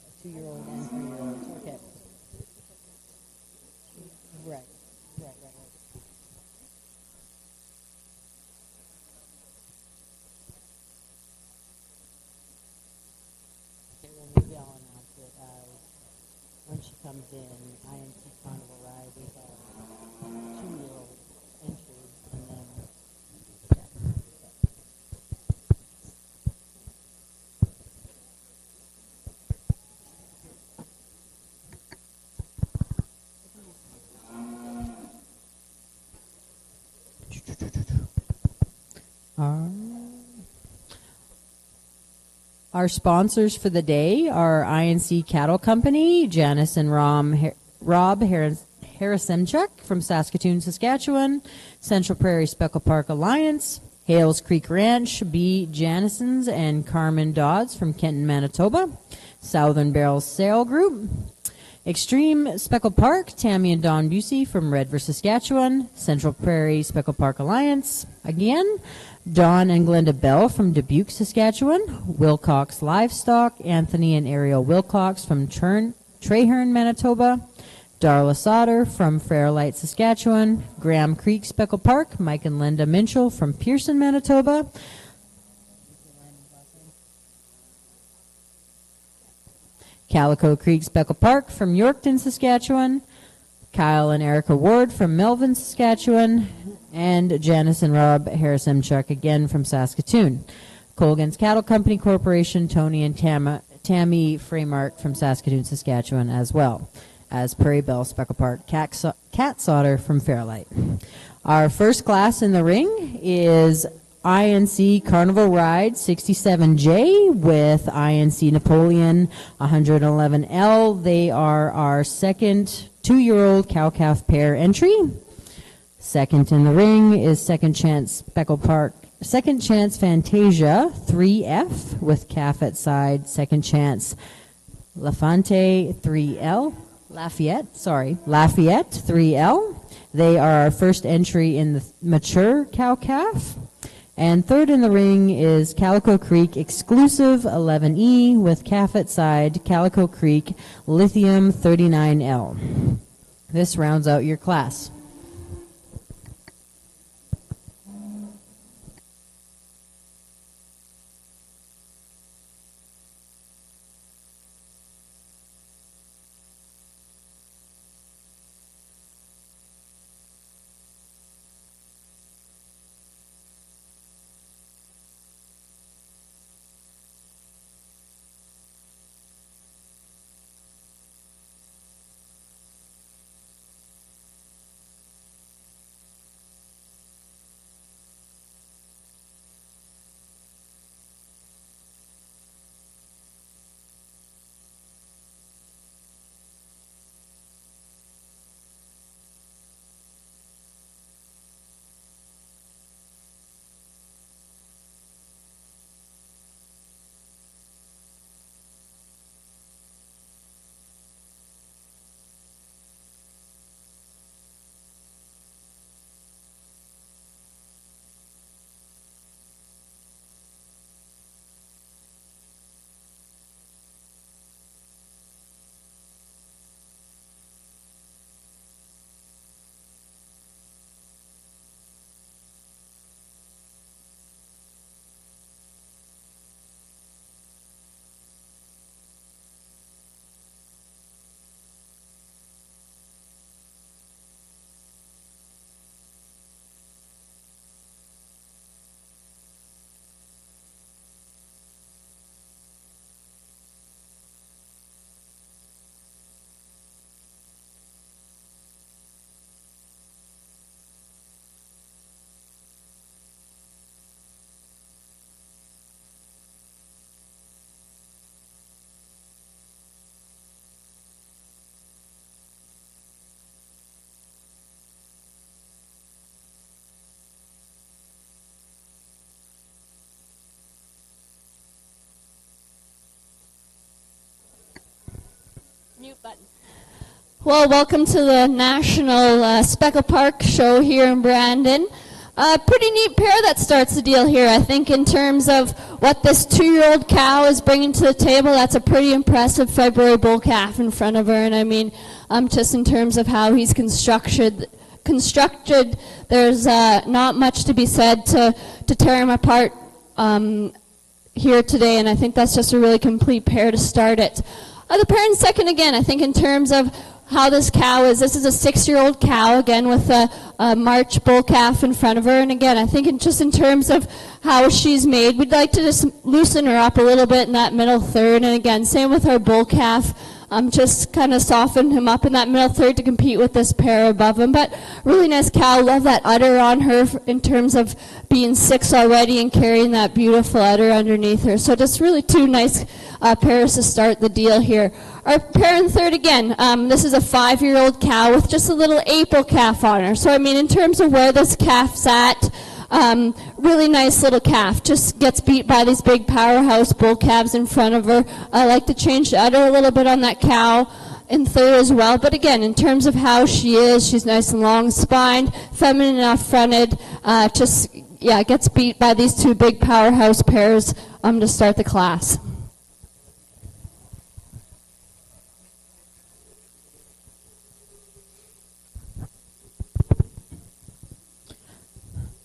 a 2-year-old and 3-year-olds. Okay. Right. Okay, well, maybe I'll announce it as when she comes in, INC Carnival Ride, we have 2-year-old entry, and then... Our sponsors for the day are INC Cattle Company, Janice and Rob Harasemchuk from Saskatoon, Saskatchewan, Central Prairie Speckle Park Alliance, Hales Creek Ranch, B. Janisons and Carmen Dodds from Kenton, Manitoba, Southern Barrels Sale Group, Extreme Speckle Park, Tammy and Don Busey from Redver, Saskatchewan, Central Prairie Speckle Park Alliance, again, Don and Glenda Bell from Dubuque, Saskatchewan, Wilcox Livestock, Anthony and Ariel Wilcox from Traherne, Manitoba, Darla Sauter from Fairlight, Saskatchewan, Graham Creek Speckle Park, Mike and Linda Minchell from Pearson, Manitoba, Calico Creek Speckle Park from Yorkton, Saskatchewan, Kyle and Erica Ward from Melvin, Saskatchewan, and Janice and Rob Harasemchuk again from Saskatoon. Colgan's Cattle Company Corporation, Tony and Tammy Fremark from Saskatoon, Saskatchewan as well as Prairie Bell Speckle Park, Cat Sauter from Fairlight. Our first class in the ring is INC Carnival Ride 67J with INC Napoleon 111L. They are our second 2-year-old cow-calf pair entry. Second in the ring is Second Chance Speckle Park, Second Chance Fantasia 3F with calf at side, Second Chance Lafayette 3L. Lafayette 3L. They are our first entry in the mature cow-calf. And third in the ring is Calico Creek Exclusive 11E with calf at side, Calico Creek Lithium 39L. This rounds out your class. button. Well, welcome to the National Speckle Park Show here in Brandon. Pretty neat pair that starts the deal here. I think in terms of what this 2-year-old cow is bringing to the table, that's a pretty impressive February bull calf in front of her. And I mean, just in terms of how he's constructed, there's not much to be said to tear him apart here today. And I think that's just a really complete pair to start it. The pair in second, again, I think in terms of how this cow is. This is a 6-year-old cow, again, with a March bull calf in front of her. And again, I think just in terms of how she's made, we'd like to just loosen her up a little bit in that middle third. And again, same with our bull calf. Just kind of soften him up in that middle third to compete with this pair above him. But really nice cow. Love that udder on her in terms of being 6 already and carrying that beautiful udder underneath her. So just really 2 nice pairs to start the deal here. Our pair in third again, this is a 5-year-old cow with just a little April calf on her. So I mean, in terms of where this calf's at, really nice little calf. Just gets beat by these big powerhouse bull calves in front of her. I like to change the udder a little bit on that cow in third as well. But again, in terms of how she is, she's nice and long spined, feminine enough fronted. Gets beat by these 2 big powerhouse pairs to start the class.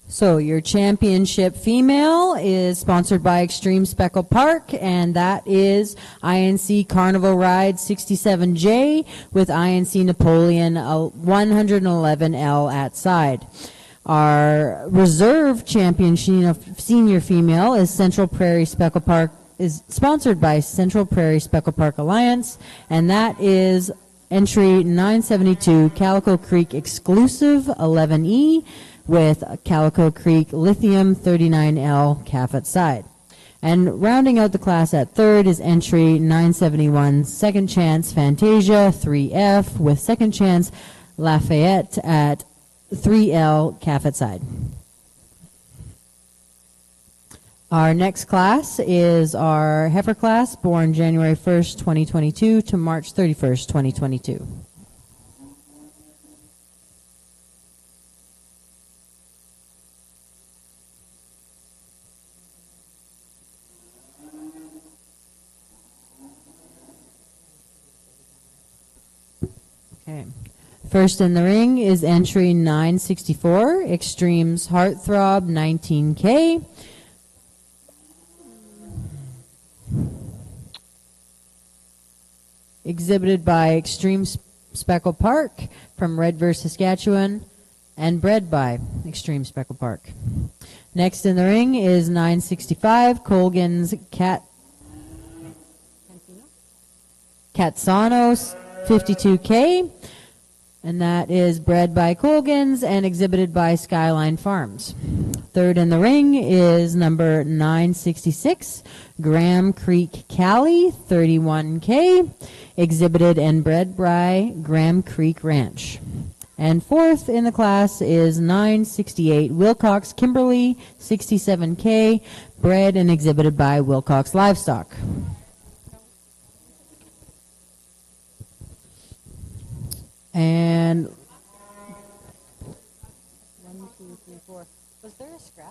So your championship female is sponsored by Extreme Speckle Park, and that is INC Carnival Ride 67J with INC Napoleon 111L at side. Our reserve champion senior female is Central Prairie Speckle Park, is sponsored by Central Prairie Speckle Park Alliance, and that is entry 972 Calico Creek Exclusive 11E with Calico Creek Lithium 39L calf at side. And rounding out the class at third is entry 971 Second Chance Fantasia 3F with Second Chance Lafayette at 3L calf at side. Our next class is our heifer class, born January 1st, 2022 to March 31st, 2022. Okay. First in the ring is entry 964, Extremes Heartthrob 19K. Exhibited by Extreme Speckle Park from Red River, Saskatchewan, and bred by Extreme Speckle Park. Next in the ring is 965, Colgan's Catsanos 52K, and that is bred by Colgan's and exhibited by Skyline Farms. Third in the ring is number 966, Graham Creek Cali 31K, exhibited and bred by Graham Creek Ranch. And fourth in the class is 968, Wilcox Kimberly 67K, bred and exhibited by Wilcox Livestock. And 1, 2, 3, 4. Was there a scratch?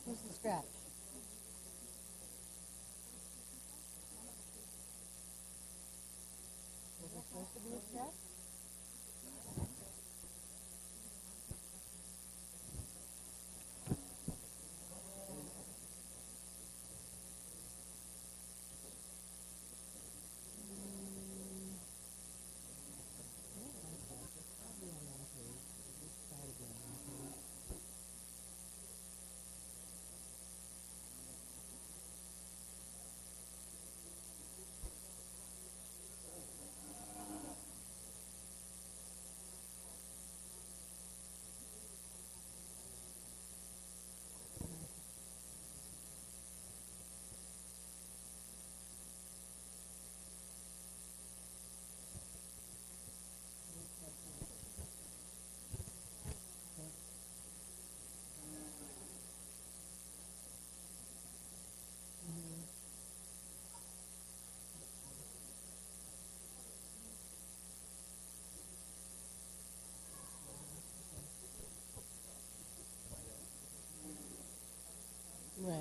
Who's the scratch? Was there supposed to be a scratch? Right.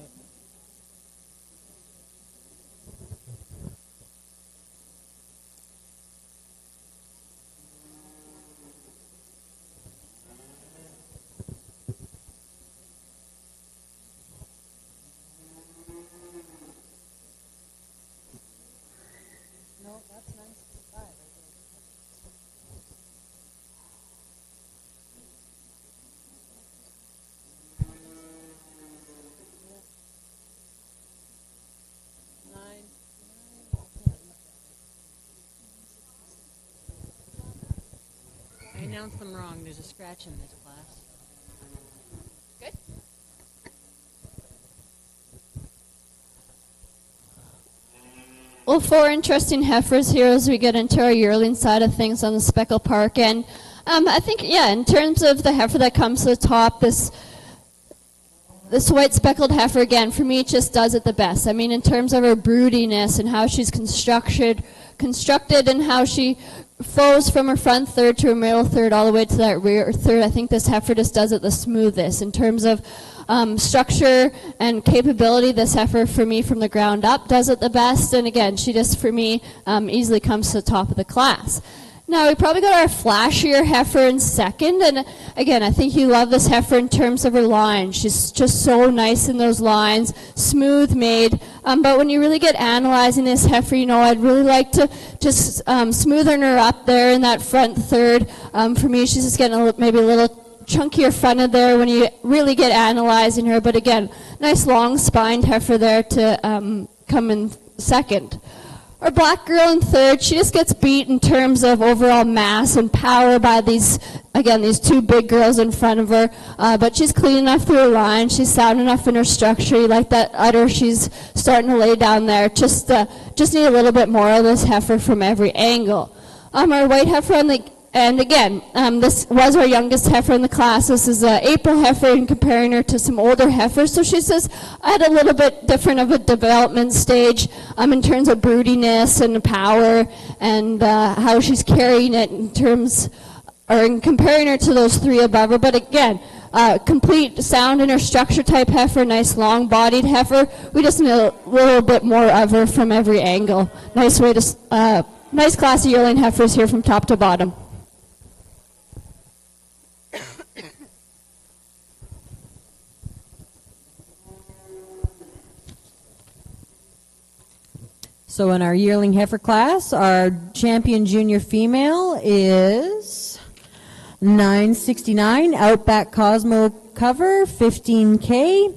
No, that's 965. I announced them wrong. There's a scratch in this class. Good. Well, four interesting heifers here as we get into our yearling side of things on the Speckle Park. And I think, yeah, in terms of the heifer that comes to the top, this white speckled heifer, again, for me, just does it the best. I mean, in terms of her broodiness and how she's constructed and how she flows from her front third to her middle third all the way to that rear third, I think this heifer just does it the smoothest. In terms of structure and capability, this heifer, for me, from the ground up, does it the best. And again, she just, for me, easily comes to the top of the class. Now, we probably got our flashier heifer in second, and again, I think you love this heifer in terms of her lines. She's just so nice in those lines, smooth made, but when you really get analyzing this heifer, you know, I'd really like to just smoothen her up there in that front third. For me, she's just getting maybe a little chunkier fronted there when you really get analyzing her, but again, nice long spined heifer there to come in second. Our black girl in third, she just gets beat in terms of overall mass and power by these two big girls in front of her. But she's clean enough through her line. She's sound enough in her structure. You like that udder she's starting to lay down there. Just need a little bit more of this heifer from every angle. Our white heifer on the and again, this was our youngest heifer in the class. This is an April heifer, and comparing her to some older heifers. So she says at a little bit different of a development stage in terms of broodiness and power, and how she's carrying it in terms, or in comparing her to those three above her. But again, complete sound in her structure type heifer, nice long-bodied heifer. We just need a little bit more of her from every angle. Nice way to, nice class of yearling heifers here from top to bottom. So in our yearling heifer class, our champion junior female is 969, Outback Cosmo cover, 15K,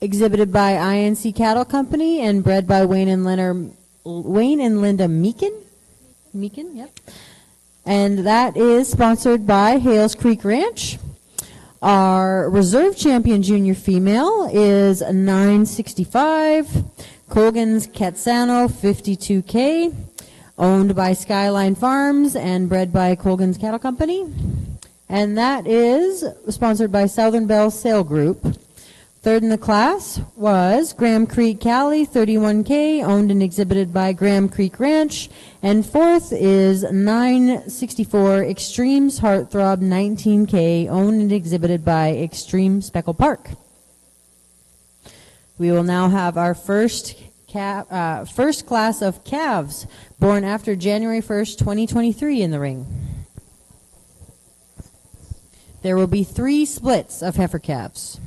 exhibited by INC Cattle Company and bred by Wayne and Linda Meekin. Meekin, yep. And that is sponsored by Hales Creek Ranch. Our reserve champion junior female is 965, Colgan's Catsano, 52K, owned by Skyline Farms and bred by Colgan's Cattle Company. And that is sponsored by Southern Bell Sale Group. Third in the class was Graham Creek Cali, 31K, owned and exhibited by Graham Creek Ranch. And fourth is 964 Extremes Heartthrob, 19K, owned and exhibited by Extreme Speckle Park. We will now have our first class of calves born after January 1st, 2023 in the ring. There will be 3 splits of heifer calves.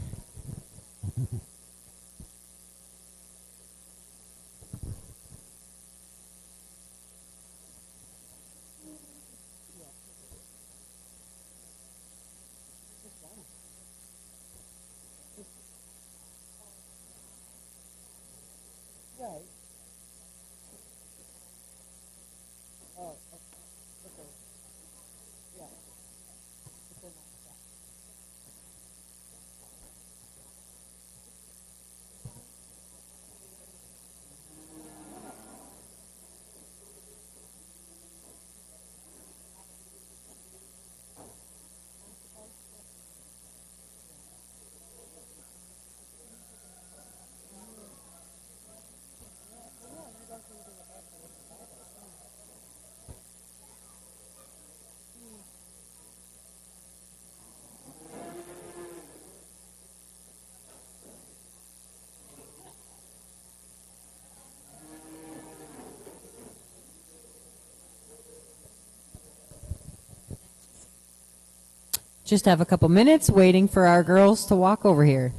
Just have a couple minutes waiting for our girls to walk over here.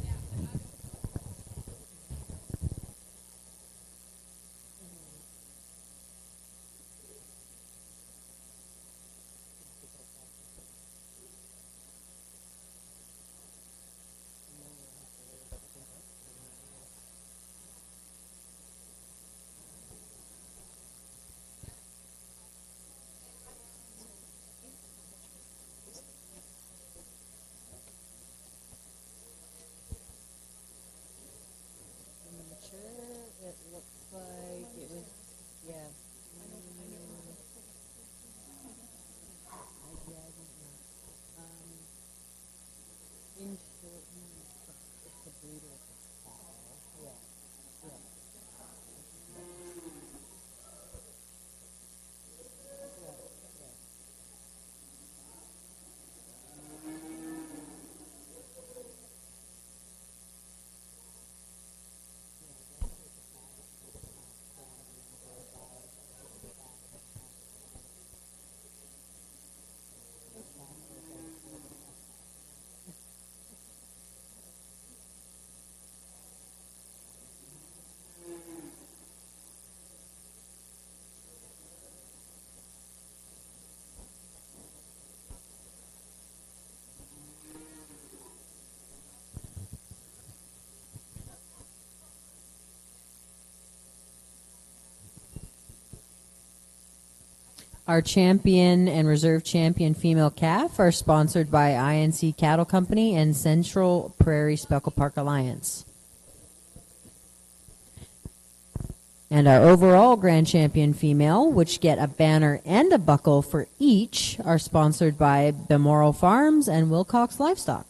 It looks like it was, yeah. In short, it's a breeder of the cow. Yeah. Our champion and reserve champion female calf are sponsored by INC Cattle Company and Central Prairie Speckle Park Alliance. And our overall grand champion female, which get a banner and a buckle for each, are sponsored by Balmoral Farms and Wilcox Livestock.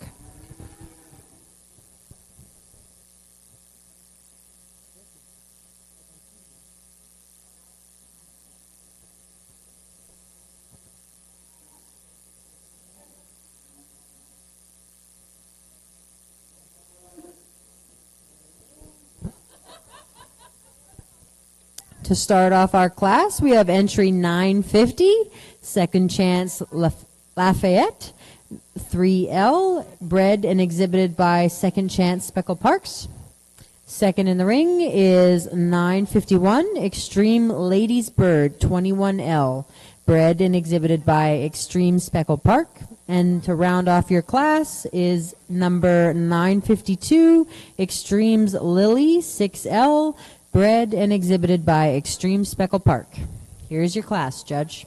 To start off our class, we have entry 950, Second Chance Lafayette, 3L, bred and exhibited by Second Chance Speckle Parks. Second in the ring is 951, Extreme Ladies Bird, 21L, bred and exhibited by Extreme Speckle Park. And to round off your class is number 952, Extremes Lily, 6L, bred and exhibited by Extreme Speckle Park. Here's your class, Judge.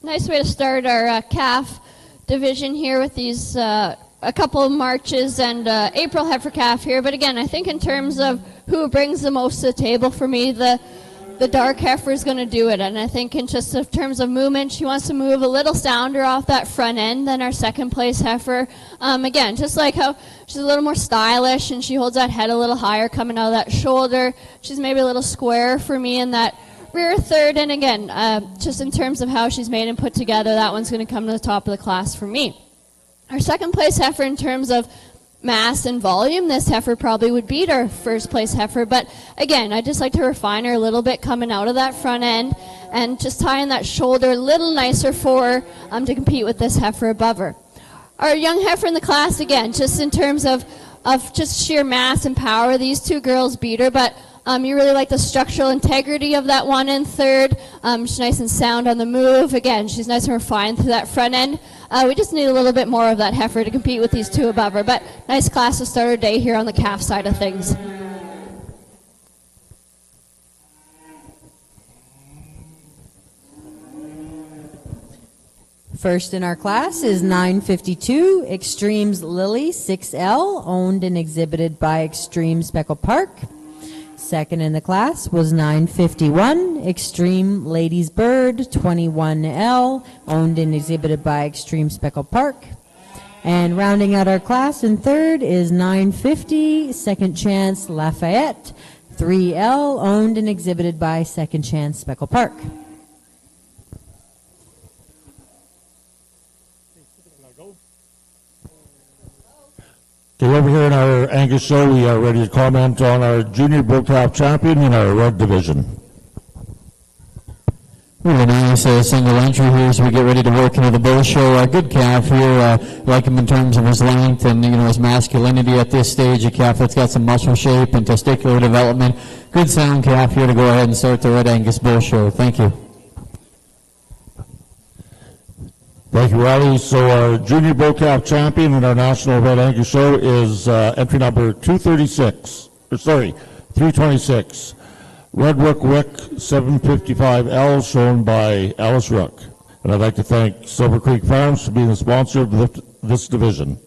Nice way to start our calf division here with these a couple of marches and April heifer calf here. But again, I think in terms of who brings the most to the table for me, the dark heifer is going to do it. And I think in just in terms of movement, she wants to move a little sounder off that front end than our second place heifer. Again, just like how she's a little more stylish and she holds that head a little higher coming out of that shoulder. She's maybe a little square for me in that rear third. And again, just in terms of how she's made and put together, that one's going to come to the top of the class for me. Our second place heifer in terms of mass and volume, this heifer probably would beat our first place heifer. But again, I just like to refine her a little bit coming out of that front end and just tying that shoulder a little nicer for her to compete with this heifer above her. Our young heifer in the class, again, just in terms of just sheer mass and power, these two girls beat her. But you really like the structural integrity of that one and third. She's nice and sound on the move. Again, she's nice and refined through that front end. We just need a little bit more of that heifer to compete with these two above her. But nice class to start our day here on the calf side of things. First in our class is 952 Extremes Lily 6L, owned and exhibited by Extreme Speckle Park. Second in the class was 951 Extreme Ladies Bird 21L, owned and exhibited by Extreme Speckle Park. And rounding out our class in third is 950 Second Chance Lafayette 3L, owned and exhibited by Second Chance Speckle Park. Okay, over here in our Angus show, we are ready to comment on our junior bull calf champion in our red division. Really nice single entry here as we get ready to work into the bull show. A good calf here, like him in terms of his length and his masculinity at this stage. A calf that's got some muscle shape and testicular development. Good sound calf here to go ahead and start the Red Angus Bull Show. Thank you. Thank you, Riley. So our junior bull calf champion in our national Red Angus show is entry number 326. Red Rook Wick 755L, shown by Alice Rook. And I'd like to thank Silver Creek Farms for being the sponsor of this division.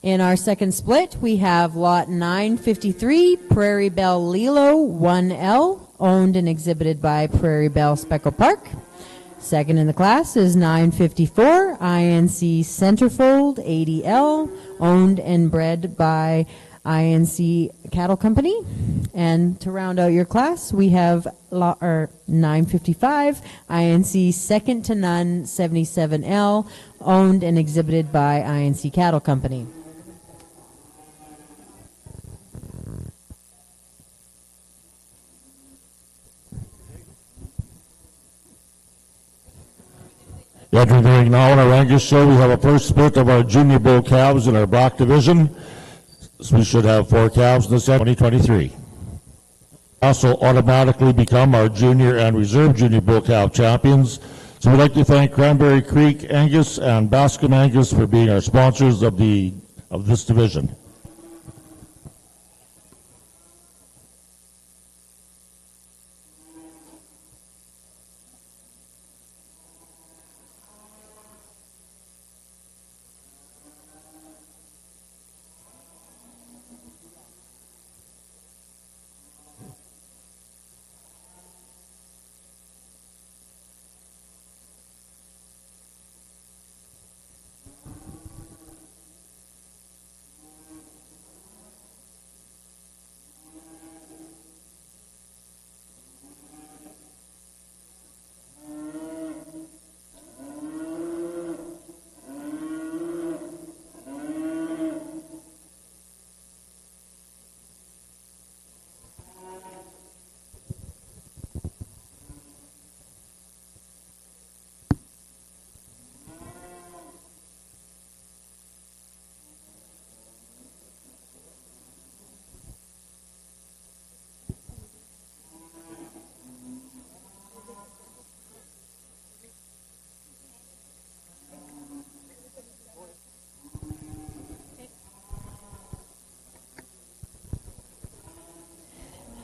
In our second split, we have lot 953, Prairie Belle Lilo 1L, owned and exhibited by Prairie Belle Speckle Park. Second in the class is 954, INC Centerfold 80L, owned and bred by INC Cattle Company. And to round out your class, we have 955, INC Second to None 77L, owned and exhibited by INC Cattle Company. Entering the ring now in our Angus show, we have a first split of our junior bull calves in our black division. So we should have 4 calves in this 2023. Also automatically become our junior and reserve junior bull calf champions. So we'd like to thank Cranberry Creek Angus and Bascom Angus for being our sponsors of this division.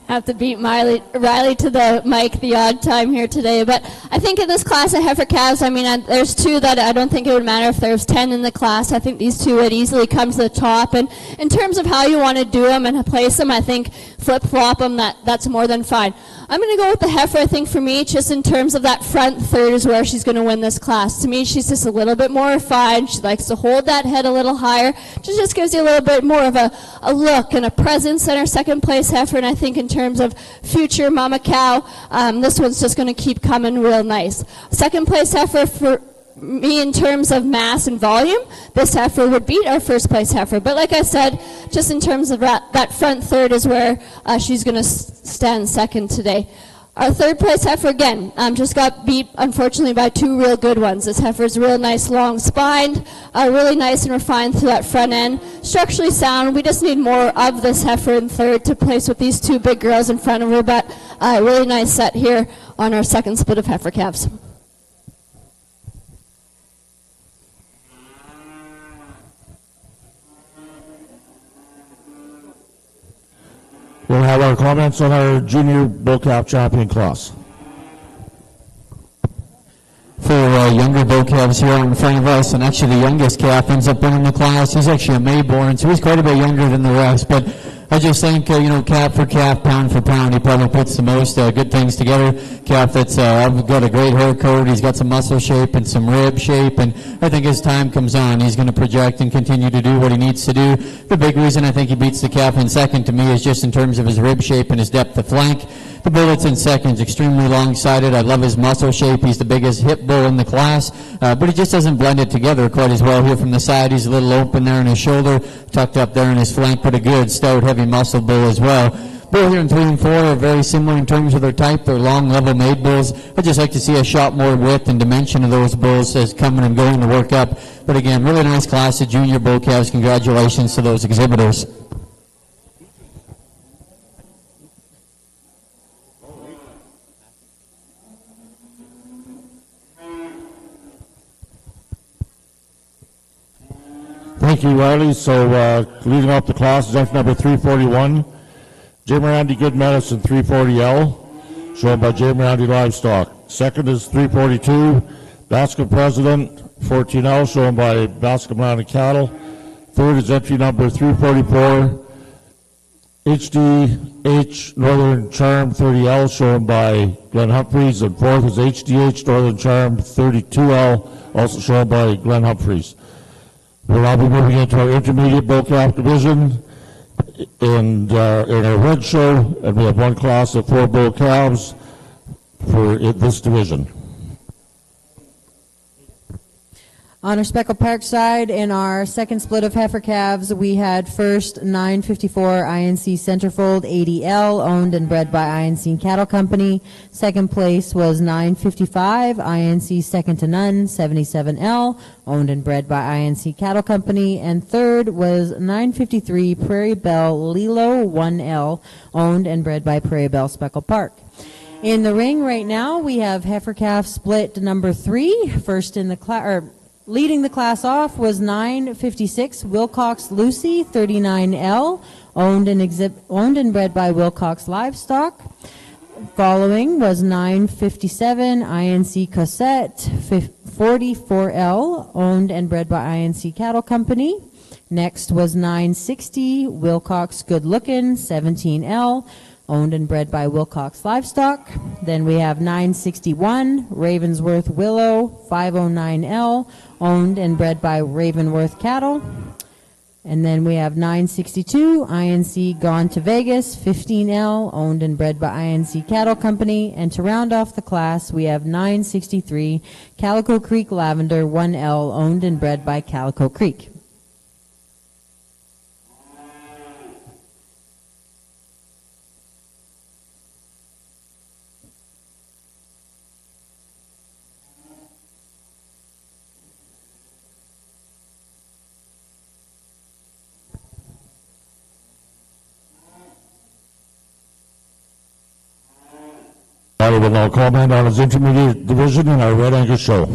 Have to beat Riley to the mic the odd time here today. But I think in this class of heifer calves, I mean, there's two that I don't think it would matter if there's 10 in the class. I think these two would easily come to the top. And in terms of how you want to do them and place them, I think flip-flop them, that's more than fine. I'm going to go with the heifer, I think, for me, just in terms of that front third is where she's going to win this class. To me, she's just a little bit more refined. She likes to hold that head a little higher. Just gives you a little bit more of a look and a presence in her second place heifer. And I think in terms of future mama cow, this one's just going to keep coming real nice. Second place heifer for me in terms of mass and volume, this heifer would beat our first place heifer. But like I said, just in terms of that front third is where she's going to stand second today. Our third place heifer, again, just got beat, unfortunately, by two real good ones. This heifer's real nice, long spined, really nice and refined through that front end. Structurally sound. We just need more of this heifer in third to place with these two big girls in front of her. But really nice set here on our second split of heifer calves. We'll have our comments on our junior bull calf champion class. For younger bull calves here in front of us, and actually the youngest calf ends up winning the class. He's actually a Mayborn, so he's quite a bit younger than the rest. But I just think, calf for calf, pound for pound, he probably puts the most good things together. Calf that's got a great hair coat, he's got some muscle shape and some rib shape, and I think as time comes on, he's going to project and continue to do what he needs to do. The big reason I think he beats the calf in second to me is just in terms of his rib shape and his depth of flank. The bull that's in second is extremely long-sided. I love his muscle shape. He's the biggest hip bull in the class, but he just doesn't blend it together quite as well here from the side. He's a little open there in his shoulder, tucked up there in his flank, but a good, stout, heavy muscle bull as well. Bull here in 3 and 4 are very similar in terms of their type. They're long, level made bulls. I'd just like to see a shot more width and dimension of those bulls as coming and going to work up. But again, really nice class of junior bull calves. Congratulations to those exhibitors. Thank you, Riley. So leading off the class is F number 341, J. Mirandi Good Medicine 340L, shown by J. Mirandi Livestock. Second is 342, Bascom President 14L, shown by Bascom Land and Cattle. Third is entry number 344, HDH Northern Charm 30L, shown by Glenn Humphreys. And fourth is HDH Northern Charm 32L, also shown by Glenn Humphreys. We'll now be moving into our intermediate bull calf division and in our red show, and we have one class of 4 bull calves for this division. On our Speckle Park side, in our second split of heifer calves, we had first 954 INC Centerfold 80L, owned and bred by INC Cattle Company. Second place was 955 INC Second to None 77L, owned and bred by INC Cattle Company. And third was 953 Prairie Belle Lilo 1L, owned and bred by Prairie Belle Speckle Park. In the ring right now, we have heifer calf split number 3. First in the class, leading the class off was 956 Wilcox Lucy 39L, owned and bred by Wilcox Livestock. Following was 957 INC Cosette 44L, owned and bred by INC Cattle Company. Next was 960 Wilcox Good Lookin' 17L, owned and bred by Wilcox Livestock. Then we have 961 Ravensworth Willow 509L, owned and bred by Ravenworth Cattle. And then we have 962 INC Gone to Vegas 15L, owned and bred by INC Cattle Company. And to round off the class, we have 963 Calico Creek Lavender 1L, owned and bred by Calico Creek. I will now comment on his intermediate division in our Red Angus show.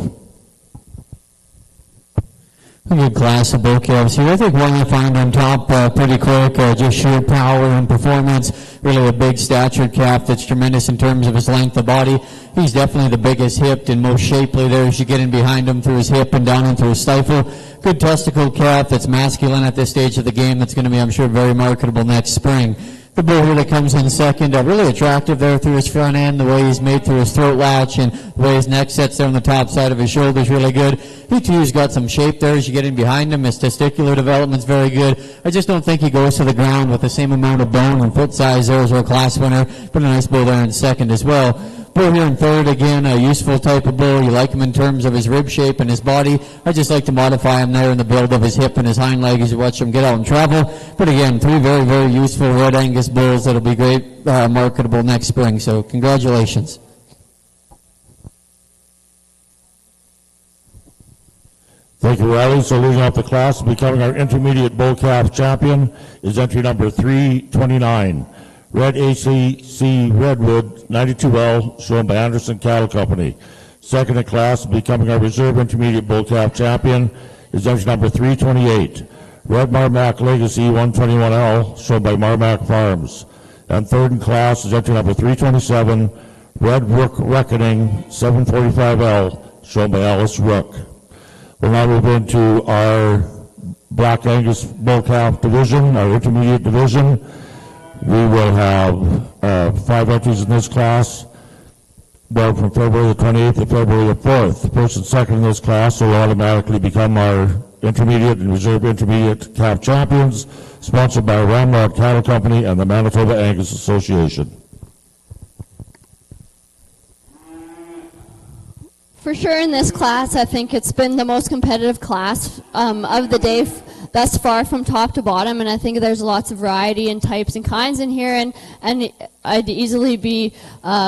A good class of bull calves here. I think one I find on top pretty quick, just sheer power and performance. Really a big statured calf that's tremendous in terms of his length of body. He's definitely the biggest hipped and most shapely there as you get in behind him through his hip and down into his stifle. Good testicle calf that's masculine at this stage of the game. That's going to be, I'm sure, very marketable next spring. The bull here that comes in second, really attractive there through his front end, the way he's made through his throat latch and the way his neck sets there on the top side of his shoulders, really good. He too has got some shape there as you get in behind him. His testicular development's very good. I just don't think he goes to the ground with the same amount of bone and foot size there as our class winner. But a nice bull there in second as well. Bull here in third, again, a useful type of bull. You like him in terms of his rib shape and his body. I just like to modify him there in the build of his hip and his hind leg as you watch him get out and travel. But again, three very, very useful Red Angus bulls that'll be great, marketable next spring. So congratulations. Thank you, Riley. So leading off the class, becoming our intermediate bull calf champion is entry number 329. Red ACC Redwood 92L, shown by Anderson Cattle Company. Second in class, becoming our reserve intermediate bull calf champion is entry number 328. Red Marmac Legacy 121L, shown by Marmac Farms. And third in class is entry number 327, Red Rook Reckoning 745L, shown by Alice Rook. We'll now move into our Black Angus bull calf division, our intermediate division. We will have 5 entries in this class, well, from February the 28th to February the 4th. The person second in this class will automatically become our intermediate and reserve intermediate calf champions, sponsored by Ramrod Cattle Company and the Manitoba Angus Association. For sure in this class, I think it's been the most competitive class of the day thus far from top to bottom, and I think there's lots of variety and types and kinds in here, and I'd easily be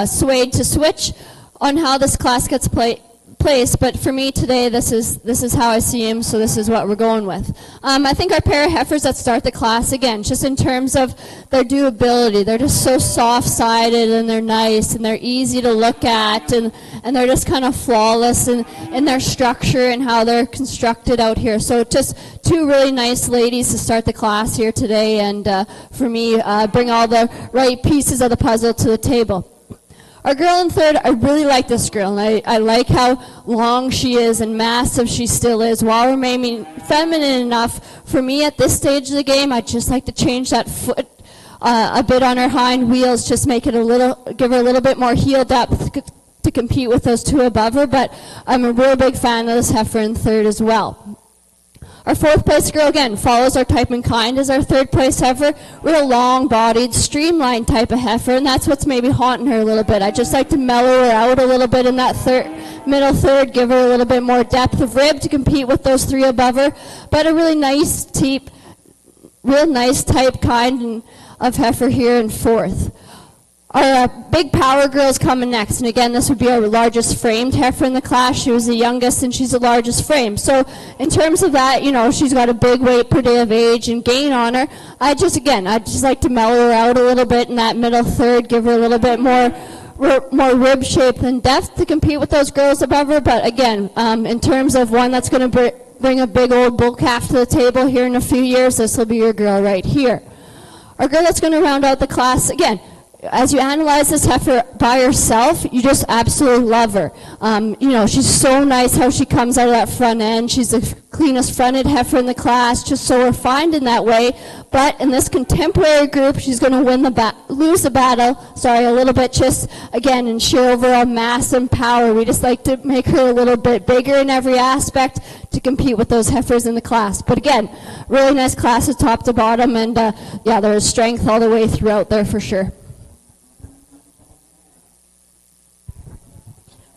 swayed to switch on how this class gets placed, but for me today, this is how I see him, so this is what we're going with. I think our pair of heifers that start the class, again, just in terms of their doability, they're just so soft-sided, and they're nice, and they're easy to look at, and they're just kind of flawless in their structure and how they're constructed out here. So just two really nice ladies to start the class here today, and for me, bring all the right pieces of the puzzle to the table. Our girl in third, I really like this girl, and I like how long she is and massive she still is, while remaining feminine enough. For me, at this stage of the game, I'd just like to change that foot a bit on her hind wheels, just make it give her a little bit more heel depth to compete with those two above her, but I'm a real big fan of this heifer in third as well. Our fourth place girl, again, follows our type and kind as our third place heifer. Real long-bodied, streamlined type of heifer, and that's what's maybe haunting her a little bit. I just like to mellow her out a little bit in that middle third, give her a little bit more depth of rib to compete with those three above her. But a really nice real nice type kind of heifer here in fourth. Our big power girl's coming next, and again, this would be our largest framed heifer in the class. She was the youngest, and she's the largest frame. So in terms of that, she's got a big weight per day of age and gain on her. I'd just like to mellow her out a little bit in that middle third, give her a little bit more rib shape than depth to compete with those girls above her. But again, in terms of one that's going to bring a big old bull calf to the table here in a few years, this will be your girl right here. Our girl that's going to round out the class, again, as you analyze this heifer by herself, you just absolutely love her. She's so nice how she comes out of that front end. She's the cleanest fronted heifer in the class, just so refined in that way. But in this contemporary group, she's going to lose the battle, a little bit, just, again, in sheer overall mass and power. We just like to make her a little bit bigger in every aspect to compete with those heifers in the class. But again, really nice classes top to bottom, and there's strength all the way throughout there for sure.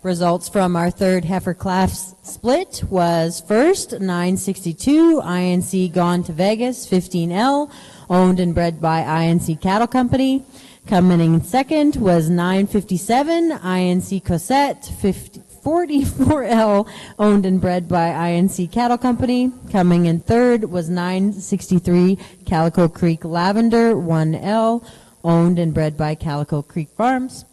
Results from our third heifer class split was first, 962, INC Gone to Vegas, 15L, owned and bred by INC Cattle Company. Coming in second was 957, INC Cosette, 44L, owned and bred by INC Cattle Company. Coming in third was 963, Calico Creek Lavender, 1L, owned and bred by Calico Creek Farms.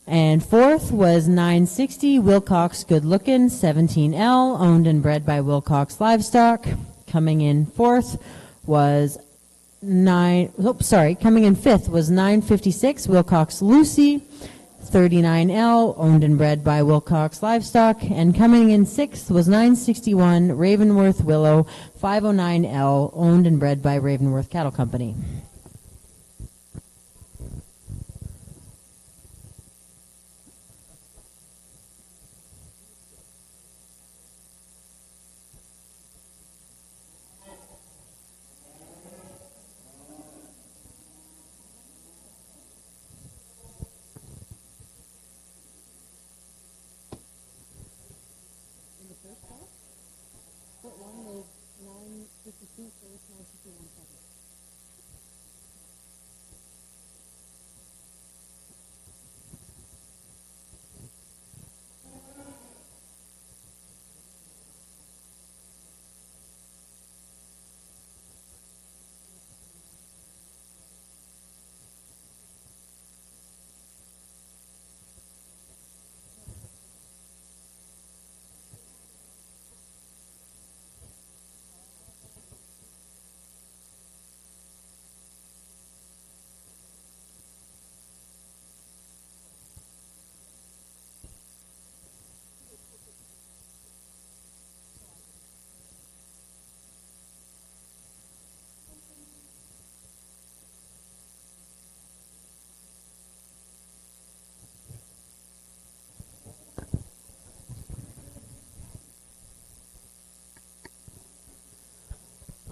And fourth was 960 Wilcox Good Lookin' 17L, owned and bred by Wilcox Livestock. Coming in fourth was coming in fifth was 956 Wilcox Lucy 39L, owned and bred by Wilcox Livestock. And coming in sixth was 961 Ravenworth Willow 509L, owned and bred by Ravenworth Cattle Company.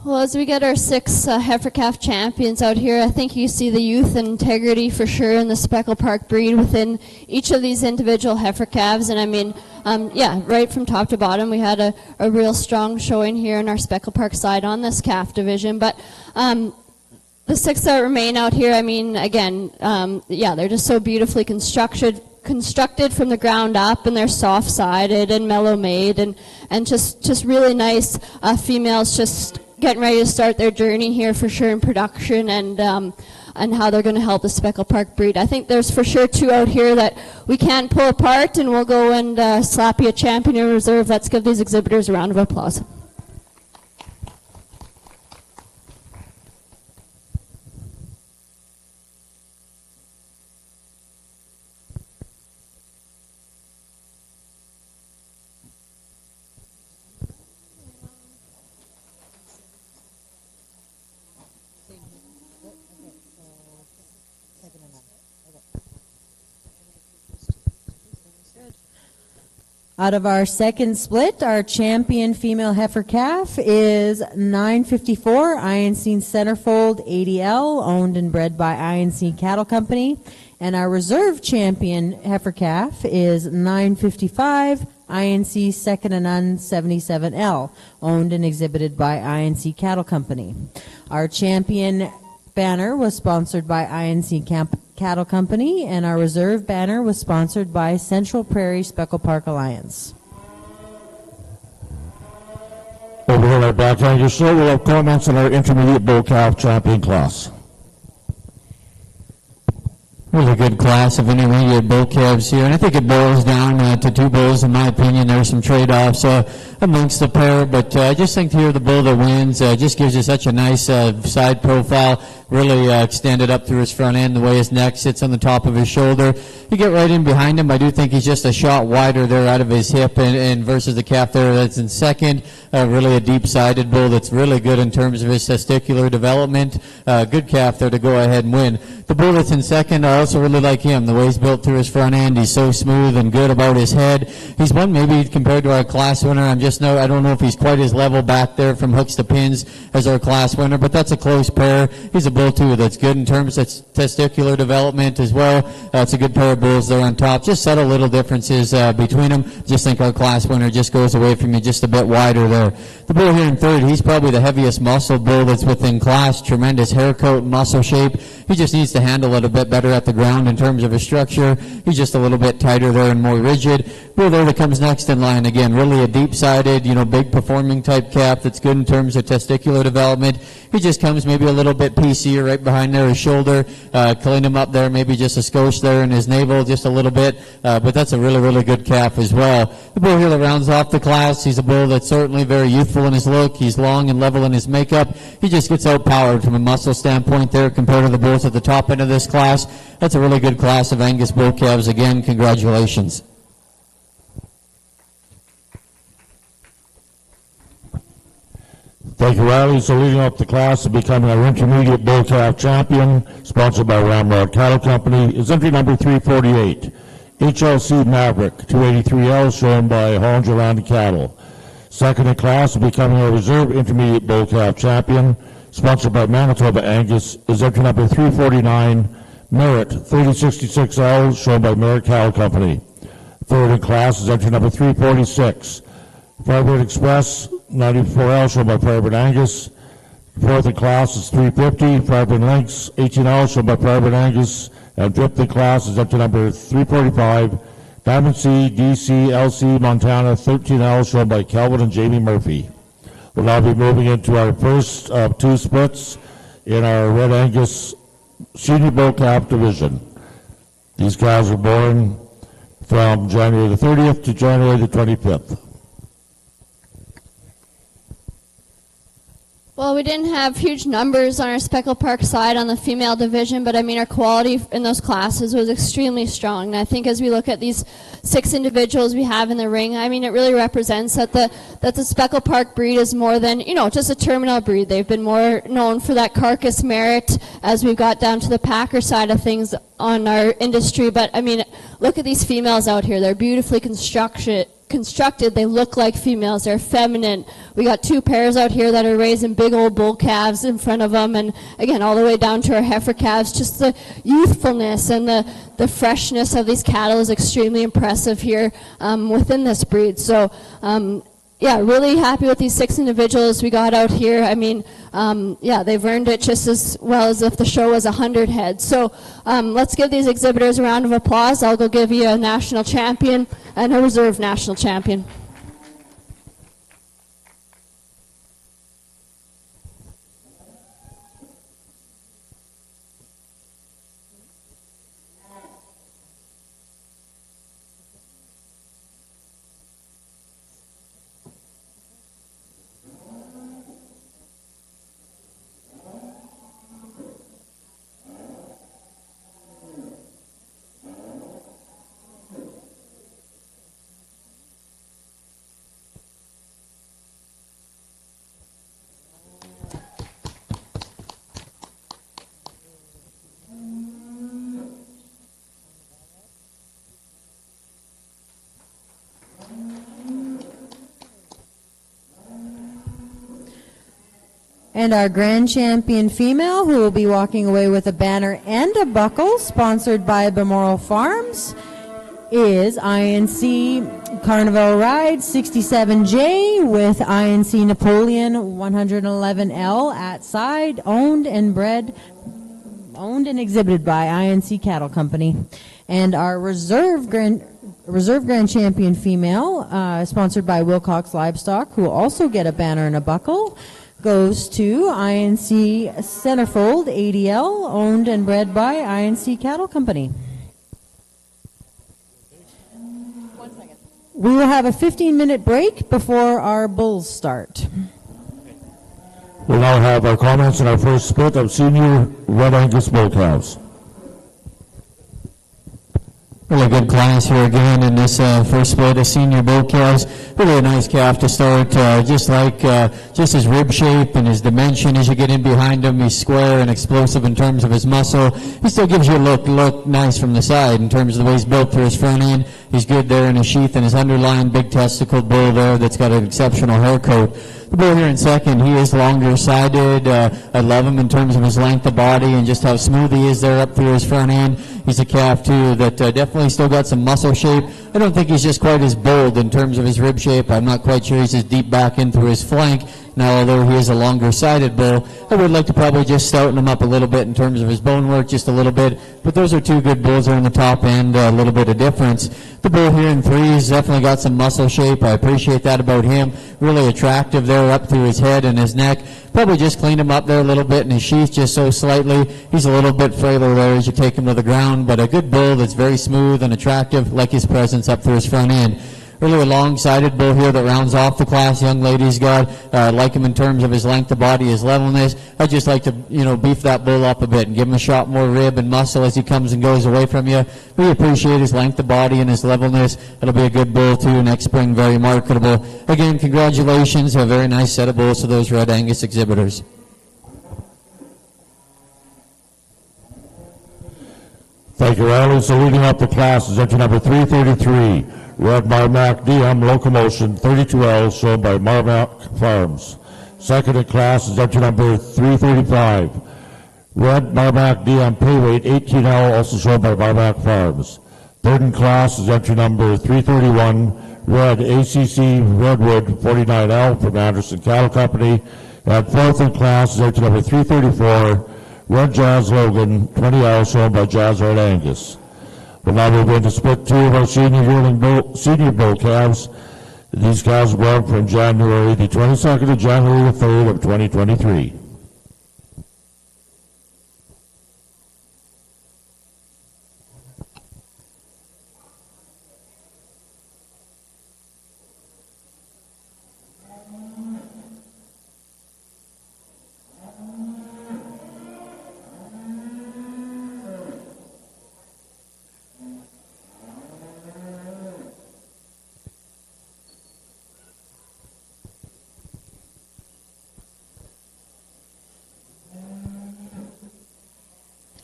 Well, as we get our six heifer calf champions out here, I think you see the youth and integrity for sure in the Speckle Park breed within each of these individual heifer calves. And I mean, yeah, right from top to bottom, we had a real strong showing here in our Speckle Park side on this calf division. But the six that remain out here, I mean, again, yeah, they're just so beautifully constructed from the ground up, and they're soft-sided and mellow-made, and just really nice females just getting ready to start their journey here for sure in production, and how they're going to help the Speckle Park breed. I think there's for sure two out here that we can't pull apart, and we'll go and slap you a champion in reserve. Let's give these exhibitors a round of applause. Out of our second split, our champion female heifer calf is 954 INC Centerfold 80L, owned and bred by INC Cattle Company. And our reserve champion heifer calf is 955 INC Second and None 77L, owned and exhibited by INC Cattle Company. Our champion banner was sponsored by INC Cattle Company, and our reserve banner was sponsored by Central Prairie Speckle Park Alliance. Over here at Black Ranger Show, we'll have comments on our intermediate bull calf champion class. Really good class of intermediate bull calves here, and I think it boils down to two bulls, in my opinion. There's some trade-offs amongst the pair, but I just think here the bull that wins just gives you such a nice side profile, really extended up through his front end, the way his neck sits on the top of his shoulder. You get right in behind him, I do think he's just a shot wider there out of his hip, and versus the calf there that's in second, really a deep-sided bull that's really good in terms of his testicular development. Good calf there to go ahead and win. The bull that's in second, I also really like him, the way he's built through his front end. He's so smooth and good about his head. He's won maybe compared to our class winner. I don't know if he's quite as level back there from hooks to pins as our class winner, but that's a close pair. He's a bull too that's good in terms of testicular development as well. It's a good pair of bulls there on top. Just subtle little differences between them. Just think our class winner just goes away from you just a bit wider there. The bull here in third, he's probably the heaviest muscle bull that's within class. Tremendous hair coat and muscle shape. He just needs to handle it a bit better at the ground in terms of his structure. He's just a little bit tighter there and more rigid. Bull there that comes next in line, again, really a deep-sided, big performing type calf that's good in terms of testicular development. He just comes maybe a little bit PC'er right behind there, his shoulder, clean him up there, maybe just a skosh there in his navel, just a little bit, but that's a really, really good calf as well. The bull here that rounds off the class, he's a bull that's certainly very youthful in his look. He's long and level in his makeup. He just gets outpowered from a muscle standpoint there compared to the bulls at the top end of this class. That's a really good class of Angus bull calves. Again, congratulations. Thank you, Riley. So leading up the class and becoming our intermediate bull calf champion, sponsored by Ramrod Cattle Company, is entry number 348, HLC Maverick, 283L, shown by Hollinger Land Cattle. Second in class, becoming a reserve intermediate bull calf champion, sponsored by Manitoba Angus, is entry number 349, Merritt, 3066L, shown by Merritt Cattle Company. Third in class is entry number 346, Firebird Express, 94L, shown by Firebird Angus. Fourth in class is 350, Firebird Lynx, 18L, shown by Firebird Angus. And fifth in class is entry number 345, Diamond C, DC, LC, Montana, 13L, shown by Calvin and Jamie Murphy. We'll now be moving into our first of two splits in our Red Angus Senior Bull Calf Division. These cows were born from January the 30th to January the 25th. Well, we didn't have huge numbers on our Speckle Park side on the female division, but I mean our quality in those classes was extremely strong. And I think as we look at these 6 individuals we have in the ring, I mean it really represents that the Speckle Park breed is more than, just a terminal breed. They've been more known for that carcass merit as we've got down to the packer side of things on our industry. But I mean, look at these females out here. They're beautifully constructed. They look like females. They're feminine. We got 2 pairs out here that are raising big old bull calves in front of them, and again all the way down to our heifer calves. Just the youthfulness and the freshness of these cattle is extremely impressive here within this breed. So yeah, really happy with these 6 individuals we got out here. I mean, yeah, they've earned it just as well as if the show was 100 heads. So let's give these exhibitors a round of applause. I'll go give you a national champion and a reserve national champion. And our grand champion female, who will be walking away with a banner and a buckle, sponsored by Balmoral Farms, is INC Carnival Ride 67J with INC Napoleon 111L at side, owned and exhibited by INC Cattle Company. And our reserve grand champion female, sponsored by Wilcox Livestock, who will also get a banner and a buckle, goes to INC Centerfold ADL, owned and bred by INC Cattle Company. We will have a 15-minute break before our bulls start. We'll now have our comments on our first split of senior Red Angus bull calves. Really good class here again in this first split of senior bull calves. Really a nice calf to start, just his rib shape and his dimension as you get in behind him. He's square and explosive in terms of his muscle. He still gives you a look nice from the side in terms of the way he's built for his front end. He's good there in his sheath and his underlying big testicled bull there that's got an exceptional hair coat. The bull here in second, he is longer sided. I love him in terms of his length of body and just how smooth he is there up through his front end. He's a calf too that definitely still got some muscle shape. I don't think he's just quite as bold in terms of his rib shape. I'm not quite sure he's as deep back in through his flank. Now, although he is a longer-sided bull, I would like to probably just stouten him up a little bit in terms of his bone work, just a little bit. But those are two good bulls there in the top end, a little bit of difference. The bull here in 3 has definitely got some muscle shape. I appreciate that about him. Really attractive there up through his head and his neck. Probably just cleaned him up there a little bit in his sheath just so slightly. He's a little bit frailer there as you take him to the ground, but a good bull that's very smooth and attractive, like his presence up through his front end. Really a long-sided bull here that rounds off the class. Young lady's got. Like him in terms of his length of body, his levelness. I'd just like to, beef that bull up a bit and give him a shot more rib and muscle as he comes and goes away from you. We appreciate his length of body and his levelness. It'll be a good bull, too, next spring. Very marketable. Again, congratulations. A very nice set of bulls to those Red Angus exhibitors. Thank you, Riley. So leading up the class is entry number 333, Red Marmac DM Locomotion 32L, shown by Marmac Farms. Second in class is entry number 335, Red Marmac DM Payweight 18L, also shown by Marmac Farms. Third in class is entry number 331, Red ACC Redwood 49L from Anderson Cattle Company. And fourth in class is entry number 334, Red Jazz Logan 20L, shown by Jazz Red Angus. We'll now move into split 2 of our senior bull calves. These calves were born from January the 22nd to January the 3rd of 2023.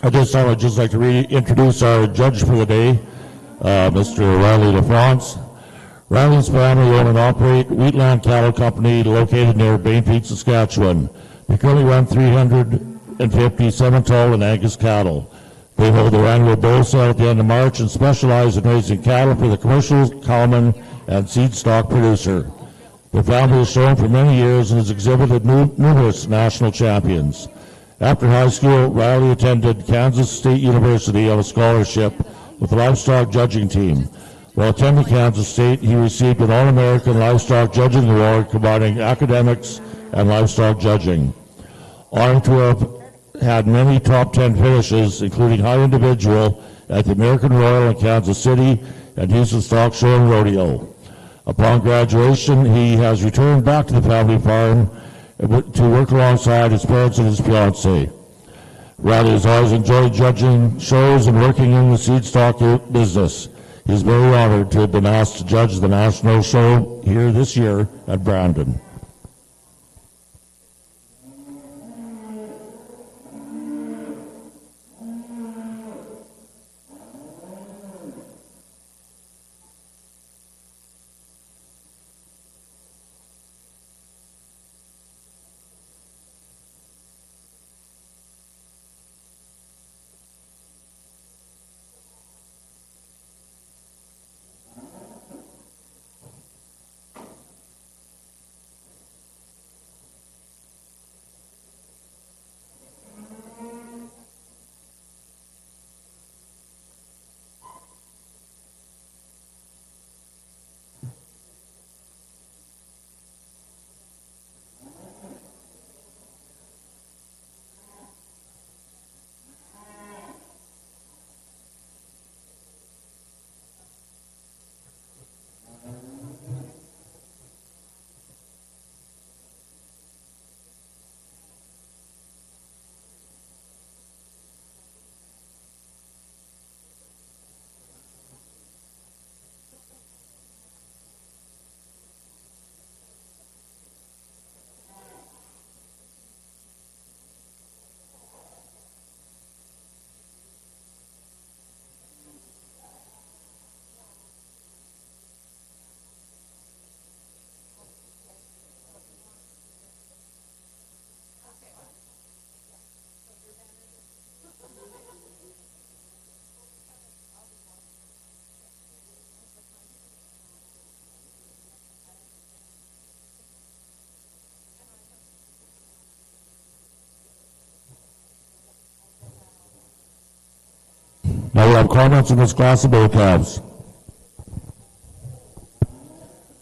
At this time, I'd just like to reintroduce our judge for the day, Mr. Riley LaFrance. Riley's family own and operate Wheatland Cattle Company located near Bainfleet, Saskatchewan. They currently run 350 Simmental and Angus cattle. They hold their annual bull sale at the end of March and specialize in raising cattle for the commercial, common, and seed stock producer. The family has shown for many years and has exhibited numerous national champions. After high school, Riley attended Kansas State University on a scholarship with the livestock judging team. While attending Kansas State, he received an All-American Livestock Judging Award combining academics and livestock judging. Honored to have had many top 10 finishes, including high individual at the American Royal in Kansas City and Houston Stock Show and Rodeo. Upon graduation, he has returned back to the family farm to work alongside his parents and his fiancée. Riley has always enjoyed judging shows and working in the seed stock business. He is very honored to have been asked to judge the national show here this year at Brandon. Now we have comments on this class of bull calves.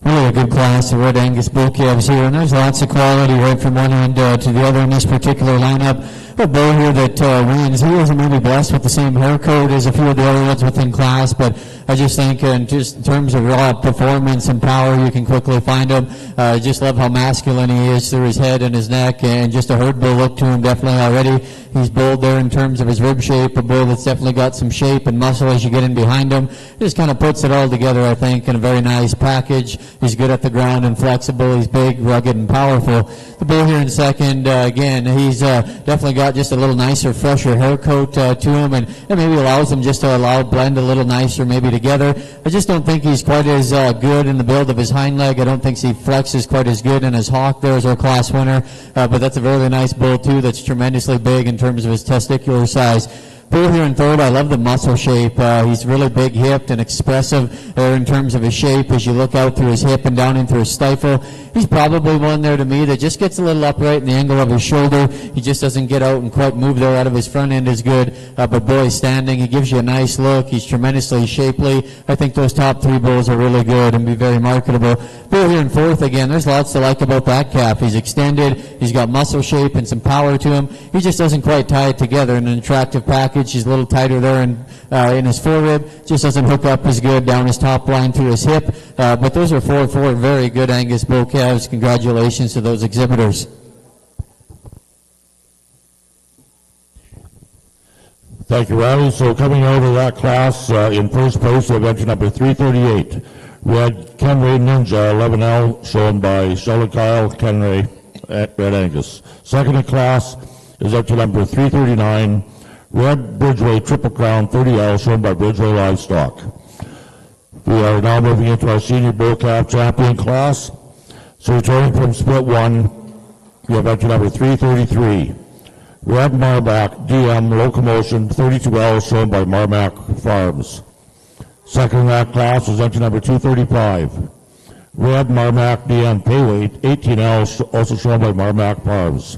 Really a good class of Red Angus bull calves here, and there's lots of quality right from one end to the other in this particular lineup. A bull here that wins, he isn't maybe blessed with the same hair coat as a few of the other ones within class, but I just think in terms of raw performance and power, you can quickly find him. I just love how masculine he is through his head and his neck, and just a herd bull look to him definitely already. He's bold there in terms of his rib shape, a bull that's definitely got some shape and muscle as you get in behind him. Just kind of puts it all together, I think, in a very nice package. He's good at the ground and flexible. He's big, rugged, and powerful. The bull here in second, again, he's definitely got just a little nicer, fresher hair coat to him, and it maybe allows him just to blend a little nicer maybe together. I just don't think he's quite as good in the build of his hind leg. I don't think he flexes quite as good in his hock there as our class winner, but that's a really nice bull too that's tremendously big in terms of his testicular size. Bull here in third, I love the muscle shape. He's really big hipped and expressive there in terms of his shape as you look out through his hip and down into his stifle. He's probably one there to me that just gets a little upright in the angle of his shoulder. He just doesn't get out and quite move there out of his front end as good. But boy, he's standing. He gives you a nice look. He's tremendously shapely. I think those top three bulls are really good and be very marketable. Bull here in fourth, again, there's lots to like about that calf. He's extended. He's got muscle shape and some power to him. He just doesn't quite tie it together in an attractive package. He's a little tighter there in his forerib. Just doesn't hook up as good down his top line through his hip. But those are four very good Angus bull calves. Congratulations to those exhibitors. Thank you, Riley. So coming out of that class, in first place, we have entry number 338. Red Kenray Ninja 11L, shown by Sheldon Kyle, Kenray at Red Angus. Second in class is entry number 339. Red Bridgeway Triple Crown 30L, shown by Bridgeway Livestock. We are now moving into our senior bull calf champion class. So returning from split one, we have entry number 333. Red Marmac DM Locomotion 32L, shown by Marmac Farms. Second in that class is entry number 235. Red Marmac DM Payweight 18L, also shown by Marmac Farms.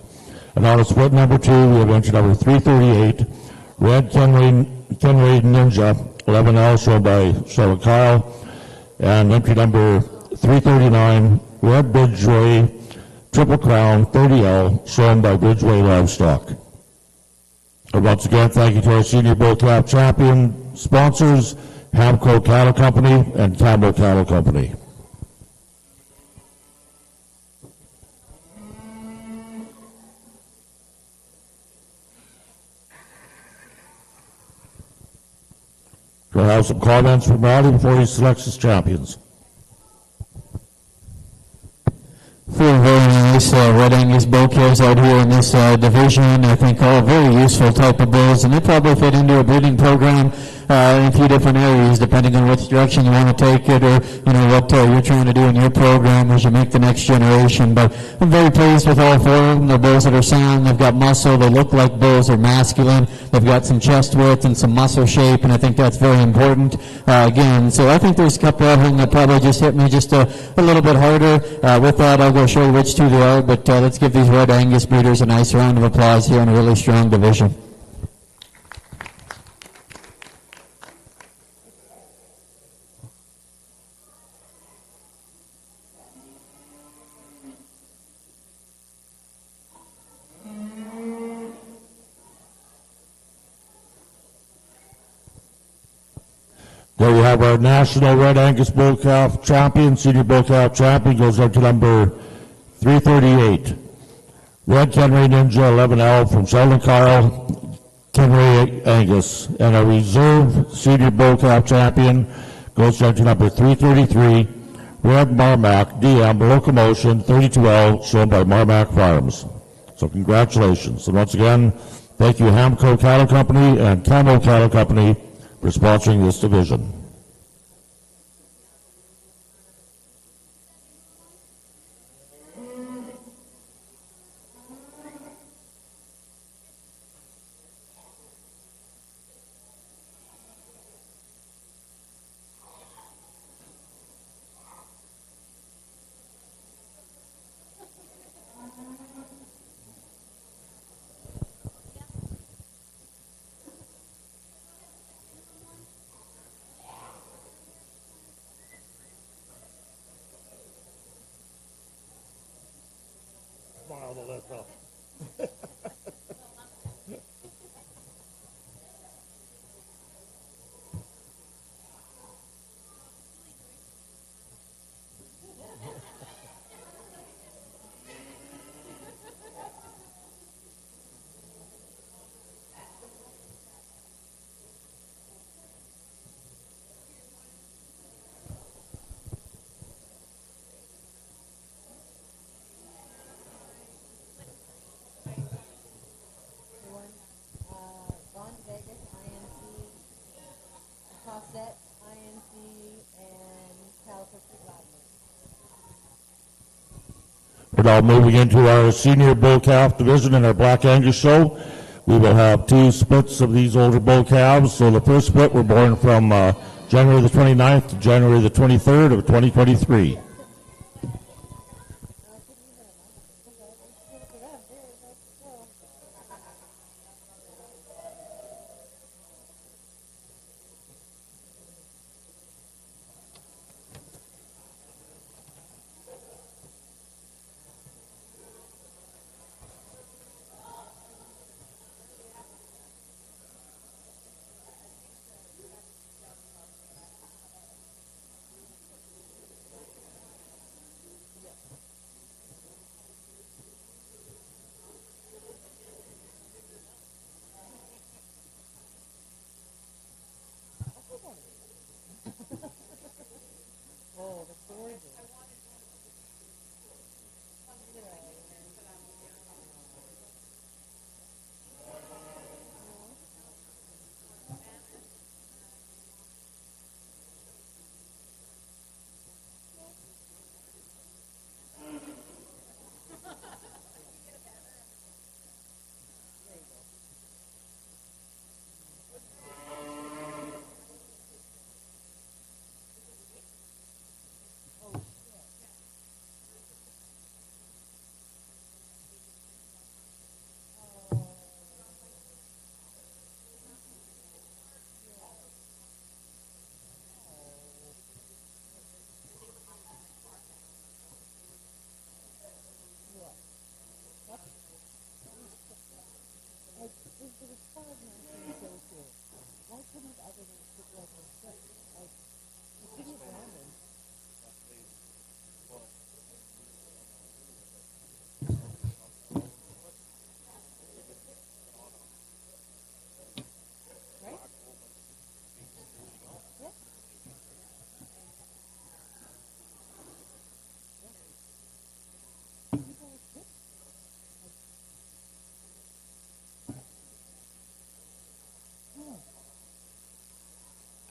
And on split number two, we have entry number 338. Red Kenray Ninja 11L, shown by Sheldon Kyle. And entry number 339. Red Bridgeway Triple Crown 30L, shown by Bridgeway Livestock. And once again, thank you to our senior bull calf champion sponsors, Hamco Cattle Company and Campbell Cattle Company. We'll have some comments from Rowdy before he selects his champions. Four very nice Red Angus bull calves out here in this division. I think all very useful type of bulls, and they probably fit into a breeding program in a few different areas, depending on which direction you want to take it, or what you're trying to do in your program as you make the next generation. But I'm very pleased with all four of them. They're bulls that are sound. They've got muscle. They look like bulls. They're masculine. They've got some chest width and some muscle shape, and I think that's very important. Again, so I think there's a couple of them that probably just hit me just a little bit harder. With that, I'll go show you which two they are. But let's give these Red Angus breeders a nice round of applause here in a really strong division. There we have our national Red Angus bull calf champion, senior bull calf champion, goes up to number 338. Red Kenray Ninja 11L from Sheldon Kyle, Kenray Angus. And our reserve senior bull calf champion goes up to number 333. Red Marmac DM Locomotion 32L, shown by Marmac Farms. So congratulations. And once again, thank you Hamco Cattle Company and Camel Cattle Company for sponsoring this division. We're now moving into our senior bull calf division in our Black Angus show. We will have 2 splits of these older bull calves. So the first split were born from January the 29th to January the 23rd of 2023.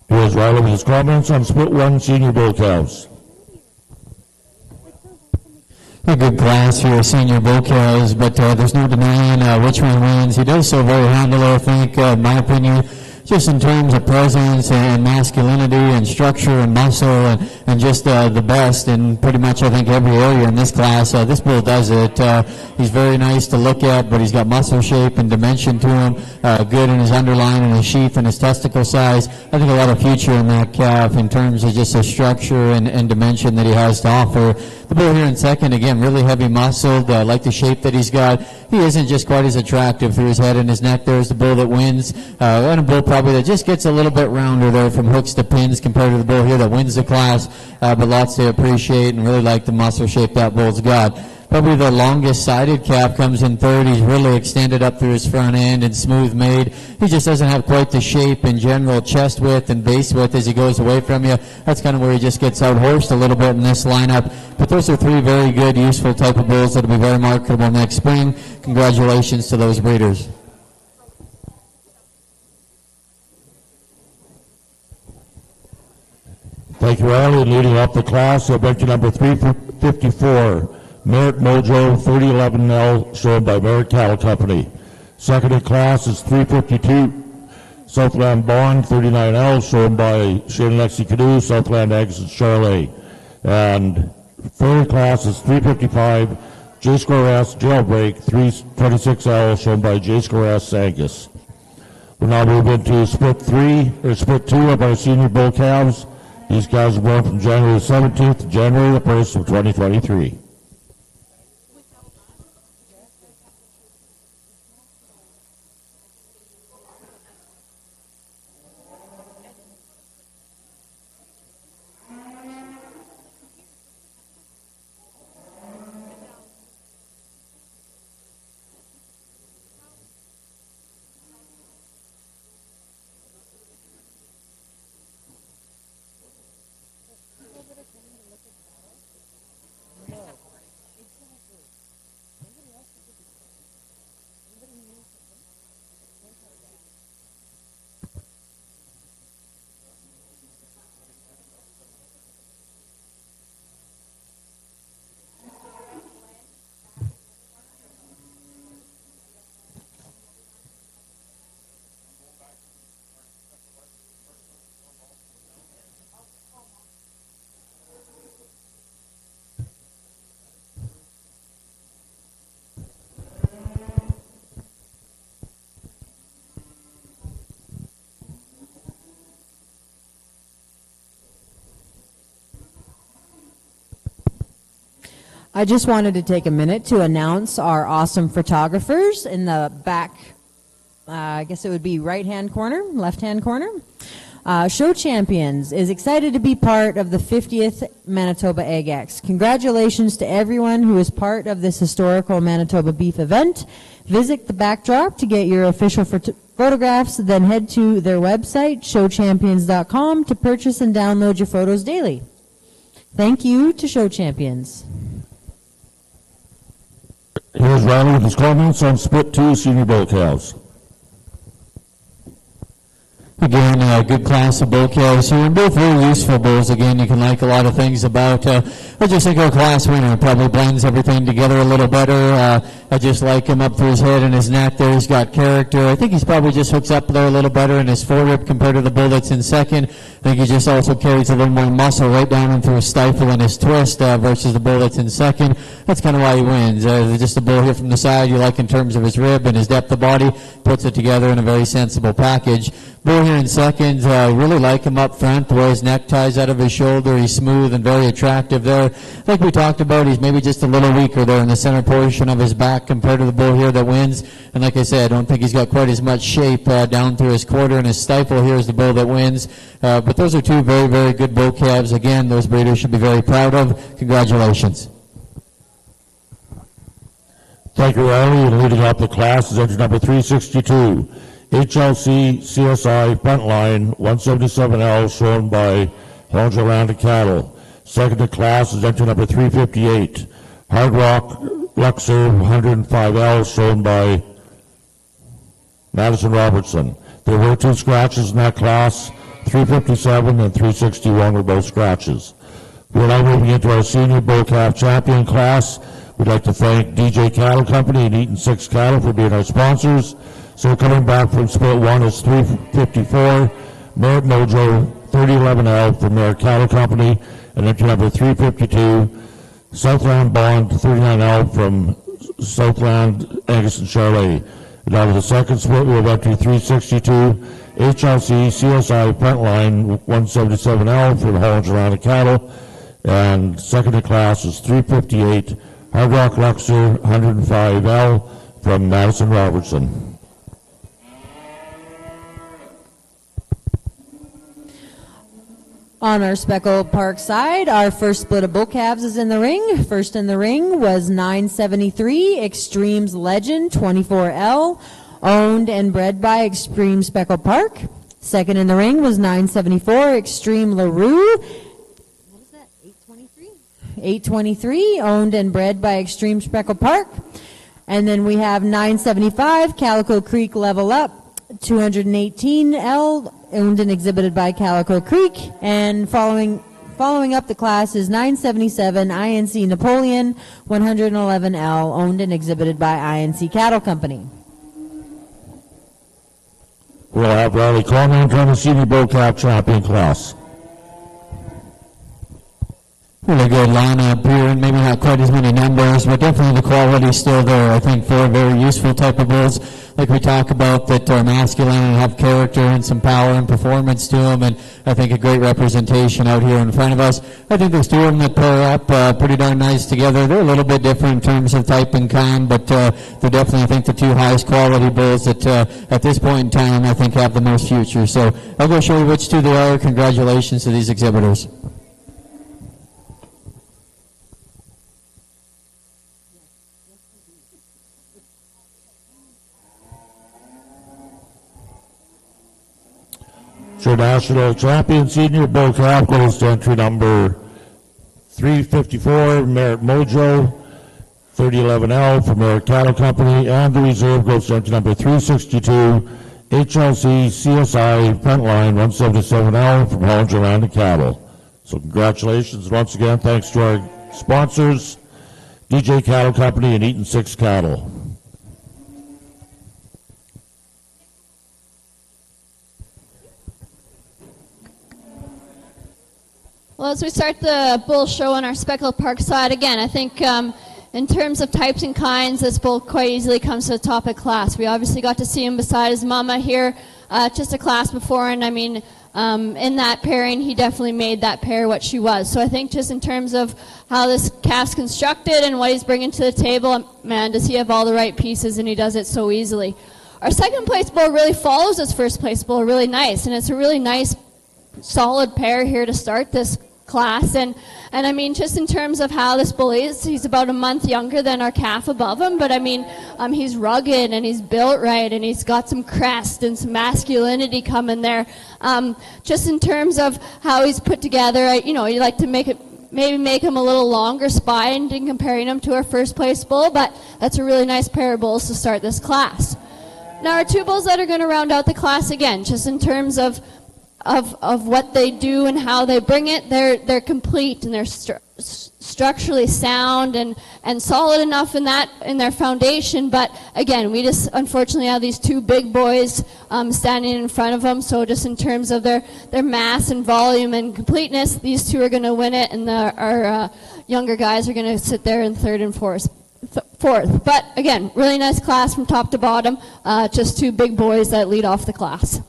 Here's Riley with his comments on split 1 senior bull calves. A good class here, senior bull cows, but there's no denying which one wins. He does so very handily, I think, in my opinion, just in terms of presence and masculinity and structure and muscle and just the best in pretty much, I think, every area in this class. This bull does it. He's very nice to look at, but he's got muscle shape and dimension to him, good in his underline and his sheath and his testicle size. I think a lot of future in that calf in terms of just the structure and dimension that he has to offer. The bull here in second, again, really heavy muscled, like the shape that he's got. He isn't just quite as attractive through his head and his neck. There's the bull that wins, and a bull probably that just gets a little bit rounder there from hooks to pins compared to the bull here that wins the class, but lots to appreciate and really like the muscle shape that bull's got. Probably the longest sided calf comes in third. He's really extended up through his front end and smooth made. He just doesn't have quite the shape in general, chest width and base width as he goes away from you. That's kind of where he just gets out-horsed a little bit in this lineup. But those are 3 very good, useful type of bulls that will be very marketable next spring. Congratulations to those breeders. Thank you, Riley. Leading up the class, bench number 354. Merritt Mojo 3011L, shown by Merritt Cattle Company. Second in class is 352 Southland Bond 39L, shown by Shane Lexi Canoe, Southland Eggs and Charlet. And third in class is 355 J-Score S Jailbreak 326L, shown by J-Score S Angus. We'll now move into split 2 of our senior bull calves. These calves were born from January 17th to January 1st of 2023. I just wanted to take a minute to announce our awesome photographers in the back, I guess it would be right-hand corner, left-hand corner. Show Champions is excited to be part of the 50th Manitoba AgX. Congratulations to everyone who is part of this historical Manitoba beef event. Visit the backdrop to get your official photographs, then head to their website, showchampions.com, to purchase and download your photos daily. Thank you to Show Champions. Here's Riley with his comments on Split 2 Senior Bull Calves. Again, a good class of bull calves here, and both very useful bulls. Again, you can like a lot of things about. I just think our class winner probably blends everything together a little better. I just like him up through his head and his neck there. He's got character. I think he's probably just hooks up there a little better in his foregrip compared to the bull that's in second. I think he just also carries a little more muscle right down into his stifle and his twist versus the bull that's in second. That's kind of why he wins. Just the bull here from the side you like in terms of his rib and his depth of body, puts it together in a very sensible package. Bull here in second, really like him up front, the way his neck ties out of his shoulder. He's smooth and very attractive there. Like we talked about, he's maybe just a little weaker there in the center portion of his back compared to the bull here that wins. And like I said, I don't think he's got quite as much shape down through his quarter and his stifle here as the bull that wins. But those are two very, very good bull calves. Again, those breeders should be very proud of. Congratulations. Thank you, Riley. And leading up the class is entry number 362. HLC CSI Frontline 177L, shown by Hollinger Cattle. Second to class is entry number 358. Hard Rock Luxor 105L, shown by Madison Robertson. There were two scratches in that class. 357 and 361 were both scratches. We're now moving into our senior bull calf champion class. We'd like to thank DJ Cattle Company and Eaton 6 Cattle for being our sponsors. So coming back from split 1 is 354, Merit Mojo 3011L from Merit Cattle Company, and entry number 352, Southland Bond 39L from Southland Angus and Charlet. Now to the second split, we'll go to 362, HLC CSI Frontline 177L from Hollinger Cattle, and second to class is 358, Hard Rock Luxor 105L from Madison Robertson. On our Speckle Park side, our first split of bull calves is in the ring. First in the ring was 973 Extremes Legend 24L, owned and bred by Extreme Speckle Park. Second in the ring was 974 Extreme LaRue. What was that? 823? 823, owned and bred by Extreme Speckle Park. And then we have 975 Calico Creek Level Up 218L, owned and exhibited by Calico Creek. And following up the class is 977 INC Napoleon 111L, owned and exhibited by INC Cattle Company. We'll have Riley comment on the senior bull calf champion class. Really good lineup here, and maybe not quite as many numbers, but definitely the quality still there. I think for very useful type of bulls, like we talk about, that are masculine and have character and some power and performance to them, and I think a great representation out here in front of us. I think there's two of them that pair up pretty darn nice together. They're a little bit different in terms of type and kind, but they're definitely, I think, the two highest quality bulls that at this point in time I think have the most future. So I'll go show you which two they are. Congratulations to these exhibitors. So national champion senior bull calf goes to entry number 354, Merit Mojo 3011L from Merit Cattle Company, and the reserve goes to entry number 362, HLC CSI Frontline 177L from Hollinger Cattle. So congratulations once again. Thanks to our sponsors, DJ Cattle Company and Eaton 6 Cattle. Well, as we start the bull show on our Speckle Park side, again, I think in terms of types and kinds, this bull quite easily comes to the top of class. We obviously got to see him beside his mama here just a class before, and I mean, in that pairing, he definitely made that pair what she was. So I think just in terms of how this calf's constructed and what he's bringing to the table, man, does he have all the right pieces, and he does it so easily. Our second place bull really follows his first place bull really nice, and it's a really nice, solid pair here to start this class. And I mean, just in terms of how this bull is, he's about a month younger than our calf above him, but I mean, he's rugged and he's built right and he's got some crest and some masculinity coming there. Just in terms of how he's put together, you like to maybe make him a little longer spined in comparing him to our first place bull, but that's a really nice pair of bulls to start this class. Now our two bulls that are going to round out the class again, just in terms of what they do and how they bring it, they're complete and they're structurally sound and solid enough in their foundation. But again, we just unfortunately have these two big boys standing in front of them. So just in terms of their mass and volume and completeness, these two are going to win it, and our younger guys are going to sit there in third and fourth. But again, really nice class from top to bottom. Just two big boys that lead off the class.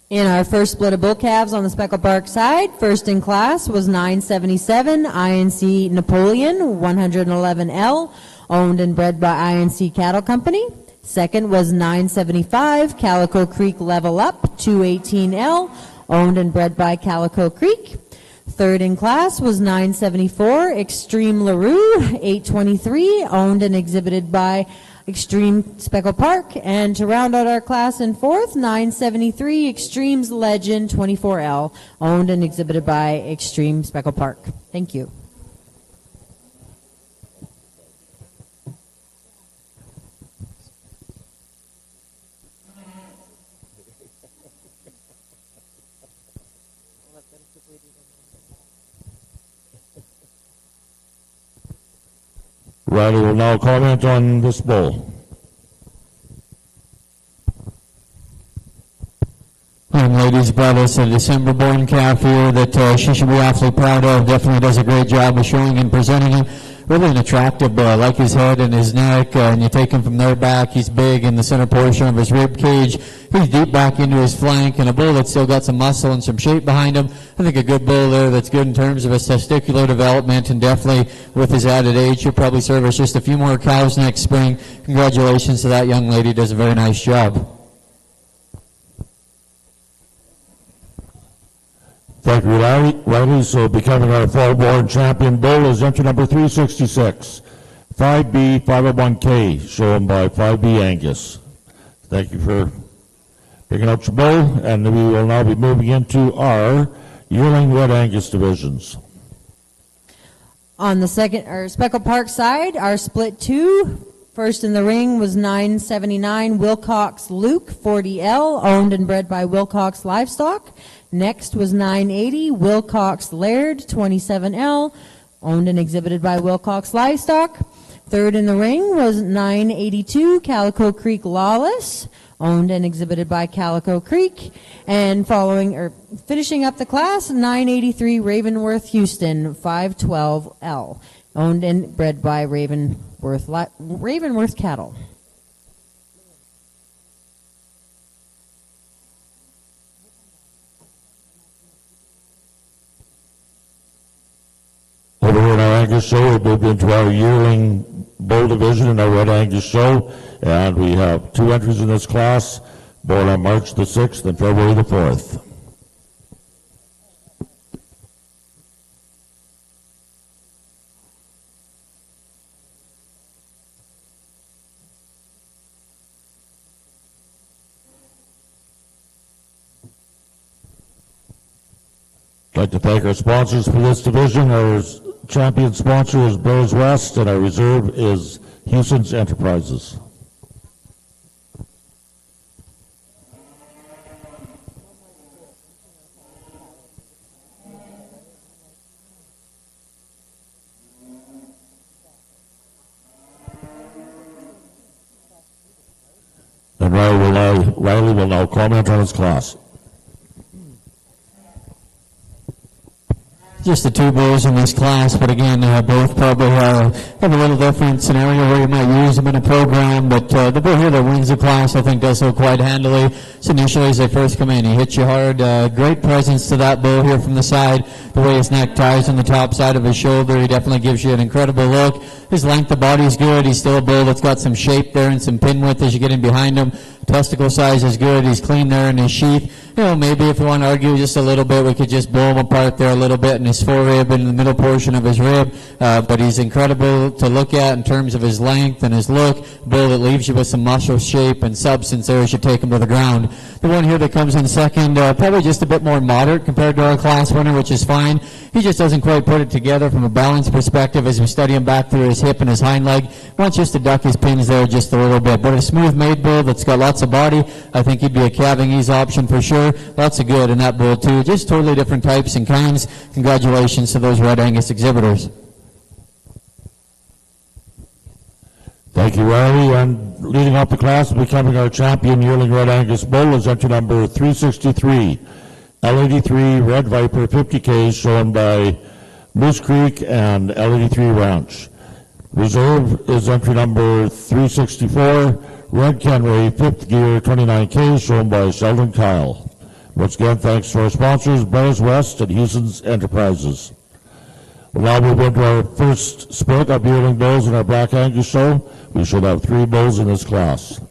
In our first split of bull calves on the Speckle Park side, first in class was 977 INC Napoleon 111L, owned and bred by INC Cattle Company. Second was 975 Calico Creek Level Up 218L, owned and bred by Calico Creek. Third in class was 974 Extreme LaRue 823, owned and exhibited by Extreme Speckle Park. And to round out our class in fourth, 973 Extremes Legend 24L, owned and exhibited by Extreme Speckle Park. Thank you. Riley will now comment on this bull. Ladies brought us a December-born calf here that she should be awfully proud of. Definitely does a great job of showing and presenting him. Really an attractive bull. I like his head and his neck, and you take him from there back. He's big in the center portion of his rib cage. He's deep back into his flank, and a bull that's still got some muscle and some shape behind him. I think a good bull there that's good in terms of his testicular development, and definitely with his added age, he'll probably serve us just a few more cows next spring. Congratulations to that young lady. Does a very nice job. Thank you, Riley. So becoming our fall-born champion bull is entry number 366, 5B 501K, shown by 5B Angus. Thank you for picking up your bull, and we will now be moving into our yearling Red Angus divisions. On the second, or Speckle Park side, our split two, first in the ring was 979 Wilcox Luke 40L, owned and bred by Wilcox Livestock. Next was 980 Wilcox Laird 27L, owned and exhibited by Wilcox Livestock. Third in the ring was 982 Calico Creek Lawless, owned and exhibited by Calico Creek. And finishing up the class, 983 Ravenworth Houston 512L, owned and bred by Ravenworth Cattle. Over here in our Angus show, we moved into our yearling bull division in our Red Angus show, and we have two entries in this class, born on March the 6th and February the 4th. I'd like to thank our sponsors for this division. Our champion sponsor is Bears West, and our reserve is Houston's Enterprises. And Riley will now comment on his class. just the two bulls in this class, but again, both probably have a little different scenario where you might use them in a program, but the bull here that wins the class, I think, does so quite handily. So initially, as they first come in, he hits you hard. Great presence to that bull here from the side. The way his neck ties on the top side of his shoulder, he definitely gives you an incredible look. His length of body is good. He's still a bull that's got some shape there and some pin width as you get in behind him. Testicle size is good. He's clean there in his sheath. You know, maybe if we want to argue just a little bit, we could just blow him apart there a little bit in his forerib and in the middle portion of his rib. But he's incredible to look at in terms of his length and his look. Bull that leaves you with some muscle shape and substance there as you take him to the ground. The one here that comes in second, probably just a bit more moderate compared to our class winner, which is fine. He just doesn't quite put it together from a balance perspective as we study him back through his hip and his hind leg. Wants just to duck his pins there just a little bit. But a smooth-made bull that's got lots of body, I think he'd be a calving ease option for sure. Lots of good in that bull too. Just totally different types and kinds. Congratulations to those Red Angus exhibitors. Thank you, Riley. And leading up the class and becoming our champion yearling Red Angus bull is entry number 363, L83 Red Viper 50K, shown by Moose Creek and L83 Ranch. Reserve is entry number 364, Red Kenway 5th Gear 29K, shown by Sheldon Kyle. Once again, thanks to our sponsors, Brothers West and Houston's Enterprises. We'll now move into our first split of yearling bulls in our Black Angus show. We should have 3 bulls in this class.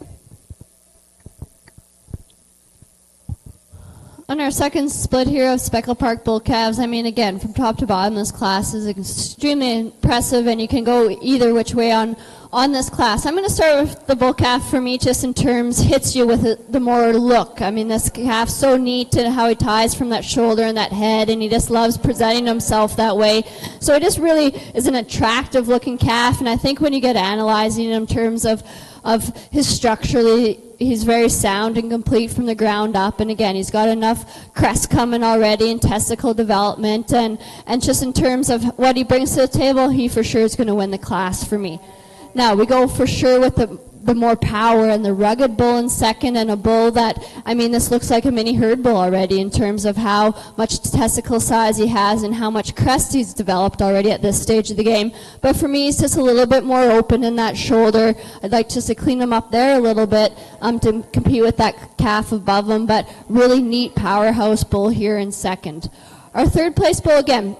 On our second split here of Speckle Park bull calves, I mean, again, from top to bottom, this class is extremely impressive, and you can go either which way on this class. I'm going to start with the bull calf for me, just in terms, hits you with the more look. I mean, this calf's so neat and how he ties from that shoulder and that head, and he just loves presenting himself that way. So it just really is an attractive looking calf, and I think when you get analyzing in terms of his structurally, he's very sound and complete from the ground up, and again, he's got enough crest coming already and testicle development, and just in terms of what he brings to the table, he for sure is going to win the class for me. Now, we go for sure with the more power and the rugged bull in second, and a bull that, I mean, this looks like a mini herd bull already in terms of how much testicle size he has and how much crest he's developed already at this stage of the game. But for me, he's just a little bit more open in that shoulder. I'd like just to clean him up there a little bit to compete with that calf above him, but really neat powerhouse bull here in second. Our third place bull, again,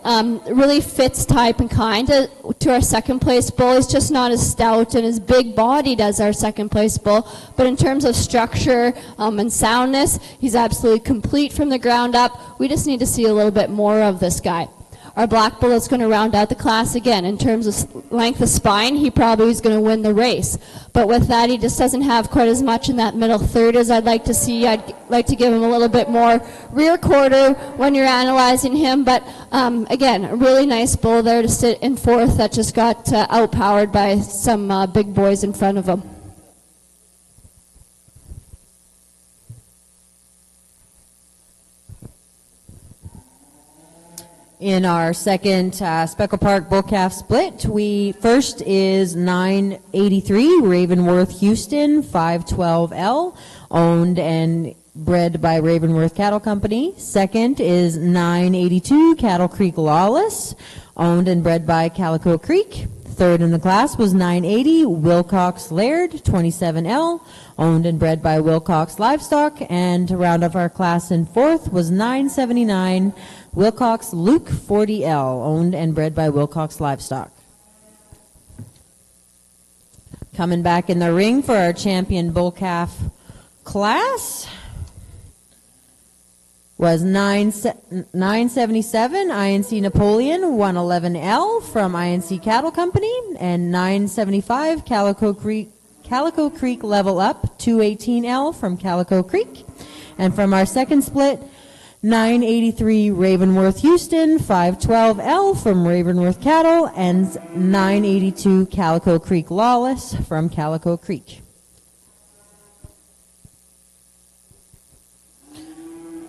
really fits type and kind to our second place bull. He's just not as stout and as big bodied as our second place bull, but in terms of structure and soundness, he's absolutely complete from the ground up. We just need to see a little bit more of this guy. Our black bull is going to round out the class again. In terms of length of spine, he probably is going to win the race. But with that, he just doesn't have quite as much in that middle third as I'd like to see. I'd like to give him a little bit more rear quarter when you're analyzing him. But again, a really nice bull there to sit in fourth that just got outpowered by some big boys in front of him. In our second Speckle Park bull calf split, first is 983 Ravenworth Houston 512L, owned and bred by Ravenworth Cattle Company. Second is 982 Cattle Creek Lawless, owned and bred by Calico Creek. Third in the class was 980 Wilcox Laird 27L, owned and bred by Wilcox Livestock. And to round off our class in fourth was 979 Wilcox Luke 40L, owned and bred by Wilcox Livestock. Coming back in the ring for our champion bull calf class was 977 INC Napoleon 111L from INC Cattle Company, and 975 Calico Creek Level Up 218L from Calico Creek. And from our second split, 983 Ravenworth Houston 512L from Ravenworth Cattle, and 982 Calico Creek Lawless from Calico Creek.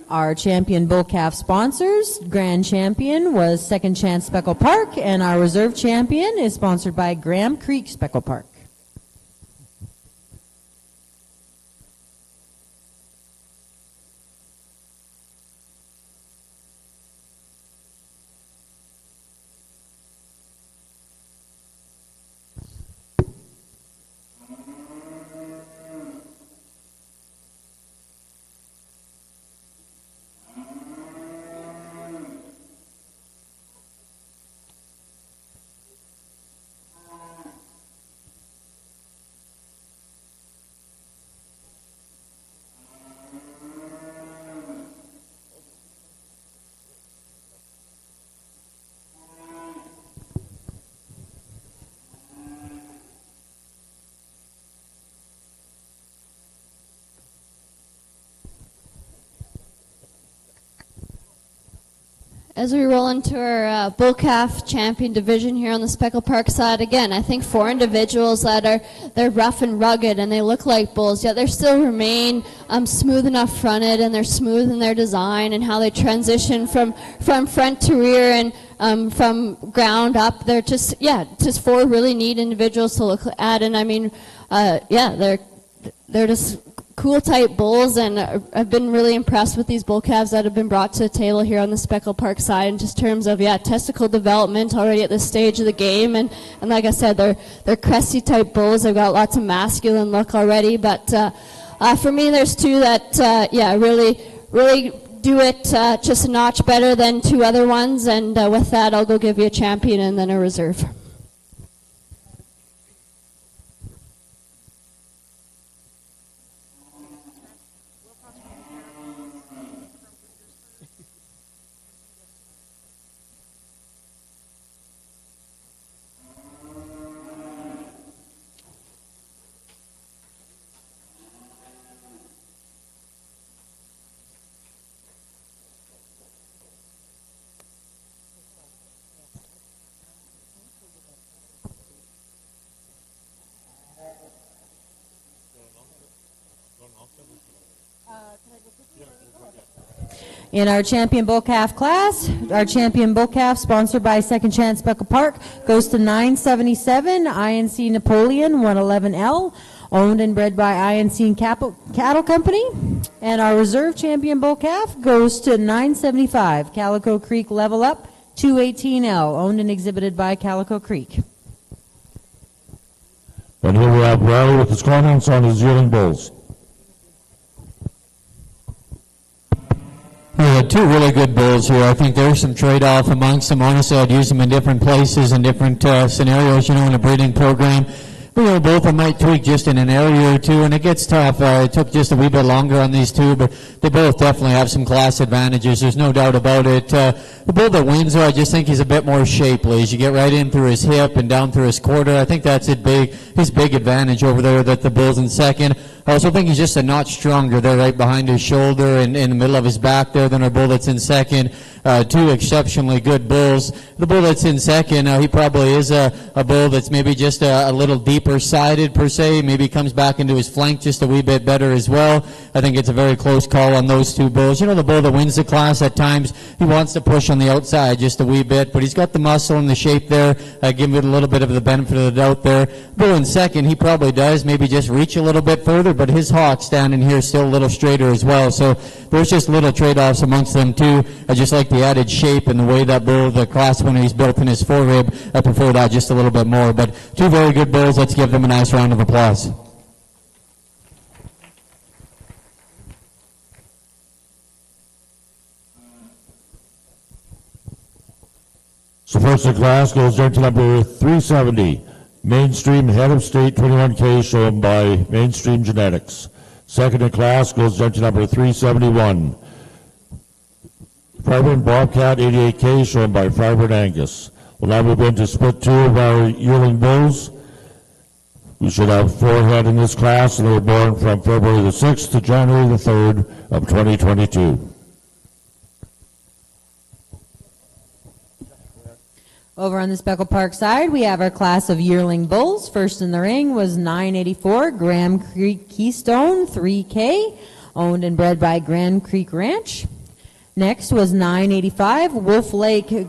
Our champion bull calf sponsors, grand champion was Second Chance Speckle Park, and our reserve champion is sponsored by Graham Creek Speckle Park. As we roll into our bull calf champion division here on the Speckle Park side, again, I think 4 individuals that they're rough and rugged and they look like bulls, yet they still remain smooth enough fronted, and they're smooth in their design and how they transition from front to rear and from ground up. They're just 4 really neat individuals to look at, and I mean, they're just cool type bulls, and I've been really impressed with these bull calves that have been brought to the table here on the Speckle Park side in just terms of testicle development already at this stage of the game, and like I said, they're cresty type bulls. They've got lots of masculine look already, but for me there's 2 that really do it just a notch better than 2 other ones, and with that I'll go give you a champion and then a reserve. In our champion bull calf class, our champion bull calf, sponsored by Second Chance Speckle Park, goes to 977 INC Napoleon 111L, owned and bred by INC Cattle Company. And our reserve champion bull calf goes to 975 Calico Creek Level Up 218L, owned and exhibited by Calico Creek. And here we have Riley with his comments on his yearling bulls. We had 2 really good bulls here. I think there's some trade-off amongst them. Honestly, I'd use them in different places and different scenarios, in a breeding program. But, both of them might tweak just in an area or 2, and it gets tough. It took just a wee bit longer on these 2, but they both definitely have some class advantages. There's no doubt about it. The bull that wins, though, I just think he's a bit more shapely. As you get right in through his hip and down through his quarter, I think that's his big advantage over there, that the bull's in second. I also think he's just a notch stronger there right behind his shoulder and in the middle of his back there than our bull that's in second. 2 exceptionally good bulls. The bull that's in second, he probably is a bull that's maybe just a little deeper sided per se. Maybe comes back into his flank just a wee bit better as well. I think it's a very close call on those 2 bulls. The bull that wins the class at times, he wants to push on the outside just a wee bit, but he's got the muscle and the shape there. Give him a little bit of the benefit of the doubt there. Bull in second, he probably does maybe just reach a little bit further, but his hock standing here is still a little straighter as well. So there's just little trade-offs amongst them too. I just like the added shape and the way that bull, the class winner, he's built in his forerib. I prefer that just a little bit more. But 2 very good bulls. Let's give them a nice round of applause. So first in class goes down to number 370, Mainstream Head of State 21K, shown by Mainstream Genetics. Second in class goes down to number 371, Fiber and Bobcat 88K, shown by Fiber and Angus. We'll now move into split 2 of our yearling bulls. We should have 4 head in this class, and they were born from February the 6th to January the 3rd of 2022. Over on the Speckle Park side, we have our class of yearling bulls. First in the ring was 984 Graham Creek Keystone 3K, owned and bred by Grand Creek Ranch. Next was 985 Wolf Lake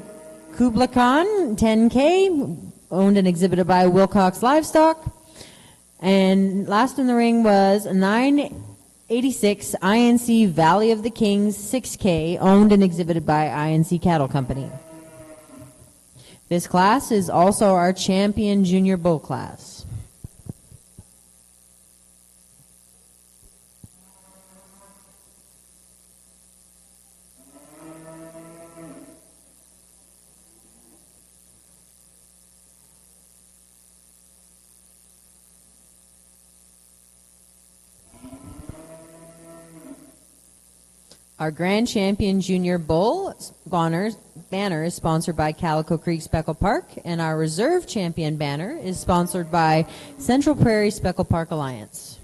Kubla Khan 10K, owned and exhibited by Wilcox Livestock. And last in the ring was 986 INC Valley of the Kings 6K, owned and exhibited by INC Cattle Company. This class is also our champion junior bull class. Our Grand Champion Junior Bull banner is sponsored by Calico Creek Speckle Park, and our Reserve Champion banner is sponsored by Central Prairie Speckle Park Alliance.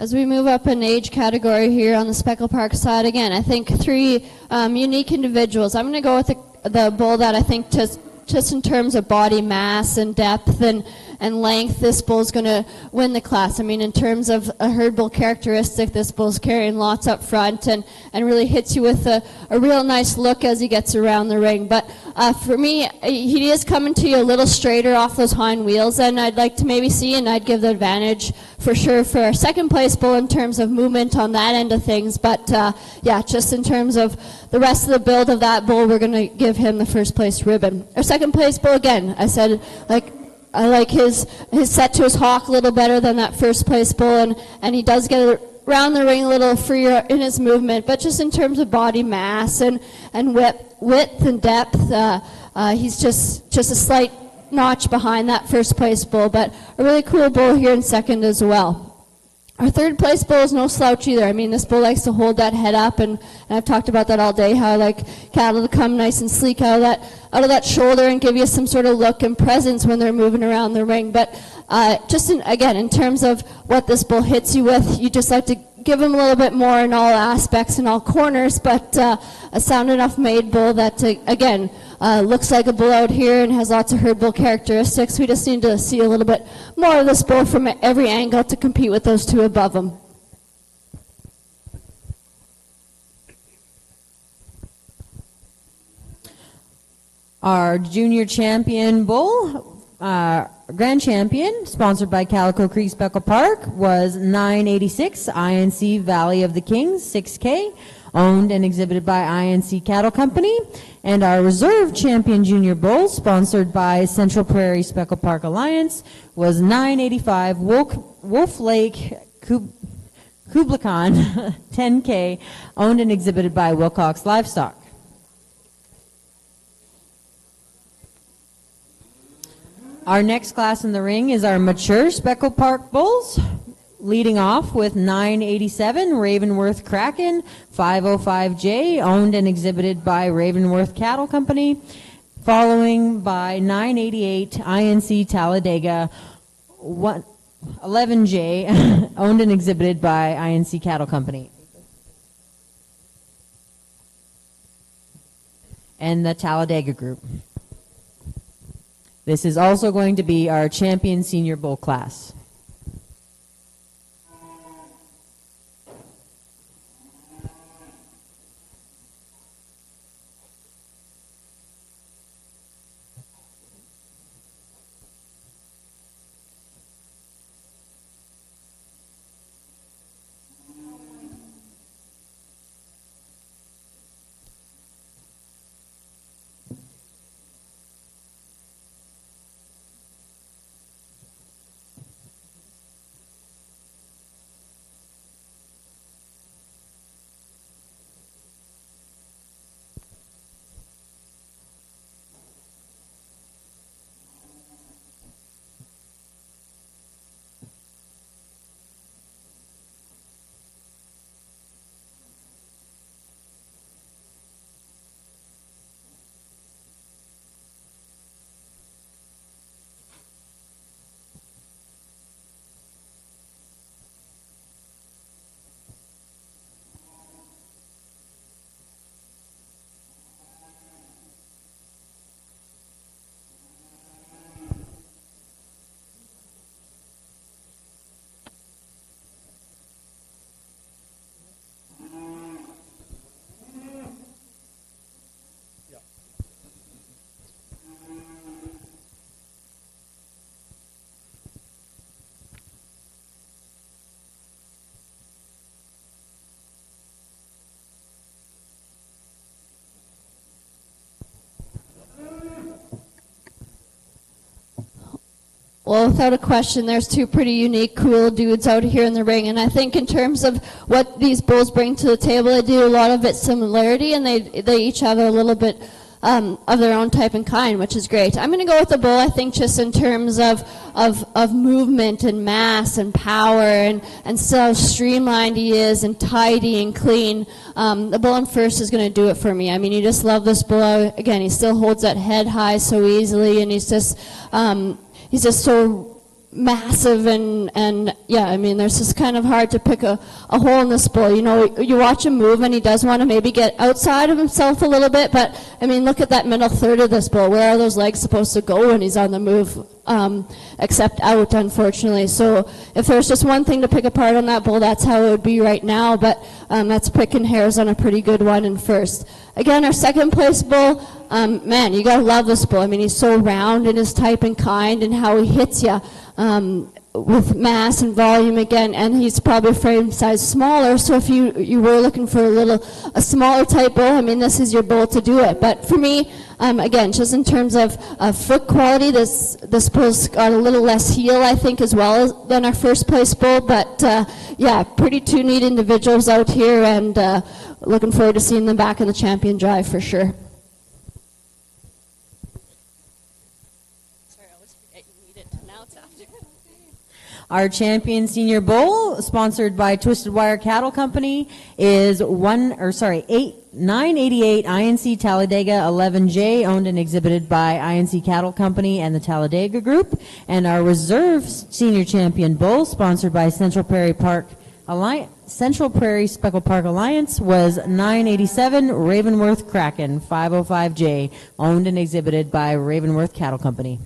As we move up in age category here on the Speckle Park side, again, I think three unique individuals. I'm going to go with the bull that I think just in terms of body mass and depth and length, this bull's going to win the class. I mean, in terms of a herd bull characteristic, this bull's carrying lots up front and really hits you with a real nice look as he gets around the ring. But for me, he is coming to you a little straighter off those hind wheels, and I'd like to maybe see, and I'd give the advantage for sure for our second place bull in terms of movement on that end of things. But yeah, just in terms of the rest of the build of that bull, we're going to give him the first place ribbon. Our second place bull, again, I said, I like his set to his hock a little better than that first place bull, and he does get around the ring a little freer in his movement, but just in terms of body mass and width and depth, he's just a slight notch behind that first place bull, but a really cool bull here in second as well. Our third place bull is no slouch either. I mean, this bull likes to hold that head up, and I've talked about that all day, how I like cattle to come nice and sleek out of that shoulder and give you some sort of look and presence when they're moving around the ring. But just again, in terms of what this bull hits you with, you just like to give him a little bit more in all aspects and all corners, but a sound enough made bull that, again, looks like a bull out here and has lots of herd bull characteristics. We just need to see a little bit more of this bull from every angle to compete with those two above him. Our junior champion bull, grand champion, sponsored by Calico Creek Speckle Park, was 986 INC Valley of the Kings 6K, owned and exhibited by INC Cattle Company. And our reserve champion junior bull, sponsored by Central Prairie Speckle Park Alliance, was 985 Wolf Lake Kublakan 10K, owned and exhibited by Wilcox Livestock. Our next class in the ring is our mature Speckle Park bulls, leading off with 987 Ravenworth Kraken 505J, owned and exhibited by Ravenworth Cattle Company, following by 988 INC Talladega 11J, owned and exhibited by INC Cattle Company. And the Talladega Group. This is also going to be our champion senior bull class. Well, without a question, there's two pretty unique, cool dudes out here in the ring. And I think in terms of what these bulls bring to the table, they do a lot of it similarity, and they each have a little bit of their own type and kind, which is great. I'm going to go with the bull, I think, just in terms of movement and mass and power and so streamlined he is and tidy and clean. The bull in first is going to do it for me. I mean, you just love this bull. Again, he still holds that head high so easily, and he's just so massive and yeah, I mean, there's just kind of hard to pick a hole in this bull. You know, you watch him move and he does want to maybe get outside of himself a little bit, but I mean, look at that middle third of this bull. Where are those legs supposed to go when he's on the move, except out, unfortunately. So if there's just one thing to pick apart on that bull, that's how it would be right now, but that's picking hairs on a pretty good one in first. Again, our second place bull, man, you gotta love this bull. I mean, he's so round in his type and kind and how he hits you. With mass and volume again, and he's probably frame size smaller, so if you were looking for a smaller type bull, I mean, this is your bull to do it. But for me, again, just in terms of foot quality, this bull's got a little less heel, I think, as well than our first place bull, but yeah, pretty two neat individuals out here, and looking forward to seeing them back in the champion drive for sure. Our champion senior bull, sponsored by Twisted Wire Cattle Company, is 988 INC Talladega 11J, owned and exhibited by INC Cattle Company and the Talladega Group. And our reserve senior champion bull, sponsored by Central Prairie Speckled Park Alliance, was 987 Ravenworth Kraken 505J, owned and exhibited by Ravenworth Cattle Company.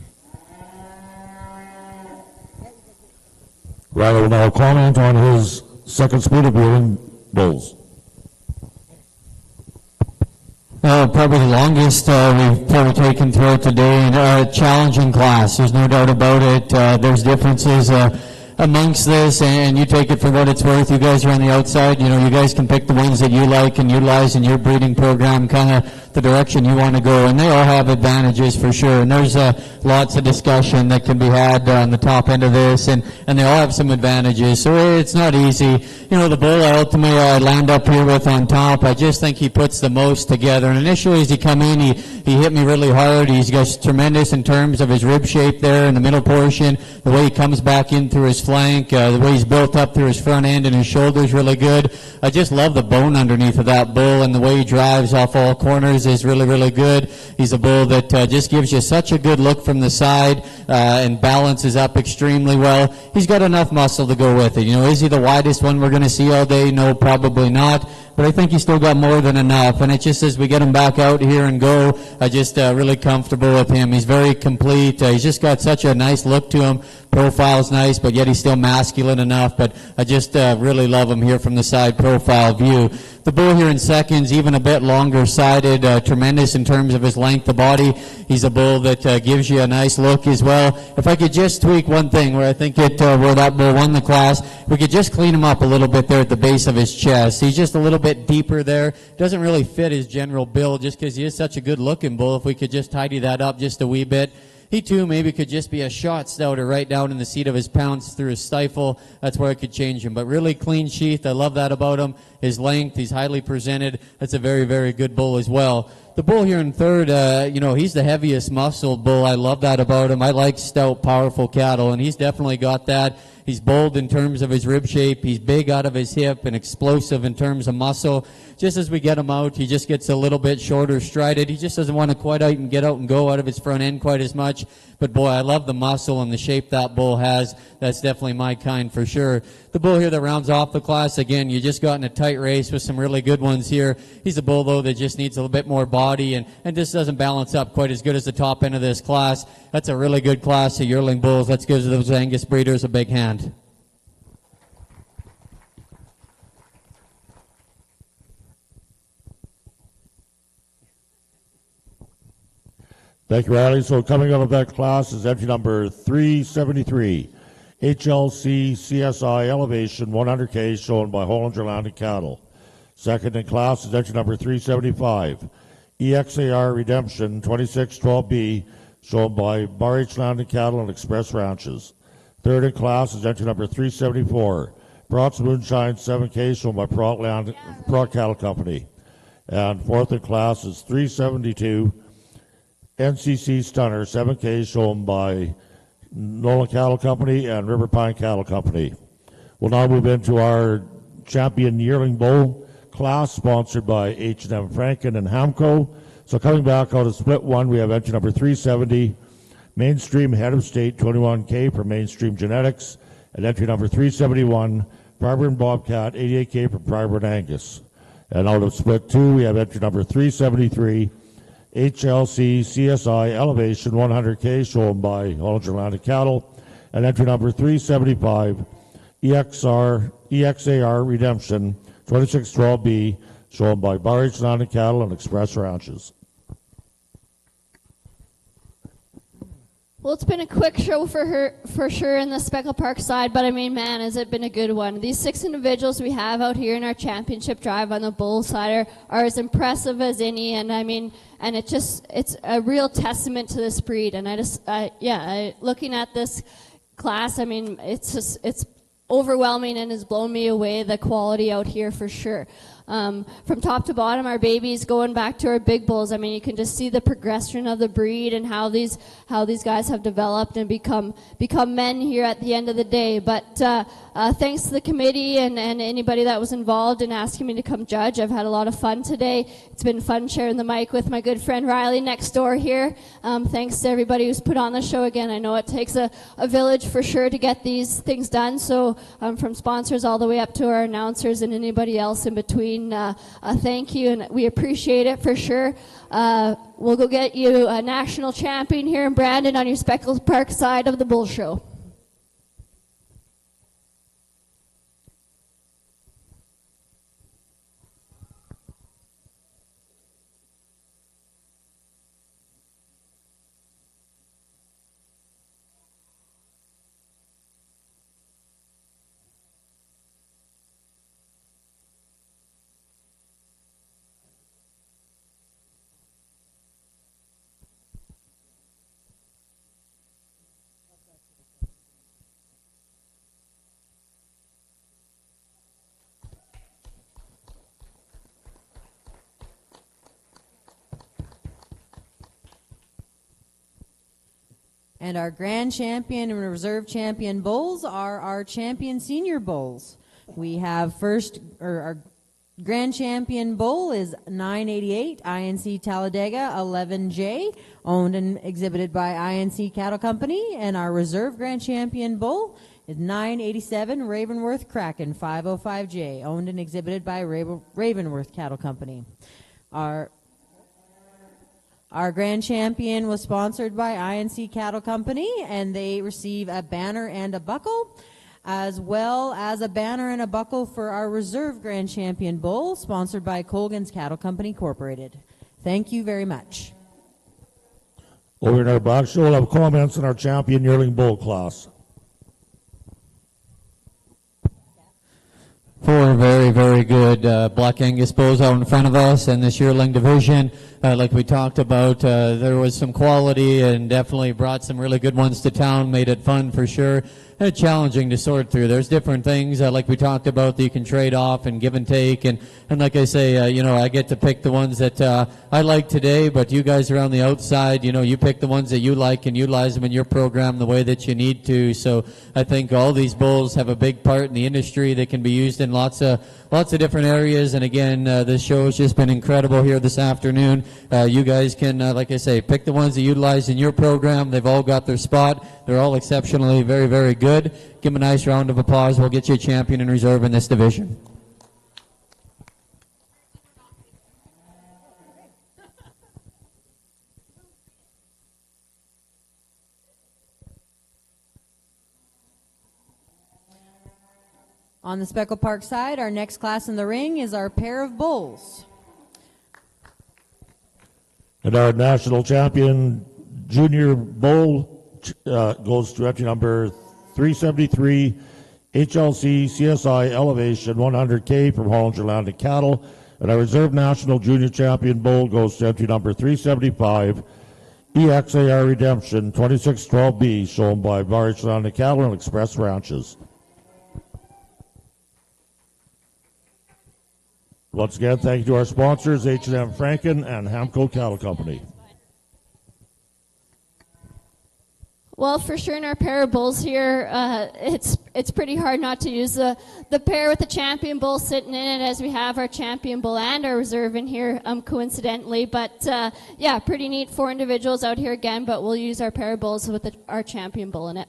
Riley will now comment on his second speed of wheeling bulls. Probably the longest we've probably taken throughout today, and a challenging class. There's no doubt about it. There's differences amongst this, and you take it for what it's worth. You guys are on the outside. You know, you guys can pick the ones that you like and utilize in your breeding program, kind of the direction you want to go, and they all have advantages for sure. And there's lots of discussion that can be had on the top end of this, and they all have some advantages. So it's not easy. You know, the bull I ultimately land up here with on top, I just think he puts the most together. And initially as he come in, he hit me really hard. He's got tremendous in terms of his rib shape there in the middle portion, the way he comes back in through his flank, the way he's built up through his front end and his shoulders really good. I just love the bone underneath of that bull, and the way he drives off all corners is really, really good. He's a bull that just gives you such a good look from the side and balances up extremely well. He's got enough muscle to go with it. You know, is he the widest one we're going to see all day? No, probably not. But I think he's still got more than enough. And it's just as we get him back out here and go, I just really comfortable with him. He's very complete. He's just got such a nice look to him. Profile's nice, but yet he's still masculine enough. But I just really love him here from the side profile view. The bull here in seconds, even a bit longer-sided, tremendous in terms of his length of body. He's a bull that gives you a nice look as well. If I could just tweak one thing where I think where that bull won the class, we could just clean him up a little bit there at the base of his chest. He's just a little bit deeper there. Doesn't really fit his general build just because he is such a good-looking bull. If we could just tidy that up just a wee bit. He, too, maybe could just be a shot stouter right down in the seat of his pounce through his stifle. That's where I could change him. But really clean sheath. I love that about him. His length, he's highly presented. That's a very, very good bull as well. The bull here in third, you know, he's the heaviest muscled bull. I love that about him. I like stout, powerful cattle, and he's definitely got that. He's bold in terms of his rib shape. He's big out of his hip and explosive in terms of muscle. Just as we get him out, he just gets a little bit shorter strided. He just doesn't want to quite get out and go out of his front end quite as much. But boy, I love the muscle and the shape that bull has. That's definitely my kind for sure. The bull here that rounds off the class, again, you just got in a tight race with some really good ones here. He's a bull, though, that just needs a little bit more body and just doesn't balance up quite as good as the top end of this class. That's a really good class of yearling bulls. Let's give those Angus breeders a big hand. Thank you, Riley. So coming out of that class is entry number 373, HLC CSI Elevation 100K, shown by Hollinger Landing Cattle. Second in class is entry number 375, EXAR Redemption 2612B, shown by Bar H Landing Cattle and Express Ranches. Third in class is entry number 374, Bronx Moonshine 7K, shown by Prot Cattle Company. And fourth in class is 372, NCC Stunner 7K, shown by Nolan Cattle Company and River Pine Cattle Company. We'll now move into our champion yearling bull class, sponsored by H&M Franken and Hamco. So coming back out of split one, we have entry number 370, Mainstream Head of State 21K from Mainstream Genetics, and entry number 371, Private and Bobcat 88K from Private and Angus. And out of split 2, we have entry number 373, HLC CSI Elevation 100K, shown by Hollinger Atlantic Cattle, and entry number 375, EXAR Redemption 2612B, shown by Barrage Atlantic Cattle and Express Ranches. Well, it's been a quick show for sure in the Speckle Park side, but I mean, man, has it been a good one. These 6 individuals we have out here in our championship drive on the bull side are as impressive as any, and I mean, and it's a real testament to this breed. And looking at this class, I mean, it's overwhelming and has blown me away, the quality out here for sure. From top to bottom, our babies going back to our big bulls. I mean, you can just see the progression of the breed and how these guys have developed and become men here at the end of the day. But thanks to the committee and anybody that was involved in asking me to come judge. I've had a lot of fun today. It's been fun sharing the mic with my good friend Riley next door here. Thanks to everybody who's put on the show again. I know it takes a village for sure to get these things done. So from sponsors all the way up to our announcers and anybody else in between, thank you, and we appreciate it for sure. We'll go get you a national champion here in Brandon on your Speckle Park side of the bull show. And our grand champion and reserve champion bulls are our champion senior bulls. We have our grand champion bull is 988 INC Talladega 11J, owned and exhibited by INC Cattle Company. And our reserve grand champion bull is 987 Ravenworth Kraken 505J, owned and exhibited by Ravenworth Cattle Company. Our grand champion was sponsored by INC Cattle Company, and they receive a banner and a buckle, as well as a banner and a buckle for our reserve grand champion bull, sponsored by Colgan's Cattle Company Incorporated. Thank you very much. Over in our box show, we'll have comments on our champion yearling bull class. 4 very, very good Black Angus bulls out in front of us in this yearling division. Like we talked about, there was some quality and definitely brought some really good ones to town, made it fun for sure. Challenging to sort through. There's different things, like we talked about, that you can trade off and give and take. And like I say, I get to pick the ones that I like today, but you guys are on the outside. You pick the ones that you like and utilize them in your program the way that you need to. So I think all these bulls have a big part in the industry. They can be used in lots of different areas. And again, this show has just been incredible here this afternoon. You guys can, like I say, pick the ones that you utilize in your program. They've all got their spot. They're all exceptionally very, very good. Give them a nice round of applause. We'll get you a champion in reserve in this division. On the Speckle Park side, our next class in the ring is our pair of bulls. And our national champion junior bull goes to entry number 373, HLC CSI Elevation 100K from Hollinger Atlantic Cattle. And our reserve national junior champion bull goes to entry number 375, EXAR Redemption 2612B, shown by Barrage Atlantic Cattle and Express Ranches. Once again, thank you to our sponsors, H&M Franken and Hamco Cattle Company. Well, for sure in our pair of bulls here, it's pretty hard not to use the pair with the champion bull sitting in it, as we have our champion bull and our reserve in here, coincidentally. But yeah, pretty neat 4 individuals out here again, but we'll use our pair of bulls with our champion bull in it.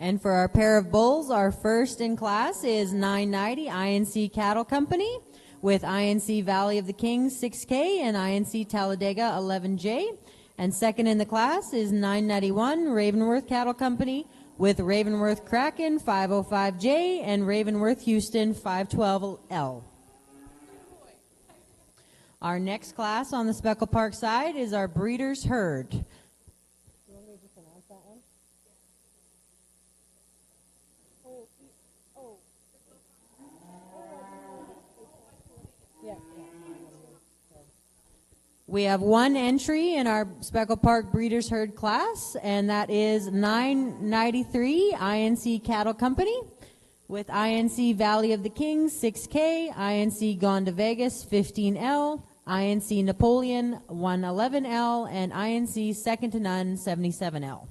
And for our pair of bulls, our first in class is 990 INC Cattle Company with INC Valley of the Kings 6K and INC Talladega 11J. And second in the class is 991 Ravenworth Cattle Company with Ravenworth Kraken 505J and Ravenworth Houston 512L. Our next class on the Speckle Park side is our Breeders' Herd. We have one entry in our Speckle Park Breeders' Herd class, and that is 993 INC Cattle Company with INC Valley of the Kings 6K, INC Gone to Vegas 15L, INC Napoleon 111L, and INC Second to None 77L.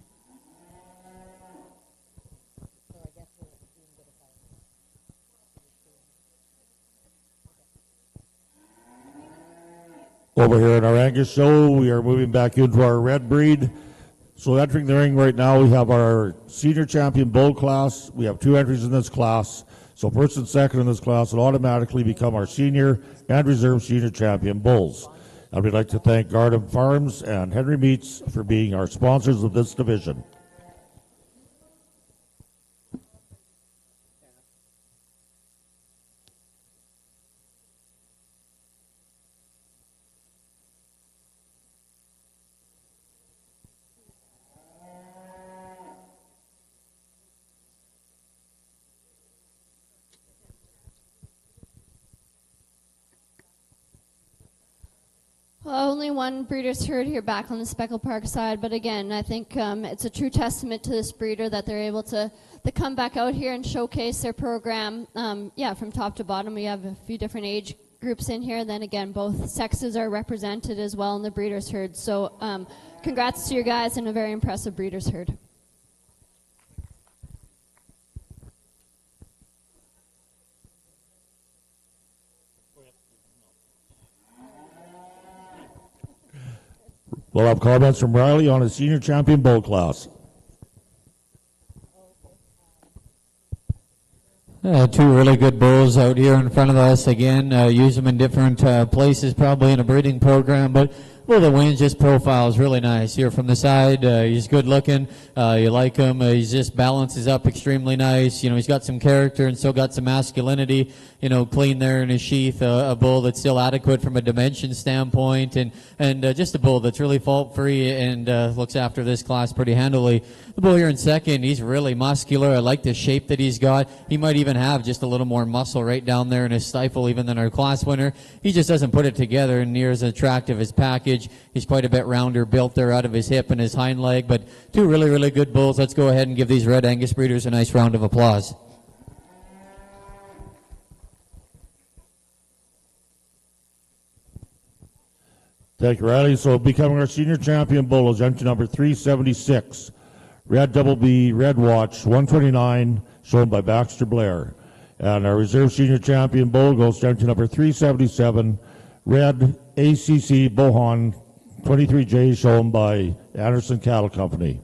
Over here in our Angus show, we are moving back into our red breed. So entering the ring right now, we have our senior champion bull class. We have 2 entries in this class. So first and second in this class will automatically become our senior and reserve senior champion bulls. And we'd like to thank Garden Farms and Henry Meats for being our sponsors of this division. Well, only one breeder's herd here back on the Speckle Park side, but again, I think it's a true testament to this breeder that they're able to come back out here and showcase their program. Yeah, from top to bottom, we have a few different age groups in here, and then again, both sexes are represented as well in the breeder's herd. So congrats to you guys and a very impressive breeder's herd. We'll have comments from Riley on his senior champion bull class. 2 really good bulls out here in front of us. Again, use them in different places, probably in a breeding program, but well, the wins just profile is really nice. Here from the side, he's good looking. You like him. He just balances up extremely nice. You know, he's got some character and still got some masculinity, you know, clean there in his sheath. A bull that's still adequate from a dimension standpoint, and just a bull that's really fault-free and looks after this class pretty handily. The bull here in second, he's really muscular. I like the shape that he's got. He might even have just a little more muscle right down there in his stifle even than our class winner. He just doesn't put it together near as attractive as package. He's quite a bit rounder built there out of his hip and his hind leg, but 2 really, really good bulls. Let's go ahead and give these Red Angus breeders a nice round of applause. Thank you, Riley. So becoming our senior champion bull is entry number 376. Red Double B, Red Watch, 129, shown by Baxter Blair. And our reserve senior champion bull goes to entry number 377, Red ACC Bohan 23J, shown by Anderson Cattle Company.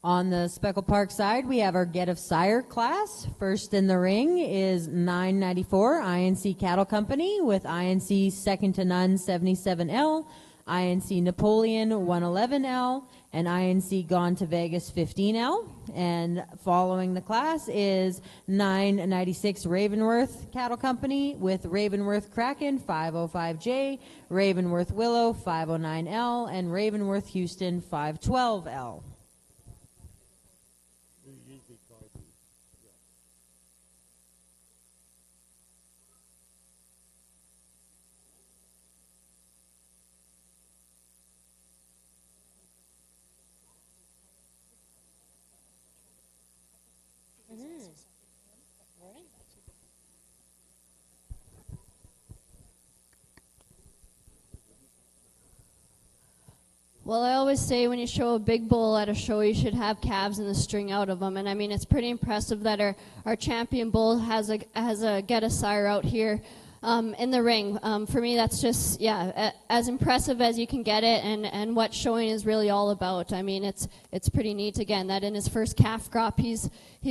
On the Speckle Park side, we have our Get of Sire class. First in the ring is 994 INC Cattle Company with INC Second to None 77L, INC Napoleon 111L, and INC Gone to Vegas 15L. And following the class is 996 Ravenworth Cattle Company with Ravenworth Kraken 505J, Ravenworth Willow 509L, and Ravenworth Houston 512L. always say when you show a big bull at a show, you should have calves in the string out of them. And I mean, it's pretty impressive that our champion bull has a get a sire out here in the ring. For me, that's just, as impressive as you can get it, and what showing is really all about. I mean, it's pretty neat, again, that in his first calf crop, he's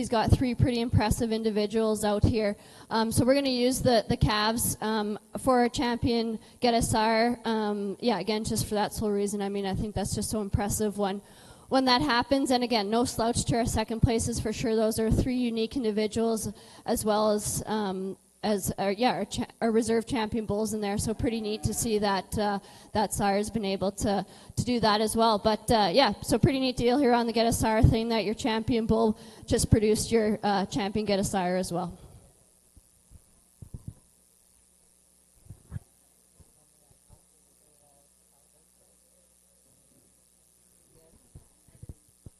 got 3 pretty impressive individuals out here. So we're going to use the calves for our champion get a sire. Again, just for that sole reason. I mean, I think that's just so impressive when that happens. And again, no slouch to our second places for sure. Those are 3 unique individuals, as well as our reserve champion bulls in there. So pretty neat to see that that sire's been able to do that as well. But so pretty neat deal here on the get a sire thing, that your champion bull just produced your champion get a sire as well.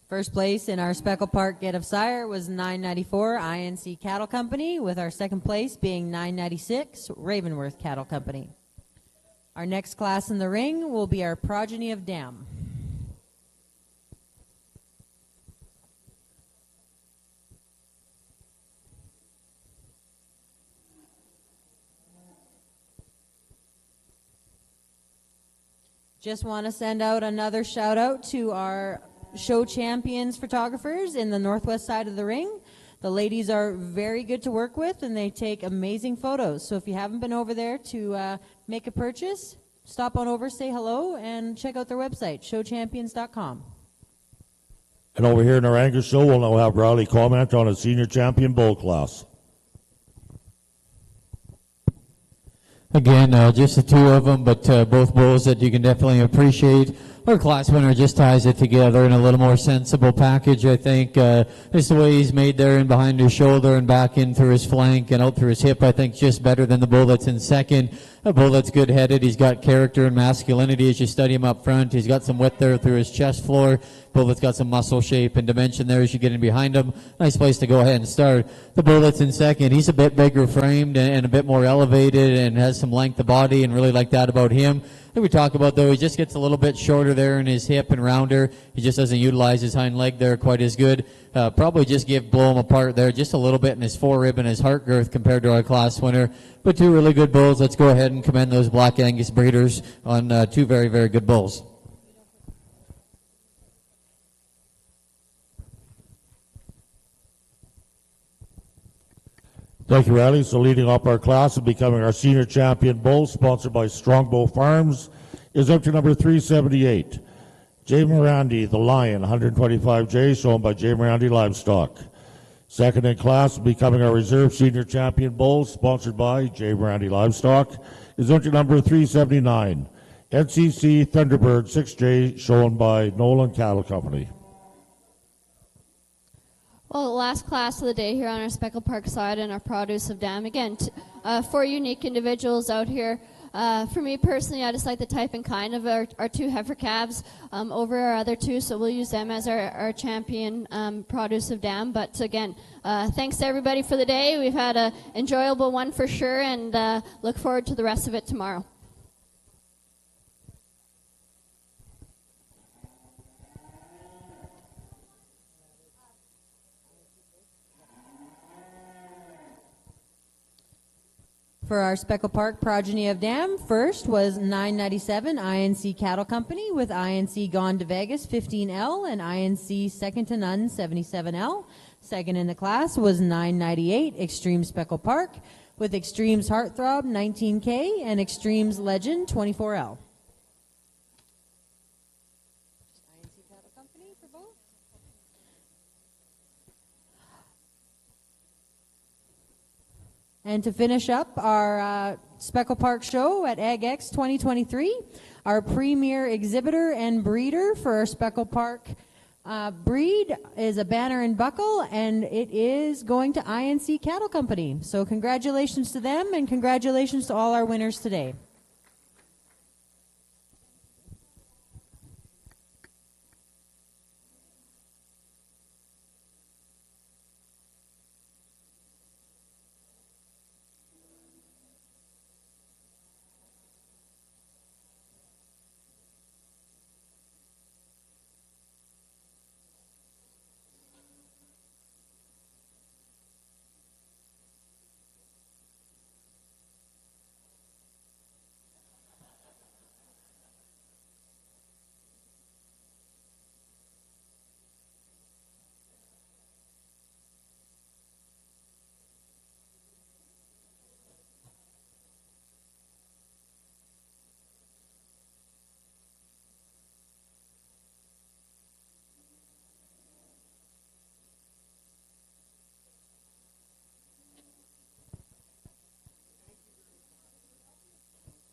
First place in our Speckle Park Get of Sire was 994 INC Cattle Company, with our second place being 996 Ravenworth Cattle Company. Our next class in the ring will be our Progeny of Dam. Just want to send out another shout out to our show champions photographers in the northwest side of the ring. The ladies are very good to work with, and they take amazing photos. So if you haven't been over there to make a purchase, stop on over, say hello, and check out their website, showchampions.com. And over here in our Angus show, we'll now have Riley comment on a senior champion bull class. Again, just the 2 of them, but both bulls that you can definitely appreciate. Our class winner just ties it together in a little more sensible package, I think. Just the way he's made there and behind his shoulder and back in through his flank and out through his hip, I think just better than the bull that's in second. A bull that's good-headed. He's got character and masculinity as you study him up front. He's got some width there through his chest floor. Bull that's got some muscle shape and dimension there as you get in behind him. Nice place to go ahead and start. The bull that's in second, he's a bit bigger framed and a bit more elevated and has some length of body, and really like that about him. I think we talk about, though, he just gets a little bit shorter there in his hip and rounder. He just doesn't utilize his hind leg there quite as good. Probably just blow him apart there just a little bit in his forerib and his heart girth compared to our class winner. But 2 really good bulls. Let's go ahead and commend those Black Angus breeders on 2 very, very good bulls. Thank you, Riley. So leading up our class and becoming our senior champion bull, sponsored by Strongbow Farms, is up to number 378. J. Morandi, the Lion, 125J, shown by J. Morandi Livestock. Second in class, becoming our reserve senior champion bull, sponsored by J. Morandi Livestock, is up to number 379. NCC Thunderbird 6J, shown by Nolan Cattle Company. Well, the last class of the day here on our Speckle Park side and our produce of Dam. Again, 4 unique individuals out here. For me personally, I just like the type and kind of our 2 heifer calves over our other 2, so we'll use them as our champion produce of Dam. But again, thanks to everybody for the day. We've had an enjoyable one for sure, and look forward to the rest of it tomorrow. For our Speckle Park Progeny of Dam, first was 997 INC Cattle Company, with INC Gone to Vegas 15L and INC Second to None 77L. Second in the class was 998 Extreme Speckle Park, with Extreme's Heartthrob 19K and Extreme's Legend 24L. And to finish up our Speckle Park show at AgX 2023, our premier exhibitor and breeder for our Speckle Park breed is a Banner and Buckle, and it is going to INC Cattle Company. So congratulations to them, and congratulations to all our winners today.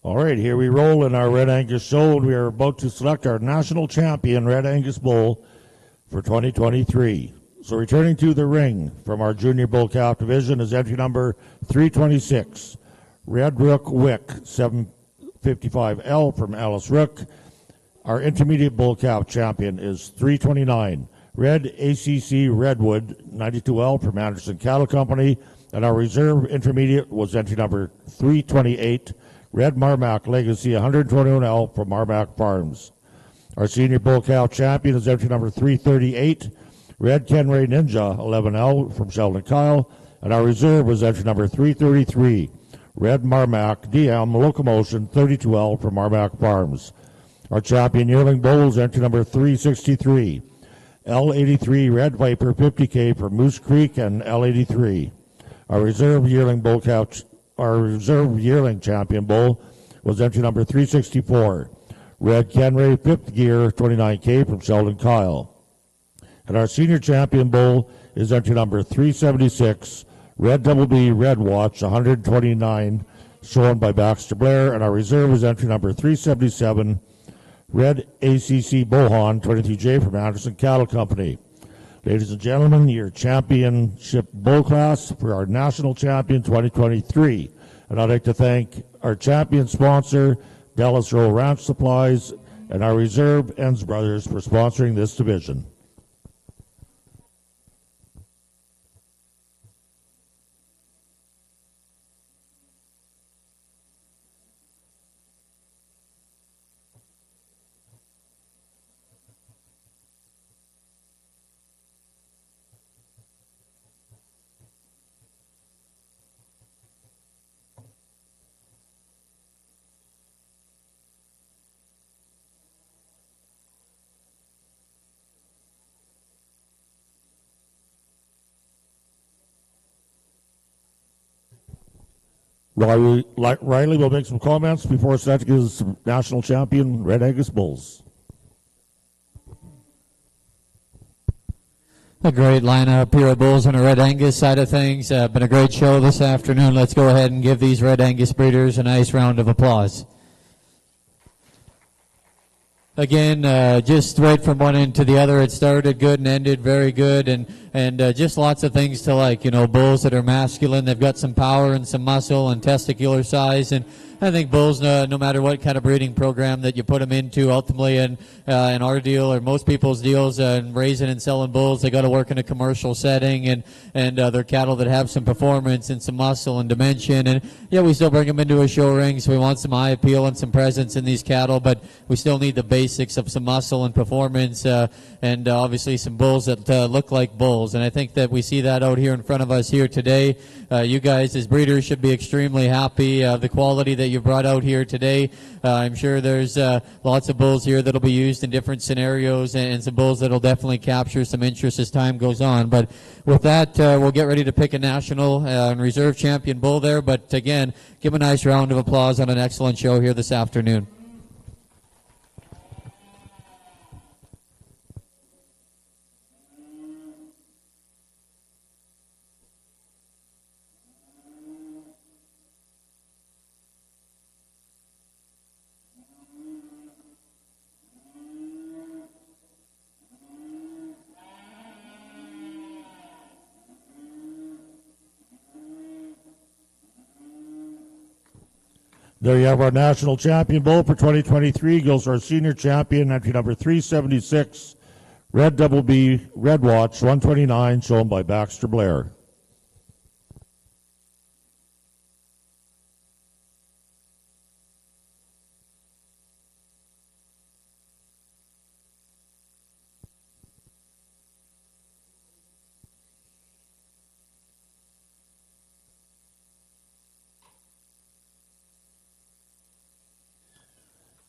All right, here we roll in our Red Angus show. We are about to select our national champion Red Angus Bull for 2023. So returning to the ring from our junior bull calf division is entry number 326, Red Rook Wick, 755L from Alice Rook. Our intermediate bull calf champion is 329, Red ACC Redwood, 92L from Anderson Cattle Company. And our reserve intermediate was entry number 328, Red Marmac Legacy 121L from Marmac Farms. Our senior bull calf champion is entry number 338, Red Kenray Ninja 11L from Sheldon Kyle. And our reserve was entry number 333, Red Marmac DM Locomotion 32L from Marmac Farms. Our champion yearling bull is entry number 363, L83 Red Viper 50K from Moose Creek and L83. Our reserve yearling champion bull was entry number 364, Red Kenray 5th Gear 29K from Sheldon Kyle. And our senior champion bull is entry number 376, Red Double B Red Watch 129, shown by Baxter Blair. And our reserve is entry number 377, Red ACC Bohan 22J from Anderson Cattle Company. Ladies and gentlemen, your championship bull class for our national champion 2023. And I'd like to thank our champion sponsor, Dallas Row Ranch Supplies, and our reserve Enns Brothers for sponsoring this division. Riley will make some comments before selecting his national champion, Red Angus Bulls. A great lineup here of bulls on the Red Angus side of things. Been a great show this afternoon. Let's go ahead and give these Red Angus breeders a nice round of applause. Again, just right from one end to the other, it started good and ended very good, and just lots of things to like. You know, bulls that are masculine, they've got some power and some muscle and testicular size, and I think bulls, no matter what kind of breeding program that you put them into, ultimately in our deal or most people's deals in raising and selling bulls, they got to work in a commercial setting, and they're cattle that have some performance and some muscle and dimension, and yeah, we still bring them into a show ring, so we want some eye appeal and some presence in these cattle, but we still need the basics of some muscle and performance, and obviously some bulls that look like bulls, and I think that we see that out here in front of us here today. You guys as breeders should be extremely happy the quality that you brought out here today. I'm sure there's lots of bulls here that'll be used in different scenarios, and some bulls that'll definitely capture some interest as time goes on. But with that, we'll get ready to pick a national and reserve champion bull there. But again, give a nice round of applause on an excellent show here this afternoon. There you have our national champion bull for 2023. Goes our senior champion, entry number 376, Red Double B Red Watch 129, shown by Baxter Blair.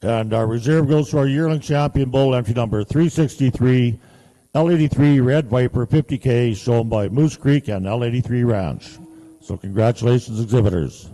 And our reserve goes to our yearling champion bull, entry number 363, L83 Red Viper 50K, shown by Moose Creek and L83 Ranch. So congratulations, exhibitors.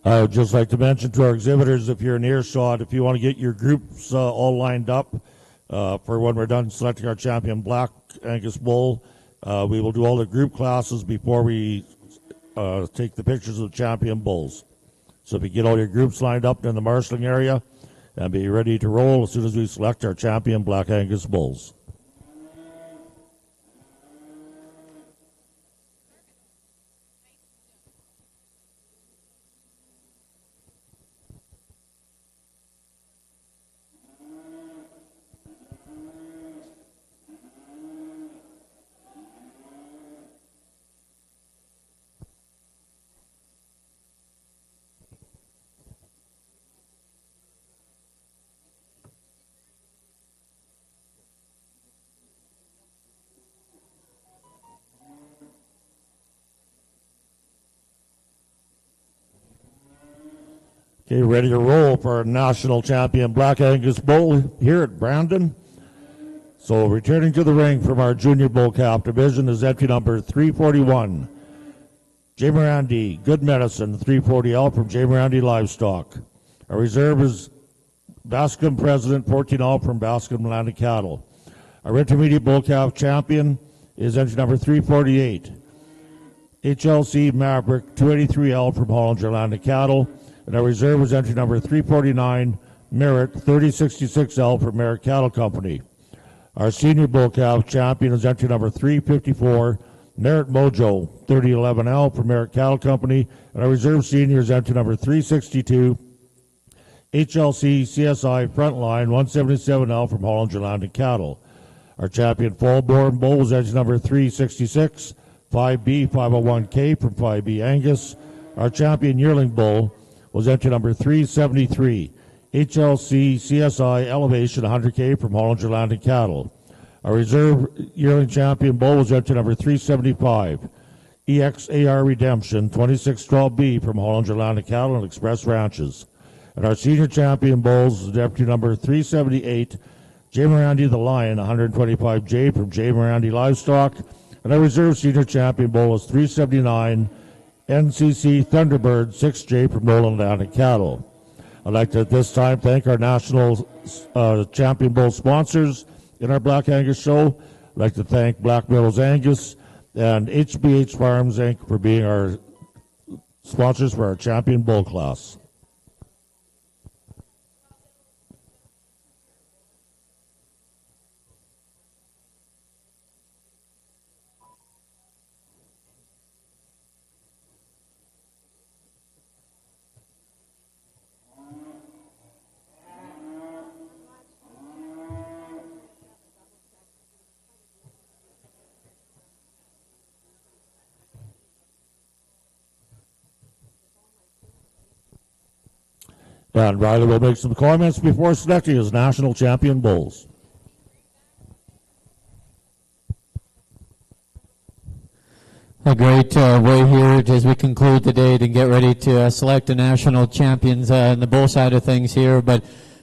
I would just like to mention to our exhibitors, if you're in earshot, if you want to get your groups all lined up for when we're done selecting our champion Black Angus Bull, we will do all the group classes before we take the pictures of the champion bulls. So if you get all your groups lined up in the marshalling area and be ready to roll as soon as we select our champion Black Angus bulls. Okay, ready to roll for our national champion Black Angus Bull here at Brandon. So returning to the ring from our junior bull calf division is entry number 341. J. Morandi, Good Medicine, 340L from J. Morandi Livestock. Our reserve is Bascom President, 14L from Bascom Land and Cattle. Our intermediate bull calf champion is entry number 348. HLC Maverick, 283L from Hollinger Land and Cattle. And our reserve is entry number 349, Merritt, 3066L from Merritt Cattle Company. Our senior bull calf champion is entry number 354, Merritt Mojo, 3011L from Merritt Cattle Company. And our reserve senior is entry number 362, HLC CSI Frontline, 177L from Hollinger Land and Cattle. Our champion fall-born bull was entry number 366, 5B 501K from 5B Angus. Our champion yearling bull was entry number 373, HLC CSI Elevation 100K from Hollinger Land and Cattle. Our reserve yearling champion bull was entry number 375, EXAR Redemption 2612B from Hollinger Land and Cattle and Express Ranches. And our senior champion bulls is entry number 378, J. Morandi the Lion 125J from J. Morandi Livestock. And our reserve senior champion bull is 379, NCC Thunderbird 6J from Nolan Land and Cattle. I'd like to at this time thank our national champion bull sponsors in our Black Angus show. I'd like to thank Black Meadows Angus and HBH Farms Inc. for being our sponsors for our champion bull class. And Riley will make some comments before selecting his national champion bulls. A great way here as we conclude the day to get ready to select the national champions in the bull side of things here. But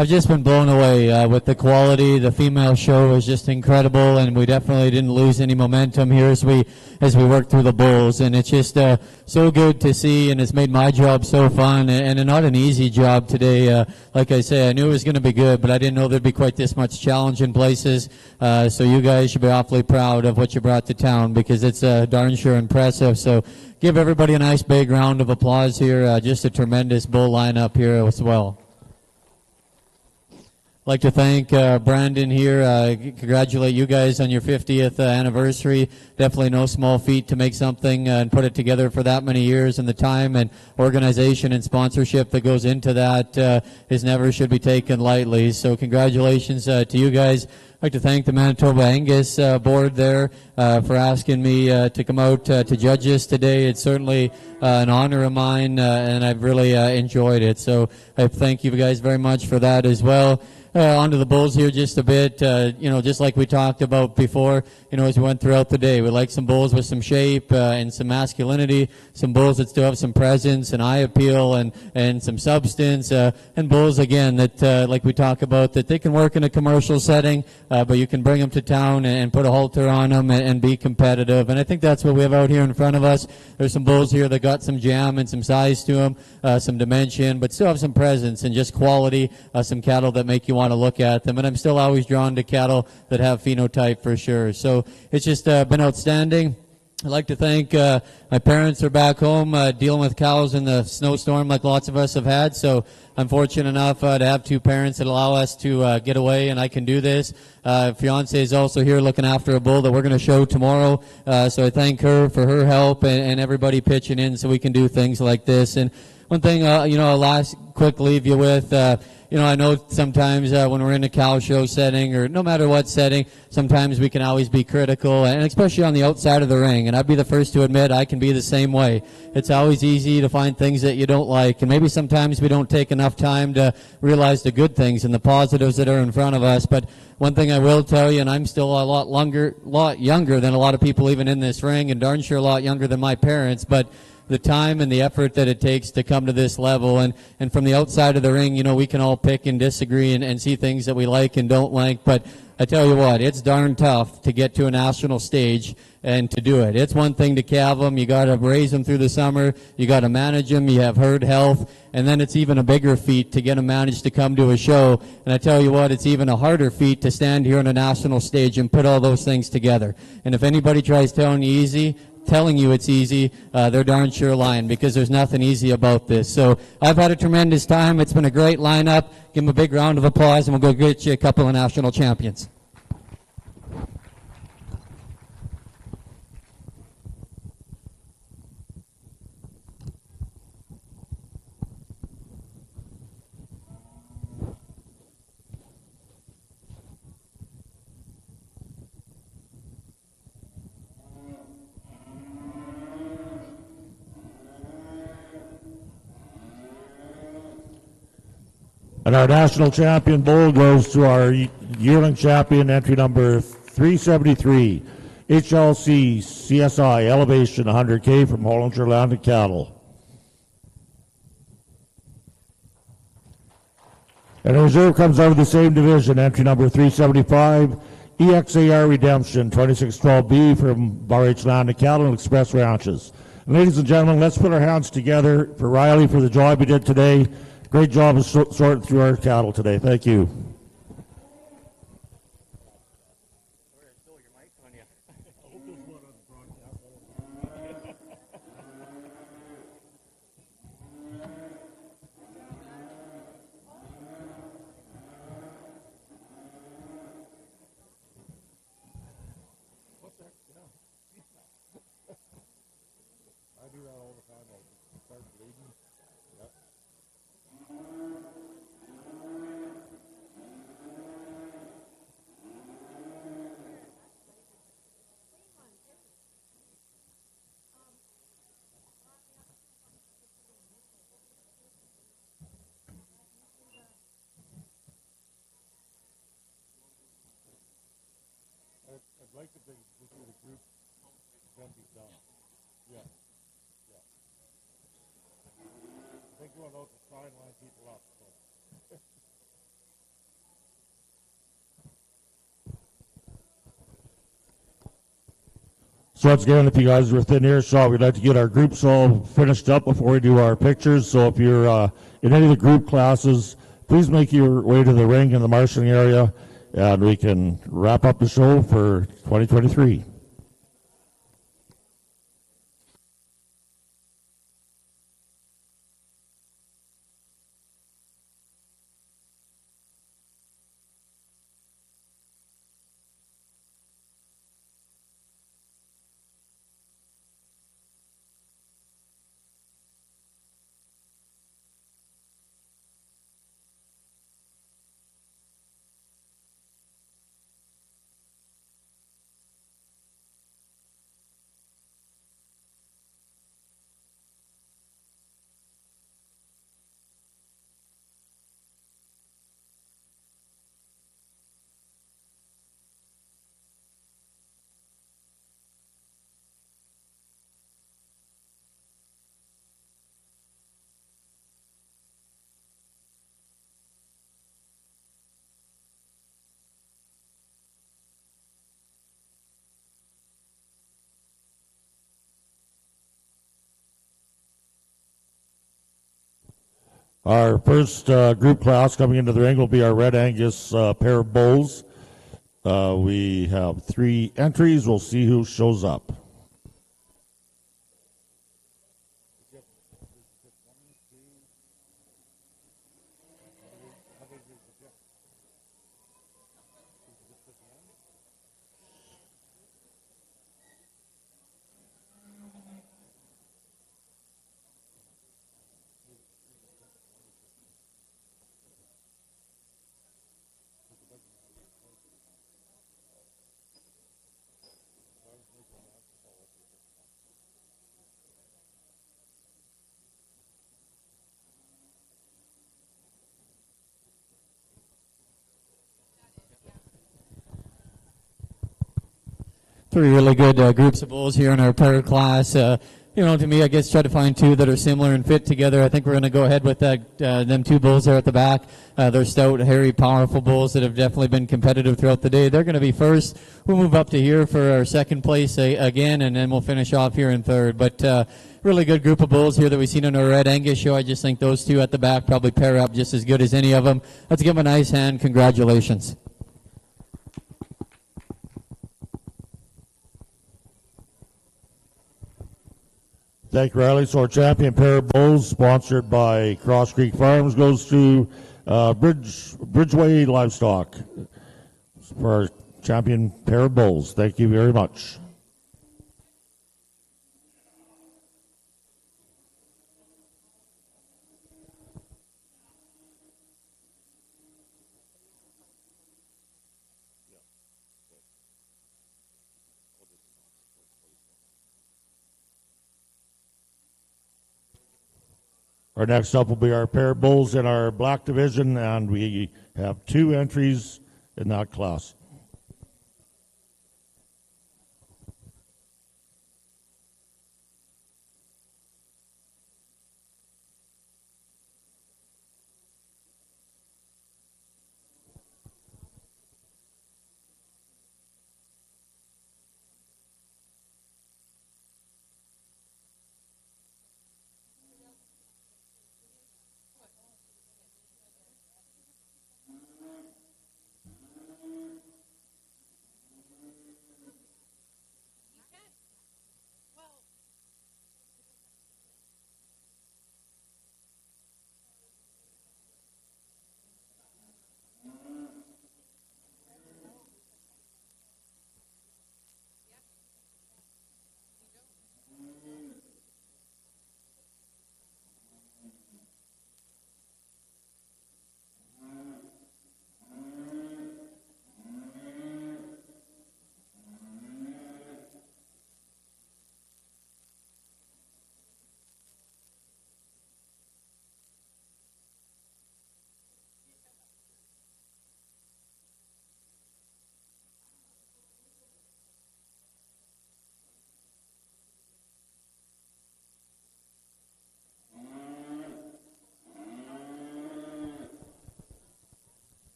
I've just been blown away with the quality. The female show is just incredible, and we definitely didn't lose any momentum here as we work through the bulls. And it's just so good to see, and it's made my job so fun, and not an easy job today. Like I say, I knew it was going to be good, but I didn't know there'd be quite this much challenge in places. So you guys should be awfully proud of what you brought to town, because it's darn sure impressive. So give everybody a nice big round of applause here. Just a tremendous bull lineup here as well. I'd like to thank Brandon here, congratulate you guys on your 50th anniversary. Definitely no small feat to make something and put it together for that many years, and the time and organization and sponsorship that goes into that is never should be taken lightly. So congratulations to you guys. I'd like to thank the Manitoba Angus board there for asking me to come out to judge this today. It's certainly an honor of mine, and I've really enjoyed it. So I thank you guys very much for that as well. onto the bulls here just a bit. Just like we talked about before, as we went throughout the day, we like some bulls with some shape and some masculinity, some bulls that still have some presence and eye appeal and some substance, and bulls, again, that, like we talk about, that they can work in a commercial setting, but you can bring them to town and put a halter on them and be competitive. And I think that's what we have out here in front of us. There's some bulls here that got some jam and some size to them, some dimension, but still have some presence and just quality, some cattle that make you want to look at them. And I'm still always drawn to cattle that have phenotype for sure. So it's just been outstanding. I'd like to thank my parents are back home dealing with cows in the snowstorm like lots of us have had. So I'm fortunate enough to have two parents that allow us to get away, and I can do this. Fiance is also here looking after a bull that we're going to show tomorrow. So I thank her for her help and everybody pitching in so we can do things like this. And one thing, I'll last quick leave you with, I know sometimes when we're in a cow show setting or no matter what setting, sometimes we can always be critical, and especially on the outside of the ring. And I'd be the first to admit I can be the same way. It's always easy to find things that you don't like, and maybe sometimes we don't take enough time to realize the good things and the positives that are in front of us. But one thing I will tell you, and I'm still a lot younger than a lot of people even in this ring, and darn sure a lot younger than my parents, but the time and the effort that it takes to come to this level. And from the outside of the ring, we can all pick and disagree and see things that we like and don't like. But I tell you what, it's darn tough to get to a national stage and to do it. It's one thing to calve them. You got to raise them through the summer. You got to manage them. You have herd health. And then it's even a bigger feat to get them managed to come to a show. And I tell you what, it's even a harder feat to stand here on a national stage and put all those things together. And if anybody tries telling you it's easy, they're darn sure lying, because there's nothing easy about this. So I've had a tremendous time. It's been a great lineup. Give them a big round of applause, and we'll go get you a couple of national champions. And our national champion bull goes to our yearling champion, entry number 373, HLC CSI Elevation 100K from Hollinger Landed Cattle. And a reserve comes out of the same division, entry number 375, EXAR Redemption 2612B from RH Landed Cattle and Express Ranches. And ladies and gentlemen, let's put our hands together for Riley for the job he did today. Great job of sorting through our cattle today. Thank you. I'd like to think this is a group then be done. Yeah. Yeah. I think we'll know to try and line people up. So once again, if you guys are within earshot, we'd like to get our groups all finished up before we do our pictures. So if you're in any of the group classes, please make your way to the ring in the marshalling area, and we can wrap up the show for 2023. Our first group class coming into the ring will be our Red Angus pair of bulls. We have 3 entries. We'll see who shows up. Three really good groups of bulls here in our pair class. To me, I guess try to find 2 that are similar and fit together. I think we're going to go ahead with them 2 bulls there at the back. They're stout, hairy, powerful bulls that have definitely been competitive throughout the day. They're going to be first. We'll move up to here for our second place again, and then we'll finish off here in third. But really good group of bulls here that we've seen in our Red Angus show. I just think those 2 at the back probably pair up just as good as any of them. Let's give them a nice hand. Congratulations. Thank you, Riley. So our champion pair of bulls, sponsored by Cross Creek Farms, goes to Bridgeway Livestock for our champion pair of bulls. Thank you very much. Our next up will be our pair of bulls in our black division, and we have 2 entries in that class.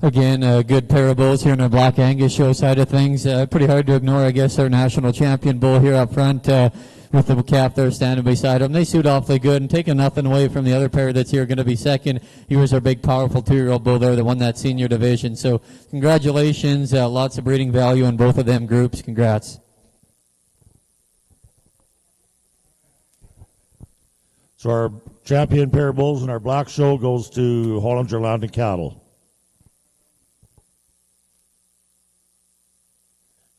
Again, a good pair of bulls here in our Black Angus show side of things. Pretty hard to ignore, I guess, our national champion bull here up front with the calf there standing beside him. They suit awfully good and taking nothing away from the other pair that's here going to be second. He was our big, powerful 2-year-old bull there that won that senior division. So congratulations. Lots of breeding value in both of them groups. Congrats. So our champion pair of bulls in our black show goes to Hollinger Land and Cattle.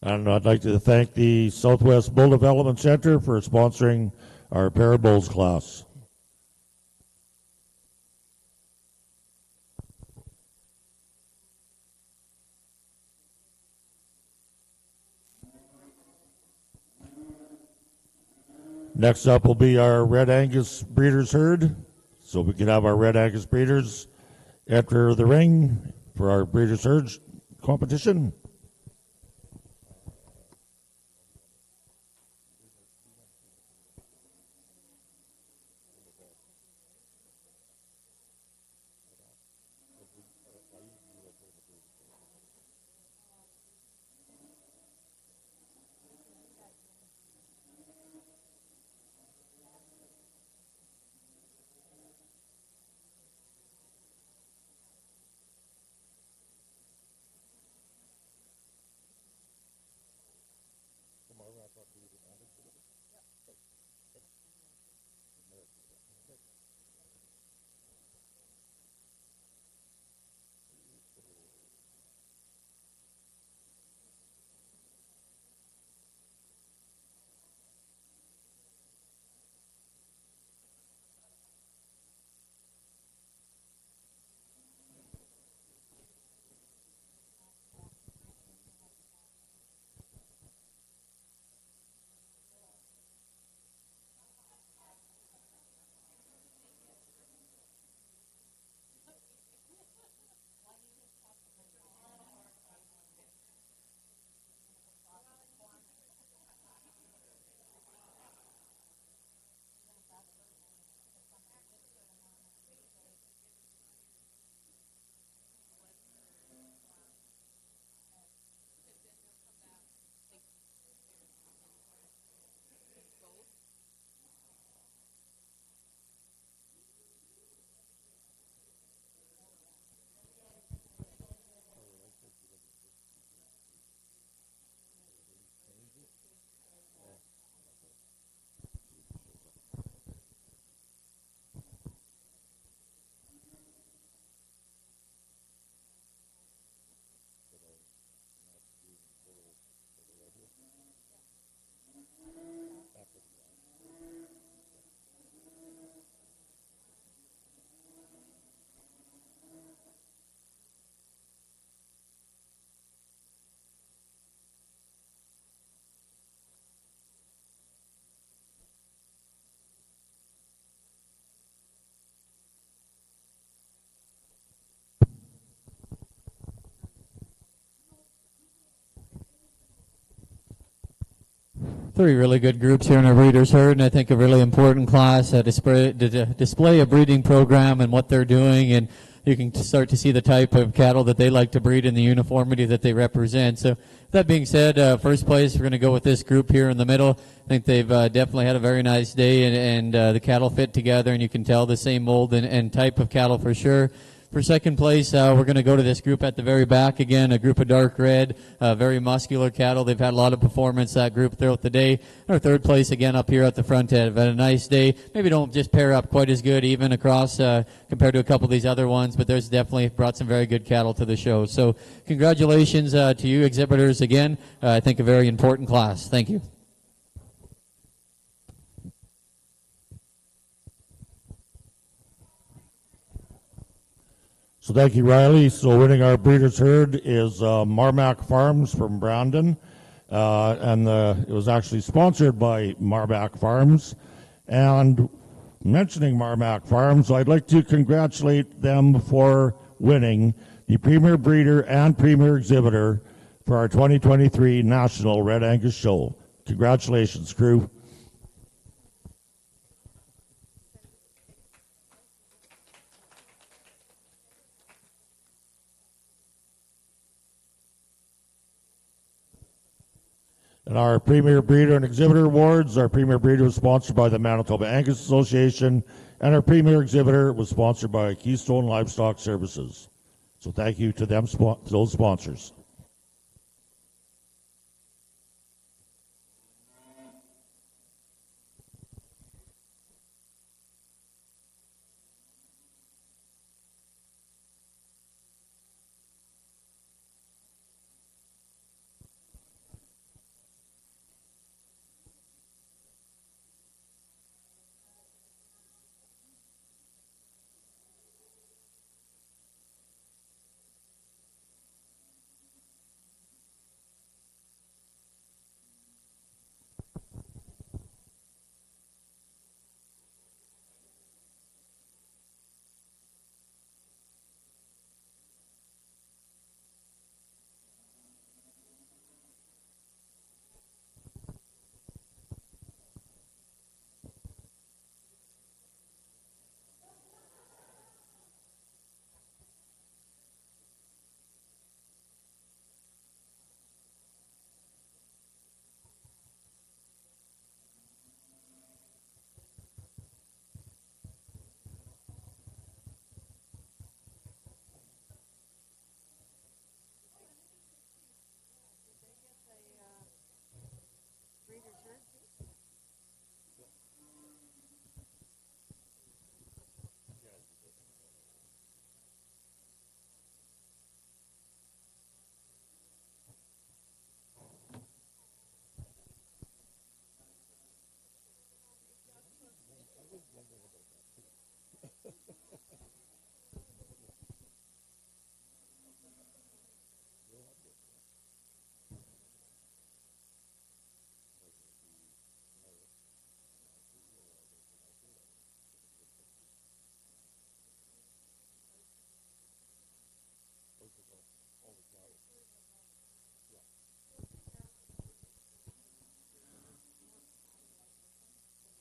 And I'd like to thank the Southwest Bull Development Center for sponsoring our pair of bulls class. Next up will be our Red Angus breeders herd. So we can have our Red Angus breeders enter the ring for our breeders herd competition. three really good groups here in our breeders herd, and I think a really important class to display a breeding program and what they're doing, and you can start to see the type of cattle that they like to breed and the uniformity that they represent. So that being said, first place, we're going to go with this group here in the middle. I think they've definitely had a very nice day, and the cattle fit together, and you can tell the same mold and type of cattle for sure. For second place, we're going to go to this group at the very back again, a group of dark red, very muscular cattle. They've had a lot of performance, that group, throughout the day. Our third place, again, up here at the front end. Have had a nice day. Maybe don't just pair up quite as good even across compared to a couple of these other ones, but there's definitely brought some very good cattle to the show. So congratulations to you exhibitors again. I think a very important class. Thank you. So thank you, Riley. So winning our breeders herd is Marmac Farms from Brandon, and it was actually sponsored by Marmac Farms. And mentioning Marmac Farms, I'd like to congratulate them for winning the Premier Breeder and Premier Exhibitor for our 2023 National Red Angus Show. Congratulations, crew. And our Premier Breeder and Exhibitor Awards, our Premier Breeder was sponsored by the Manitoba Angus Association, and our Premier Exhibitor was sponsored by Keystone Livestock Services. So thank you to them, to those sponsors.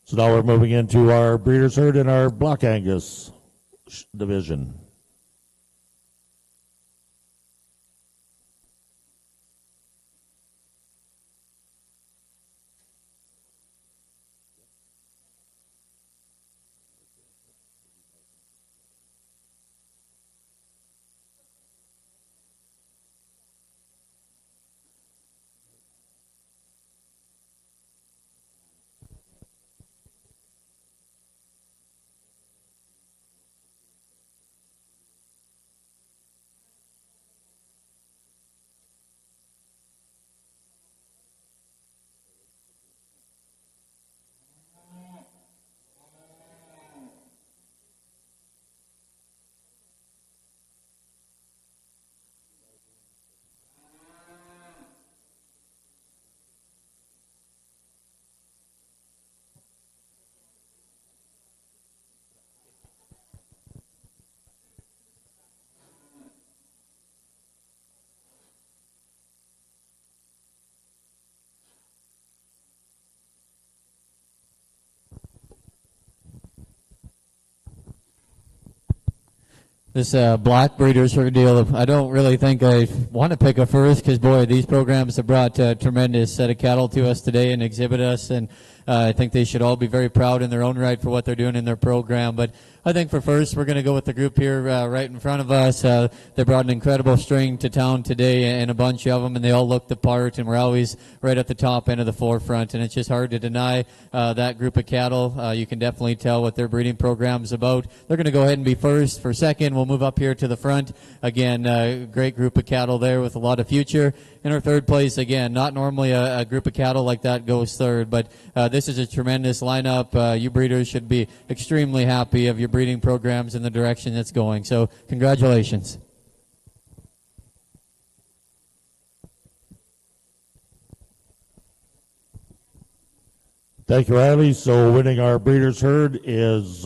So now we're moving into our breeders herd in our Black Angus division. This black breeders deal, I don't really think I want to pick a first because, boy, these programs have brought a tremendous set of cattle to us today and exhibit us, and I think they should all be very proud in their own right for what they're doing in their program. But I think for first, we're going to go with the group here right in front of us. They brought an incredible string to town today and a bunch of them, and they all looked the part, and we're always right at the top end of the forefront, and it's just hard to deny that group of cattle. You can definitely tell what their breeding program's about. They're going to go ahead and be first. For second, we'll move up here to the front. Again, great group of cattle there with a lot of future. In our third place, again, not normally a group of cattle like that goes third, but this is a tremendous lineup. You breeders should be extremely happy of your breeding programs in the direction it's going. So congratulations. Thank you, Riley. So winning our breeders herd is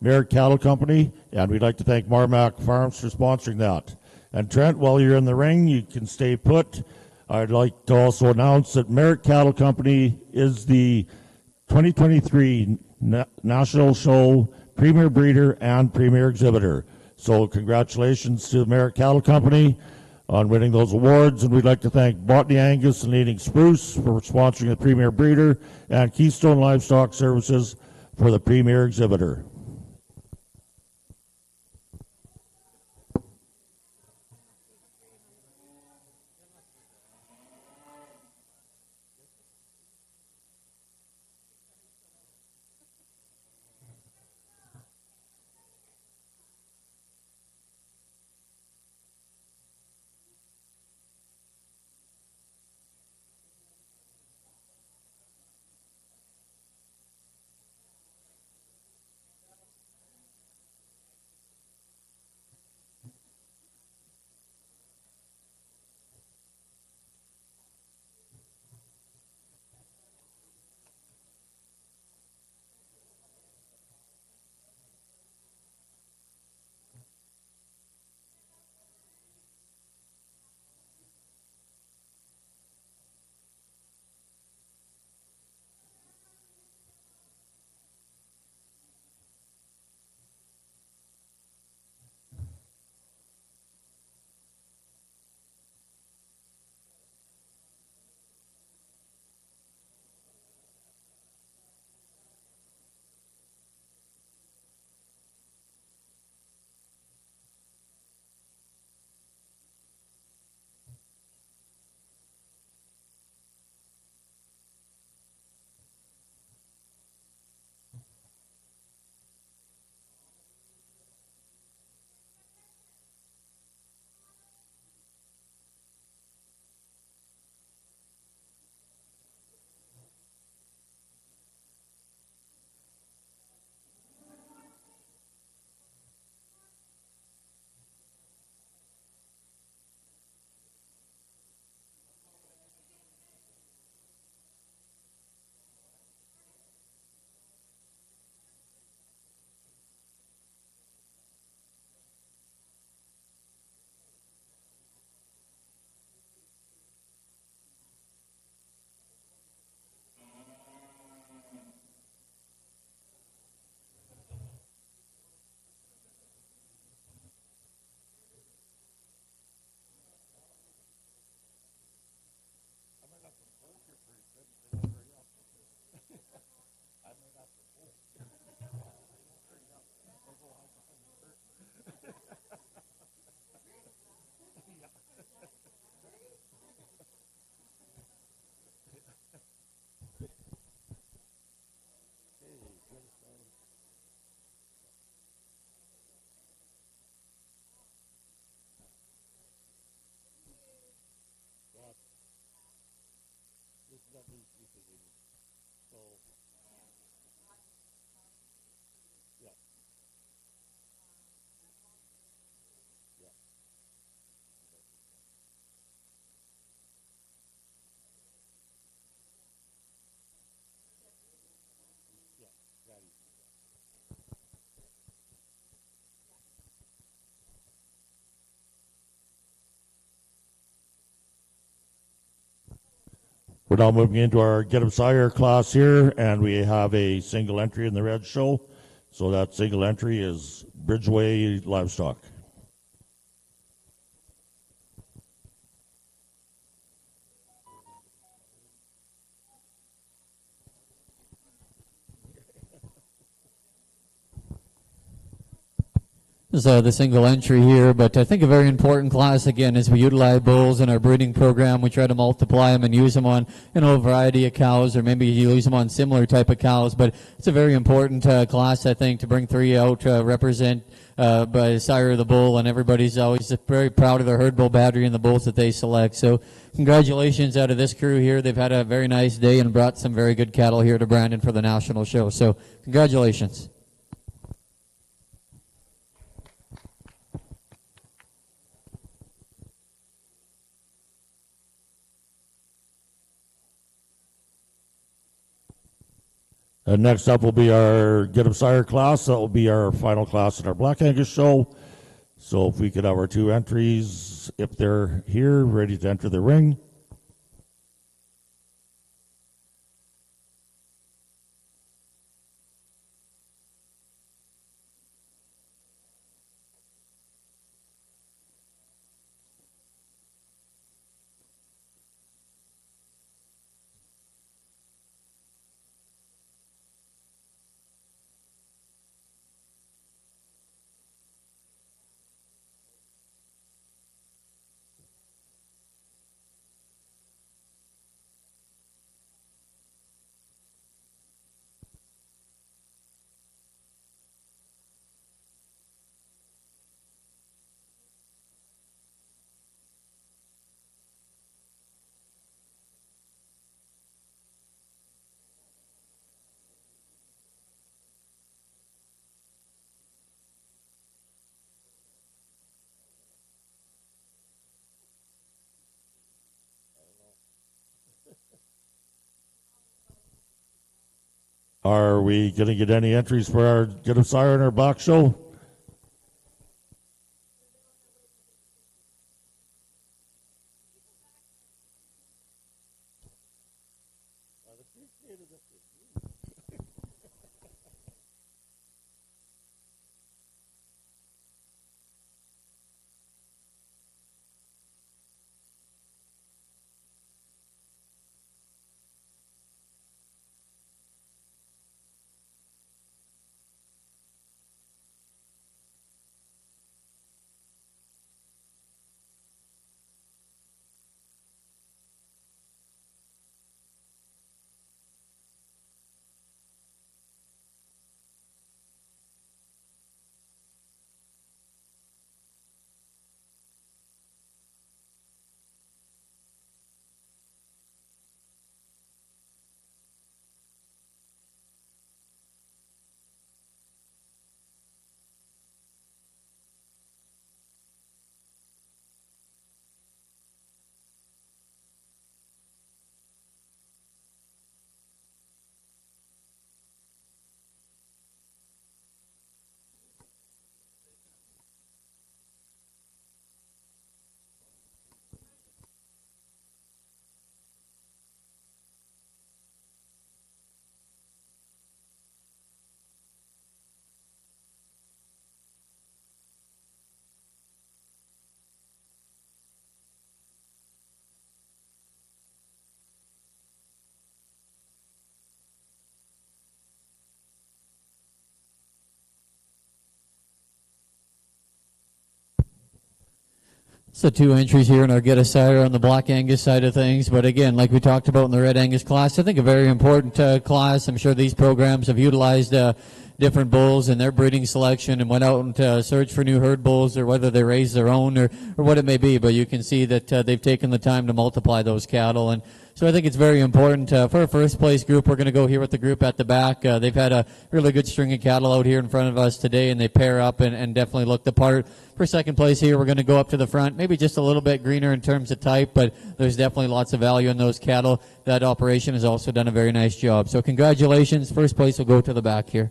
Merritt Cattle Company, and we'd like to thank Marmac Farms for sponsoring that. And Trent, while you're in the ring, you can stay put. I'd like to also announce that Merritt Cattle Company is the 2023 National Show Premier Breeder and Premier Exhibitor. So congratulations to the Merritt Cattle Company on winning those awards, and we'd like to thank Botany Angus and Leading Spruce for sponsoring the Premier Breeder and Keystone Livestock Services for the Premier Exhibitor. We're now moving into our Get 'em Sire class here, and we have a single entry in the red show. So that single entry is Bridgeway Livestock. This is the single entry here, but I think a very important class, again, as we utilize bulls in our breeding program. We try to multiply them and use them on, a variety of cows, or maybe you use them on similar type of cows. But it's a very important class, I think, to bring three out, represent by sire of the bull, and everybody's always very proud of their herd bull battery and the bulls that they select. So congratulations out of this crew here. They've had a very nice day and brought some very good cattle here to Brandon for the national show. So congratulations. Next up will be our Get 'em Sire class. That will be our final class in our Black Angus show. So if we could have our two entries, if they're here, ready to enter the ring. Are we going to get any entries for our Get 'em Sire in our Black show? So two entries here in our Get a Sire on the Black Angus side of things. But again, like we talked about in the Red Angus class, I think a very important class. I'm sure these programs have utilized different bulls in their breeding selection and went out and search for new herd bulls, or whether they raise their own or what it may be. But you can see that they've taken the time to multiply those cattle. And so I think it's very important. For our first place group, we're going to go here with the group at the back. They've had a really good string of cattle out here in front of us today, and they pair up and definitely look the part. For second place here, we're going to go up to the front, maybe just a little bit greener in terms of type, but there's definitely lots of value in those cattle. That operation has also done a very nice job. So congratulations. First place will go to the back here.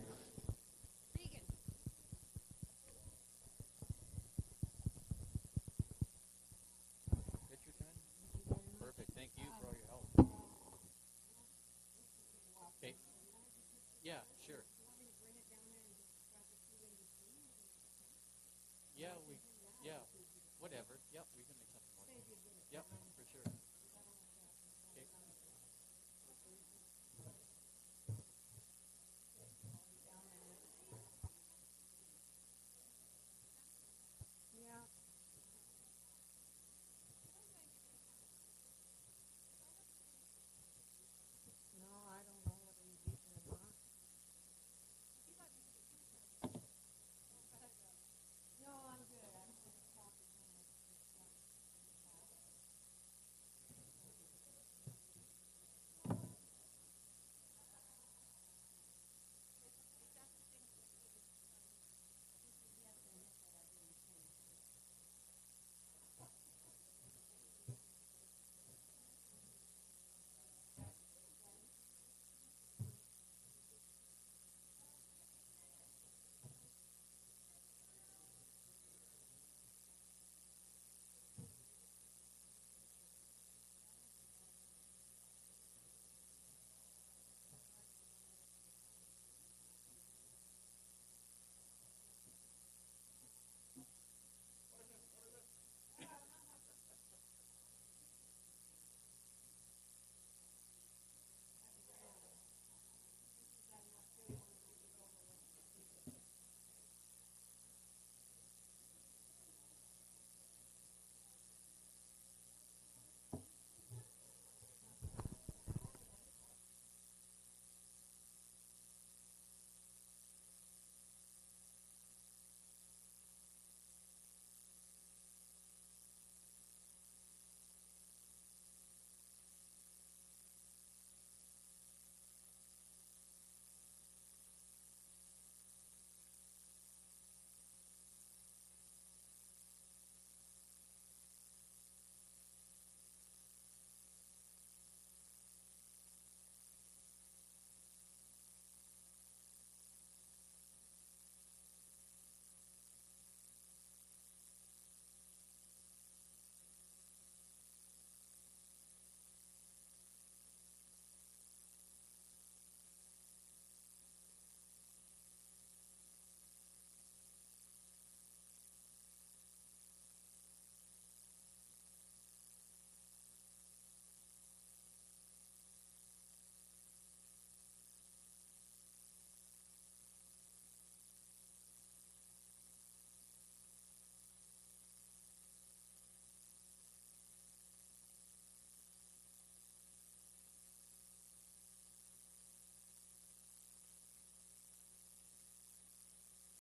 Perfect. Thank you for all your help. Okay. Yeah, sure. Yep.